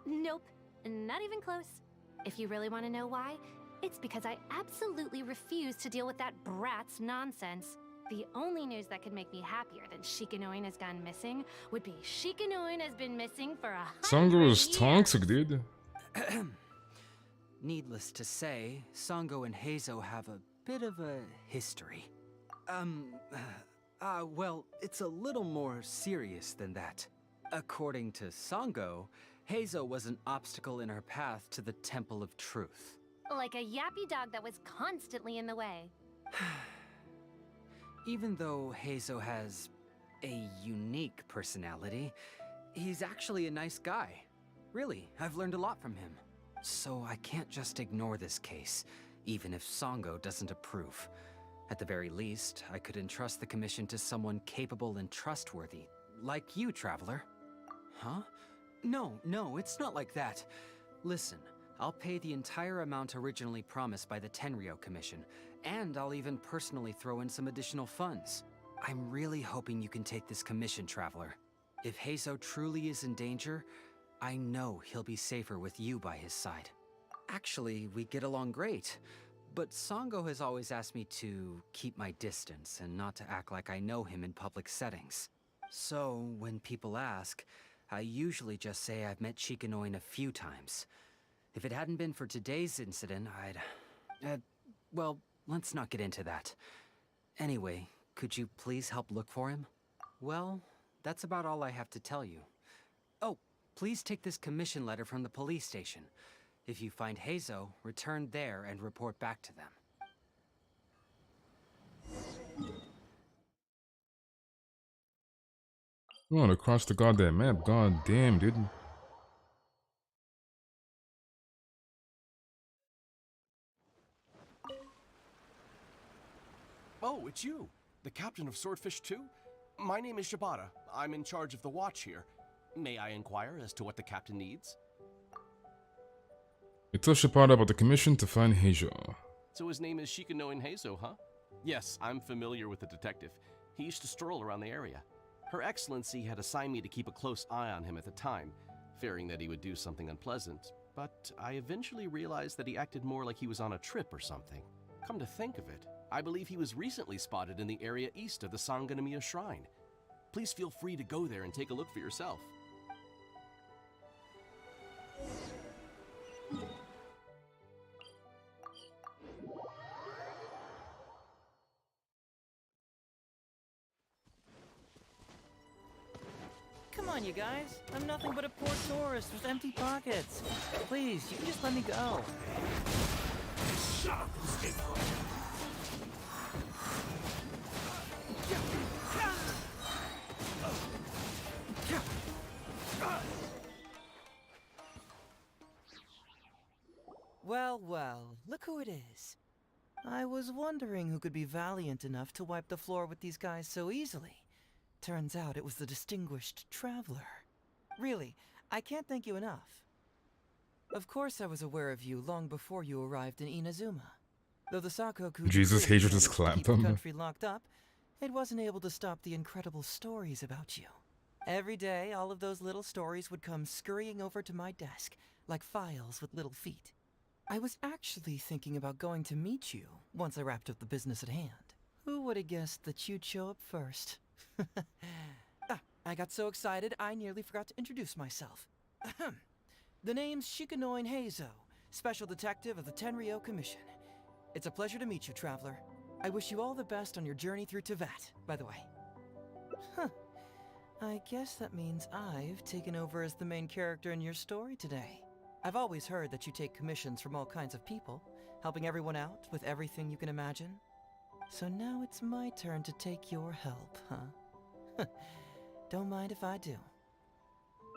Nope, not even close. If you really want to know why, it's because I absolutely refuse to deal with that brat's nonsense. The only news that could make me happier than Shikanoin has gone missing would be Shikanoin has been missing for 100 Songo is years. toxic, dude. needless to say, Sango and Heizou have a bit of a history. Well, it's a little more serious than that. According to Sango, Heizou was an obstacle in her path to the Temple of Truth. Like a yappy dog that was constantly in the way. Even though Heizou has a unique personality, he's actually a nice guy. Really, I've learned a lot from him. So I can't just ignore this case, even if Sango doesn't approve. At the very least, I could entrust the commission to someone capable and trustworthy, like you, Traveler. Huh? No, it's not like that. Listen, I'll pay the entire amount originally promised by the Tenryou Commission, and I'll even personally throw in some additional funds. I'm really hoping you can take this commission, Traveler. If Heizou truly is in danger, I know he'll be safer with you by his side. Actually, we get along great, but Sango has always asked me to keep my distance and not to act like I know him in public settings. So, when people ask, I usually just say I've met Shikanoin a few times. If it hadn't been for today's incident, well, let's not get into that. Anyway, could you please help look for him? Well, that's about all I have to tell you. Oh, please take this commission letter from the police station. If you find Heizou, return there and report back to them. Going across the goddamn map. God damn, dude. Oh, it's you, the captain of Swordfish 2? My name is Shibata. I'm in charge of the watch here. May I inquire as to what the captain needs? It tells Shibata about the commission to find Heizou. So his name is Shikanoin Heizou, huh? Yes, I'm familiar with the detective. He used to stroll around the area. Her Excellency had assigned me to keep a close eye on him at the time, fearing that he would do something unpleasant. But I eventually realized that he acted more like he was on a trip or something. Come to think of it, I believe he was recently spotted in the area east of the Sangonomiya Shrine. Please feel free to go there and take a look for yourself. Come on, you guys. I'm nothing but a poor tourist with empty pockets. Please, you can just let me go. Well, look who it is. I was wondering who could be valiant enough to wipe the floor with these guys so easily. Turns out it was the distinguished traveler. Really, I can't thank you enough. Of course I was aware of you long before you arrived in Inazuma. Though the Sakoku Jesus, decree Heizou just managed to clapped keep the him. country locked up, it wasn't able to stop the incredible stories about you. Every day, all of those little stories would come scurrying over to my desk, like files with little feet. I was actually thinking about going to meet you once I wrapped up the business at hand. Who would have guessed that you'd show up first? I got so excited I nearly forgot to introduce myself. The name's Shikanoin Heizou, Special Detective of the Tenryou Commission. It's a pleasure to meet you, Traveler. I wish you all the best on your journey through Teyvat, by the way. I guess that means I've taken over as the main character in your story today. I've always heard that you take commissions from all kinds of people, helping everyone out with everything you can imagine. So now it's my turn to take your help, huh? Don't mind if I do.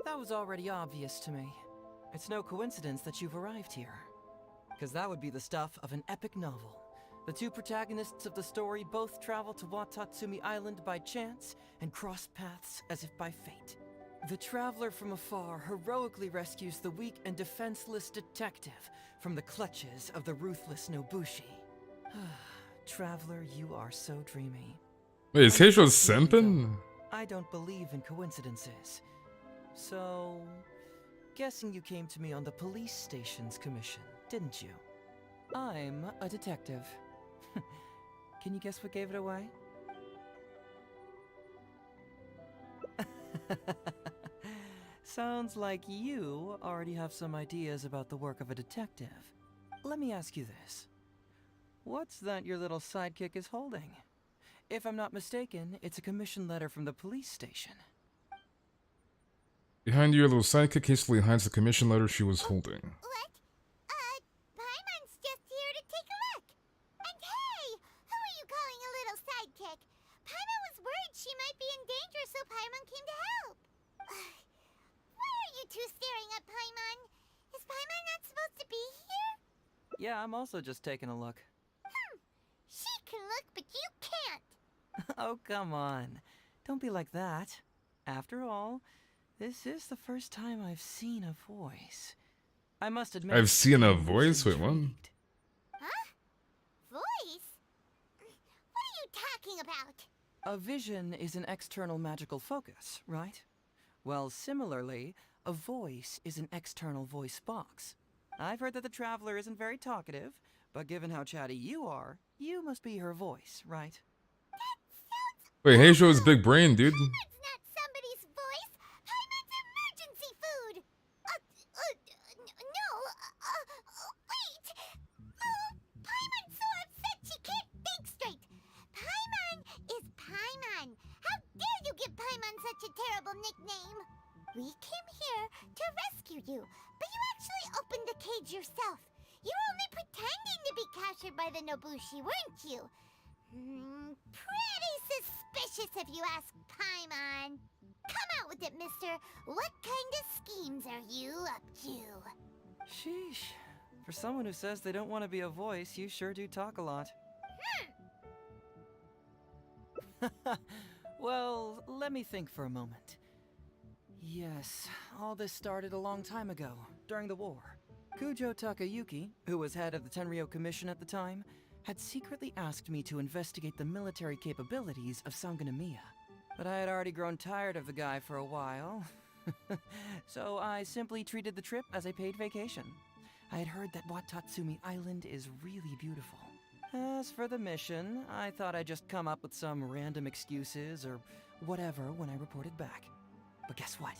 That was already obvious to me. It's no coincidence that you've arrived here. Because that would be the stuff of an epic novel. The two protagonists of the story both travel to Watatsumi Island by chance and cross paths as if by fate. The traveler from afar heroically rescues the weak and defenseless detective from the clutches of the ruthless Nobushi. Traveler, you are so dreamy. Wait, is Heizou simping? I don't believe in coincidences. So, guessing you came to me on the police station's commission, didn't you? I'm a detective. Can you guess what gave it away? Sounds like you already have some ideas about the work of a detective. let me ask you this. What's that your little sidekick is holding? If I'm not mistaken, it's a commission letter from the police station. Behind you, your little sidekick hastily hides the commission letter she was holding. What? Paimon's just here to take a look. And hey, who are you calling a little sidekick? Paimon was worried she might be in danger, so Paimon came to help. Why are you two staring at Paimon? Is Paimon not supposed to be here? Yeah, I'm also just taking a look. She can look, but you can't. Oh, come on. Don't be like that. After all, this is the first time I've seen a voice. I must admit... I've seen a voice? Wait, what? Huh? Voice? What are you talking about? A vision is an external magical focus, right? Well, similarly, a voice is an external voice box. I've heard that the Traveler isn't very talkative, but given how chatty you are, you must be her voice, right? Wait, Heizou is big brain, dude. Paimon's not somebody's voice. Paimon's emergency food. No. Wait. Oh, Paimon's so upset she can't think straight. Paimon is Paimon. How dare you give Paimon such a terrible nickname? We came here to rescue you, but you actually opened the cage yourself. You were only pretending to be captured by the Nobushi, weren't you? Pretty suspicious if you ask Paimon. Come out with it, mister. What kind of schemes are you up to? Sheesh. For someone who says they don't want to be a voice, you sure do talk a lot. Well, let me think for a moment. Yes, all this started a long time ago, during the war. Kujo Takayuki, who was head of the Tenryou Commission at the time, had secretly asked me to investigate the military capabilities of Sangonomiya. But I had already grown tired of the guy for a while, so I simply treated the trip as a paid vacation. I had heard that Watatsumi Island is really beautiful. As for the mission, I thought I'd just come up with some random excuses or whatever when I reported back. But guess what?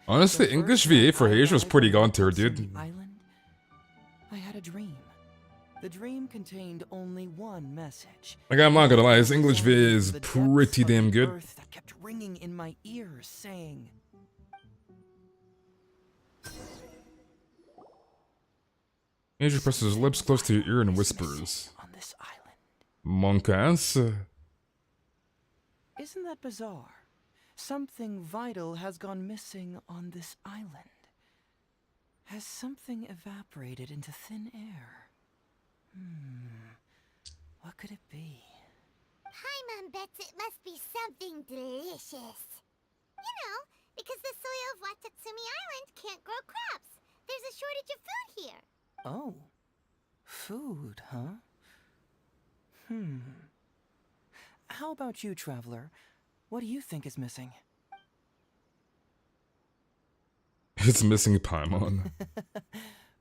Honestly, English VA for Heizou was pretty gone to her, dude. Island, I had a dream. The dream contained only one message. Like, I'm not gonna lie, his English VA is pretty damn good. Earth that kept ringing in my ears, saying, Heizou presses his lips close to your ear and whispers. Monkass? Isn't that bizarre? Something vital has gone missing on this island. Has something evaporated into thin air? What could it be? Paimon bets it must be something delicious. You know, because the soil of Watatsumi Island can't grow crops. There's a shortage of food here. Oh. Food, huh? How about you, Traveler? What do you think is missing? It's missing Paimon.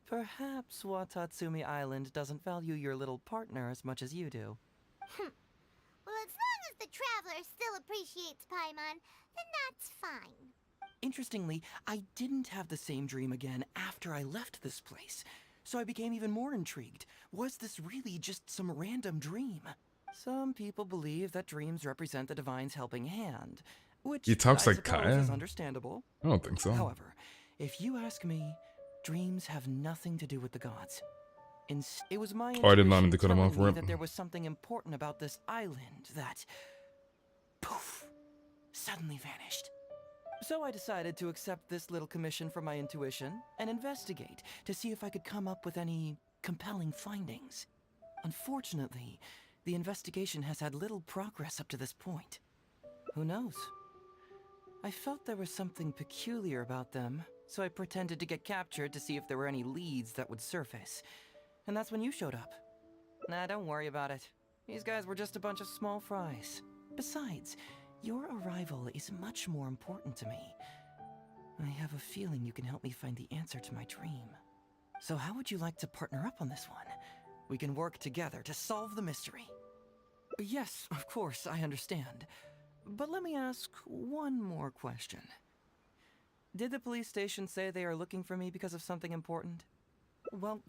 Perhaps Watatsumi Island doesn't value your little partner as much as you do. Well, as long as the Traveler still appreciates Paimon, then that's fine. Interestingly, I didn't have the same dream again after I left this place, so I became even more intrigued. Was this really just some random dream? Some people believe that dreams represent the Divine's helping hand, which He talks I like suppose Kaya? is understandable. I don't think so. However, if you ask me, dreams have nothing to do with the gods. It was my Oh, I did not mean intuition to cut him off, telling me rip. that there was something important about this island that, poof, suddenly vanished. So I decided to accept this little commission from my intuition and investigate to see if I could come up with any compelling findings. Unfortunately, the investigation has had little progress up to this point. Who knows? I felt there was something peculiar about them, so I pretended to get captured to see if there were any leads that would surface. And that's when you showed up. Nah, don't worry about it. These guys were just a bunch of small fries. Besides, your arrival is much more important to me. I have a feeling you can help me find the answer to my dream. So how would you like to partner up on this one? We can work together to solve the mystery. Yes, of course, I understand. But let me ask one more question. Did the police station say they are looking for me because of something important? Well,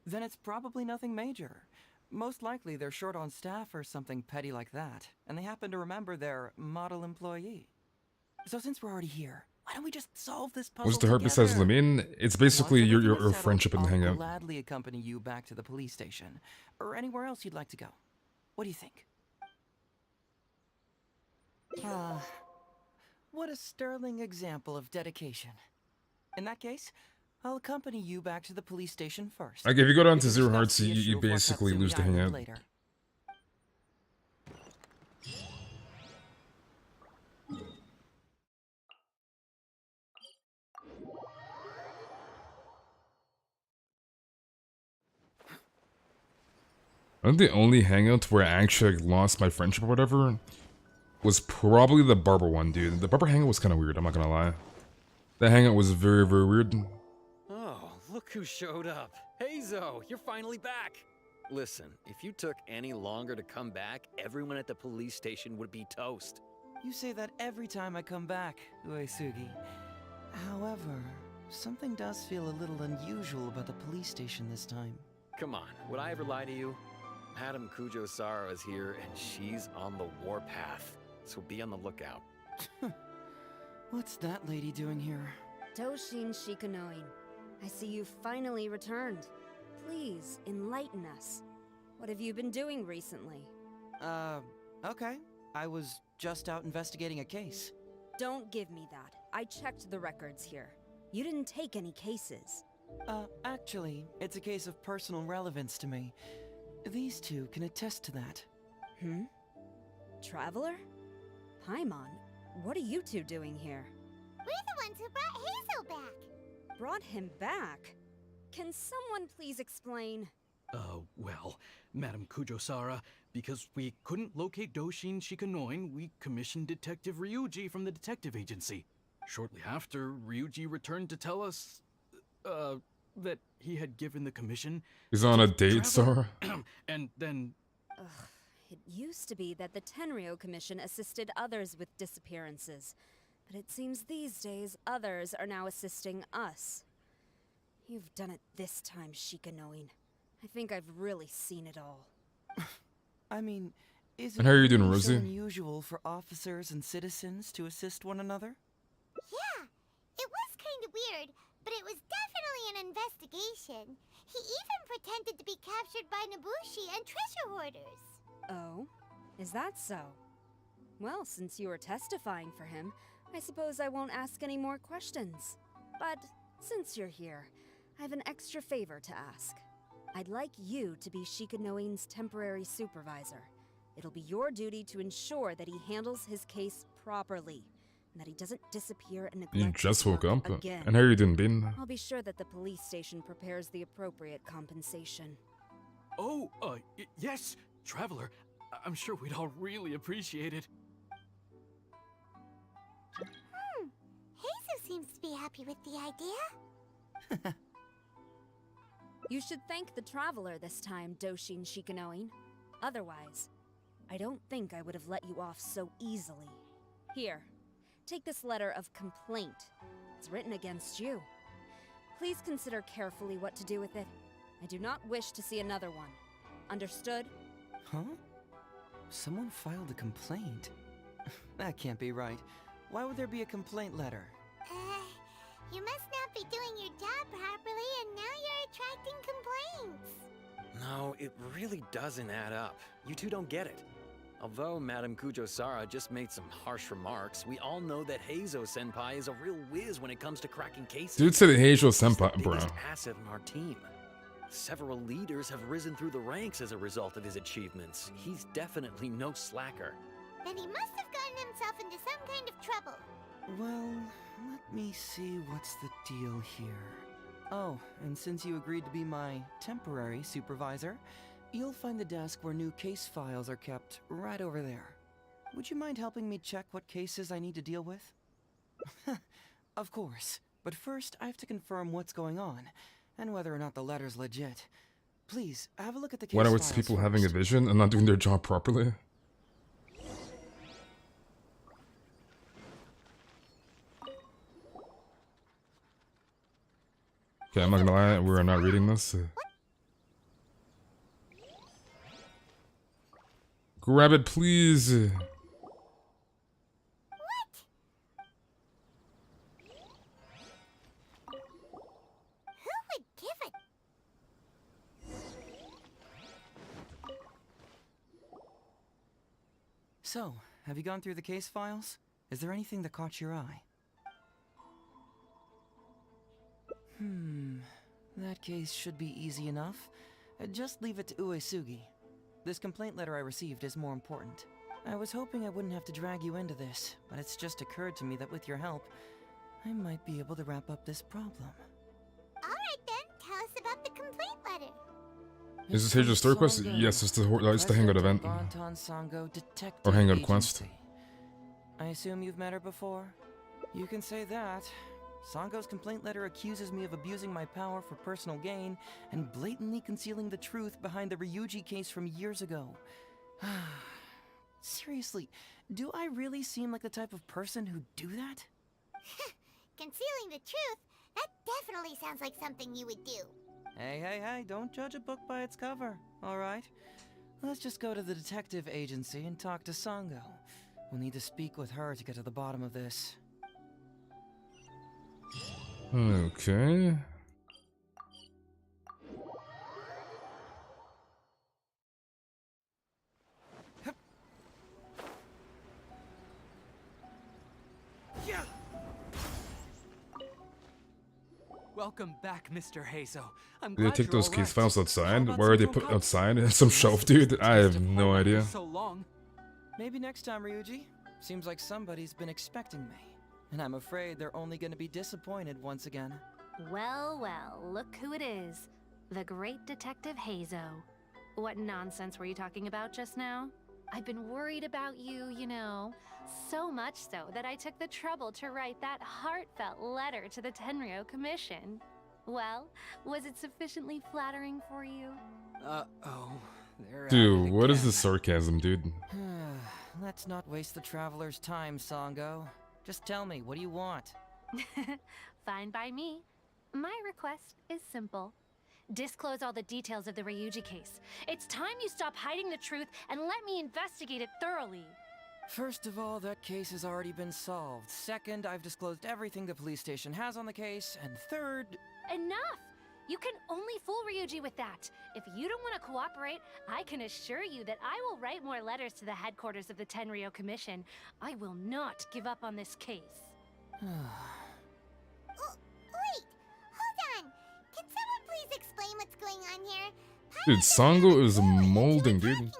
Then it's probably nothing major. Most likely they're short on staff or something petty like that, and they happen to remember their model employee. So since we're already here, why don't we just solve this puzzle What's the herpes together? says Lamine? It's basically Once everything your is friendship in the settled, I'll Hangout. gladly accompany you back to the police station, or anywhere else you'd like to go. What do you think? Ah, what a sterling example of dedication. In that case, I'll accompany you back to the police station first. Like, if you go down We to can 0 discuss hearts, the you issue of basically Wakatsumi lose the Island Hangout. later. I think the only Hangout where I actually lost my friendship or whatever was probably the barber one, dude. The barber Hangout was kind of weird, I'm not gonna lie. The Hangout was very, very weird. Oh, look who showed up. Heizou, you're finally back. Listen, if you took any longer to come back, everyone at the police station would be toast. You say that every time I come back, Uesugi. However, something does feel a little unusual about the police station this time. Come on, would I ever lie to you? Madame Kujo-Sara is here, and she's on the warpath. So be on the lookout. What's that lady doing here? Doshin Shikanoin, I see you finally returned. Please, enlighten us. What have you been doing recently? Okay. I was just out investigating a case. Don't give me that. I checked the records here. You didn't take any cases. Actually, it's a case of personal relevance to me. These two can attest to that. Hmm? Traveler? Paimon, what are you two doing here? We're the ones who brought Heizou back. Brought him back? Can someone please explain? Well, Madame Kujo-Sara, because we couldn't locate Doshin Shikanoin, we commissioned Detective Ryuji from the detective agency. Shortly after, Ryuji returned to tell us, that he had given the commission. He's on a date, Sora. And then... Ugh, it used to be that the Tenryo Commission assisted others with disappearances, but it seems these days others are now assisting us. You've done it this time, Shikanoin. I think I've really seen it all. I mean, is And how are you doing, really Rosie? so unusual for officers and citizens to assist one another? Yeah, it was kind of weird, but it was definitely an investigation. He even pretended to be captured by Nobushi and treasure hoarders. Oh? Is that so? Well, since you were testifying for him, I suppose I won't ask any more questions. But since you're here, I have an extra favor to ask. I'd like you to be Shikanoin's temporary supervisor. It'll be your duty to ensure that he handles his case properly, and that he doesn't disappear and neglect You just woke up? again. And how are you doing, Bean? I'll be sure that the police station prepares the appropriate compensation. Oh, yes, Traveler. I'm sure we'd all really appreciate it. Heizou seems to be happy with the idea. You should thank the Traveler this time, Doshin Shikanoin. Otherwise, I don't think I would have let you off so easily. Here, take this letter of complaint. It's written against you. Please consider carefully what to do with it. I do not wish to see another one. Understood? Huh? Someone filed a complaint? That can't be right. Why would there be a complaint letter? You must not be doing your job properly, and now you're attracting complaints. No, it really doesn't add up. You two don't get it. Although Madame Kujo-Sara just made some harsh remarks, we all know that Heizou-senpai is a real whiz when it comes to cracking cases. Dude said Heizou He's the senpai, bro. biggest asset in our team. Several leaders have risen through the ranks as a result of his achievements. He's definitely no slacker. Then he must have gotten himself into some kind of trouble. Well, let me see what's the deal here. Oh, and since you agreed to be my temporary supervisor, you'll find the desk where new case files are kept right over there. Would you mind helping me check what cases I need to deal with? Of course, but first I have to confirm what's going on, and whether or not the letter's legit. Please, have a look at the case Why not files with people first. having a vision and not doing their job properly? Okay, I'm not gonna lie, we're not reading this. Grab it, please. What? Who would give it? So, have you gone through the case files? Is there anything that caught your eye? That case should be easy enough. Just leave it to Uesugi. This complaint letter I received is more important. I was hoping I wouldn't have to drag you into this, but it's just occurred to me that with your help, I might be able to wrap up this problem. Alright then, tell us about the complaint letter. Is this Heizou's story quest? Yes, it's the Hangout event. Or Hangout quest. I assume you've met her before? You can say that. Sango's complaint letter accuses me of abusing my power for personal gain and blatantly concealing the truth behind the Ryuji case from years ago. Seriously, do I really seem like the type of person who'd do that? Concealing the truth? That definitely sounds like something you would do. Hey, don't judge a book by its cover, alright? Let's just go to the detective agency and talk to Sango. We'll need to speak with her to get to the bottom of this. Okay. Welcome back, Mr. Heizou. I'm Did they glad take you're those all case right. files outside? How about Why are they some put tonkatsu? outside? Some shelf, dude? I have no idea. So long. Maybe next time, Ryuji. Seems like somebody's been expecting me. And I'm afraid they're only gonna be disappointed once again. Well, look who it is. The great Detective Heizou. What nonsense were you talking about just now? I've been worried about you, you know. So much so that I took the trouble to write that heartfelt letter to the Tenryou Commission. Well, was it sufficiently flattering for you? Uh-oh. Dude, what is the sarcasm, dude? Let's not waste the traveler's time, Sango. Just tell me, what do you want? Fine by me. My request is simple. Disclose all the details of the Ryuji case. It's time you stop hiding the truth and let me investigate it thoroughly. First of all, that case has already been solved. Second, I've disclosed everything the police station has on the case. And third... Enough! You can only fool Ryuji with that. If you don't want to cooperate, I can assure you that I will write more letters to the headquarters of the Tenryou Commission. I will not give up on this case. Wait, hold on. Can someone please explain what's going on here? Dude, Sango is molding, dude.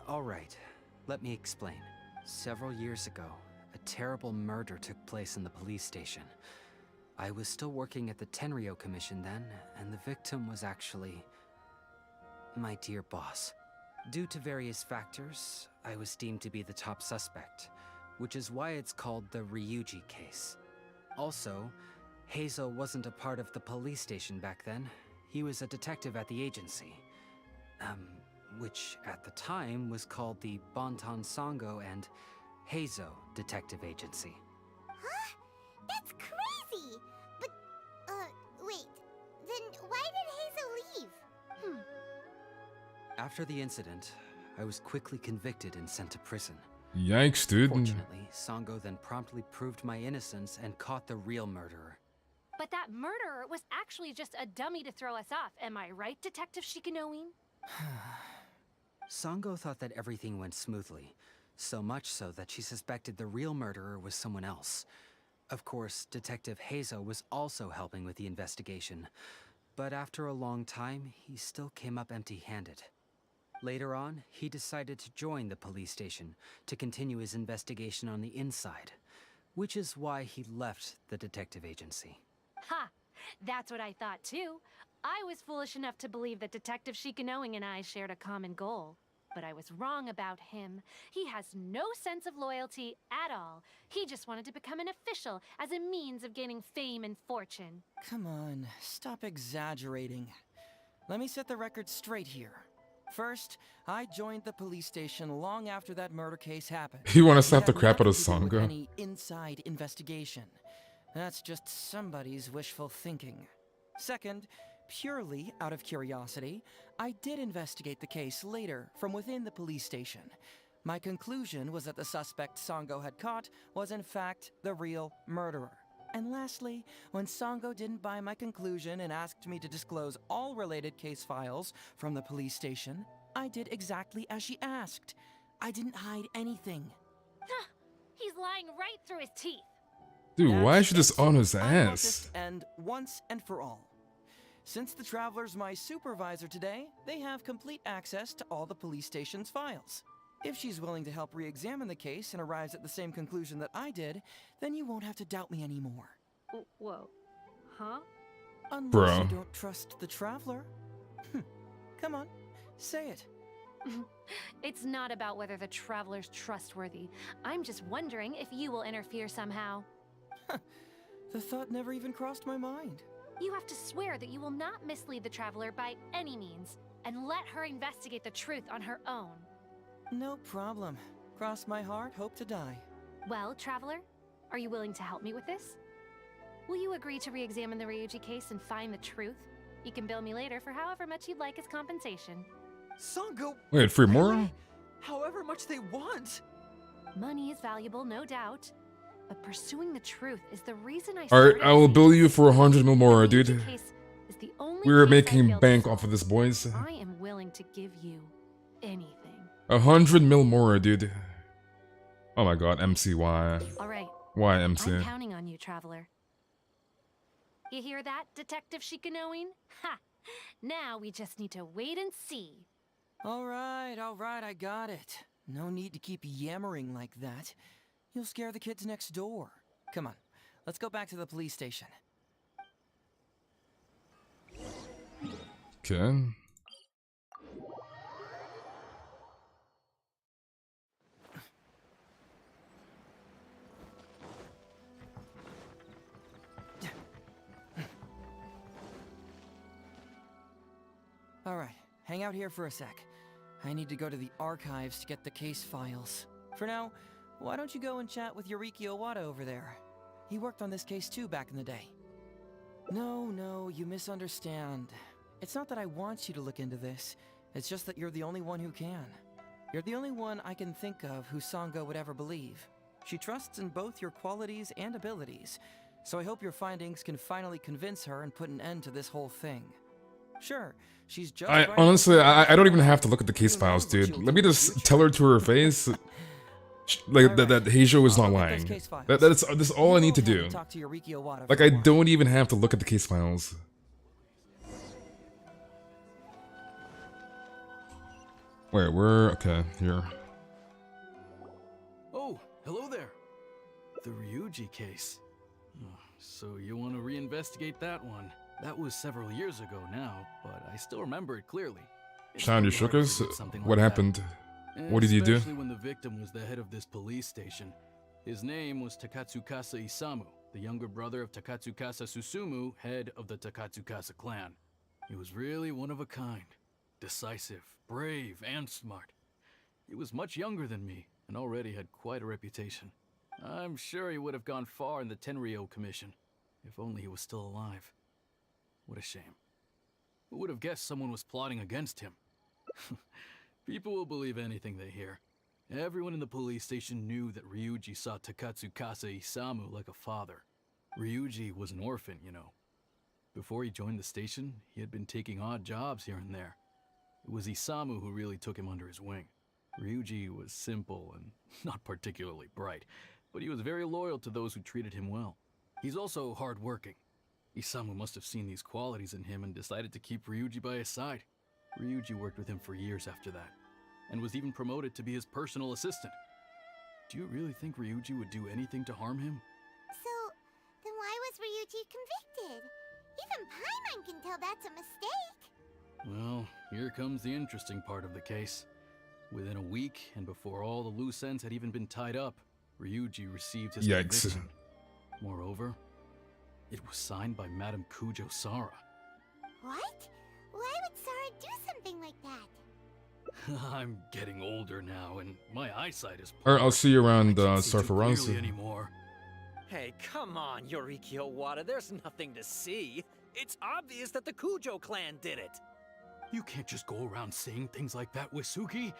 Alright, let me explain. Several years ago, a terrible murder took place in the police station. I was still working at the Tenryou Commission then, and the victim was actually my dear boss. Due to various factors, I was deemed to be the top suspect, which is why it's called the Ryuji case. Also, Heizou wasn't a part of the police station back then. He was a detective at the agency. Which at the time was called the Bantan Sango and Heizou Detective Agency. Huh? That's crazy! But, wait. Then why did Heizou leave? After the incident, I was quickly convicted and sent to prison. Yikes, dude. Fortunately, Sango then promptly proved my innocence and caught the real murderer. But that murderer was actually just a dummy to throw us off. Am I right, Detective Shikanoin? Sango thought that everything went smoothly, so much so that she suspected the real murderer was someone else. Of course, Detective Heizou was also helping with the investigation, but after a long time, he still came up empty-handed. Later on, he decided to join the police station to continue his investigation on the inside, which is why he left the detective agency. Ha! That's what I thought too. I was foolish enough to believe that Detective Shikanoin and I shared a common goal. But I was wrong about him. He has no sense of loyalty at all. He just wanted to become an official as a means of gaining fame and fortune. Come on, stop exaggerating. Let me set the record straight here. First, I joined the police station long after that murder case happened. You want to slap the It had crap out of nothing to do with Sango? Any inside investigation. That's just somebody's wishful thinking. Second, Purely out of curiosity, I did investigate the case later from within the police station. My conclusion was that the suspect Sango had caught was in fact the real murderer. And lastly, when Sango didn't buy my conclusion and asked me to disclose all related case files from the police station, I did exactly as she asked. I didn't hide anything. He's lying right through his teeth. Dude, why should this on his I want this ass? to end once and for all. Since the Traveler's my supervisor today, they have complete access to all the police station's files. If she's willing to help re-examine the case and arrives at the same conclusion that I did, then you won't have to doubt me anymore. Whoa. Huh? Unless Bro. you don't trust the Traveler. Come on, say it. It's not about whether the Traveler's trustworthy. I'm just wondering if you will interfere somehow. The thought never even crossed my mind. You have to swear that you will not mislead the Traveler by any means, and let her investigate the truth on her own. No problem. Cross my heart, hope to die. Well, Traveler, are you willing to help me with this? Will you agree to re-examine the Ryuji case and find the truth? You can bill me later for however much you'd like as compensation. Sango! Wait, for more? However much they want! Money is valuable, no doubt. But pursuing the truth is the reason I Alright, started I will this bill you for 100 mil more, The dude. Ryuji case is the only We're case I making feel bank to off of this, boys. solve. I am willing to give you anything. 100 mil more, dude. Oh my god, MCY. All right. Why MC? I'm counting on you, Traveler. You hear that, Detective Shikanoin? Ha! Now we just need to wait and see. Alright, I got it. No need to keep yammering like that. You'll scare the kids next door. Come on, let's go back to the police station. Okay. Alright, hang out here for a sec. I need to go to the archives to get the case files. For now, why don't you go and chat with Yoriki Owada over there? He worked on this case too back in the day. No, you misunderstand. It's not that I want you to look into this. It's just that you're the only one who can. You're the only one I can think of who Sango would ever believe. She trusts in both your qualities and abilities, so I hope your findings can finally convince her and put an end to this whole thing. Sure, she's just I right honestly, I don't even have to look at the case files, dude. Let me just tell her to her face, like that Heizou is not lying. That's all I need to do. Like I don't even have to look at the case files. Wait, we're okay here. Oh, hello there. The Ryuji case. Oh, so you want to reinvestigate that one? That was several years ago now, but I still remember it clearly. Sean, you shook us? What happened? What did you do? Especially when the victim was the head of this police station. His name was Takatsukasa Isamu, the younger brother of Takatsukasa Susumu, head of the Takatsukasa clan. He was really one of a kind. Decisive, brave, and smart. He was much younger than me, and already had quite a reputation. I'm sure he would have gone far in the Tenryou Commission, if only he was still alive. What a shame. Who would have guessed someone was plotting against him? People will believe anything they hear. Everyone in the police station knew that Ryuji saw Takatsukasa Isamu like a father. Ryuji was an orphan, you know. Before he joined the station, he had been taking odd jobs here and there. It was Isamu who really took him under his wing. Ryuji was simple and not particularly bright, but he was very loyal to those who treated him well. He's also hard-working. Isamu must have seen these qualities in him and decided to keep Ryuji by his side. Ryuji worked with him for years after that, and was even promoted to be his personal assistant. Do you really think Ryuji would do anything to harm him? So, then why was Ryuji convicted? Even Paimon can tell that's a mistake. Well, here comes the interesting part of the case. Within a week, and before all the loose ends had even been tied up, Ryuji received his conviction. Moreover, it was signed by Madame Kujo-Sara. What? Why would Sara do something like that? I'm getting older now, and my eyesight is poor. Alright, I'll see you around I can't see too Sarfaraz. clearly anymore. Hey, come on, Yoriki Owada, there's nothing to see. It's obvious that the Kujo clan did it. You can't just go around saying things like that, Wisuki.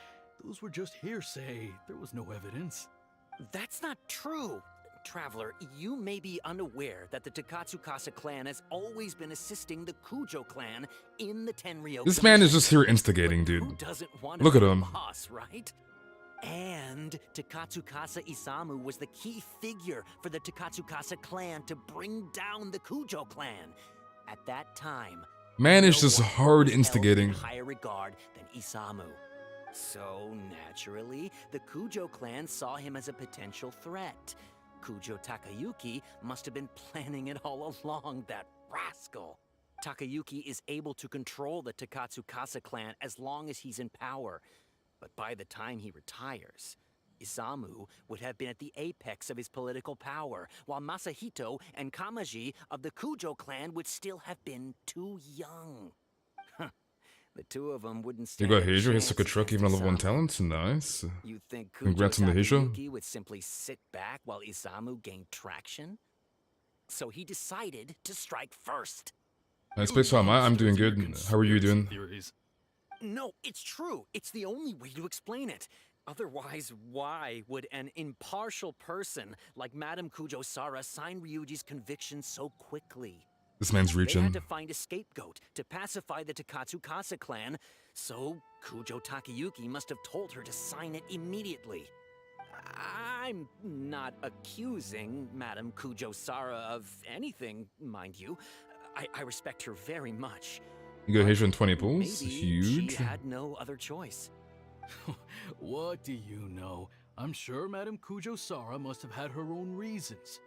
Those were just hearsay. There was no evidence. That's not true. Traveler, you may be unaware that the Takatsukasa clan has always been assisting the Kujo clan in the Tenryou. This man is just here instigating, dude. Who doesn't want to Look be at a him. boss, right? And Takatsukasa Isamu was the key figure for the Takatsukasa clan to bring down the Kujo clan. At that time, Man is just no hard one was held in instigating. higher regard than Isamu. So, naturally, the Kujo clan saw him as a potential threat. Kujo Takayuki must have been planning it all along, that rascal. Takayuki is able to control the Takatsukasa clan as long as he's in power. But by the time he retires, Isamu would have been at the apex of his political power, while Masahito and Kamaji of the Kujo clan would still have been too young. The two of them wouldn't You stand got a Heizou, his chance took a truck, against even a level 1 Isamu. talent. Nice. You think Kujo Congrats on the Heizou. Takayuki would simply sit back while Isamu gained traction? So he decided to strike first. Nice place, how am I? I'm doing good. How are you doing? No, it's true. It's the only way to explain it. Otherwise, why would an impartial person like Madame Kujo-Sara sign Ryuji's conviction so quickly? This man's They reaching. had to find a scapegoat to pacify the Takatsukasa clan, so Kujo Takayuki must have told her to sign it immediately. I'm not accusing Madame Kujo-Sara of anything, mind you. I respect her very much. You got Heizou in 20 pulls. Maybe Huge. she had no other choice. What do you know? I'm sure Madame Kujo-Sara must have had her own reasons.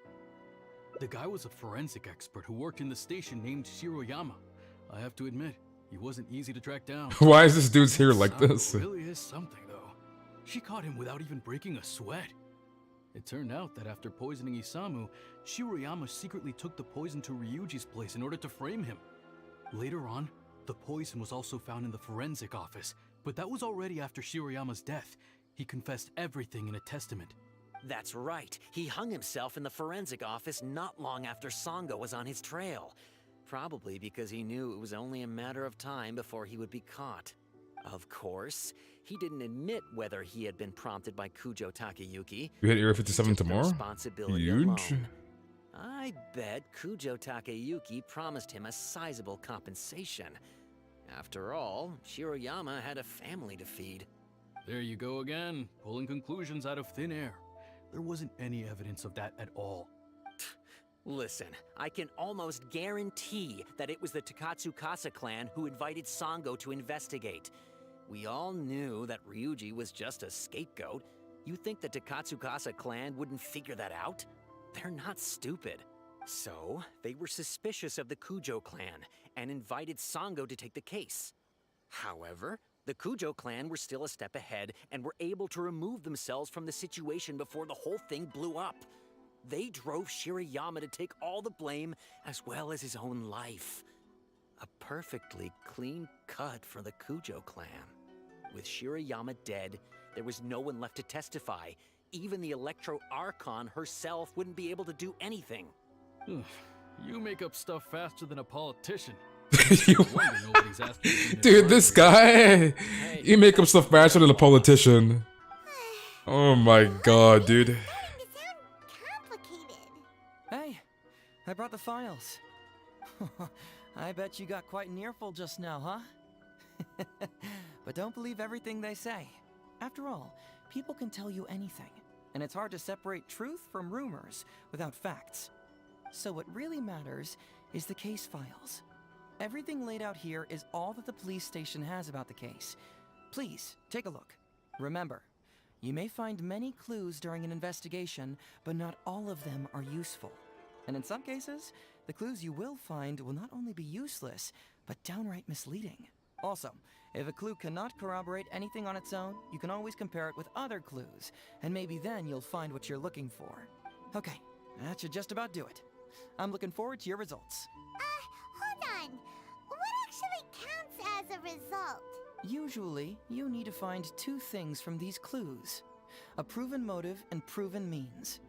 The guy was a forensic expert who worked in the station named Shiroyama. I have to admit, he wasn't easy to track down. Why is this dude's hair like Isamu this? really is something, though. She caught him without even breaking a sweat. It turned out that after poisoning Isamu, Shiroyama secretly took the poison to Ryuji's place in order to frame him. Later on, the poison was also found in the forensic office, but that was already after Shiroyama's death. He confessed everything in a testament. That's right. He hung himself in the forensic office not long after Sango was on his trail. Probably because he knew it was only a matter of time before he would be caught. Of course, he didn't admit whether he had been prompted by Kujo Takayuki. You hit Area 57 He took the tomorrow? responsibility Huge. alone. I bet Kujo Takayuki promised him a sizable compensation. After all, Shiroyama had a family to feed. There you go again, pulling conclusions out of thin air. There wasn't any evidence of that at all. Listen, I can almost guarantee that it was the Takatsukasa clan who invited Sango to investigate. We all knew that Ryuji was just a scapegoat. You think the Takatsukasa clan wouldn't figure that out? They're not stupid. So, they were suspicious of the Kujo clan and invited Sango to take the case. However, the Kujo clan were still a step ahead and were able to remove themselves from the situation before the whole thing blew up. They drove Shiroyama to take all the blame as well as his own life. A perfectly clean cut for the Kujo clan. With Shiroyama dead, there was no one left to testify. Even the Electro Archon herself wouldn't be able to do anything. You make up stuff faster than a politician. You- Dude, this guy, you make up stuff faster than a politician. Oh my god, dude. Hey, I brought the files. I bet you got quite an earful just now, huh? But don't believe everything they say. After all, people can tell you anything, and it's hard to separate truth from rumors without facts. So what really matters is the case files. Everything laid out here is all that the police station has about the case. Please, take a look. Remember, you may find many clues during an investigation, but not all of them are useful. And in some cases, the clues you will find will not only be useless, but downright misleading. Also, if a clue cannot corroborate anything on its own, you can always compare it with other clues, and maybe then you'll find what you're looking for. Okay, that should just about do it. I'm looking forward to your results. Hold on. What actually counts as a result? Usually, you need to find two things from these clues: a proven motive and proven means.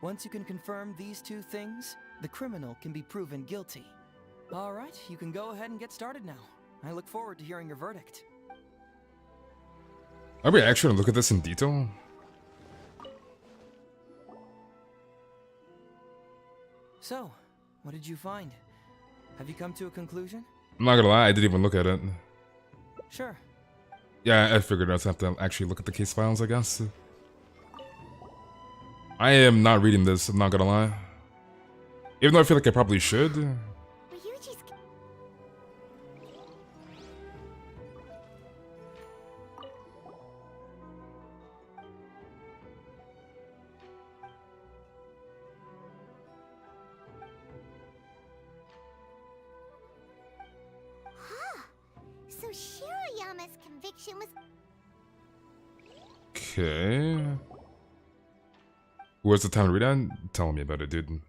Once you can confirm these two things, the criminal can be proven guilty. All right, you can go ahead and get started now. I look forward to hearing your verdict. Are we actually gonna look at this in detail? So, what did you find? Have you come to a conclusion? I'm not gonna lie, I didn't even look at it. Sure. Yeah, I figured I'd have to actually look at the case files, I guess. I am not reading this, I'm not gonna lie. Even though I feel like I probably should. So Shiroyama's conviction was... Okay. What's the time to read that? Tell me about it, dude.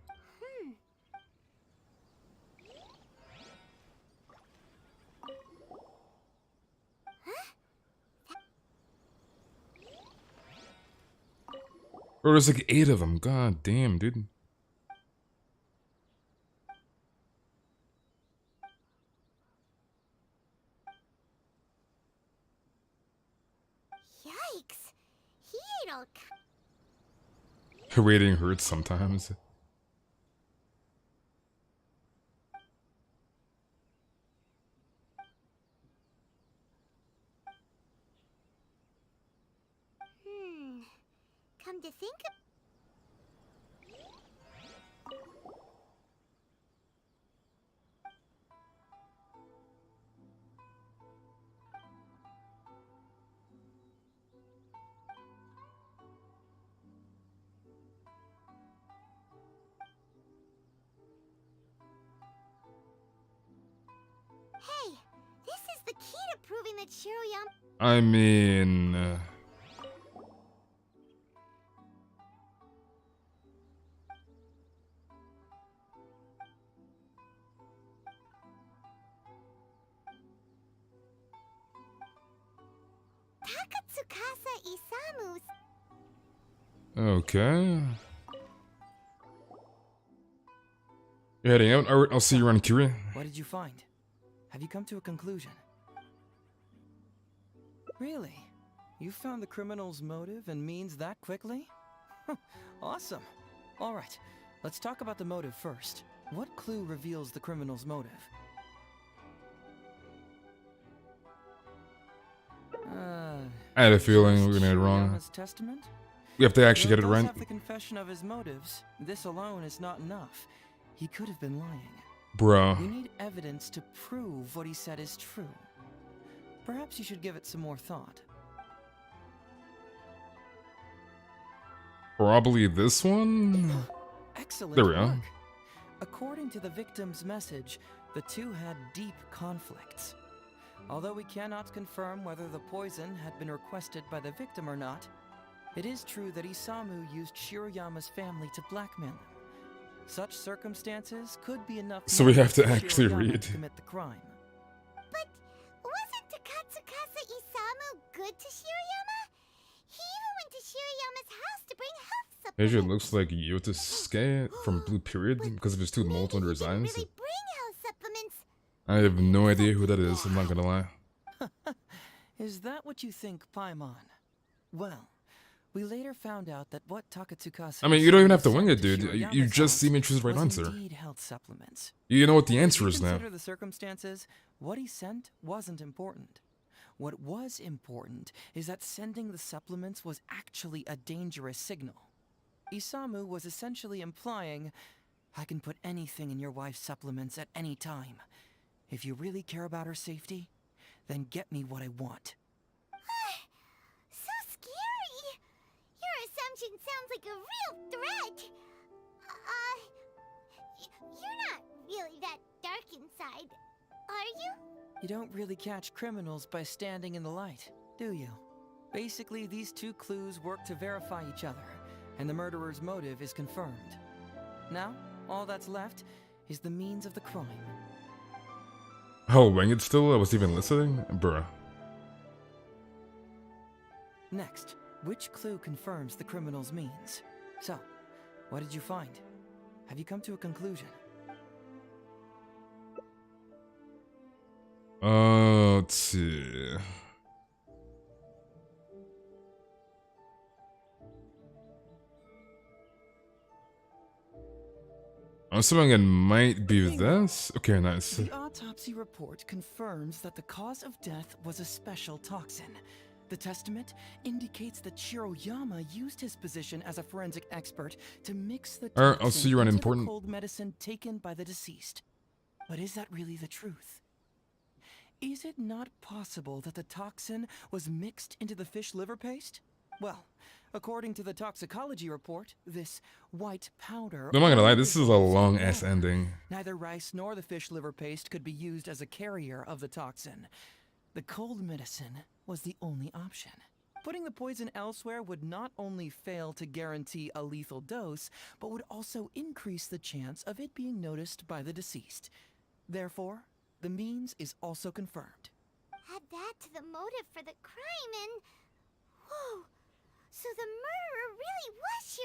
Bro, there's like 8 of them. God damn, dude. Yikes! He ate all... Reading hurts sometimes. Come to think of... Hey, this is the key to proving that Shiroyama... I mean... Takatsukasa Isamu's... Okay. You're heading out? Alright, I'll see you around Kiri. What did you find? Have you come to a conclusion? Really? You found the criminal's motive and means that quickly? Awesome. Alright, let's talk about the motive first. What clue reveals the criminal's motive? I had a feeling we were gonna get it wrong. Shiroyama's testament? We have to actually get it Though right. have the confession of his motives. This alone is not enough. He could have been lying. Bruh. We need evidence to prove what he said is true. Perhaps you should give it some more thought. Probably this one? Excellent There we go. work. According to the victim's message, the two had deep conflicts. Although we cannot confirm whether the poison had been requested by the victim or not, it is true that Isamu used Shiroyama's family to blackmail him. Such circumstances could be enough So we have to for actually Shiroyama read. to commit the crime. But wasn't Takatsukasa Isamu good to Shiroyama? He even went to Shiroyama's house to bring health supplements. Actually, it looks like Yotusuke from Blue Period because of his two moles under his eyes. Bring health supplements. I have no idea who that is, I'm not gonna lie. Is that what you think, Paimon? Well, we later found out that what Takatsukasa... I mean, you don't even have to sent wing it, dude. Shiroyama's You just house see me choose the right was answer. indeed health supplements. You know what the answer If is you now. consider the circumstances, what he sent wasn't important. What was important is that sending the supplements was actually a dangerous signal. Isamu was essentially implying, I can put anything in your wife's supplements at any time. If you really care about her safety, then get me what I want. So scary. Your assumption sounds like a real threat. You're not really that dark inside, are you? You don't really catch criminals by standing in the light, do you? Basically, these two clues work to verify each other, and the murderer's motive is confirmed. Now, all that's left is the means of the crime. Oh, wing it still? I was even listening? Bruh. Next, which clue confirms the criminal's means? So, what did you find? Have you come to a conclusion? Let's see. I'm assuming it might be this. Okay, nice. The autopsy report confirms that the cause of death was a special toxin. The testament indicates that Shiroyama used his position as a forensic expert to mix the Alright, toxin I'll see you on into important. the cold medicine taken by the deceased. But is that really the truth? Is it not possible that the toxin was mixed into the fish liver paste? Well, according to the toxicology report, this white powder... I'm not gonna lie, this is a long-ass ending. Neither rice nor the fish liver paste could be used as a carrier of the toxin. The cold medicine was the only option. Putting the poison elsewhere would not only fail to guarantee a lethal dose, but would also increase the chance of it being noticed by the deceased. Therefore, the means is also confirmed. Add that to the motive for the crime and... Whoa! So the murderer really was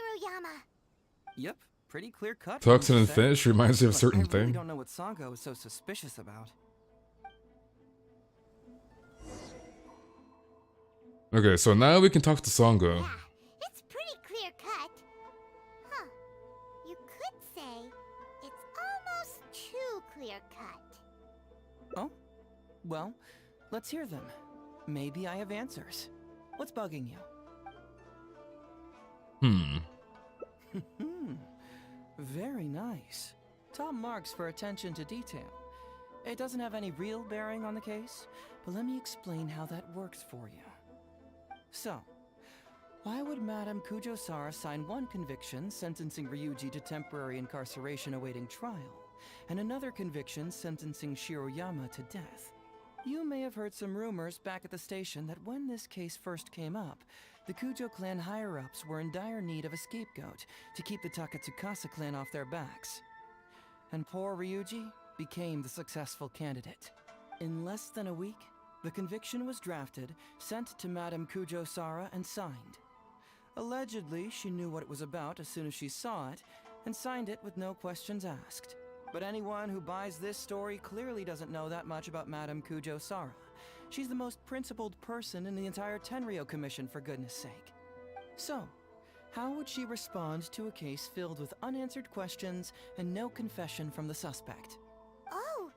Shiroyama! Yep, pretty clear cut. Toxin and fish reminds me of a certain I really thing. don't know what Sango was so suspicious about. Okay, so now we can talk to Sango. Yeah, it's pretty clear cut. Huh. You could say it's almost too clear cut. Oh? Well, let's hear them. Maybe I have answers. What's bugging you? Very nice. Top marks for attention to detail. It doesn't have any real bearing on the case, but let me explain how that works for you. So, why would Madame Kujo-Sara sign one conviction sentencing Ryuji to temporary incarceration awaiting trial, and another conviction sentencing Shiroyama to death? You may have heard some rumors back at the station that when this case first came up, the Kujo clan higher-ups were in dire need of a scapegoat to keep the Takatsukasa clan off their backs. And poor Ryuji became the successful candidate. In less than a week, the conviction was drafted, sent to Madame Kujo-Sara, and signed. Allegedly, she knew what it was about as soon as she saw it, and signed it with no questions asked. But anyone who buys this story clearly doesn't know that much about Madame Kujo-Sara. She's the most principled person in the entire Tenryou Commission, for goodness sake. So, how would she respond to a case filled with unanswered questions and no confession from the suspect? Oh,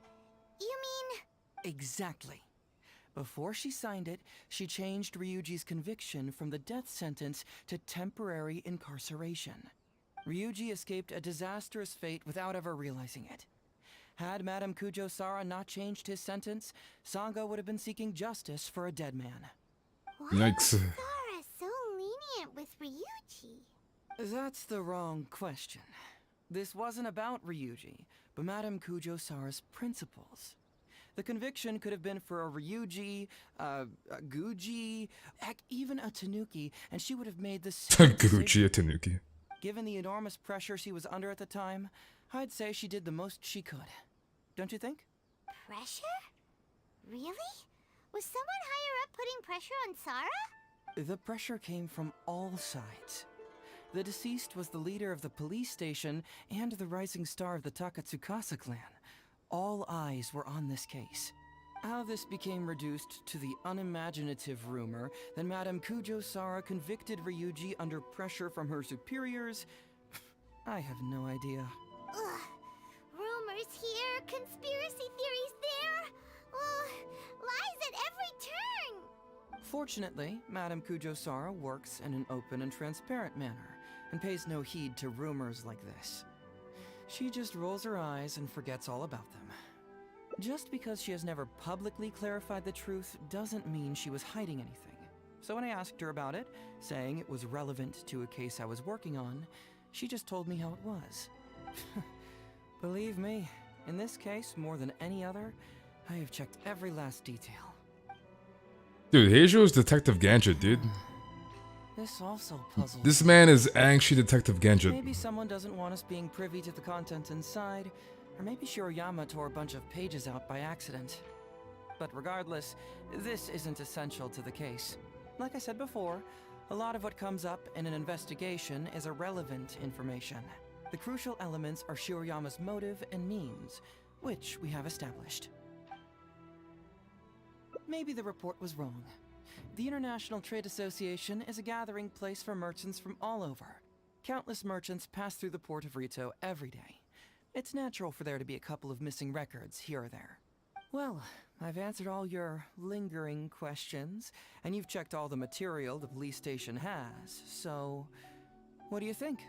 you mean... Exactly. Before she signed it, she changed Ryuji's conviction from the death sentence to temporary incarceration. Ryuji escaped a disastrous fate without ever realizing it. Had Madame Kujo-Sara not changed his sentence, Sango would have been seeking justice for a dead man. Why was Sara so lenient with Ryuji? That's the wrong question. This wasn't about Ryuji, but Madame Kujo-Sara's principles. The conviction could have been for a Ryuji, a Guji, heck, even a Tanuki, and she would have made the same Gucci, a Tanuki. Given the enormous pressure she was under at the time, I'd say she did the most she could. Don't you think? Pressure? Really? Was someone higher up putting pressure on Sara? The pressure came from all sides. The deceased was the leader of the police station and the rising star of the Takatsukasa clan. All eyes were on this case. How this became reduced to the unimaginative rumor that Madame Kujo-Sara convicted Ryuji under pressure from her superiors, I have no idea. Ugh. Rumors here, conspiracy theories there. Lies at every turn. Fortunately, Madame Kujo-Sara works in an open and transparent manner and pays no heed to rumors like this. She just rolls her eyes and forgets all about them. Just because she has never publicly clarified the truth doesn't mean she was hiding anything. So when I asked her about it, saying it was relevant to a case I was working on, she just told me how it was. Believe me, in this case, more than any other, I have checked every last detail. Dude, Heizou is Detective Gadget, dude. This also puzzles. This man is actually Detective Gadget. Maybe someone doesn't want us being privy to the content inside, or maybe Shiroyama tore a bunch of pages out by accident. But regardless, this isn't essential to the case. Like I said before, a lot of what comes up in an investigation is irrelevant information. The crucial elements are Shiroyama's motive and means, which we have established. maybe the report was wrong. The International Trade Association is a gathering place for merchants from all over. Countless merchants pass through the port of Rito every day. It's natural for there to be a couple of missing records here or there. Well, I've answered all your lingering questions, and you've checked all the material the police station has, so what do you think?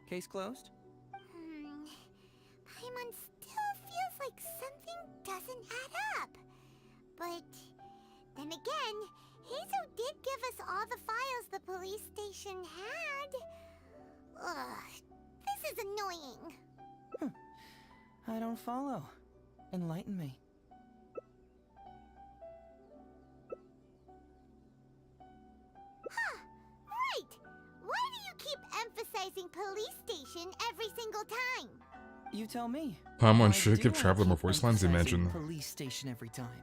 Case closed? Paimon still feels like something doesn't add up. But then again, Heizou did give us all the files the police station had. Ugh, this is annoying. I don't follow. Enlighten me. Right! Why do you keep emphasizing police station every single time? You tell me. Paimon should give Traveler more voice lines, imagine. Police station every time.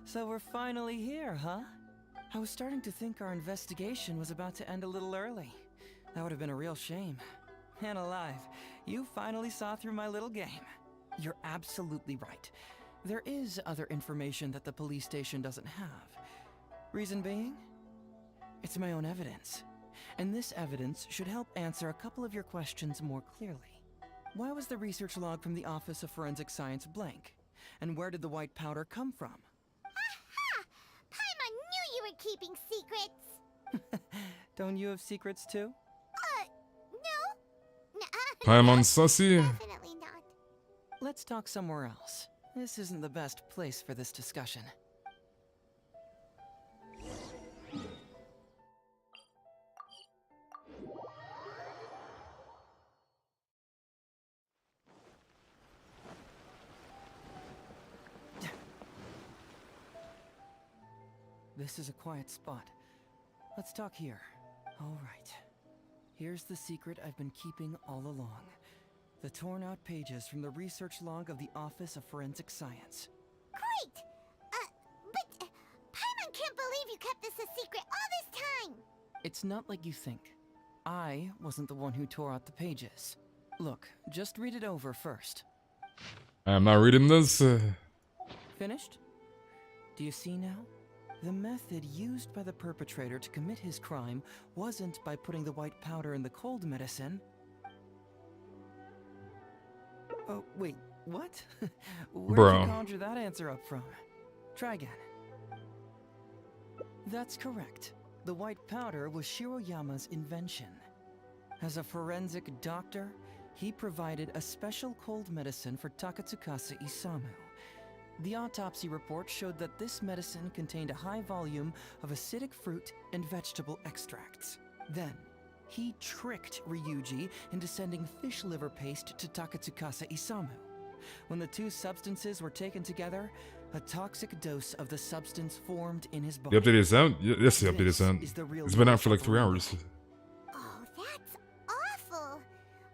So we're finally here, huh? I was starting to think our investigation was about to end a little early. That would have been a real shame. And alive, you finally saw through my little game. You're absolutely right. There is other information that the police station doesn't have. Reason being? It's my own evidence. And this evidence should help answer a couple of your questions more clearly. Why was the research log from the Office of Forensic Science blank? And where did the white powder come from? Aha! Paimon knew you were keeping secrets! Don't you have secrets too? No. Paimon sussy. Definitely not. Let's talk somewhere else. This isn't the best place for this discussion. This is a quiet spot. Let's talk here. All right. Here's the secret I've been keeping all along. The torn out pages from the research log of the Office of Forensic Science. Great! But Paimon can't believe you kept this a secret all this time! It's not like you think. I wasn't the one who tore out the pages. Look, just read it over first. I'm not reading this. Finished? Do you see now? The method used by the perpetrator to commit his crime wasn't by putting the white powder in the cold medicine. Oh, wait, what? Where'd you conjure that answer up from? Try again. That's correct. The white powder was Shiroyama's invention. As a forensic doctor, he provided a special cold medicine for Takatsukasa Isamu. The autopsy report showed that this medicine contained a high volume of acidic fruit and vegetable extracts. Then, he tricked Ryuji into sending fish liver paste to Takatsukasa Isamu. When the two substances were taken together, a toxic dose of the substance formed in his body. The update is out? Yes, the update is out. It's been out for like 3 hours. Oh, that's awful.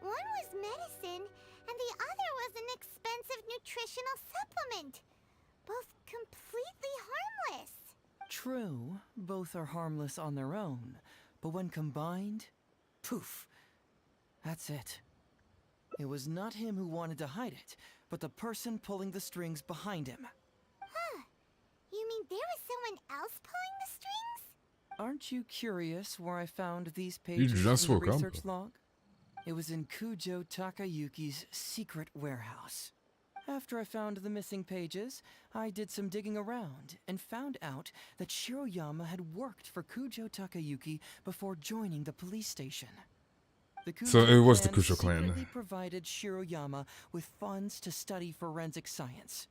One was medicine, and the other was an expensive nutritional supplement. Both completely harmless. True, both are harmless on their own, but when combined, poof, that's it. It was not him who wanted to hide it, but the person pulling the strings behind him. Huh. You mean there was someone else pulling the strings? Aren't you curious where I found these pages just in the woke up. research log? It was in Kujo Takayuki's secret warehouse. After I found the missing pages, I did some digging around and found out that Shiroyama had worked for Kujo Takayuki before joining the police station. The Kujo So it was the clan Kujo clan. secretly provided Shiroyama with funds to study forensic science.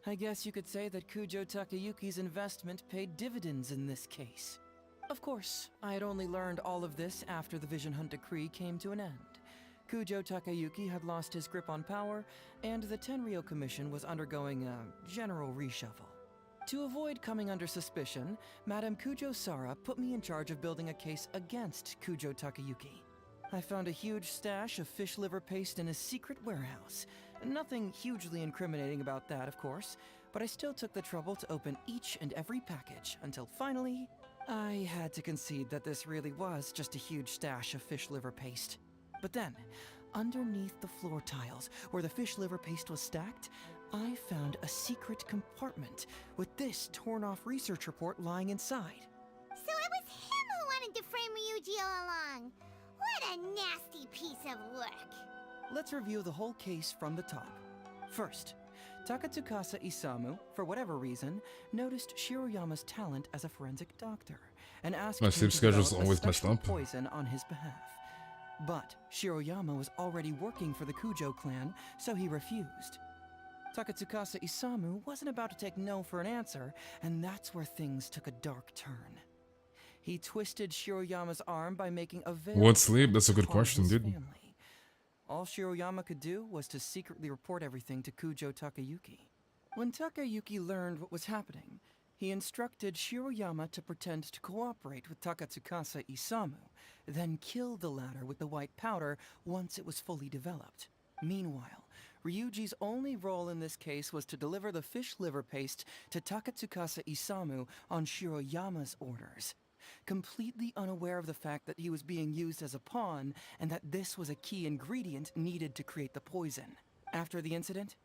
I guess you could say that Kujo Takayuki's investment paid dividends in this case. Of course, I had only learned all of this after the Vision Hunt decree came to an end. Kujo Takayuki had lost his grip on power, and the Tenryou Commission was undergoing a general reshuffle. To avoid coming under suspicion, Madame Kujo Sara put me in charge of building a case against Kujo Takayuki. I found a huge stash of fish liver paste in his secret warehouse. Nothing hugely incriminating about that, of course, but I still took the trouble to open each and every package until finally, I had to concede that this really was just a huge stash of fish liver paste. But then, Underneath the floor tiles, where the fish liver paste was stacked, I found a secret compartment with this torn-off research report lying inside. So it was him who wanted to frame Ryuji all along. What a nasty piece of work. Let's review the whole case from the top. First, Takatsukasa Isamu, for whatever reason, noticed Shiroyama's talent as a forensic doctor and asked My him sleep to schedule's develop a always messed special up. poison on his behalf. But Shiroyama was already working for the Kujo clan, so he refused. Takatsukasa Isamu wasn't about to take no for an answer, and that's where things took a dark turn. He twisted Shiroyama's arm by making a veil. Won't sleep? That's a good question, dude. Family. All Shiroyama could do was to secretly report everything to Kujo Takayuki. When Takayuki learned what was happening, he instructed Shiroyama to pretend to cooperate with Takatsukasa Isamu, then kill the latter with the white powder once it was fully developed. Meanwhile, Ryuji's only role in this case was to deliver the fish liver paste to Takatsukasa Isamu on Shiroyama's orders, completely unaware of the fact that he was being used as a pawn and that this was a key ingredient needed to create the poison. After the incident,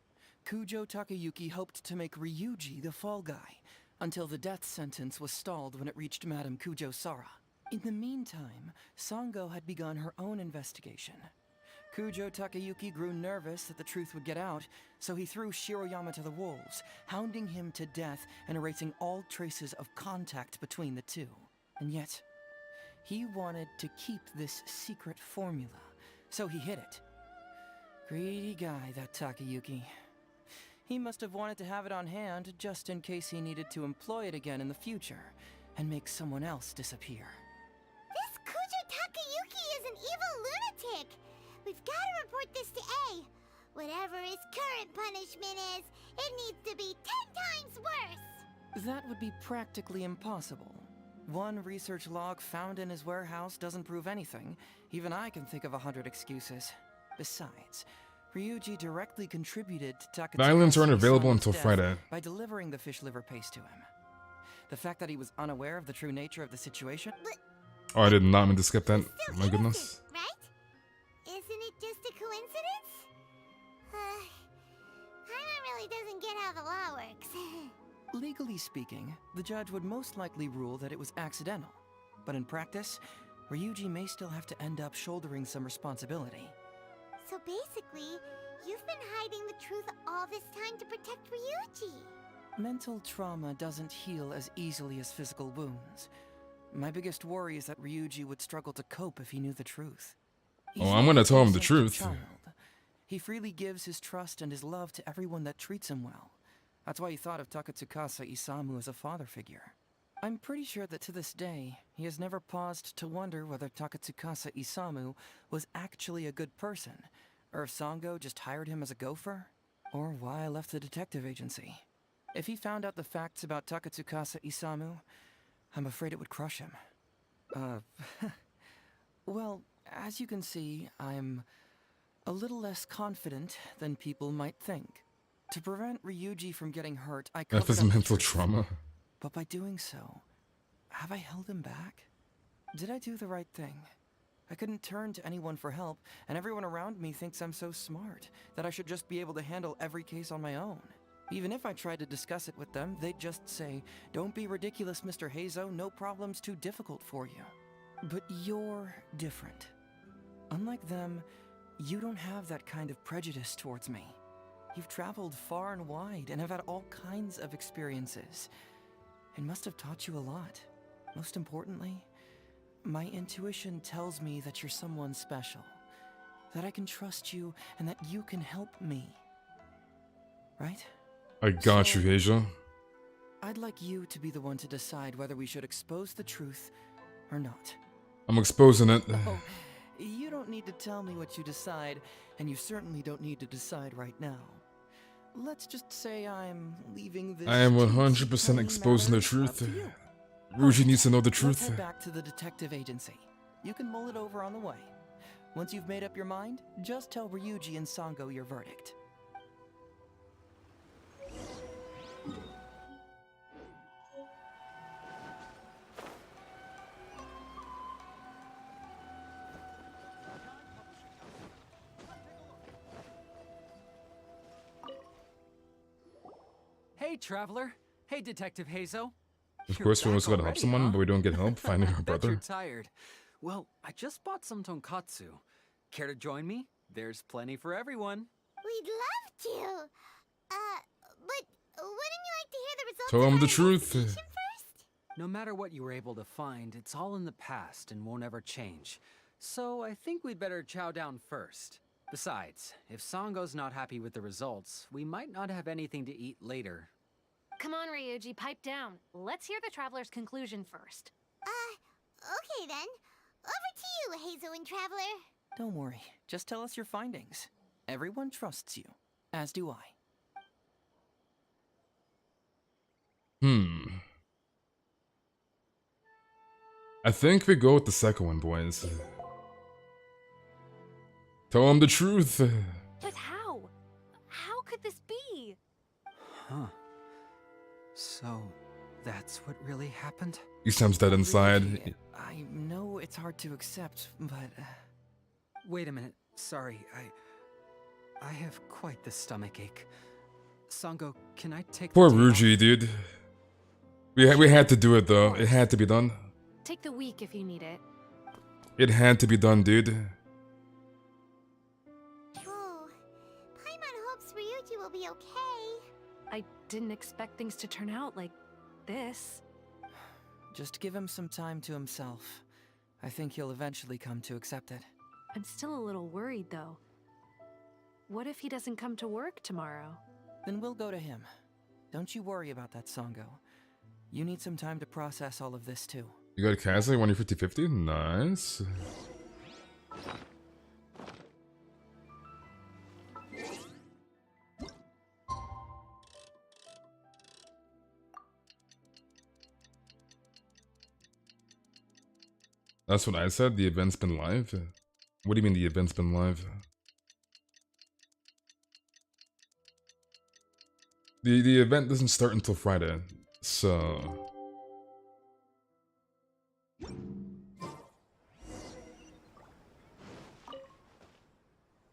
Kujo Takayuki hoped to make Ryuji the fall guy, until the death sentence was stalled when it reached Madame Kujo Sara. In the meantime, Sango had begun her own investigation. Kujo Takayuki grew nervous that the truth would get out, so he threw Shiroyama to the wolves, hounding him to death and erasing all traces of contact between the two. And yet, he wanted to keep this secret formula, so he hid it. Greedy guy, that Takayuki. He must have wanted to have it on hand just in case he needed to employ it again in the future and make someone else disappear. This Kujo Takayuki is an evil lunatic. We've got to report this to A. Whatever his current punishment is, it needs to be 10 times worse. That would be practically impossible. One research log found in his warehouse doesn't prove anything. Even I can think of 100 excuses. Besides, Ryuji directly contributed to Takatsukasa The islands aren't available Isamu's until death Friday. by delivering the fish liver paste to him. The fact that he was unaware of the true nature of the situation... Oh, I did not mean to skip that. My goodness. Right? Isn't it just a coincidence? Paimon really doesn't get how the law works. Legally speaking, the judge would most likely rule that it was accidental. But in practice, Ryuji may still have to end up shouldering some responsibility. So basically, you've been hiding the truth all this time to protect Ryuji. Mental trauma doesn't heal as easily as physical wounds. My biggest worry is that Ryuji would struggle to cope if he knew the truth. Oh, I'm gonna tell him the truth. Child. He freely gives his trust and his love to everyone that treats him well. That's why he thought of Takatsukasa Isamu as a father figure. I'm pretty sure that to this day, he has never paused to wonder whether Takatsukasa Isamu was actually a good person, or if Sango just hired him as a gopher, or why I left the detective agency. If he found out the facts about Takatsukasa Isamu, I'm afraid it would crush him. Well, as you can see, I'm a little less confident than people might think. To prevent Ryuji from getting hurt, I covered F is up the mental truth. trauma. But by doing so, have I held him back? Did I do the right thing? I couldn't turn to anyone for help, and everyone around me thinks I'm so smart that I should just be able to handle every case on my own. Even if I tried to discuss it with them, they'd just say, "Don't be ridiculous, Mr. Heizou, no problem's too difficult for you." But you're different. Unlike them, you don't have that kind of prejudice towards me. You've traveled far and wide and have had all kinds of experiences. It must have taught you a lot. Most importantly, my intuition tells me that you're someone special, that I can trust you and that you can help me. Right? I got you, Heizou. I'd like you to be the one to decide whether we should expose the truth or not. I'm exposing it. Oh, you don't need to tell me what you decide, and you certainly don't need to decide right now. Let's just say I'm leaving this... I am 100% exposing the truth. Ryuji needs to know the Let's truth. head back to the detective agency. You can mull it over on the way. Once you've made up your mind, just tell Ryuji and Sango your verdict. Traveler. Hey, Detective Heizou. Of course, we always gotta help someone, but we don't get help finding our Bet you're brother. tired. Well, I just bought some tonkatsu. Care to join me? There's plenty for everyone. We'd love to. But wouldn't you like to hear the results Tell of him our the truth. investigation first? No matter what you were able to find, it's all in the past and won't ever change. So I think we'd better chow down first. Besides, if Sango's not happy with the results, we might not have anything to eat later. Come on, Ryuji, pipe down. Let's hear the Traveler's conclusion first. Okay then. Over to you, Heizou and Traveler. Don't worry, just tell us your findings. Everyone trusts you, as do I. I think we go with the second one, boys. Tell him the truth. But how? How could this be? Huh. So, that's what really happened? He sounds dead inside. I know it's hard to accept, but... Wait a minute. Sorry, I have quite the stomach ache. Sango, can I take Poor the day off? Ryuji, dude. We had to do it though. It had to be done. Take the week if you need it. It had to be done, dude. Oh, Paimon hopes Ryuji will be okay. I didn't expect things to turn out like this. Just give him some time to himself. I think he'll eventually come to accept it. I'm still a little worried, though. What if he doesn't come to work tomorrow? Then we'll go to him. Don't you worry about that, Sango. You need some time to process all of this, too. You got Kazuha, 150-50? Nice. That's what I said, the event's been live? What do you mean the event's been live? The event doesn't start until Friday, so...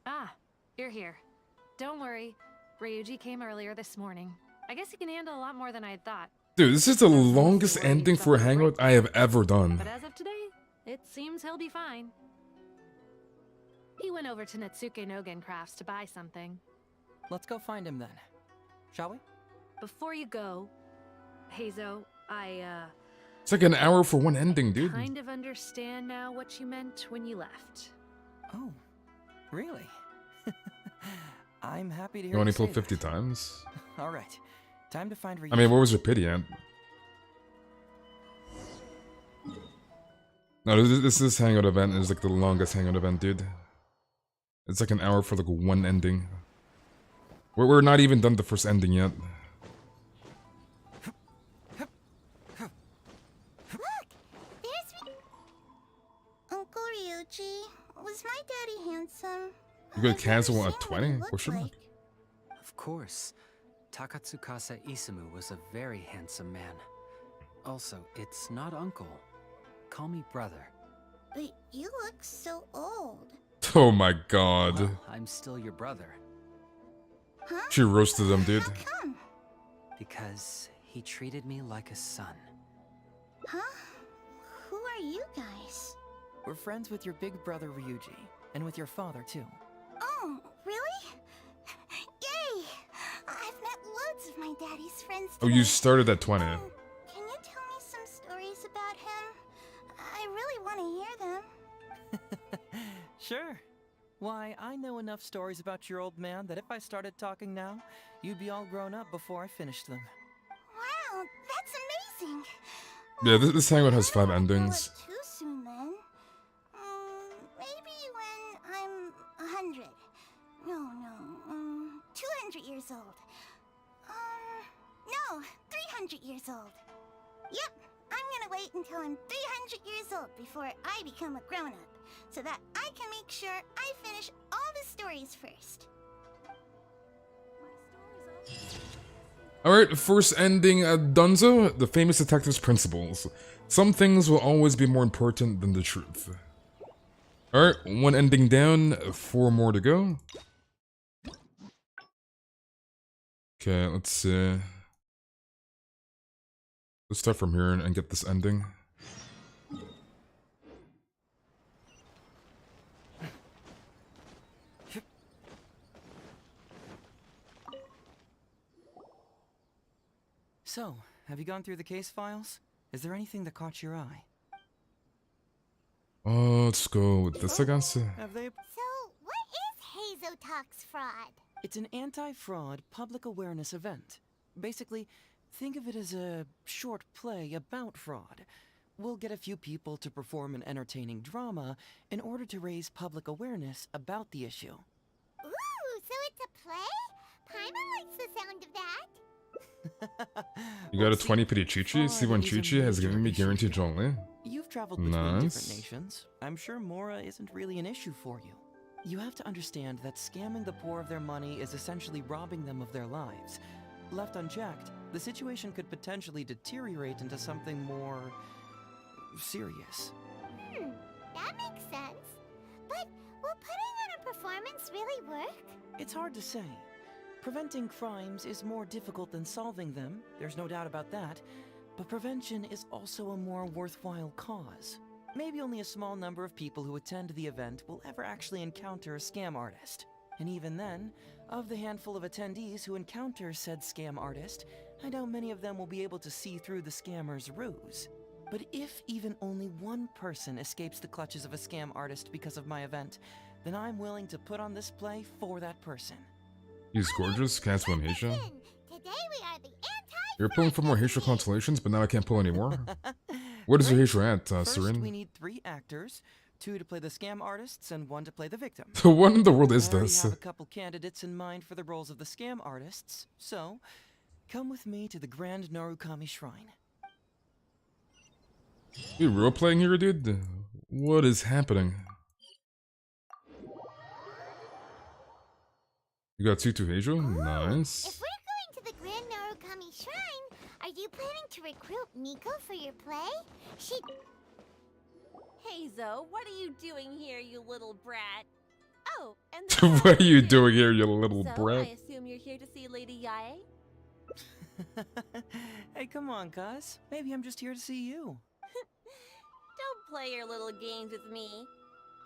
Ah, you're here. Don't worry. Ryuji came earlier this morning. I guess he can handle a lot more than I had thought. Dude, this is the longest ending for a Hangout I have ever done. But as of today, it seems he'll be fine. He went over to Natsuke Nogen Crafts to buy something. Let's go find him then. Shall we? Before you go, Heizou, It's like an hour for one ending, dude. kind of understand now what you meant when you left. Oh, really? I'm happy to hear You only you say pulled 50 times? that. All right, time to find Ryuji. I mean, what was your pity at? No, this Hangout event is like the longest Hangout event, dude. It's like an hour for like one ending. We're not even done the first ending yet. Uncle Ryuji, was my daddy handsome? You got Kazuha at 20? Question mark. Of course. Takatsukasa Isamu was a very handsome man. Also, it's not uncle. Call me brother. But you look so old. Oh my god. Well, I'm still your brother. Huh? She roasted him, dude. How come? Because he treated me like a son. Huh? Who are you guys? We're friends with your big brother Ryuji, and with your father too. Oh, really? Yay! I've met loads of my daddy's friends Oh, today. you started at 20. Can you tell me some stories about him? I really want to hear them. Sure. Why, I know enough stories about your old man that if I started talking now, you'd be all grown up before I finished them. Wow, that's amazing. Yeah, this Hangout has 5 endings. Too soon then. Maybe when I'm 100. No, 200 years old. No, 300 years old. Yep, I'm gonna wait until I'm 300 years old before I become a grown-up, so that I can make sure I finish all the stories first. Alright, first ending, Dunzo, the famous detective's principles. Some things will always be more important than the truth. Alright, one ending down, 4 more to go. Okay, let's see. Let's start from here and get this ending. So, have you gone through the case files? Is there anything that caught your eye? Let's go with this, I guess. Have they? So, what is Heizou Talks fraud? It's an anti-fraud public awareness event. Basically, think of it as a short play about fraud. We'll get a few people to perform an entertaining drama in order to raise public awareness about the issue. Ooh, so it's a play? Paimon likes the sound of that. You got a 20 pity Chi-Chi? See when Chi-Chi has given me guaranteed Zhongli. You've traveled between different nations. I'm sure Mora isn't really an issue for you. You have to understand that scamming the poor of their money is essentially robbing them of their lives. Left unchecked, the situation could potentially deteriorate into something more serious. That makes sense. But will putting on a performance really work? It's hard to say. Preventing crimes is more difficult than solving them, there's no doubt about that, but prevention is also a more worthwhile cause. Maybe only a small number of people who attend the event will ever actually encounter a scam artist. And even then, of the handful of attendees who encounter said scam artist, I doubt many of them will be able to see through the scammer's ruse. But if even only one person escapes the clutches of a scam artist because of my event, then I'm willing to put on this play for that person. He's gorgeous, can't win Heisha. Today we are the You're pulling for more Heisha constellations, but now I can't pull anymore. What is your Heisha at, First, we Serene? need 3 actors, 2 to play the scam artists and 1 to play the victim. What in the world is I already this? have a couple candidates in mind for the roles of the scam artists, so come with me to the Grand Narukami Shrine. You role-playing here, dude? What is happening? You got 2 to Heisha? Nice. If we're going to the Grand Narukami Shrine, are you planning to recruit Miko for your play? Heizou, what are you doing here, you little brat? Oh, and What are you doing here, you little so brat? I assume you're here to see Lady Yae? Hey, come on, cuz. Maybe I'm just here to see you. Don't play your little games with me.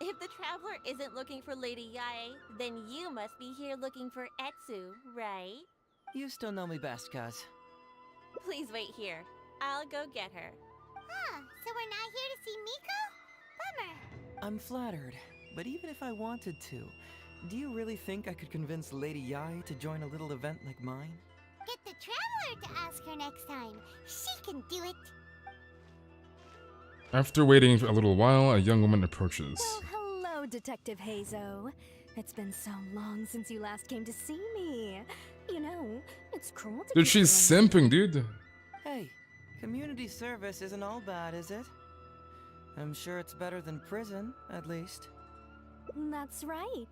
If the traveler isn't looking for Lady Yae, then you must be here looking for Etsu, right? You still know me best, cuz. Please wait here. I'll go get her. Huh, so we're not here to see Miko? Bummer. I'm flattered, but even if I wanted to, do you really think I could convince Lady Yae to join a little event like mine? Get the traveler to ask her next time. She can do it. After waiting a little while, a young woman approaches. Well, hello, Detective Heizou. It's been so long since you last came to see me. You know, it's cruel to Dude, keep she's you simping, dude. Hey, community service isn't all bad, is it? I'm sure it's better than prison, at least. That's right.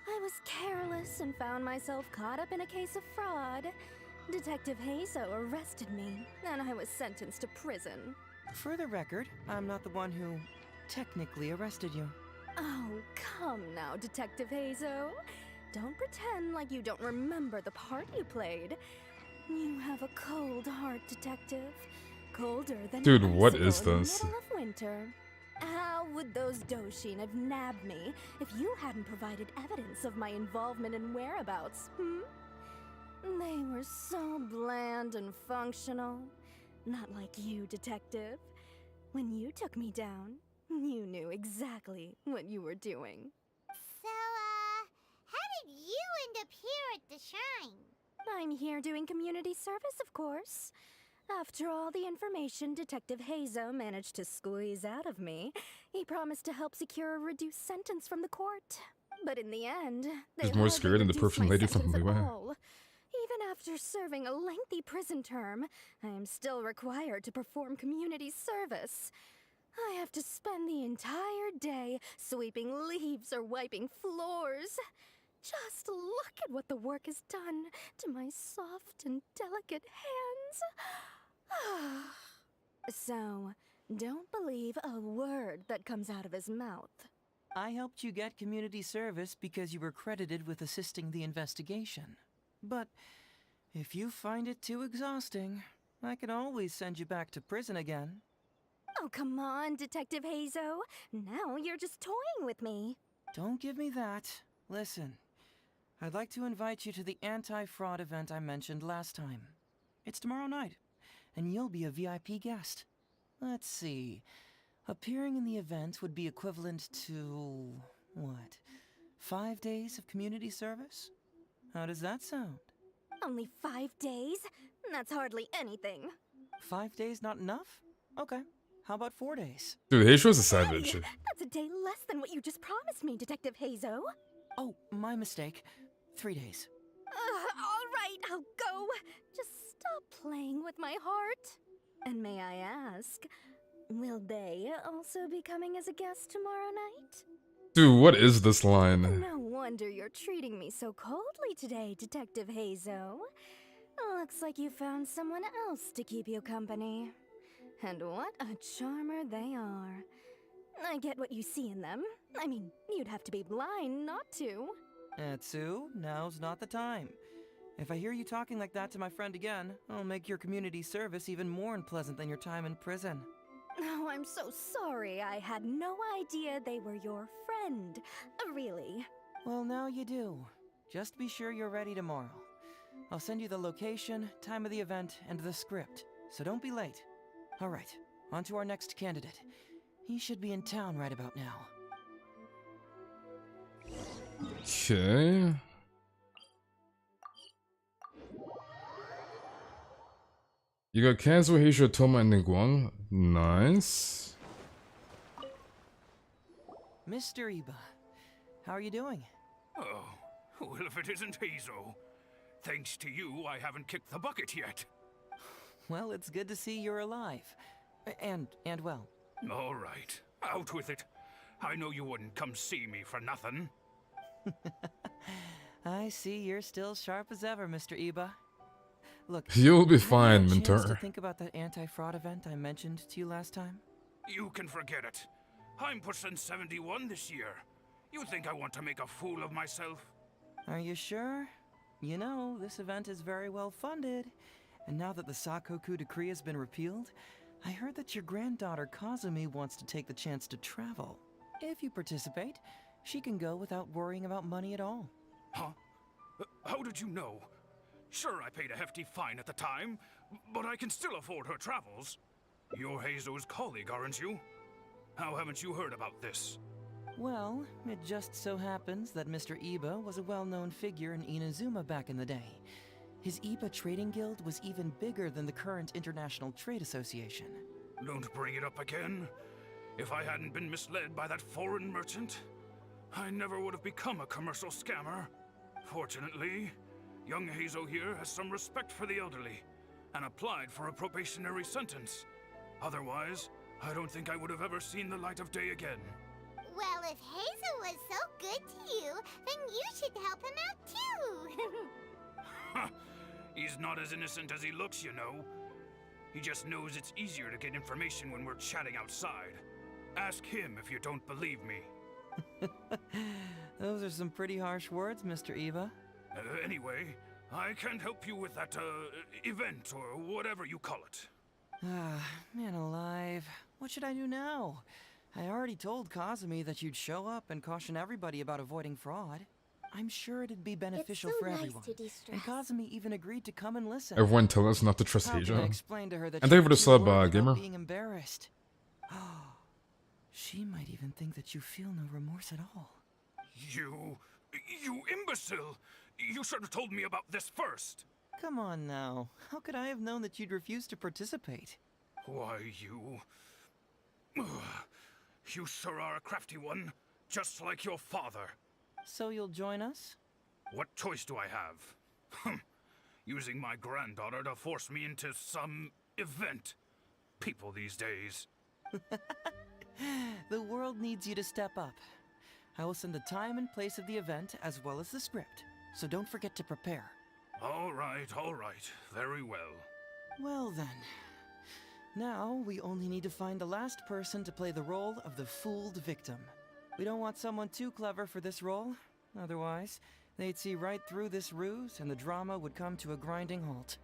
I was careless and found myself caught up in a case of fraud. Detective Heizou arrested me, and I was sentenced to prison. For the record, I'm not the one who technically arrested you. Oh, come now, Detective Heizou. Don't pretend like you don't remember the part you played. You have a cold heart, Detective. Colder than Dude, an what icicle is in the this? middle of winter. How would those Doshin have nabbed me if you hadn't provided evidence of my involvement and whereabouts, They were so bland and functional. Not like you, Detective. When you took me down, you knew exactly what you were doing. So, how did you end up here at the shrine? I'm here doing community service, of course. After all the information Detective Heizou managed to squeeze out of me, he promised to help secure a reduced sentence from the court. But in the end, they She's more hardly scared than the reduced Persian my lady from sentence at Liwa. all. Even after serving a lengthy prison term, I am still required to perform community service. I have to spend the entire day sweeping leaves or wiping floors. Just look at what the work has done to my soft and delicate hands. So, don't believe a word that comes out of his mouth. I helped you get community service because you were credited with assisting the investigation. But if you find it too exhausting, I can always send you back to prison again. Oh, come on, Detective Heizou. Now you're just toying with me. Don't give me that. Listen, I'd like to invite you to the anti-fraud event I mentioned last time. It's tomorrow night, and you'll be a VIP guest. Let's see. Appearing in the event would be equivalent to... what? 5 days of community service? How does that sound? Only 5 days? That's hardly anything. 5 days not enough? Okay. How about 4 days? Dude, Heizou's a savage. Hey, that's a day less than what you just promised me, Detective Heizou. Oh, my mistake. 3 days. All right, I'll go. Just stop playing with my heart. And may I ask, will they also be coming as a guest tomorrow night? Dude, what is this line? No wonder you're treating me so coldly today, Detective Heizou. Looks like you found someone else to keep you company. And what a charmer they are. I get what you see in them. I mean, you'd have to be blind not to. Heizou, now's not the time. If I hear you talking like that to my friend again, I'll make your community service even more unpleasant than your time in prison. Oh, I'm so sorry. I had no idea they were your friend. Really. Well, now you do. Just be sure you're ready tomorrow. I'll send you the location, time of the event, and the script, so don't be late. All right, on to our next candidate. He should be in town right about now. Okay. You got Kazuha, Heizou, Toma, and Ningguang. Nice. Mr. Iba, how are you doing? Oh, well, if it isn't Heizou. Thanks to you, I haven't kicked the bucket yet. Well, it's good to see you're alive. And well. All right, out with it. I know you wouldn't come see me for nothing. I see you're still sharp as ever, Mr. Iba. Look, you'll be have you had fine, a chance to Mentor. think about that anti-fraud event I mentioned to you last time? You can forget it. I'm pushing 71 this year. You think I want to make a fool of myself? Are you sure? You know, this event is very well funded. And now that the Sakoku decree has been repealed, I heard that your granddaughter Kazumi wants to take the chance to travel. If you participate, she can go without worrying about money at all. Huh? How did you know? Sure, I paid a hefty fine at the time, but I can still afford her travels. You're Heizou's colleague, aren't you? How haven't you heard about this? Well, it just so happens that Mr. Iba was a well-known figure in Inazuma back in the day. His Iba Trading Guild was even bigger than the current International Trade Association. Don't bring it up again. If I hadn't been misled by that foreign merchant, I never would have become a commercial scammer. Fortunately, young Heizou here has some respect for the elderly and applied for a probationary sentence. Otherwise, I don't think I would have ever seen the light of day again. Well, if Heizou was so good to you, then you should help him out too. He's not as innocent as he looks, you know. He just knows it's easier to get information when we're chatting outside. Ask him if you don't believe me. Those are some pretty harsh words, Mr. Iba. Anyway, I can't help you with that, event, or whatever you call it. Ah, man alive. What should I do now? I already told Kazumi that you'd show up and caution everybody about avoiding fraud. I'm sure it'd be beneficial for everyone. And Kazumi even agreed to come and listen. Everyone tell us not to trust How can I Heizou. explain to her that And thank you for the she's sub, worried gamer. about being embarrassed? She might even think that you feel no remorse at all. You imbecile! You should have told me about this first! Come on now. How could I have known that you'd refuse to participate? Why, you... You sure are a crafty one, just like your father. So you'll join us? What choice do I have? Using my granddaughter to force me into some event. People these days. The world needs you to step up. I will send the time and place of the event as well as the script, so don't forget to prepare. All right, very well. Well then. Now, we only need to find the last person to play the role of the fooled victim. We don't want someone too clever for this role. Otherwise, they'd see right through this ruse and the drama would come to a grinding halt.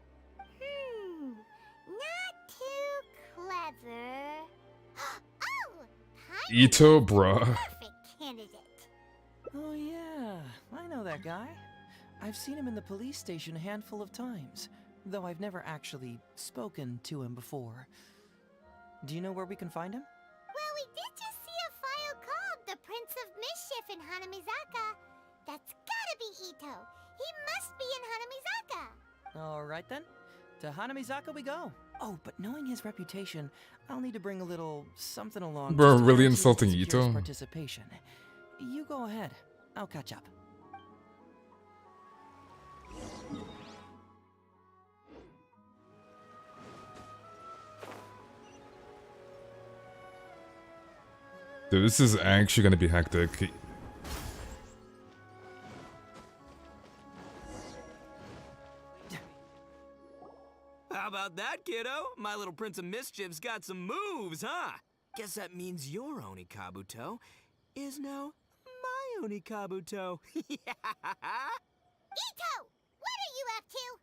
Ito, bruh. Oh yeah, I know that guy. I've seen him in the police station a handful of times, though I've never actually spoken to him before. Do you know where we can find him? Well, we did just see a file called the Prince of Mischief in Hanamizaka. That's gotta be Ito. He must be in Hanamizaka. Alright then, to Hanamizaka we go. Oh, but knowing his reputation, I'll need to bring a little something along. Bro, just to really guarantee insulting it secures Ito? participation. You go ahead. I'll catch up. Dude, this is actually gonna be hectic. How about that, kiddo? My little Prince of Mischief's got some moves, huh? Guess that means your Oni Kabuto is now my Oni Kabuto. Ito! What are you up to?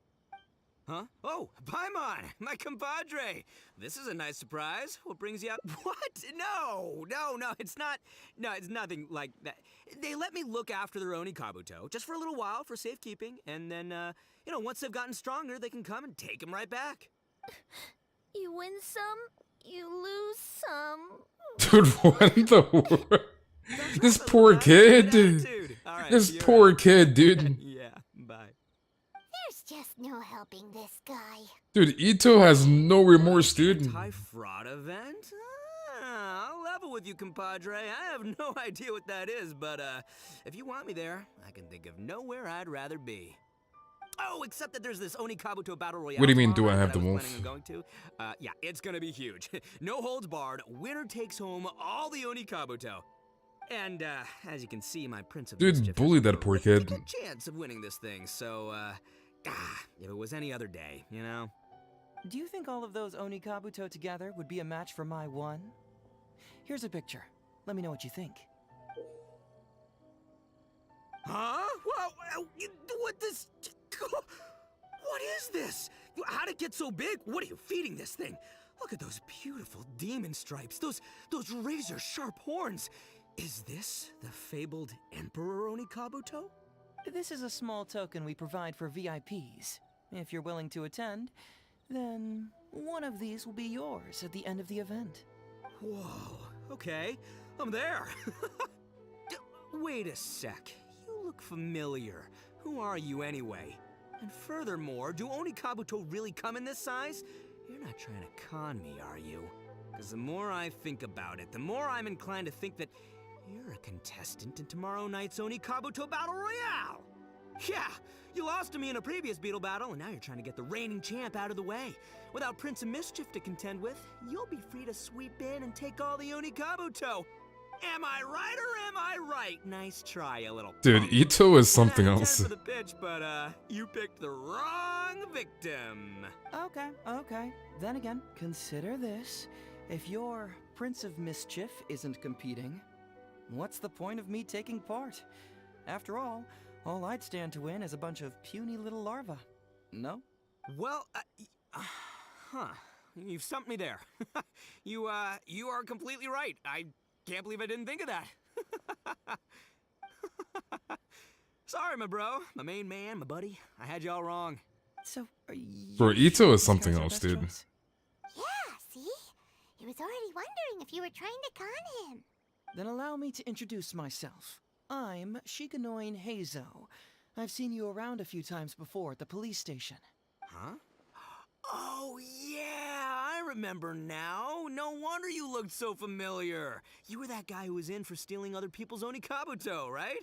Huh? Oh, Paimon, my compadre. This is a nice surprise. What brings you out? What? No, it's not. No, it's nothing like that. They let me look after their Oni Kabuto just for a little while for safekeeping, and then, once they've gotten stronger, they can come and take them right back. You win some, you lose some. Dude, what in the world? This poor kid. All right, This you're poor out. kid, dude. Yeah, bye. There's just no helping this guy. Dude, Ito has no remorse, dude. Anti-fraud event? I'll level with you, compadre. I have no idea what that is, but if you want me there, I can think of nowhere I'd rather be. Oh, except that there's this Oni Kabuto Battle Royale. What do you mean, do I tomorrow have night the that was wolf? planning on going to. Yeah, it's gonna be huge. No holds barred. Winner takes home all the Oni Kabuto. And as you can see, my Prince of Dude, Mischief bully has that poor kid. a good chance of winning this thing. So, if it was any other day, you know. Do you think all of those Oni Kabuto together would be a match for my one? Here's a picture. Let me know what you think. Huh? Whoa, what this? What is this? How'd it get so big? What are you feeding this thing? Look at those beautiful demon stripes. Those razor sharp horns. Is this the fabled Emperor Oni Kabuto? This is a small token we provide for VIPs. If you're willing to attend, then one of these will be yours at the end of the event. Whoa, okay, I'm there. Wait a sec, you look familiar. Who are you anyway? And furthermore, do Oni Kabuto really come in this size? You're not trying to con me, are you? Because the more I think about it, the more I'm inclined to think that you're a contestant in tomorrow night's Oni Kabuto Battle Royale! Yeah, you lost to me in a previous Beetle battle, and now you're trying to get the reigning champ out of the way. Without Prince of Mischief to contend with, you'll be free to sweep in and take all the Oni Kabuto. Am I right or am I right? Nice try, you little Dude, punk. Ito is something 10 else. for the pitch, but you picked the wrong victim. Okay. Then again, consider this. If your Prince of Mischief isn't competing, what's the point of me taking part? After all I'd stand to win is a bunch of puny little larvae. No? Well, you've stumped me there. You are completely right. I can't believe I didn't think of that. Sorry, my bro, my main man, my buddy. I had you all wrong. So, are you Bro, Ito is something else, best dude. choice? Yeah, see? He was already wondering if you were trying to con him. Then allow me to introduce myself. I'm Shikanoin Heizou. I've seen you around a few times before at the police station. Huh? Oh, yeah, I remember now. No wonder you looked so familiar. You were that guy who was in for stealing other people's Oni Kabuto, right?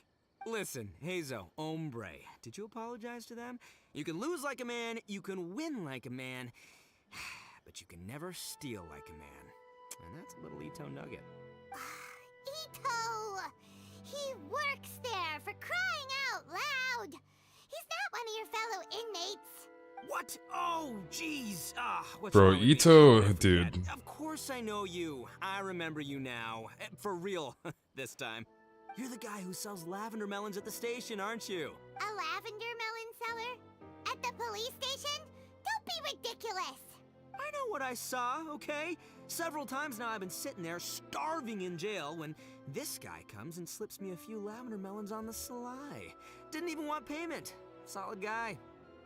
Listen, Heizou, hombre, did you apologize to them? You can lose like a man, you can win like a man, but you can never steal like a man. And that's a little Ito nugget. Ito! He works there, for crying out loud! He's not one of your fellow inmates. What? Oh, jeez. What's Bro, wrong with me? Ito, How could I forget? dude. Of course I know you. I remember you now. For real, this time. You're the guy who sells lavender melons at the station, aren't you? A lavender melon seller? At the police station? Don't be ridiculous! I know what I saw, okay? Several times now I've been sitting there starving in jail when this guy comes and slips me a few lavender melons on the sly. Didn't even want payment. Solid guy.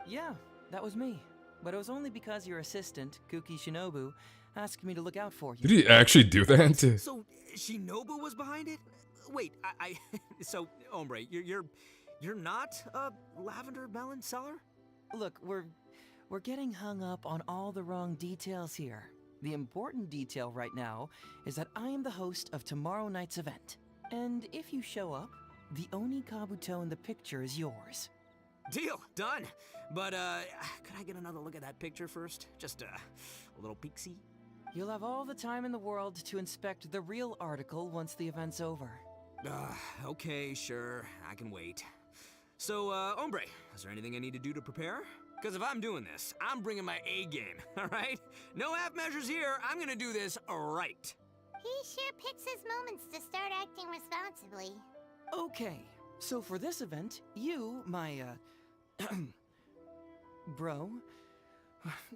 Yeah, that was me. But it was only because your assistant, Kuki Shinobu, asked me to look out for you. Did he actually do that? So Shinobu was behind it? Wait, so Ombre, you're not a lavender melon seller? Look, we're getting hung up on all the wrong details here. The important detail right now is that I am the host of tomorrow night's event. And if you show up, the Oni Kabuto in the picture is yours. Deal, done. But could I get another look at that picture first? Just a little peek-see? You'll have all the time in the world to inspect the real article once the event's over. Okay, sure, I can wait. So, Ombre, is there anything I need to do to prepare? Because if I'm doing this, I'm bringing my A game, all right? No half measures here, I'm gonna do this right. He sure picks his moments to start acting responsibly. Okay, so for this event, you, my, bro,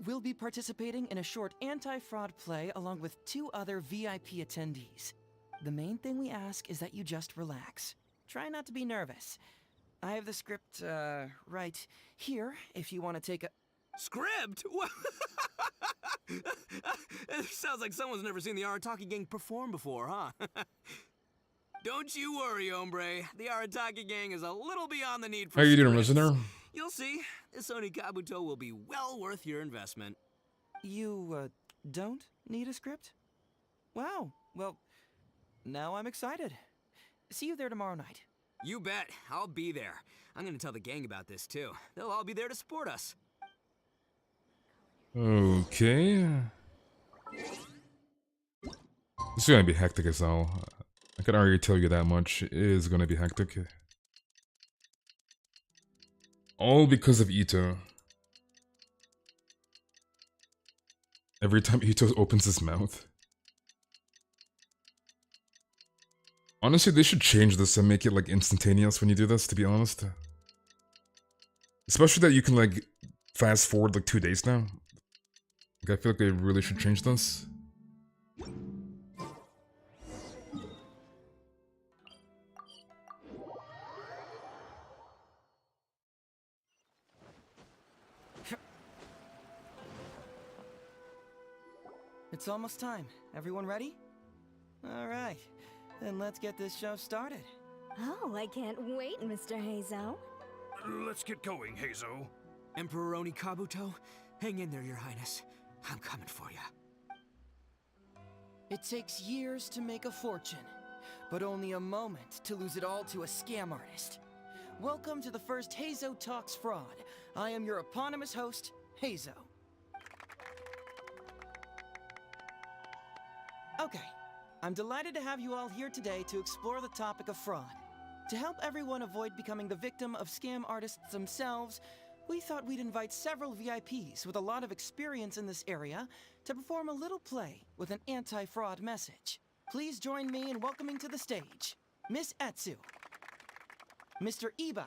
will be participating in a short anti-fraud play along with 2 other VIP attendees. The main thing we ask is that you just relax. Try not to be nervous. I have the script, right here, if you want to take a... Script? What? It sounds like someone's never seen the Arataki gang perform before, huh? Don't you worry, Ombre. The Arataki gang is a little beyond the need for How you doing, scripts. listener? You'll see. This Oni Kabuto will be well worth your investment. You, don't need a script? Wow, well, now I'm excited. See you there tomorrow night. You bet. I'll be there. I'm gonna tell the gang about this, too. They'll all be there to support us. Okay. This is gonna be hectic as hell. I can already tell you that much. It is gonna be hectic. All because of Ito. Every time Ito opens his mouth. Honestly, they should change this and make it like instantaneous when you do this, to be honest. Especially that you can like fast forward like 2 days now. Like, I feel like they really should change this. It's almost time. Everyone ready? All right. Then let's get this show started. Oh, I can't wait, Mr. Heizou. Let's get going, Heizou. Emperor Oni Kabuto, hang in there, Your Highness. I'm coming for you. It takes years to make a fortune, but only a moment to lose it all to a scam artist. Welcome to the first Heizou Talks Fraud. I am your eponymous host, Heizou. Okay, I'm delighted to have you all here today to explore the topic of fraud. To help everyone avoid becoming the victim of scam artists themselves, we thought we'd invite several VIPs with a lot of experience in this area to perform a little play with an anti-fraud message. Please join me in welcoming to the stage Miss Etsu, Mr. Iba,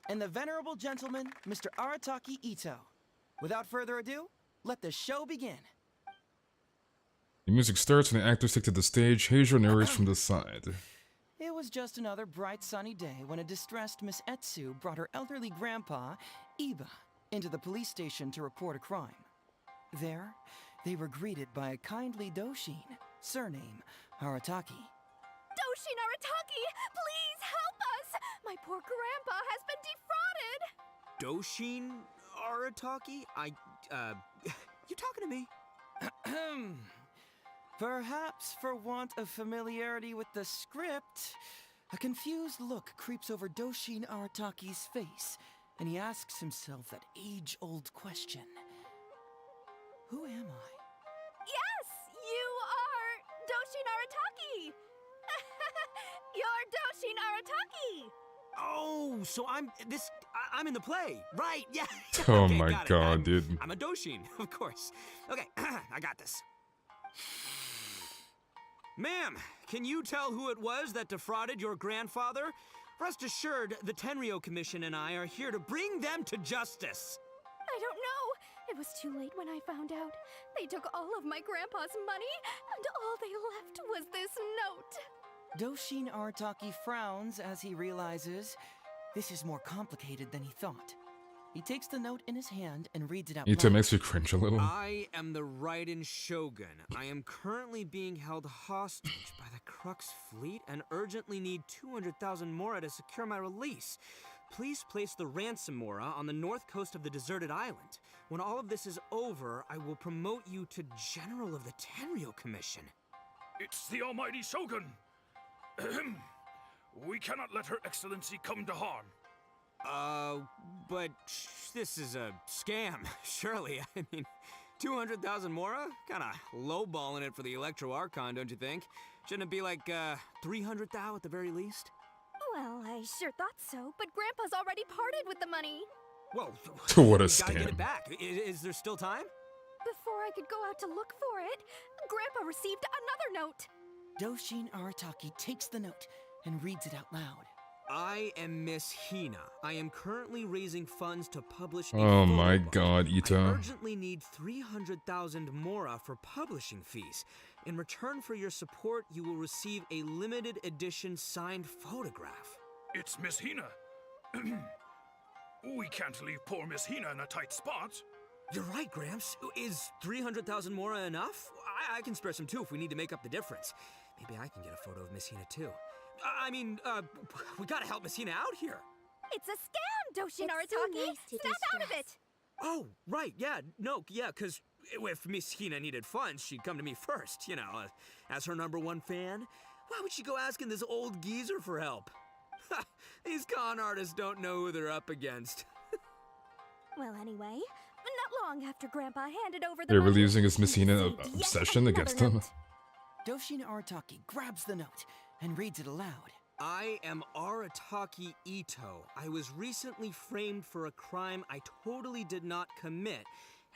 and the venerable gentleman, Mr. Arataki Ito. Without further ado, let the show begin. The music starts and the actors take to the stage. Heizou narrates from the side. It was just another bright sunny day when a distressed Miss Etsu brought her elderly grandpa, Iba, into the police station to report a crime. There, they were greeted by a kindly Doshin, surname Arataki. Doshin Arataki, please help us! My poor grandpa has been defrauded! Doshin Arataki? You talking to me? Perhaps for want of familiarity with the script, a confused look creeps over Doshin Arataki's face, and he asks himself that age-old question. Who am I? Yes! You are Doshin Arataki! You're Doshin Arataki! Oh, so I'm in the play. Right, yeah. Oh Okay, my got it. god, dude. I'm a Doshin, of course. Okay, I got this. Ma'am, can you tell who it was that defrauded your grandfather? Rest assured, the Tenryo Commission and I are here to bring them to justice. I don't know. It was too late when I found out. They took all of my grandpa's money, and all they left was this note. Doshin Arataki frowns as he realizes this is more complicated than he thought. He takes the note in his hand and reads it out It loud. makes you cringe a little. I am the Raiden Shogun. I am currently being held hostage by the Crux fleet and urgently need 200,000 mora to secure my release. Please place the ransom mora on the north coast of the deserted island. When all of this is over, I will promote you to General of the Tenryo Commission. It's the almighty Shogun! Ahem. We cannot let Her Excellency come to harm. But this is a scam, surely. I mean, 200,000 mora? Kinda lowballing it for the Electro Archon, don't you think? Shouldn't it be like, 300 thou at the very least? Well, I sure thought so, but Grandpa's already parted with the money. Whoa. What a You gotta get scam. it back. Is there still time? Before I could go out to look for it, Grandpa received another note. Doshin Arataki takes the note and reads it out loud. I am Miss Hina. I am currently raising funds to publish a Oh my photo book. god, I Ito. urgently need 300,000 mora for publishing fees. In return for your support, you will receive a limited edition signed photograph. It's Miss Hina. We can't leave poor Miss Hina in a tight spot. You're right, Gramps. Is 300,000 mora enough? I can spare some too if we need to make up the difference. Maybe I can get a photo of Miss Hina too. We gotta help Miss Hina out here. It's a scam, Doshin It's so Arataki! nice to be Snap out of it! stressed. Oh, right, yeah, because if Miss Hina needed funds, she'd come to me first, as her #1 fan. Why would she go asking this old geezer for help? These con artists don't know who they're up against. Well, anyway, not long after Grandpa handed over the They're really money, using his he Messina received yet obsession another against him. note. Doshin Arataki grabs the note and reads it aloud. I am Arataki Ito. I was recently framed for a crime I totally did not commit,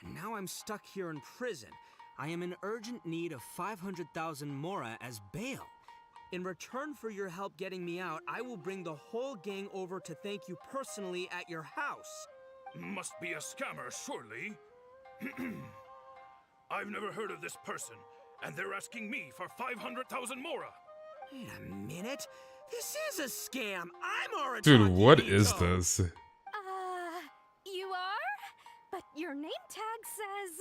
and now I'm stuck here in prison. I am in urgent need of 500,000 mora as bail. In return for your help getting me out, I will bring the whole gang over to thank you personally at your house. Must be a scammer, surely. I've never heard of this person, and they're asking me for 500,000 mora. Wait a minute. This is a scam. I'm Arataki Dude, what Ito. is this? You are? But your name tag says...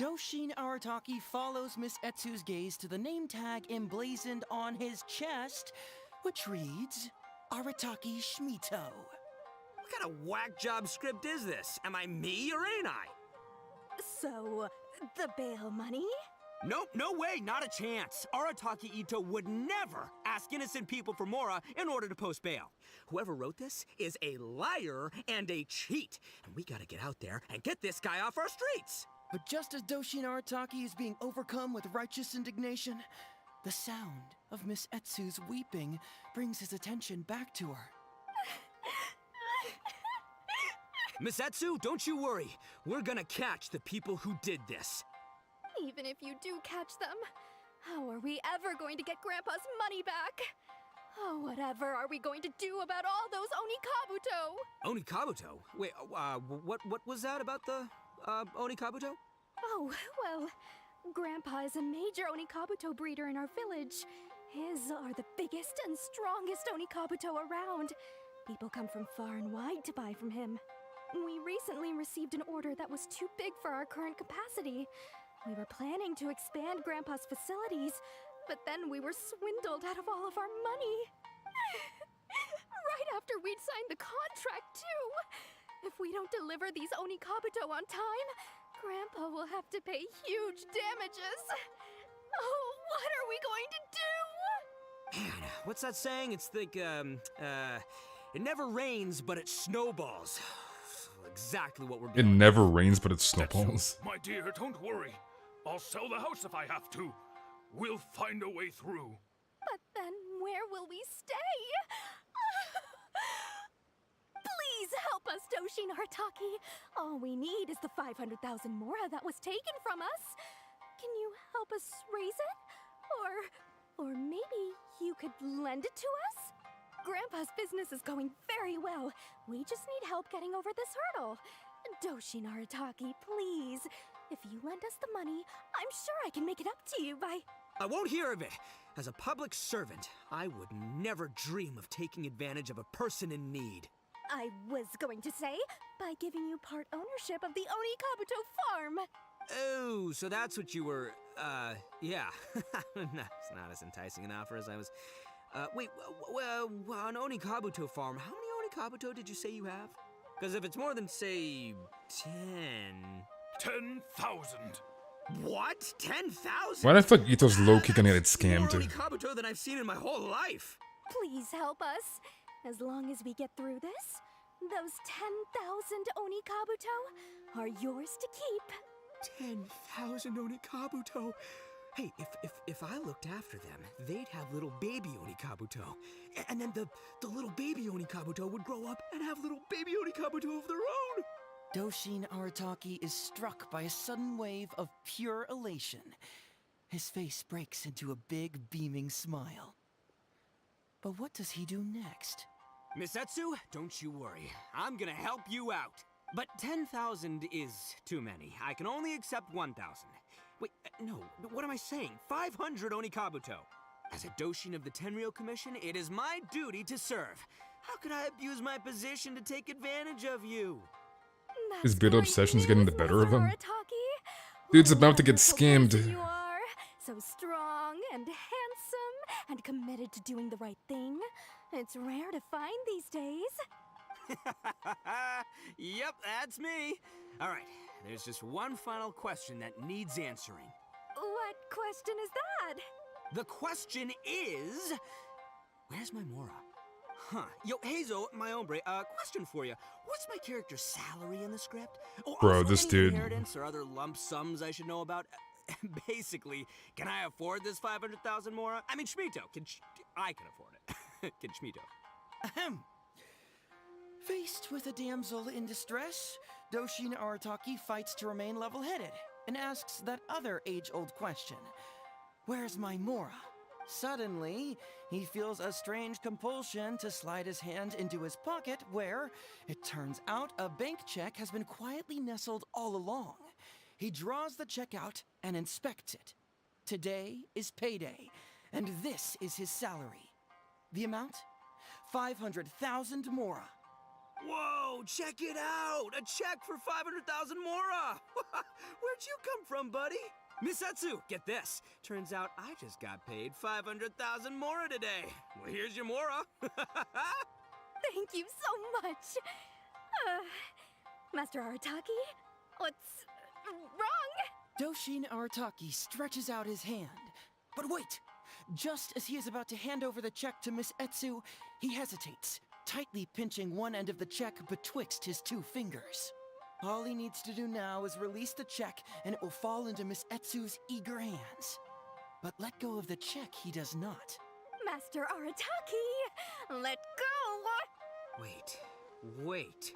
Doshin Arataki follows Miss Etsu's gaze to the name tag emblazoned on his chest, which reads, Arataki Shmito. What kind of whack job script is this? Am I me or ain't I? So, the bail money? Nope, no way, not a chance. Arataki Ito would never ask innocent people for mora in order to post bail. Whoever wrote this is a liar and a cheat, and we gotta get out there and get this guy off our streets. But just as Doshin Arataki is being overcome with righteous indignation, the sound of Miss Etsu's weeping brings his attention back to her. Miss Etsu, don't you worry. We're gonna catch the people who did this. Even if you do catch them, how are we ever going to get Grandpa's money back? Oh, whatever are we going to do about all those Onikabuto? Onikabuto? Wait, what was that about the, Onikabuto? Oh, well, Grandpa is a major Onikabuto breeder in our village. His are the biggest and strongest Onikabuto around. People come from far and wide to buy from him. We recently received an order that was too big for our current capacity. We were planning to expand Grandpa's facilities, but then we were swindled out of all of our money. Right after we'd signed the contract, too. If we don't deliver these Onikabuto on time, Grandpa will have to pay huge damages. Oh, what are we going to do? Man, what's that saying? It's like, it never rains, but it snowballs. Exactly what we're It doing. never rains, but it snowballs. My dear, don't worry. I'll sell the house if I have to. We'll find a way through. But then where will we stay? Please help us, Doshin Arataki. All we need is the 500,000 mora that was taken from us. Can you help us raise it? Or maybe you could lend it to us? Grandpa's business is going very well. We just need help getting over this hurdle. Doshin Arataki, please. If you lend us the money, I'm sure I can make it up to you by... I won't hear of it. As a public servant, I would never dream of taking advantage of a person in need. I was going to say, by giving you part ownership of the Onikabuto farm. Oh, so that's what you were, yeah. No, it's not as enticing an offer as I was... wait, an Onikabuto farm, how many Onikabuto did you say you have? Because if it's more than, say, 10... 10,000. What? 10,000? Why the fuck Ito's low-key gonna get scammed? More Onikabuto than I've seen in my whole life. Please help us. As long as we get through this, those 10,000 Onikabuto are yours to keep. 10,000 Onikabuto. Hey, if I looked after them, they'd have little baby Onikabuto. And then the little baby Onikabuto would grow up and have little baby Onikabuto of their own. Doshin Arataki is struck by a sudden wave of pure elation. His face breaks into a big, beaming smile. But what does he do next? Miss Heizou, don't you worry. I'm gonna help you out. But 10,000 is too many. I can only accept 1,000. Wait, no, what am I saying? 500 Onikabuto. As a Doshin of the Tenryou Commission, it is my duty to serve. How could I abuse my position to take advantage of you? His bit obsession's getting the better of him. Dude's about to get scammed. You are so strong and handsome and committed to doing the right thing. It's rare to find these days. Yep, that's me. All right, there's just one final question that needs answering. What question is that? The question is... Where's my Mora? Huh. Yo, Heizou, my hombre, question for you. What's my character's salary in the script? Oh, Bro, also this any dude. inheritance or other lump sums I should know about? Basically, can I afford this 500,000 Mora? I mean, Schmito. I can afford it. Can Schmito? Ahem. Faced with a damsel in distress, Doshin Arataki fights to remain level-headed and asks that other age-old question. Where's my Mora? Suddenly, he feels a strange compulsion to slide his hand into his pocket where, it turns out, a bank check has been quietly nestled all along. He draws the check out and inspects it. Today is payday, and this is his salary. The amount? 500,000 Mora. Whoa, check it out! A check for 500,000 Mora! Where'd you come from, buddy? Miss Heizou, get this. Turns out I just got paid 500,000 Mora today. Well, here's your Mora. Thank you so much. Master Arataki, what's wrong? Doshin Arataki stretches out his hand. But wait! Just as he is about to hand over the check to Miss Heizou, he hesitates, tightly pinching one end of the check betwixt his two fingers. All he needs to do now is release the check, and it will fall into Miss Etzou's eager hands. But let go of the check he does not. Master Arataki, let go! Wait.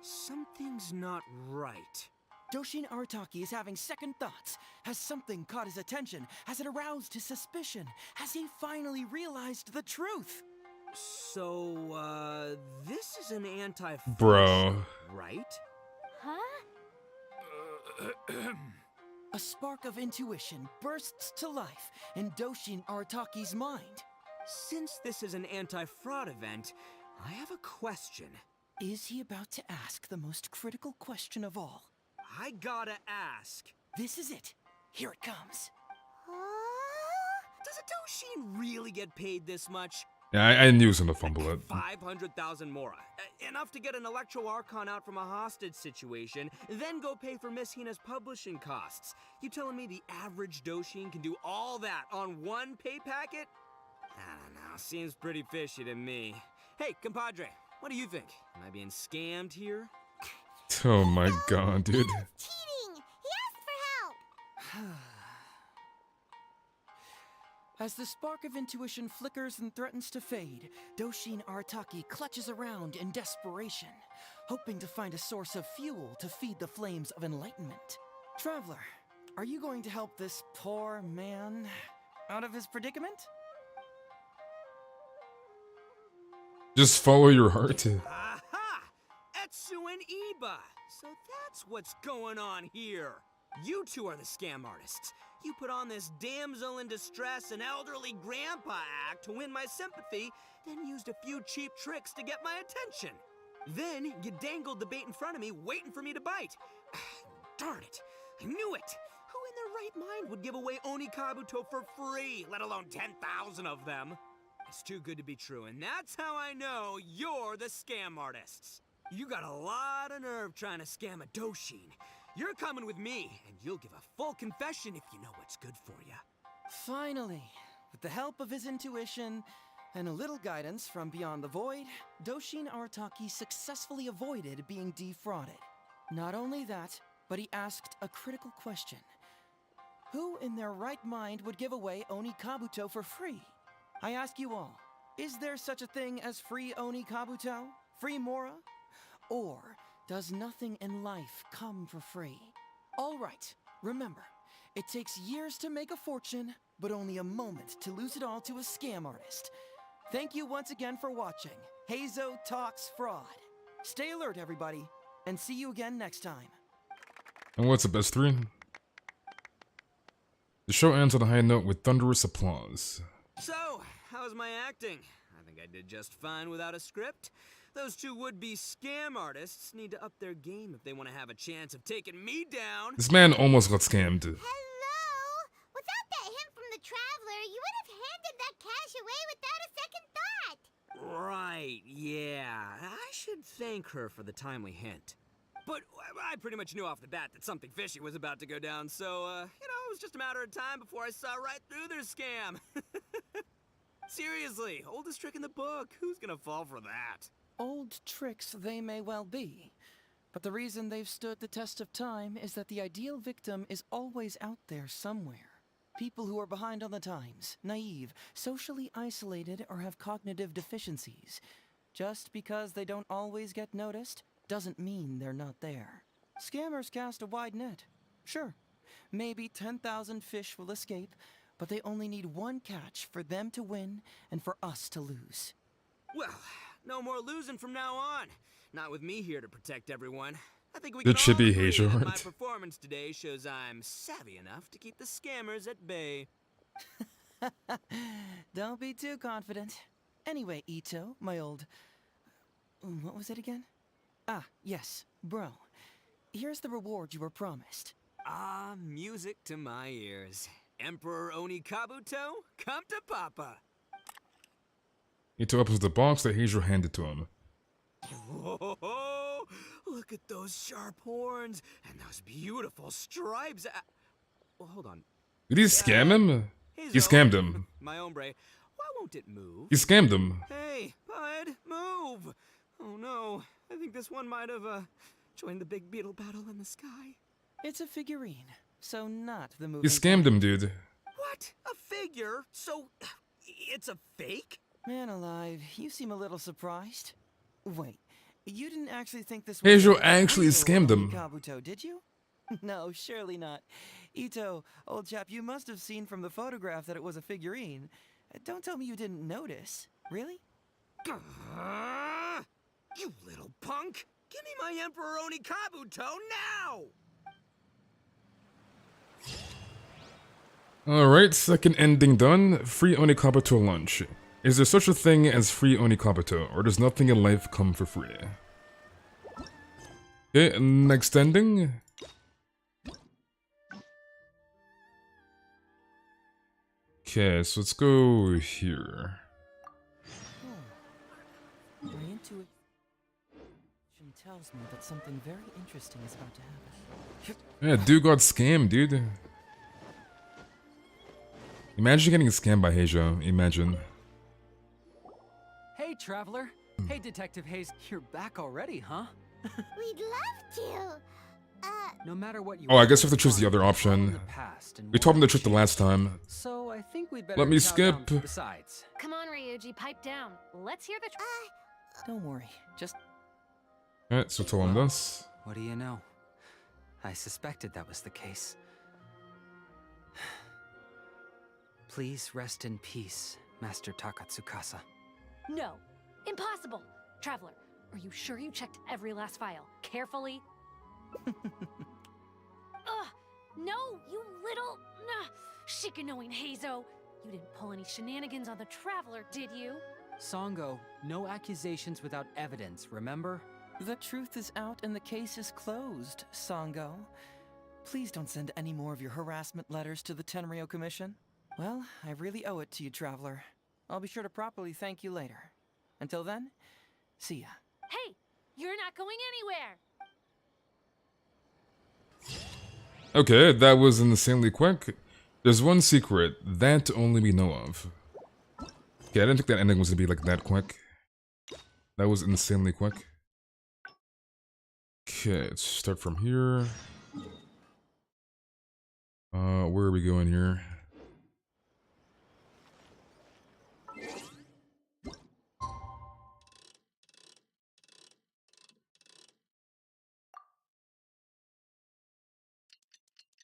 Something's not right. Doshin Arataki is having second thoughts. Has something caught his attention? Has it aroused his suspicion? Has he finally realized the truth? So, this is an anti-fashion, Bro. right? Huh? A spark of intuition bursts to life in Doshin Arataki's mind. Since this is an anti-fraud event, I have a question. Is he about to ask the most critical question of all? I gotta ask. This is it. Here it comes. Does a Doshin really get paid this much? Yeah, I knew he was gonna fumble it. 500,000 Mora. Enough to get an Electro Archon out from a hostage situation, then go pay for Miss Hina's publishing costs. You telling me the average Doshin can do all that on one pay packet? I don't know, seems pretty fishy to me. Hey, compadre, what do you think? Am I being scammed here? Oh my god, dude. Cheating! He asked for help! As the spark of intuition flickers and threatens to fade, Doshin Arataki clutches around in desperation, hoping to find a source of fuel to feed the flames of enlightenment. Traveler, are you going to help this poor man out of his predicament? Just follow your heart. Aha! Heizou and Iba! So that's That's what's going on here. You two are the scam artists. You put on this damsel in distress and elderly grandpa act to win my sympathy, then used a few cheap tricks to get my attention. Then you dangled the bait in front of me, waiting for me to bite. Darn it, I knew it. Who in their right mind would give away Oni Kabuto for free, let alone 10,000 of them? It's too good to be true, and that's how I know you're the scam artists. You got a lot of nerve trying to scam a Doshin. You're coming with me, and you'll give a full confession if you know what's good for you. Finally, with the help of his intuition and a little guidance from beyond the void, Doshin Arataki successfully avoided being defrauded. Not only that, but he asked a critical question. Who in their right mind would give away Oni Kabuto for free? I ask you all, is there such a thing as free Oni Kabuto? Free Mora? Or does nothing in life come for free? All right, remember, it takes years to make a fortune, but only a moment to lose it all to a scam artist. Thank you once again for watching Heizou Talks Fraud. Stay alert, everybody, and see you again next time. And what's the best three? The show ends on a high note with thunderous applause. So, how's my acting? I think I did just fine without a script. Those two would-be scam artists need to up their game if they want to have a chance of taking me down. This man almost got scammed. Hello? Without that hint from the Traveler, you would have handed that cash away without a second thought. Right, yeah. I should thank her for the timely hint. But I pretty much knew off the bat that something fishy was about to go down, so, it was just a matter of time before I saw right through their scam. Seriously, oldest trick in the book. Who's gonna fall for that? Old tricks they may well be, but the reason they've stood the test of time is that the ideal victim is always out there somewhere. People who are behind on the times, naive, socially isolated, or have cognitive deficiencies. Just because they don't always get noticed doesn't mean they're not there. Scammers cast a wide net. Sure, maybe 10,000 fish will escape, but they only need one catch for them to win and for us to lose. Well, no more losing from now on. Not with me here to protect everyone. I think we The can all chippy agree Heizou that my art. performance today shows I'm savvy enough to keep the scammers at bay. Don't be too confident. Anyway, Ito, my old... What was it again? Ah, yes, bro. Here's the reward you were promised. Ah, music to my ears. Emperor Oni Kabuto, come to Papa. Ito opens the box that Heizou handed to him. Whoa, look at those sharp horns and those beautiful stripes. Well, hold on. Did he scam him? He scammed him. My hombre, why won't it move? He scammed him. Hey, bud, move! Oh no, I think this one might have joined the big beetle battle in the sky. It's a figurine, so not the movie. He scammed him, dude. What? A figure? So, it's a fake? Man alive, you seem a little surprised. Wait, you didn't actually think this Heizou actually scammed him. Kabuto, did you? No, surely not. Ito, old chap, you must have seen from the photograph that it was a figurine. Don't tell me you didn't notice. Really? You little punk! Give me my Emperor Oni Kabuto now! Alright, second ending done. Free Oni Kabuto lunch. Is there such a thing as free Oni Kabuto, or does nothing in life come for free? Okay, next ending. Okay, so let's go here. My intuition tells me that something very interesting is about to happen. Yeah, dude got scammed, dude. Imagine getting scammed by Heizou. Imagine. Hey, Traveler. Hey, Detective Hayes. You're back already, huh? We'd love to. No matter what you Oh, I guess we have to choose the other option. We told him the trick the last time. So I think we'd better Let me chow down. skip. Besides, Come on, Ryuji, pipe down. Let's hear the Don't worry, just... Alright, so tell him this. what do you know? I suspected that was the case. Please rest in peace, Master Takatsukasa. No, impossible. Traveler, are you sure you checked every last file carefully? Ugh! No, you little... chicken-knowing Heizou! You didn't pull any shenanigans on the Traveler, did you? Songo, no accusations without evidence, remember? The truth is out and the case is closed, Songo. Please don't send any more of your harassment letters to the Tenryo Commission. Well, I really owe it to you, Traveler. I'll be sure to properly thank you later. Until then, see ya. Hey! You're not going anywhere! Okay, that was insanely quick. There's one secret that only we know of. Okay, I didn't think that ending was gonna be like that quick. That was insanely quick. Okay, let's start from here. Where are we going here?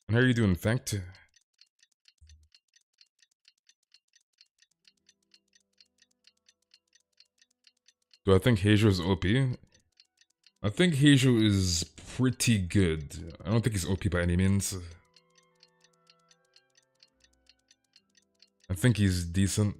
And how are you doing, Fact? Do I think Heizou is OP? I think Heizou is pretty good. I don't think he's OP by any means. I think he's decent.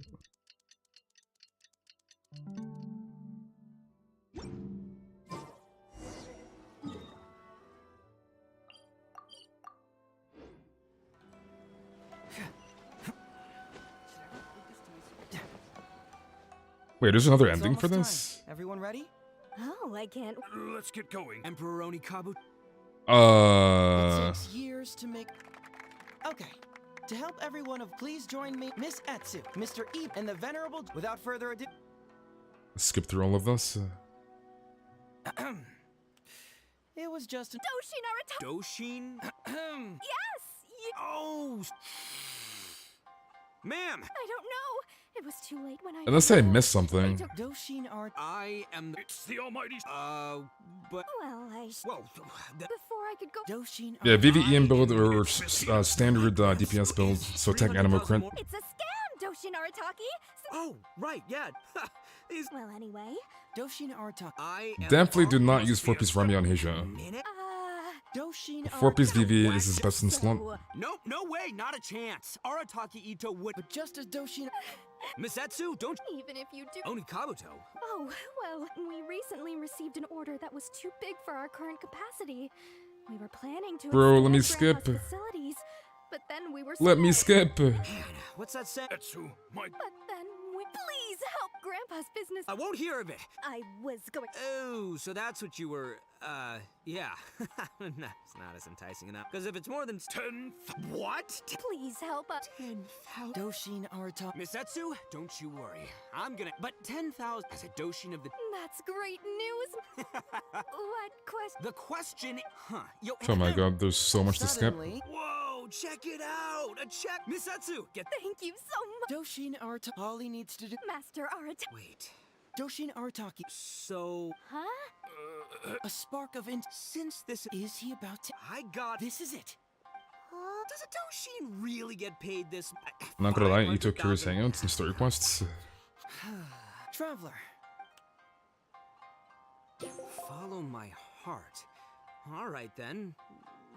Wait, there's another ending for this? Everyone ready? Oh, I can't. Let's get going. Emperor Onikabu. It takes years to make. Okay. To help everyone please join me, Miss Etsu, Mr. E, and the Venerable. Without further ado. Skip through all of this. It was just. Doshin Arata. Doshin? Yes! Oh! Ma'am! I don't know. It was too late when I. Unless I missed something. Doshin Art. I am. It's the Almighty. But. Well, Whoa. Before I could go. Doshin. Yeah, VVEM build or standard DPS build, so attack animal crit. It's a scam, Doshin Arataki. Oh, right, yeah. Well, anyway. Doshin Arataki. I Definitely do not use 4-piece Rami on Heizou. Doshin 4-piece VV is his best in slot. No way, not a chance. Arataki Ito would. But just as Doshin. Miss Etsu, don't. Even if you do. Onikabuto. Oh, well, we recently received an order that was too big for our current capacity. We were planning to. Bro, let me expand skip. Grandpa's facilities, but then we were. Let me skip. What's that say? Etsu, my. But then we. Please help Grandpa's business. I won't hear of it. I was going. Oh, so that's what you were. Yeah. It's not as enticing enough. Because if it's more than 10. What? Please help us. 10,000. Doshin Arataki. Miss Etsu, don't you worry. I'm gonna. But 10,000 as a Doshin of the. That's great news. What question? The question. Huh. Yo. Oh my god, there's so much to skip. Whoa, check it out. A check. Miss Etsu, get. Thank you so much. Doshin Arataki. All he needs to do. Master Arataki. Wait. Doshin Arataki. So. Huh? A spark of Since this is he about to. I got. This is it. Does a Doshin really get paid this? Not gonna lie, Ito curious hangouts and story quests. Traveler. Follow my heart. All right then.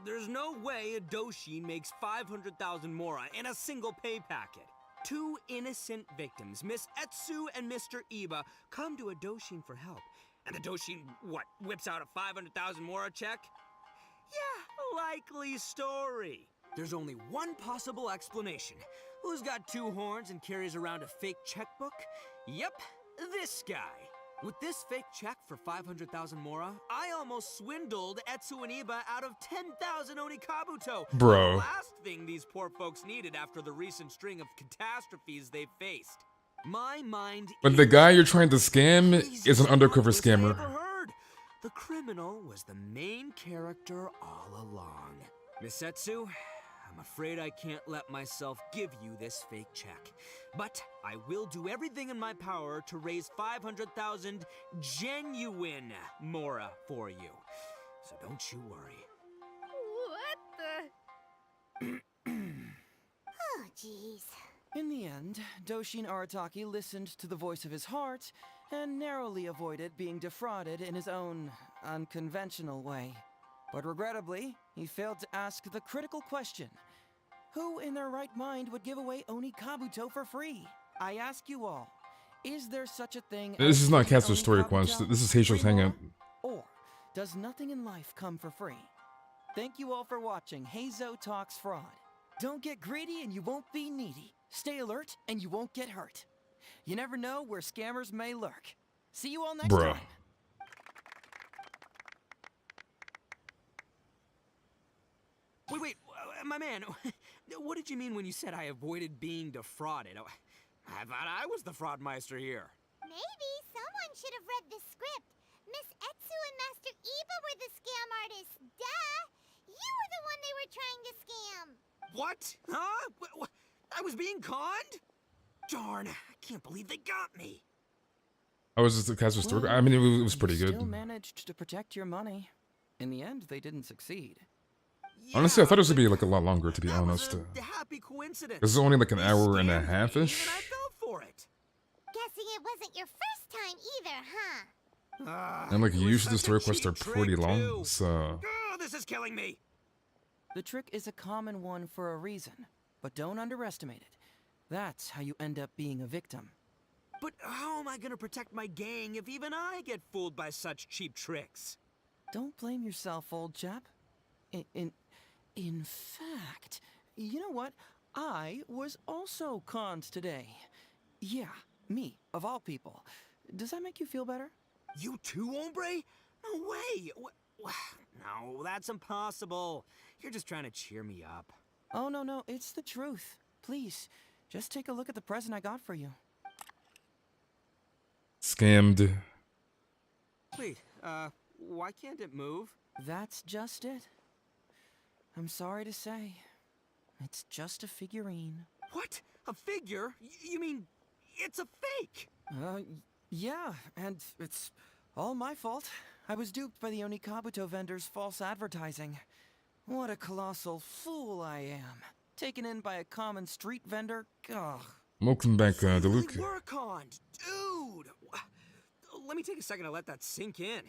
There's no way a Doshin makes 500,000 mora in a single pay packet. Two innocent victims, Miss Etsu and Mr. Iba, come to a Doshin for help. And the Doshin, what, whips out a 500,000 mora check? Yeah, likely story. There's only one possible explanation. Who's got two horns and carries around a fake checkbook? Yep, this guy. With this fake check for 500,000 mora, I almost swindled Etsu and Iba out of 10,000 Onikabuto. Bro. The last thing these poor folks needed after the recent string of catastrophes they faced. My mind. But the guy you're trying to scam is an undercover scammer. The criminal was the main character all along. Miss Etsu, I'm afraid I can't let myself give you this fake check. But I will do everything in my power to raise 500,000 genuine mora for you. So don't you worry. What the? Oh, jeez. In the end, Doshin Arataki listened to the voice of his heart and narrowly avoided being defrauded in his own unconventional way. But regrettably, he failed to ask the critical question. Who in their right mind would give away Oni Kabuto for free? I ask you all, is there such a thing This as is not free Casper's Oni story quest. Kabuto? This is Heizou's Free Hangout. more? Or does nothing in life come for free? Thank you all for watching Heizou Talks Fraud. Don't get greedy and you won't be needy. Stay alert and you won't get hurt. You never know where scammers may lurk. See you all next Bruh. time. Wait, my man, what did you mean when you said I avoided being defrauded? I thought I was the fraudmeister here. Maybe someone should have read the script. Miss Etsu and Master Eva were the scam artists. Duh! You were the one they were trying to scam. What? Huh? What? I was being conned? Darn, I can't believe they got me. I was just the Casper's story. I mean, it was pretty You good. still managed to protect your money. In the end, they didn't succeed. Honestly, I thought it was gonna be like a lot longer, to be honest. A happy coincidence. This is only like an hour and a half-ish. For it. Guessing it wasn't your first time either, huh? And like usually the story quests are pretty long, so... Oh, this is killing me. The trick is a common one for a reason, but don't underestimate it. That's how you end up being a victim. But how am I gonna protect my gang if even I get fooled by such cheap tricks? Don't blame yourself, old chap. In fact, you know what? I was also conned today. Yeah, me, of all people. Does that make you feel better? You too, hombre? No way! No, that's impossible. You're just trying to cheer me up. Oh, no, it's the truth. Please, just take a look at the present I got for you. Scammed. Wait, why can't it move? That's just it. I'm sorry to say, it's just a figurine. What? A figure? You mean it's a fake? Yeah, and it's all my fault. I was duped by the Oni Kabuto vendor's false advertising. What a colossal fool I am. Taken in by a common street vendor? Ugh. Welcome back, Deluke. We're conned, dude! Let me take a second to let that sink in.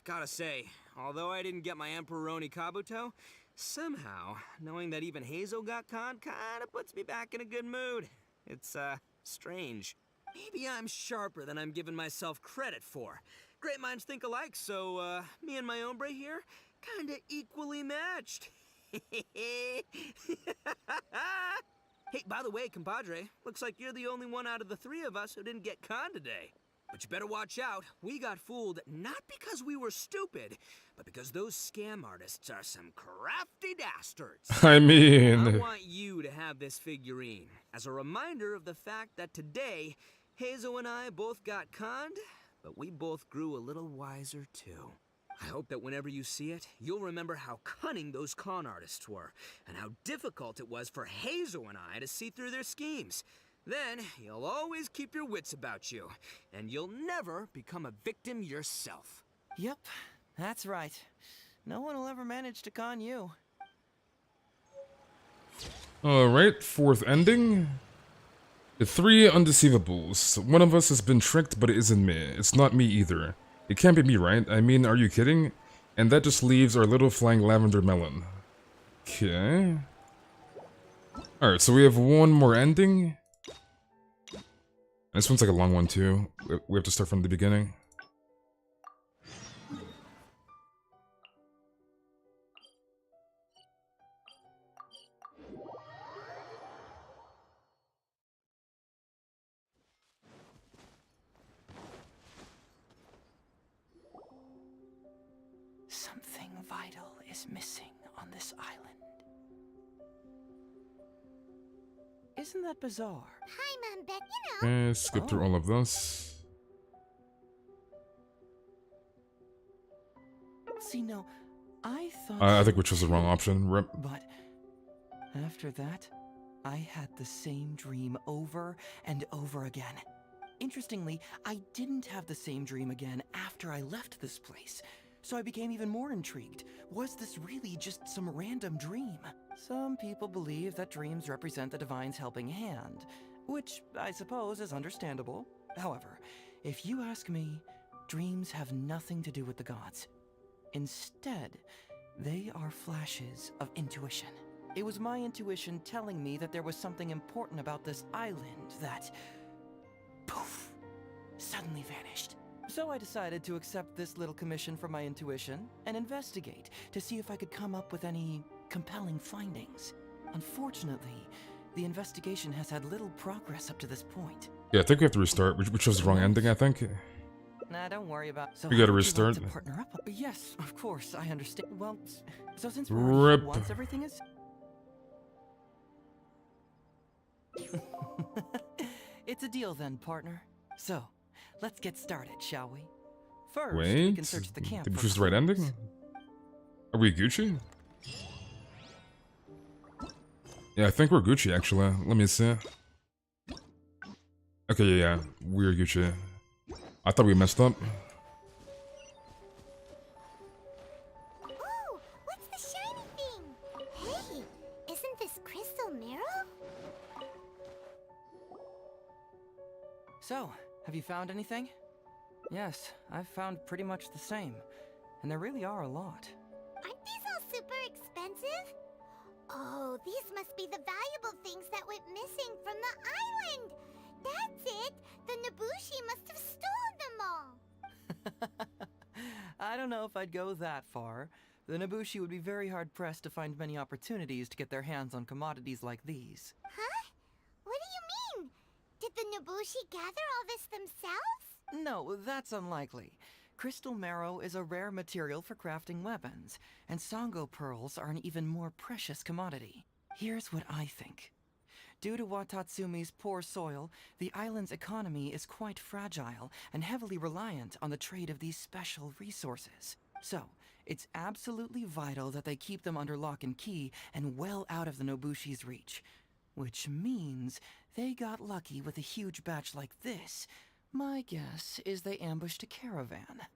Gotta say, although I didn't get my Emperor Oni Kabuto, somehow, knowing that even Heizou got conned kinda puts me back in a good mood. It's, strange. Maybe I'm sharper than I'm giving myself credit for. Great minds think alike, so, me and my hombre here, kinda equally matched. Hey, by the way, compadre, looks like you're the only one out of the three of us who didn't get conned today. But you better watch out. We got fooled not because we were stupid, but because those scam artists are some crafty dastards. I mean... I want you to have this figurine as a reminder of the fact that today, Heizou and I both got conned, but we both grew a little wiser too. I hope that whenever you see it, you'll remember how cunning those con artists were, and how difficult it was for Heizou and I to see through their schemes. Then, you'll always keep your wits about you, and you'll never become a victim yourself. Yep, that's right. No one will ever manage to con you. Alright, fourth ending. The three undeceivables. One of us has been tricked, but it isn't me. It's not me either. It can't be me, right? I mean, are you kidding? And that just leaves our little flying lavender melon. Okay. Alright, so we have one more ending. This one's like a long one too. We have to start from the beginning. Something vital is missing on this island. Isn't that bizarre? Hi, Mom, Beth, you know. Okay, skip through all of this. See, no, I thought... I think we chose the wrong option. Rip. But after that, I had the same dream over and over again. Interestingly, I didn't have the same dream again after I left this place. So I became even more intrigued. Was this really just some random dream? Some people believe that dreams represent the divine's helping hand, which I suppose is understandable. However, if you ask me, dreams have nothing to do with the gods. Instead, they are flashes of intuition. It was my intuition telling me that there was something important about this island that, poof, suddenly vanished. So I decided to accept this little commission from my intuition and investigate to see if I could come up with any compelling findings. Unfortunately, the investigation has had little progress up to this point. Yeah, I think we have to restart, which was the wrong ending, I think. Nah, don't worry about it. So We gotta how would you like restart. to partner up? Yes, of course, I understand. Well, so since we're Rip. already here, once everything is... It's a deal then, partner. So, let's get started, shall we? First, we Wait, can search the camp did we for choose the right ending? clues. Are we Gucci? Yeah, I think we're Gucci, actually. Let me see. Okay, yeah, we're Gucci. I thought we messed up. Ooh, what's the shiny thing? Hey, isn't this crystal marrow? So, have you found anything? Yes, I've found pretty much the same. And there really are a lot. Aren't these all super expensive? Oh, these must be the valuable things that went missing from the island. That's it. The Nobushi must have stolen them all. I don't know if I'd go that far. The Nobushi would be very hard-pressed to find many opportunities to get their hands on commodities like these. Huh? What do you mean? Did the Nobushi gather all this themselves? No, that's unlikely. Crystal marrow is a rare material for crafting weapons, and Sango pearls are an even more precious commodity. Here's what I think. Due to Watatsumi's poor soil, the island's economy is quite fragile and heavily reliant on the trade of these special resources. So, it's absolutely vital that they keep them under lock and key and well out of the Nobushi's reach. Which means they got lucky with a huge batch like this. My guess is they ambushed a caravan.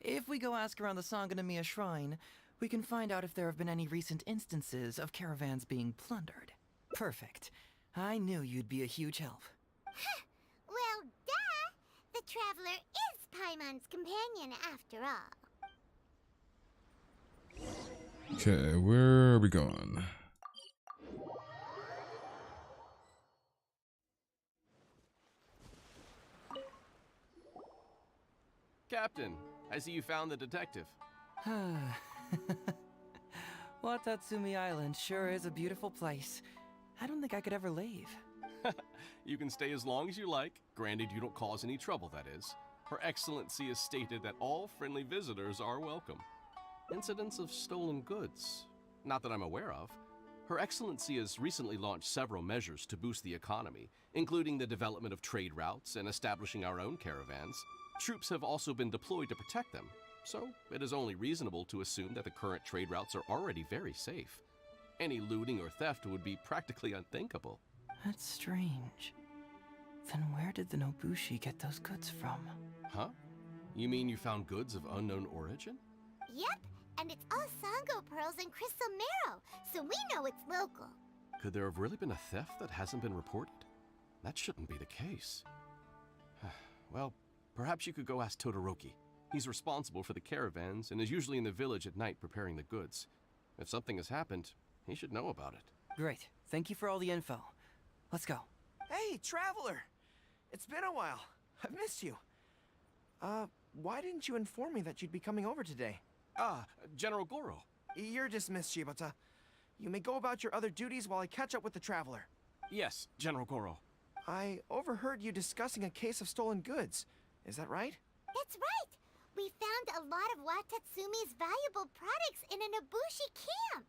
If we go ask around the Sangonomiya Shrine, we can find out if there have been any recent instances of caravans being plundered. Perfect. I knew you'd be a huge help. Well, duh! The Traveler is Paimon's companion after all. Okay, where are we going? Captain, I see you found the detective. Watatsumi Island sure is a beautiful place. I don't think I could ever leave. You can stay as long as you like, granted you don't cause any trouble, that is. Her Excellency has stated that all friendly visitors are welcome. Incidents of stolen goods? Not that I'm aware of. Her Excellency has recently launched several measures to boost the economy, including the development of trade routes and establishing our own caravans. Troops have also been deployed to protect them, so it is only reasonable to assume that the current trade routes are already very safe. Any looting or theft would be practically unthinkable. That's strange. Then where did the Nobushi get those goods from? Huh? You mean you found goods of unknown origin? Yep, and it's all Sango pearls and crystal marrow, so we know it's local. Could there have really been a theft that hasn't been reported? That shouldn't be the case. Well, perhaps you could go ask Todoroki. He's responsible for the caravans and is usually in the village at night preparing the goods. If something has happened, he should know about it. Great. Thank you for all the info. Let's go. Hey, Traveler! It's been a while. I've missed you. Why didn't you inform me that you'd be coming over today? General Goro. You're dismissed, Shibata. You may go about your other duties while I catch up with the Traveler. Yes, General Goro. I overheard you discussing a case of stolen goods. Is that right? That's right! We found a lot of Watatsumi's valuable products in a Nobushi camp!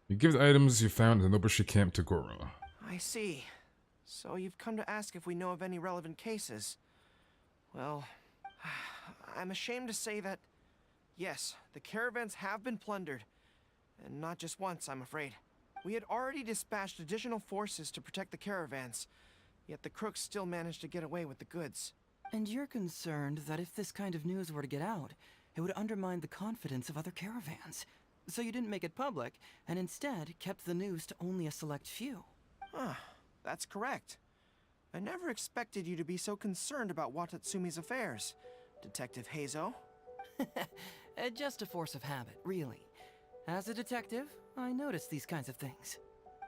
You give the items you found in the Nobushi camp to Goro. I see. So you've come to ask if we know of any relevant cases. Well, I'm ashamed to say that, yes, the caravans have been plundered. And not just once, I'm afraid. We had already dispatched additional forces to protect the caravans, yet the crooks still managed to get away with the goods. And you're concerned that if this kind of news were to get out, it would undermine the confidence of other caravans. So you didn't make it public, and instead kept the news to only a select few. That's correct. I never expected you to be so concerned about Watatsumi's affairs, Detective Heizou. Just a force of habit, really. As a detective, I notice these kinds of things.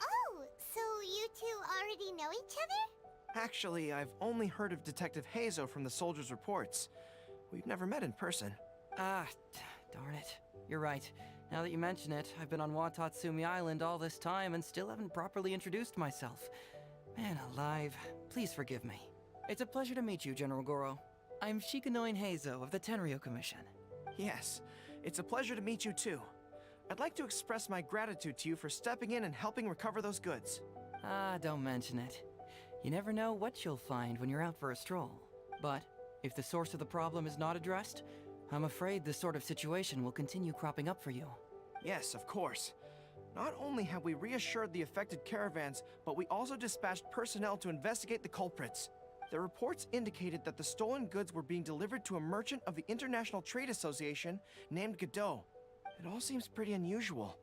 Oh, so you two already know each other? Actually, I've only heard of Detective Heizou from the soldiers' reports. We've never met in person. Ah, darn it. You're right. Now that you mention it, I've been on Watatsumi Island all this time and still haven't properly introduced myself. Man alive, please forgive me. It's a pleasure to meet you, General Goro. I'm Shikanoin Heizou of the Tenryo Commission. Yes, it's a pleasure to meet you too. I'd like to express my gratitude to you for stepping in and helping recover those goods. Ah, don't mention it. You never know what you'll find when you're out for a stroll. But if the source of the problem is not addressed, I'm afraid this sort of situation will continue cropping up for you. Yes, of course. Not only have we reassured the affected caravans, but we also dispatched personnel to investigate the culprits. The reports indicated that the stolen goods were being delivered to a merchant of the International Trade Association named Godot. It all seems pretty unusual.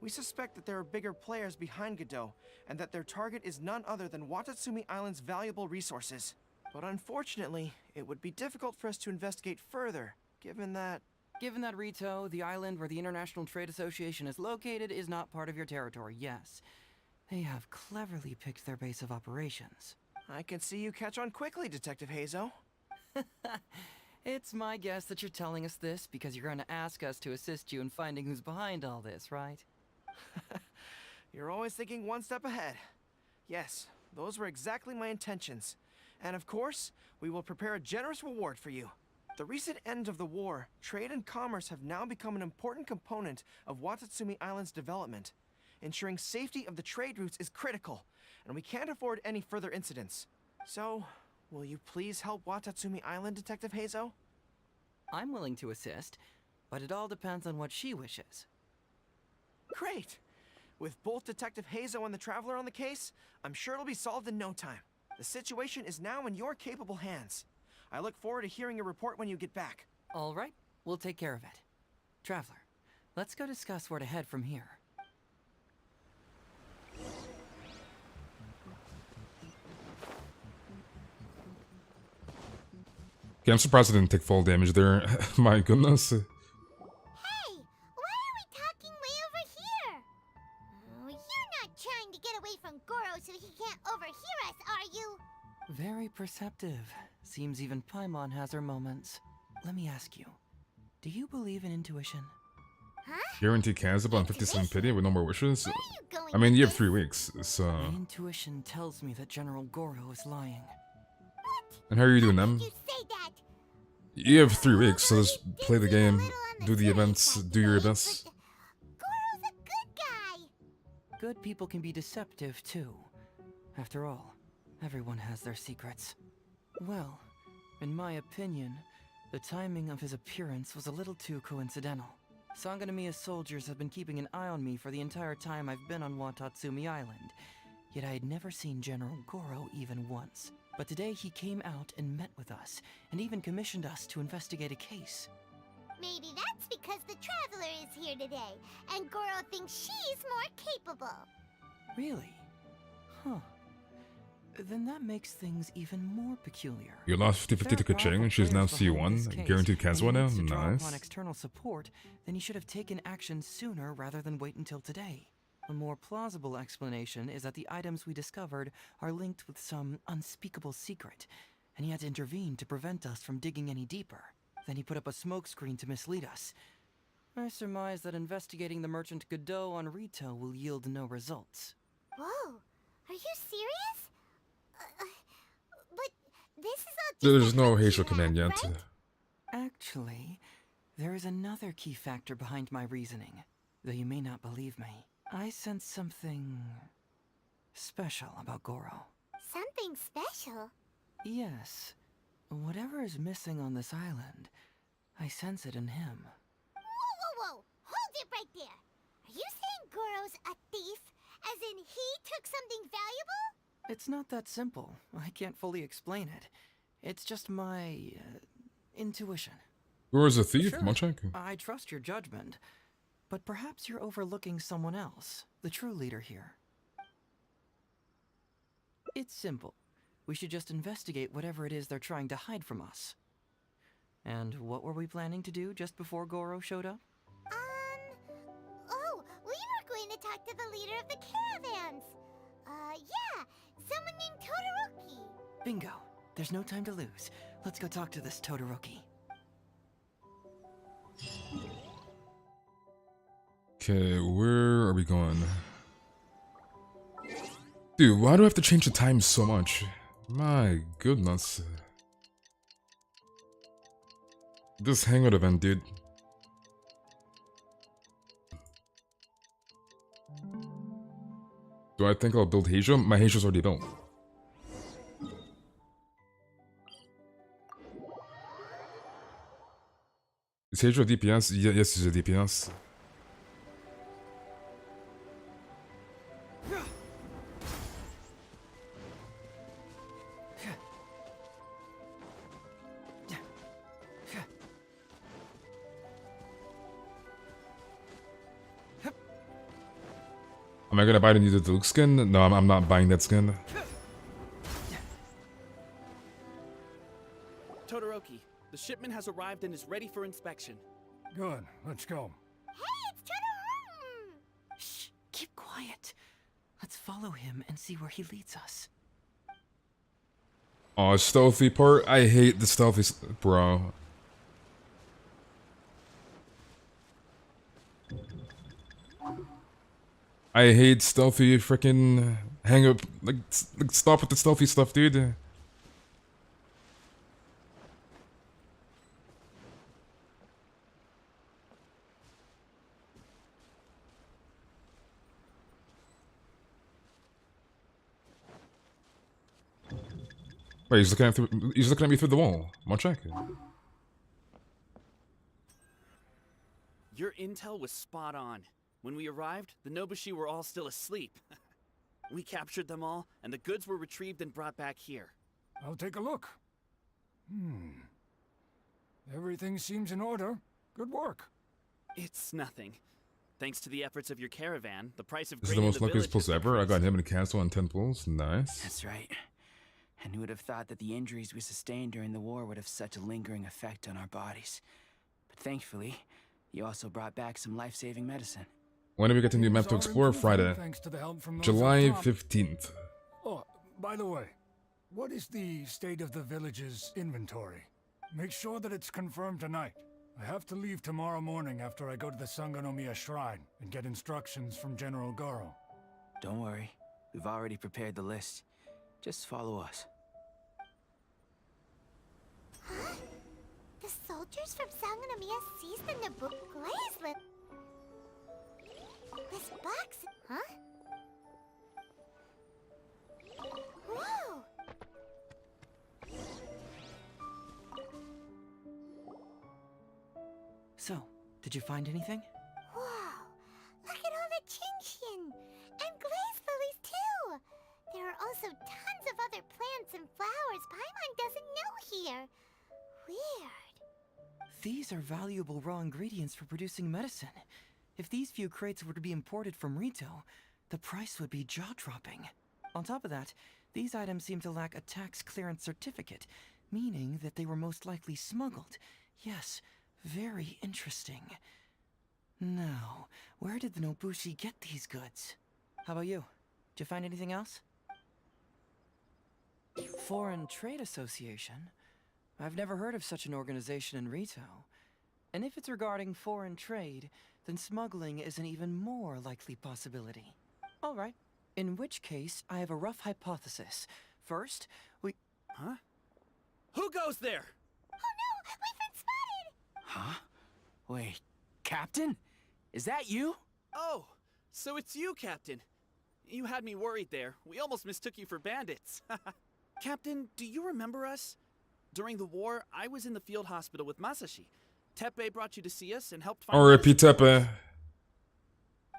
We suspect that there are bigger players behind Godot, and that their target is none other than Watatsumi Island's valuable resources. But unfortunately, it would be difficult for us to investigate further, given that Rito, the island where the International Trade Association is located, is not part of your territory, yes. They have cleverly picked their base of operations. I can see you catch on quickly, Detective Heizou. It's my guess that you're telling us this because you're going to ask us to assist you in finding who's behind all this, right? You're always thinking one step ahead. Yes, those were exactly my intentions. And of course, we will prepare a generous reward for you. The recent end of the war, trade and commerce have now become an important component of Watatsumi Island's development. Ensuring safety of the trade routes is critical, and we can't afford any further incidents. So, will you please help Watatsumi Island, Detective Heizou? I'm willing to assist, but it all depends on what she wishes. Great! With both Detective Heizou and the Traveler on the case, I'm sure it'll be solved in no time. The situation is now in your capable hands. I look forward to hearing your report when you get back. All right, we'll take care of it. Traveler, let's go discuss where to head from here. Okay, I'm surprised I didn't take fall damage there. My goodness. Hey, why are we talking way over here? Oh, you're not trying to get away from Goro so he can't overhear us, are you? Very perceptive. Seems even Paimon has her moments. Let me ask you, do you believe in intuition? Huh? Guarantee Kazuha on 57 pity with no more wishes? I mean, you have 3 weeks, so... My intuition tells me that General Goro is lying. And how are you doing, Em? You have 3 weeks, so just play the game, do the events, do your best. Goro's a good guy! Good people can be deceptive, too. After all, everyone has their secrets. Well, in my opinion, the timing of his appearance was a little too coincidental. Sanganamiya's soldiers have been keeping an eye on me for the entire time I've been on Watatsumi Island, yet I had never seen General Goro even once. But today he came out and met with us, and even commissioned us to investigate a case. Maybe that's because the Traveler is here today, and Goro thinks she's more capable. Really? Huh. Then that makes things even more peculiar. You lost 50-50 to Kacheng, and she's now C1. Guaranteed Kazuha now? Nice. On external support, then he should have taken action sooner rather than wait until today. A more plausible explanation is that the items we discovered are linked with some unspeakable secret, and he had to intervene to prevent us from digging any deeper. Then he put up a smokescreen to mislead us. I surmise that investigating the merchant Godot on Rito will yield no results. Whoa, are you serious? But this is all There's no Heizou command yet. right? Actually, there is another key factor behind my reasoning, though you may not believe me. I sense something special about Goro. Something special? Yes. Whatever is missing on this island, I sense it in him. Whoa! Hold it right there! Are you saying Goro's a thief? As in he took something valuable? It's not that simple. I can't fully explain it. It's just my intuition. Goro's a thief, Sure, Mochak? I trust your judgment. But perhaps you're overlooking someone else, the true leader here. It's simple. We should just investigate whatever it is they're trying to hide from us. And what were we planning to do just before Goro showed up? Oh, we were going to talk to the leader of the caravans. Yeah, someone named Todoroki. Bingo. There's no time to lose. Let's go talk to this Todoroki. Okay, where are we going? Dude, why do I have to change the time so much? My goodness. This Hangout event, dude. Do I think I'll build Heizou? My Heizou's already built. Is Heizou a DPS? Yes, he's a DPS. Am I gonna buy the new Duke skin? No, I'm not buying that skin. Todoroki, the shipment has arrived and is ready for inspection. Good, let's go. Hey, it's Todoroki! Shh, keep quiet. Let's follow him and see where he leads us. Oh, stealthy part? I hate the stealthy bro. I hate stealthy freaking hang up. Like, stop with the stealthy stuff, dude. Wait, he's looking at me through the wall. I'll check. Your intel was spot on. When we arrived, the Nobushi were all still asleep. We captured them all, and the goods were retrieved and brought back here. I'll take a look. Everything seems in order. Good work. It's nothing. Thanks to the efforts of your caravan, the price of This is grain the in most the luckiest village pulls ever. I got him in a castle on 10 pulls. Nice. That's right. And who would have thought that the injuries we sustained during the war would have such a lingering effect on our bodies? But thankfully, you also brought back some life-saving medicine. When do we get the new map to explore? Friday. Thanks to the help from those July up top. 15th. Oh, by the way, what is the state of the village's inventory? Make sure that it's confirmed tonight. I have to leave tomorrow morning after I go to the Sangonomiya Shrine and get instructions from General Goro. Don't worry. We've already prepared the list. Just follow us. Huh? The soldiers from Sangonomiya seized the Nabu Glazelet. This box, huh? Whoa! So, did you find anything? Wow! Look at all the Qingxian! And glaze lilies, too! There are also tons of other plants and flowers Paimon doesn't know here. Weird. These are valuable raw ingredients for producing medicine. If these few crates were to be imported from Rito, the price would be jaw-dropping. On top of that, these items seem to lack a tax clearance certificate, meaning that they were most likely smuggled. Yes, very interesting. Now, where did the Nobushi get these goods? How about you? Did you find anything else? Foreign Trade Association? I've never heard of such an organization in Rito. And if it's regarding foreign trade, then smuggling is an even more likely possibility. All right. In which case, I have a rough hypothesis. First, we... Huh? Who goes there? Oh no! We've been spotted! Huh? Wait, Captain? Is that you? Oh, so it's you, Captain. You had me worried there. We almost mistook you for bandits. Captain, do you remember us? During the war, I was in the field hospital with Masashi. Teppei brought you to see us and helped find R.I.P. Teppei.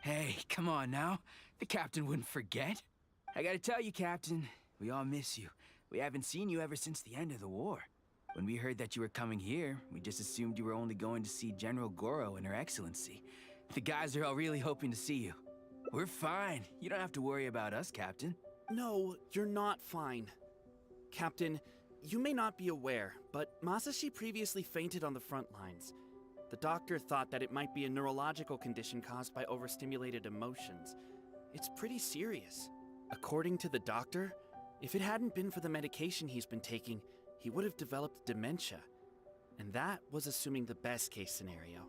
Hey, come on now. The Captain wouldn't forget. I gotta tell you, Captain, we all miss you. We haven't seen you ever since the end of the war. When we heard that you were coming here, we just assumed you were only going to see General Goro and Her Excellency. The guys are all really hoping to see you. We're fine. You don't have to worry about us, Captain. No, you're not fine. Captain, You may not be aware, but Masashi previously fainted on the front lines. The doctor thought that it might be a neurological condition caused by overstimulated emotions. It's pretty serious. According to the doctor, if it hadn't been for the medication he's been taking, he would have developed dementia. And that was assuming the best case scenario.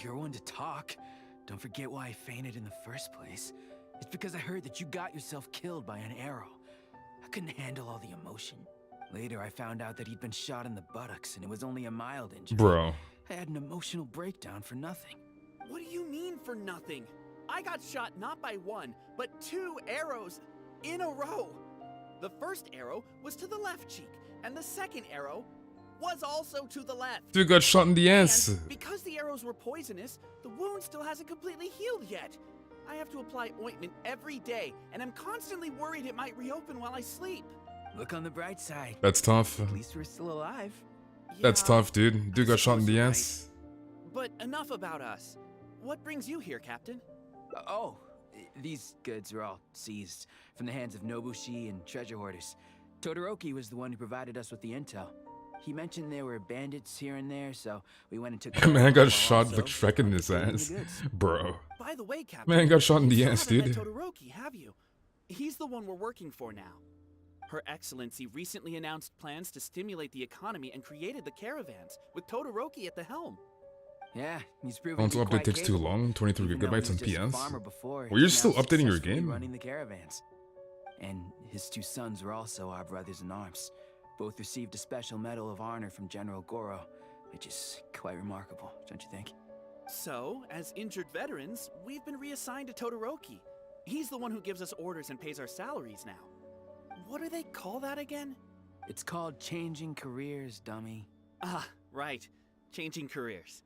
You're one to talk. Don't forget why I fainted in the first place. It's because I heard that you got yourself killed by an arrow. I couldn't handle all the emotion. Later, I found out that he'd been shot in the buttocks and it was only a mild injury. Bro. I had an emotional breakdown for nothing. What do you mean for nothing? I got shot not by one, but 2 arrows in a row. The first arrow was to the left cheek, and the second arrow was also to the left. Dude got shot in the ass. And because the arrows were poisonous, the wound still hasn't completely healed yet. I have to apply ointment every day, and I'm constantly worried it might reopen while I sleep. Look on the bright side. That's tough. At least we're still alive. That's tough, dude. Dude got shot in the ass. But enough about us. What brings you here, Captain? Oh, these goods were all seized from the hands of Nobushi and treasure hoarders. Todoroki was the one who provided us with the intel. He mentioned there were bandits here and there, so we went and took. Man got shot for Shrek in his ass, bro. By the way, Captain, Man got shot in the you ass, haven't dude. met Todoroki, have you? He's the one we're working for now. Her Excellency recently announced plans to stimulate the economy and created the caravans, with Todoroki at the helm. Yeah, he's proven Console to be update quite takes too capable. long. 23 Even though he gigabytes on was just a PS. farmer before, Well, you're he's still now updating your successfully game. running the caravans. And his 2 sons were also our brothers in arms. Both received a special medal of honor from General Goro, which is quite remarkable, don't you think? So, as injured veterans, we've been reassigned to Todoroki. He's the one who gives us orders and pays our salaries now. What do they call that again? It's called changing careers, dummy. Ah, right. Changing careers.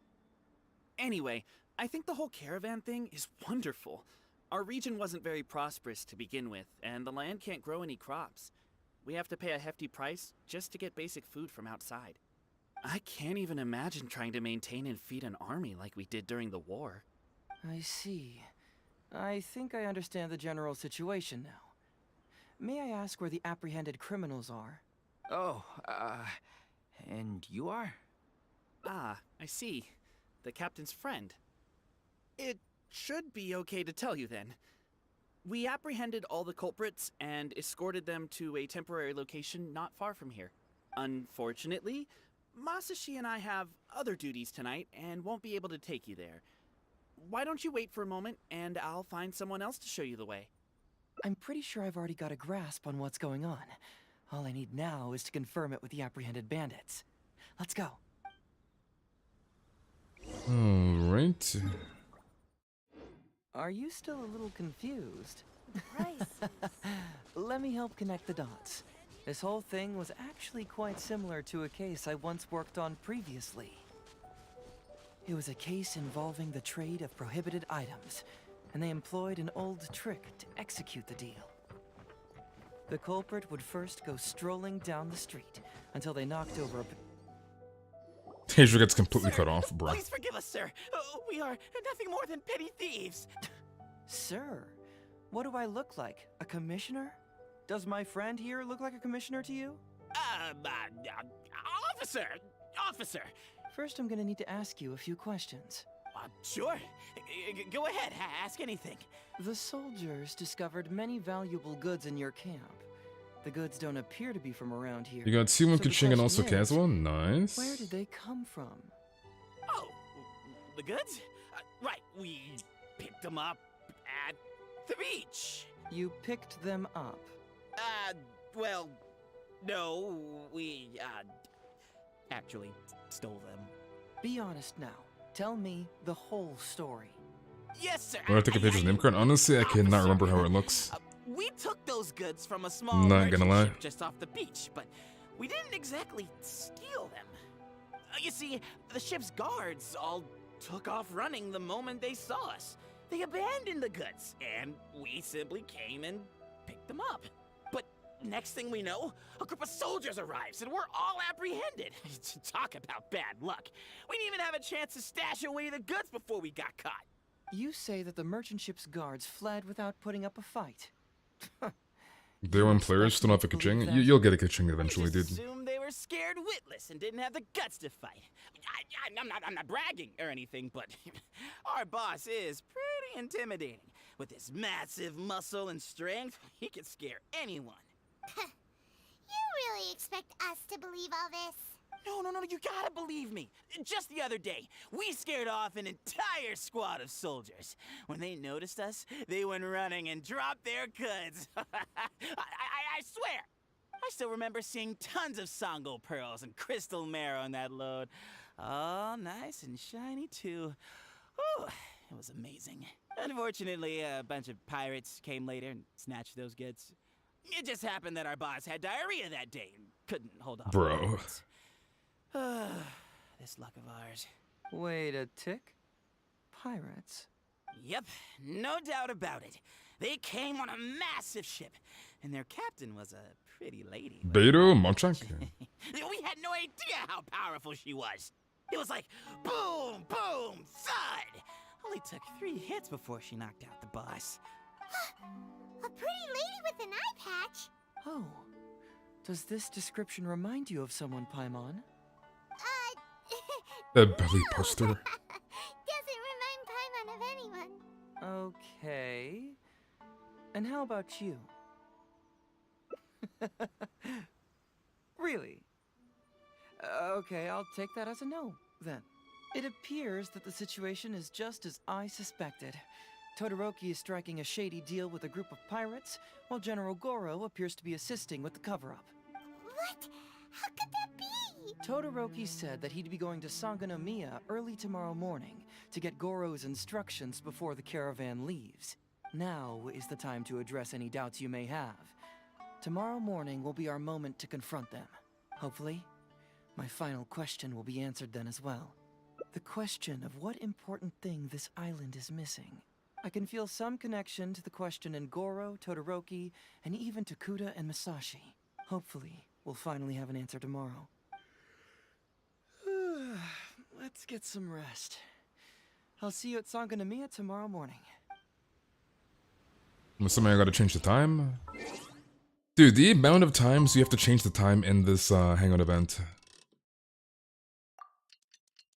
Anyway, I think the whole caravan thing is wonderful. Our region wasn't very prosperous to begin with, and the land can't grow any crops. We have to pay a hefty price just to get basic food from outside. I can't even imagine trying to maintain and feed an army like we did during the war. I see. I think I understand the general situation now. May I ask where the apprehended criminals are? Oh, and you are? Ah, I see. The captain's friend. It should be okay to tell you then. We apprehended all the culprits and escorted them to a temporary location not far from here. Unfortunately, Masashi and I have other duties tonight and won't be able to take you there. Why don't you wait for a moment and I'll find someone else to show you the way. I'm pretty sure I've already got a grasp on what's going on. All I need now is to confirm it with the apprehended bandits. Let's go. Alright. Are you still a little confused? Price. Let me help connect the dots. This whole thing was actually quite similar to a case I once worked on previously. It was a case involving the trade of prohibited items, and they employed an old trick to execute the deal. The culprit would first go strolling down the street until they knocked over a... Heizou gets completely cut off, bro. Please forgive us, sir. We are nothing more than petty thieves. Sir, what do I look like? A commissioner? Does my friend here look like a commissioner to you? Officer! First, I'm gonna need to ask you a few questions. Sure. Go ahead, ask anything. The soldiers discovered many valuable goods in your camp. The goods don't appear to be from around here. You got Simon So the Kuching and also question is, Kazuha. Nice. where did they come from? Oh, the goods? Right, we picked them up at the beach. You picked them up? Well, no, we, actually stole them. Be honest now. Tell me the whole story. Yes, sir. I'm gonna take a picture of the name card. Honestly, I cannot remember how it looks. We took those goods from a small Not gonna merchant lie. ship just off the beach, but we didn't exactly steal them. You see, the ship's guards all took off running the moment they saw us. They abandoned the goods, and we simply came and picked them up. But next thing we know, a group of soldiers arrives, and we're all apprehended. Talk about bad luck. We didn't even have a chance to stash away the goods before we got caught. You say that the merchant ship's guards fled without putting up a fight. There when players still have a Kuching. You'll get a Kuching eventually, dude. Assumed they were were scared witless and didn't have the guts to fight. I'm not bragging or anything, but our boss is pretty intimidating. With his massive muscle and strength, he could scare anyone. You really expect us to believe all this? No, you gotta believe me. Just the other day, we scared off an entire squad of soldiers. When they noticed us, they went running and dropped their goods. I swear! I still remember seeing tons of Sango pearls and crystal marrow in that load. All nice and shiny, too. Ooh, it was amazing. Unfortunately, a bunch of pirates came later and snatched those goods. It just happened that our boss had diarrhea that day and couldn't hold off. Bro. This luck of ours. Wait a tick. Pirates? Yep, no doubt about it. They came on a massive ship, and their captain was a pretty lady. Beto Monchak? We had no idea how powerful she was. It was like boom, boom, thud. Only took 3 hits before she knocked out the boss. A pretty lady with an eye patch? Oh. Does this description remind you of someone, Paimon? A belly buster. Doesn't remind Paimon of anyone. Okay. And how about you? Really? Okay, I'll take that as a no, then. It appears that the situation is just as I suspected. Todoroki is striking a shady deal with a group of pirates, while General Goro appears to be assisting with the cover-up. What? How could that be? Todoroki said that he'd be going to Sangonomiya early tomorrow morning to get Goro's instructions before the caravan leaves. Now is the time to address any doubts you may have. Tomorrow morning will be our moment to confront them. Hopefully, my final question will be answered then as well. The question of what important thing this island is missing. I can feel some connection to the question in Goro, Todoroki, and even to Kuda and Masashi. Hopefully, we'll finally have an answer tomorrow. Let's get some rest. I'll see you at Sangonomiya tomorrow morning. I'm assuming I gotta change the time? Dude, the amount of times you have to change the time in this Hangout event.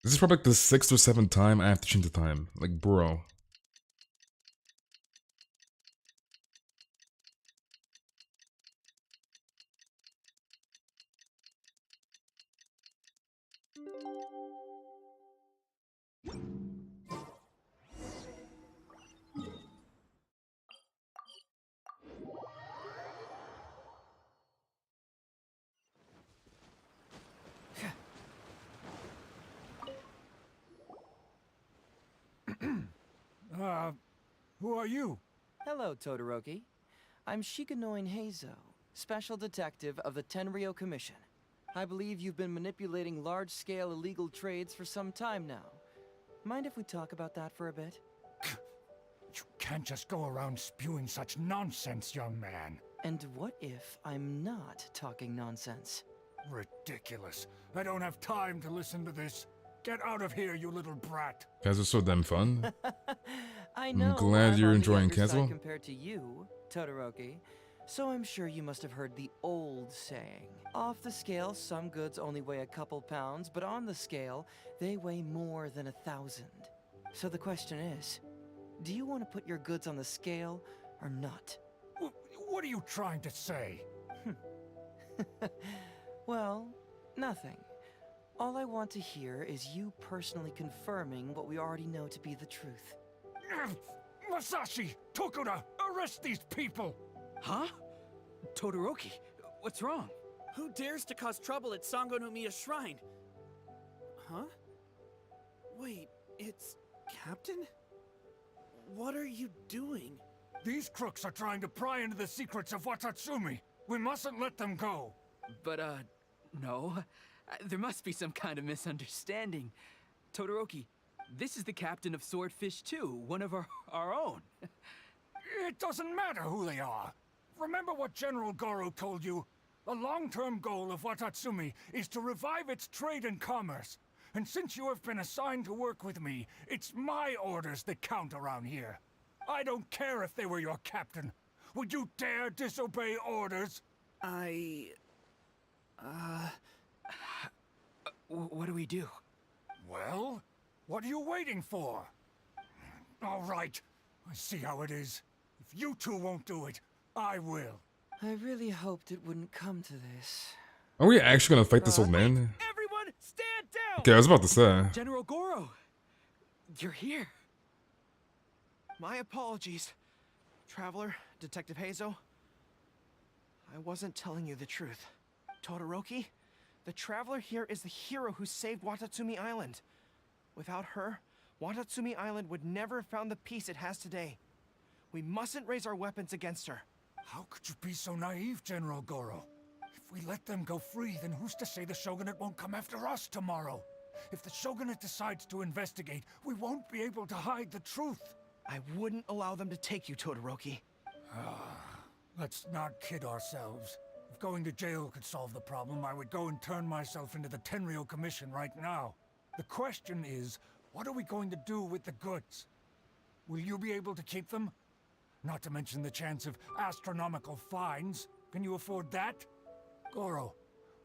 This is probably like the 6th or 7th time I have to change the time. Like, bro. Who are you? Hello, Todoroki. I'm Shikanoin Heizou, Special Detective of the Tenryou Commission. I believe you've been manipulating large-scale illegal trades for some time now. Mind if we talk about that for a bit? You can't just go around spewing such nonsense, young man. And what if I'm not talking nonsense? Ridiculous. I don't have time to listen to this. Get out of here, you little brat. Guys are so damn fun. I know I'm glad you're on the enjoying younger side Kazuha. compared to you, Todoroki. So I'm sure you must have heard the old saying. Off the scale, some goods only weigh a couple pounds, but on the scale, they weigh more than 1,000. So the question is, do you want to put your goods on the scale or not? What are you trying to say? Well, nothing. All I want to hear is you personally confirming what we already know to be the truth. Masashi! Tokuda! Arrest these people! Huh? Todoroki, what's wrong? Who dares to cause trouble at Sangonomiya Shrine? Huh? Wait, it's Captain? What are you doing? These crooks are trying to pry into the secrets of Watatsumi. We mustn't let them go. But, no. There must be some kind of misunderstanding. Todoroki, this is the captain of Swordfish 2, one of our own. It doesn't matter who they are. Remember what General Goro told you? The long-term goal of Watatsumi is to revive its trade and commerce. And since you have been assigned to work with me, it's my orders that count around here. I don't care if they were your captain. Would you dare disobey orders? do. Well, what are you waiting for? All right, I see how it is. If you two won't do it, I will. I really hoped it wouldn't come to this. Are we actually gonna fight this old man? Everyone, stand down! Okay, I was about to say. General Goro, you're here. My apologies, Traveler, Detective Heizou. I wasn't telling you the truth. Todoroki, the Traveler here is the hero who saved Watatsumi Island. Without her, Watatsumi Island would never have found the peace it has today. We mustn't raise our weapons against her. How could you be so naive, General Goro? If we let them go free, then who's to say the Shogunate won't come after us tomorrow? If the Shogunate decides to investigate, we won't be able to hide the truth. I wouldn't allow them to take you, Todoroki. Let's not kid ourselves. If going to jail could solve the problem, I would go and turn myself into the Tenryou Commission right now. The question is, what are we going to do with the goods? Will you be able to keep them? Not to mention the chance of astronomical fines. Can you afford that? Goro,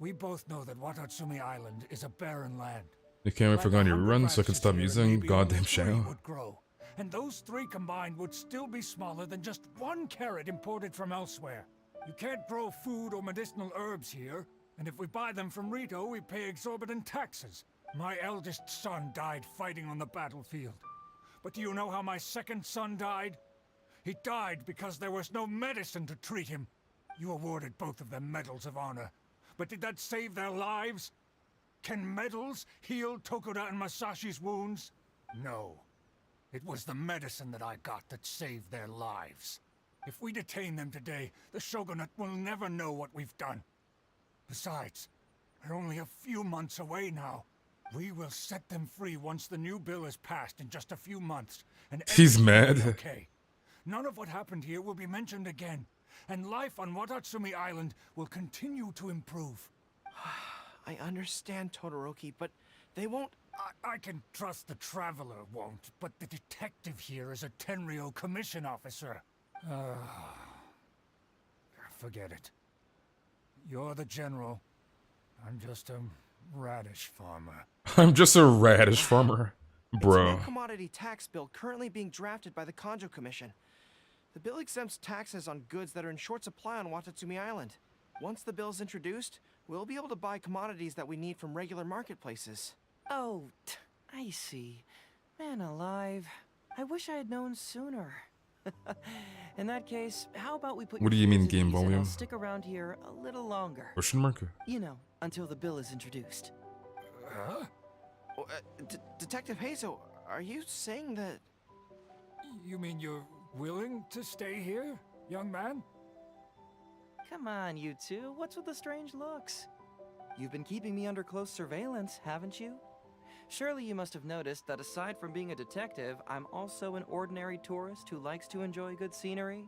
we both know that Watatsumi Island is a barren land. You can't wait for Gone to run so I can stop using goddamn shell. Would grow, and those three combined would still be smaller than just one carrot imported from elsewhere. You can't grow food or medicinal herbs here, and if we buy them from Rito, we pay exorbitant taxes. My eldest son died fighting on the battlefield. But do you know how my second son died? He died because there was no medicine to treat him. You awarded both of them medals of honor. But did that save their lives? Can medals heal Tokuda and Masashi's wounds? No. It was the medicine that I got that saved their lives. If we detain them today, the Shogunate will never know what we've done. Besides, they're only a few months away now. We will set them free once the new bill is passed in just a few months. And he's mad. Okay. None of what happened here will be mentioned again, and life on Watatsumi Island will continue to improve. I understand, Todoroki, but they won't... I can trust the Traveler won't, but the detective here is a Tenryou Commission officer. Forget it. You're the general. I'm just a radish farmer. I'm just a radish farmer. Bro. It's a new commodity tax bill currently being drafted by the Kanjo Commission. The bill exempts taxes on goods that are in short supply on Watatsumi Island. Once the bill is introduced, we'll be able to buy commodities that we need from regular marketplaces. Oh, I see. Man alive. I wish I had known sooner. In that case, how about we put What do you mean game and I'll volume? stick around here a little longer. Question mark? You know, until the bill is introduced. Huh? Detective Heizou, are you saying that... You mean you're willing to stay here, young man? Come on, you two. What's with the strange looks? You've been keeping me under close surveillance, haven't you? Surely you must have noticed that aside from being a detective, I'm also an ordinary tourist who likes to enjoy good scenery.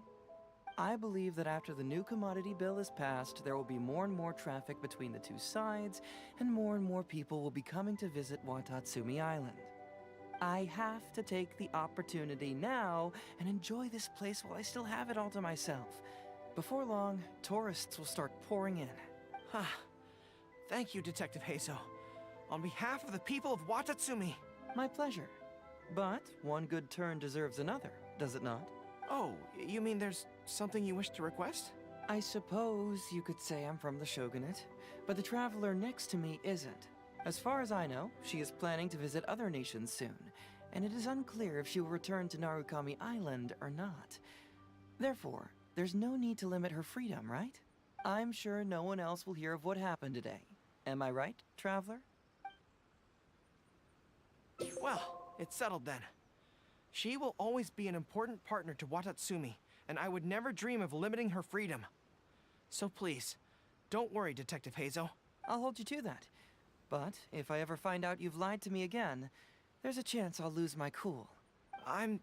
I believe that after the new commodity bill is passed, there will be more and more traffic between the two sides, and more people will be coming to visit Watatsumi Island. I have to take the opportunity now and enjoy this place while I still have it all to myself. Before long, tourists will start pouring in. Thank you, Detective Heizou. On behalf of the people of Watatsumi. My pleasure. But one good turn deserves another, does it not? Oh, you mean there's something you wish to request? I suppose you could say I'm from the Shogunate, but the traveler next to me isn't. As far as I know, she is planning to visit other nations soon, and it is unclear if she will return to Narukami Island or not. Therefore, there's no need to limit her freedom, right? I'm sure no one else will hear of what happened today. Am I right, traveler? Well, it's settled then. She will always be an important partner to Watatsumi, and I would never dream of limiting her freedom. So please, don't worry, Detective Heizou. I'll hold you to that. But if I ever find out you've lied to me again, there's a chance I'll lose my cool. I'm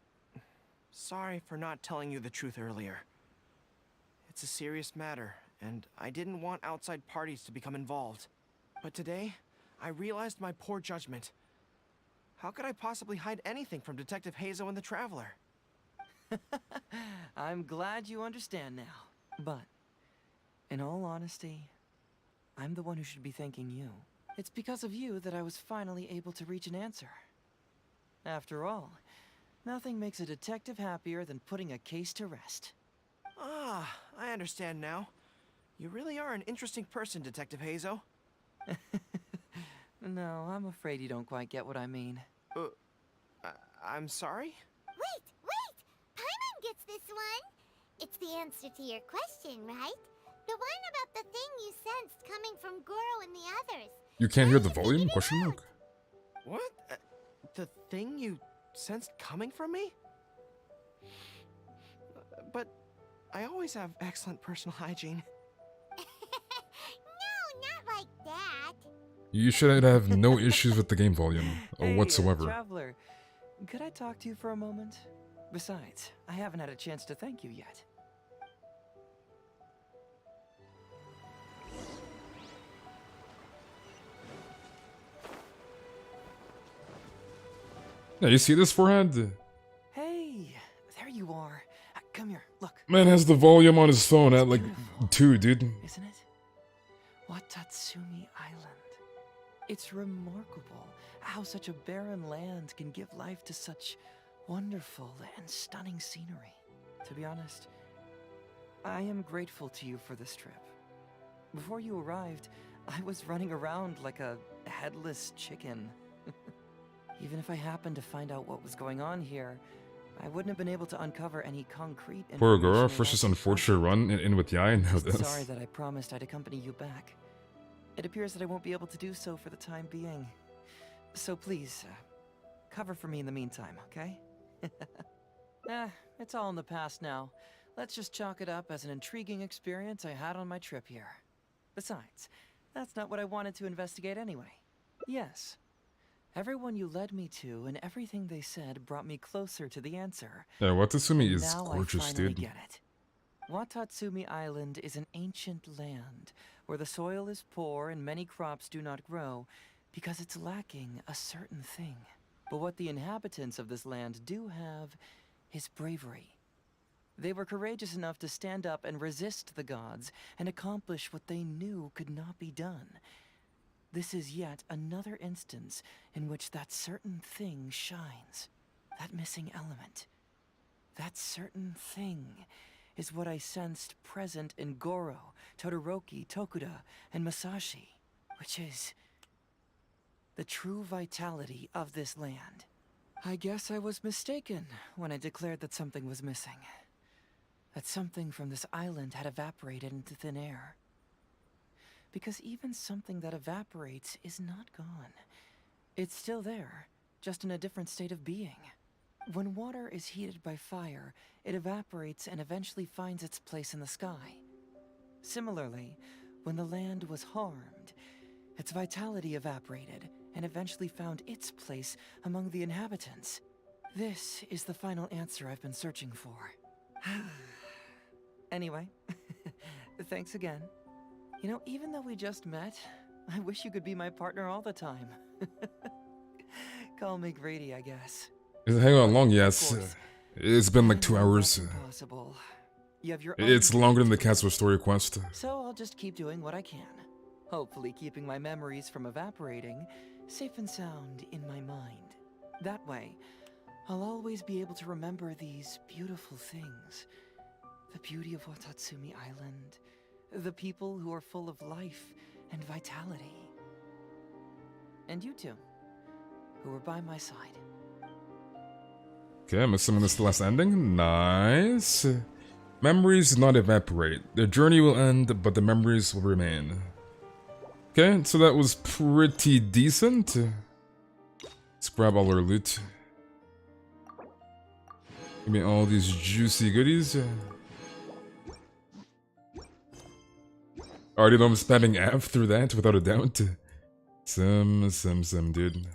sorry for not telling you the truth earlier. It's a serious matter, and I didn't want outside parties to become involved. But today, I realized my poor judgment. How could I possibly hide anything from Detective Heizou and the Traveler? I'm glad you understand now. But, in all honesty, I'm the one who should be thanking you. It's because of you that I was finally able to reach an answer. After all, nothing makes a detective happier than putting a case to rest. Ah, I understand now. You really are an interesting person, Detective Heizou. No, I'm afraid you don't quite get what I mean. I'm sorry? Wait! Paimon gets this one! It's the answer to your question, right? The one about the thing you sensed coming from Goro and the others. You can't hear the volume? Question mark. What? The thing you sensed coming from me? But I always have excellent personal hygiene. No, not like that. You should have no issues with the game volume whatsoever. Traveler, could I talk to you for a moment? Besides, I haven't had a chance to thank you yet. Yeah, you see this forehead? Hey, there you are. Come here, look. Man has the volume on his phone at like 2, dude. Isn't it? Watatsumi Island. It's remarkable how such a barren land can give life to such wonderful and stunning scenery. To be honest, I am grateful to you for this trip. Before you arrived, I was running around like a headless chicken. Even if I happened to find out what was going on here, I wouldn't have been able to uncover any concrete information. Poor Goro, first this unfortunate run in with Yai, now this. Sorry that I promised I'd accompany you back. It appears that I won't be able to do so for the time being. So please, cover for me in the meantime, okay? It's all in the past now. Let's just chalk it up as an intriguing experience I had on my trip here. Besides, that's not what I wanted to investigate anyway. Yes. Everyone you led me to and everything they said brought me closer to the answer. Yeah, Watatsumi is now gorgeous, I finally dude. get it. Watatsumi Island is an ancient land where the soil is poor and many crops do not grow because it's lacking a certain thing. But what the inhabitants of this land do have is bravery. They were courageous enough to stand up and resist the gods and accomplish what they knew could not be done. This is yet another instance in which that certain thing shines. That missing element. That certain thing is what I sensed present in Goro, Todoroki, Tokuda, and Masashi, which is the true vitality of this land. I guess I was mistaken when I declared that something was missing. That something from this island had evaporated into thin air. Because even something that evaporates is not gone. It's still there, just in a different state of being. When water is heated by fire, it evaporates and eventually finds its place in the sky. Similarly, when the land was harmed, its vitality evaporated and eventually found its place among the inhabitants. This is the final answer I've been searching for. Anyway, thanks again. You know, even though we just met, I wish you could be my partner all the time. Call me greedy, I guess. Hang on long, yes. It's been like 2 hours. Impossible. You have your It's longer than the Kazuha story quest. So I'll just keep doing what I can. Hopefully keeping my memories from evaporating safe and sound in my mind. That way, I'll always be able to remember these beautiful things. The beauty of Watatsumi Island. The people who are full of life and vitality. And you two, who were by my side. Okay, I'm assuming this is the last ending. Nice. Memories do not evaporate. Their journey will end, but the memories will remain. Okay, so that was pretty decent. Let's grab all our loot. Give me all these juicy goodies. Already know I'm spamming F through that, without a doubt. Some, dude.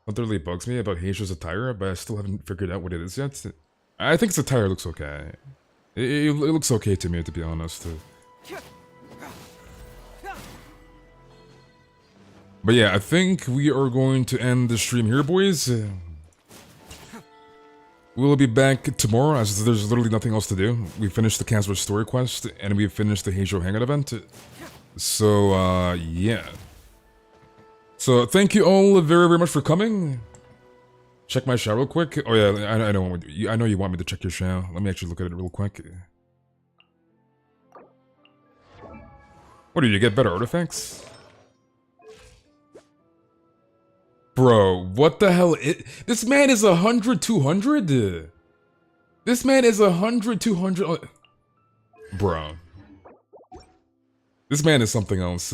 What really bugs me about Heizou's attire, but I still haven't figured out what it is yet. I think its attire looks okay. It looks okay to me, to be honest. But yeah, I think we are going to end the stream here, boys. We'll be back tomorrow, as there's literally nothing else to do. We finished the Kazuha story quest, and we finished the Heizou Hangout event. So, yeah. So, thank you all very, very much for coming. Check my show real quick. Oh yeah, I know you want me to check your show. Let me actually look at it real quick. What, did you get better artifacts? Bro, what the hell? This man is 100, 200? This man is 100, 200. Bro. This man is something else.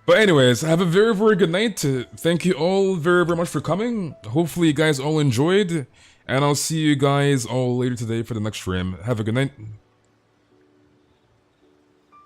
But anyways, have a very, very good night. Thank you all very, very much for coming. Hopefully you guys all enjoyed. And I'll see you guys all later today for the next stream. Have a good night.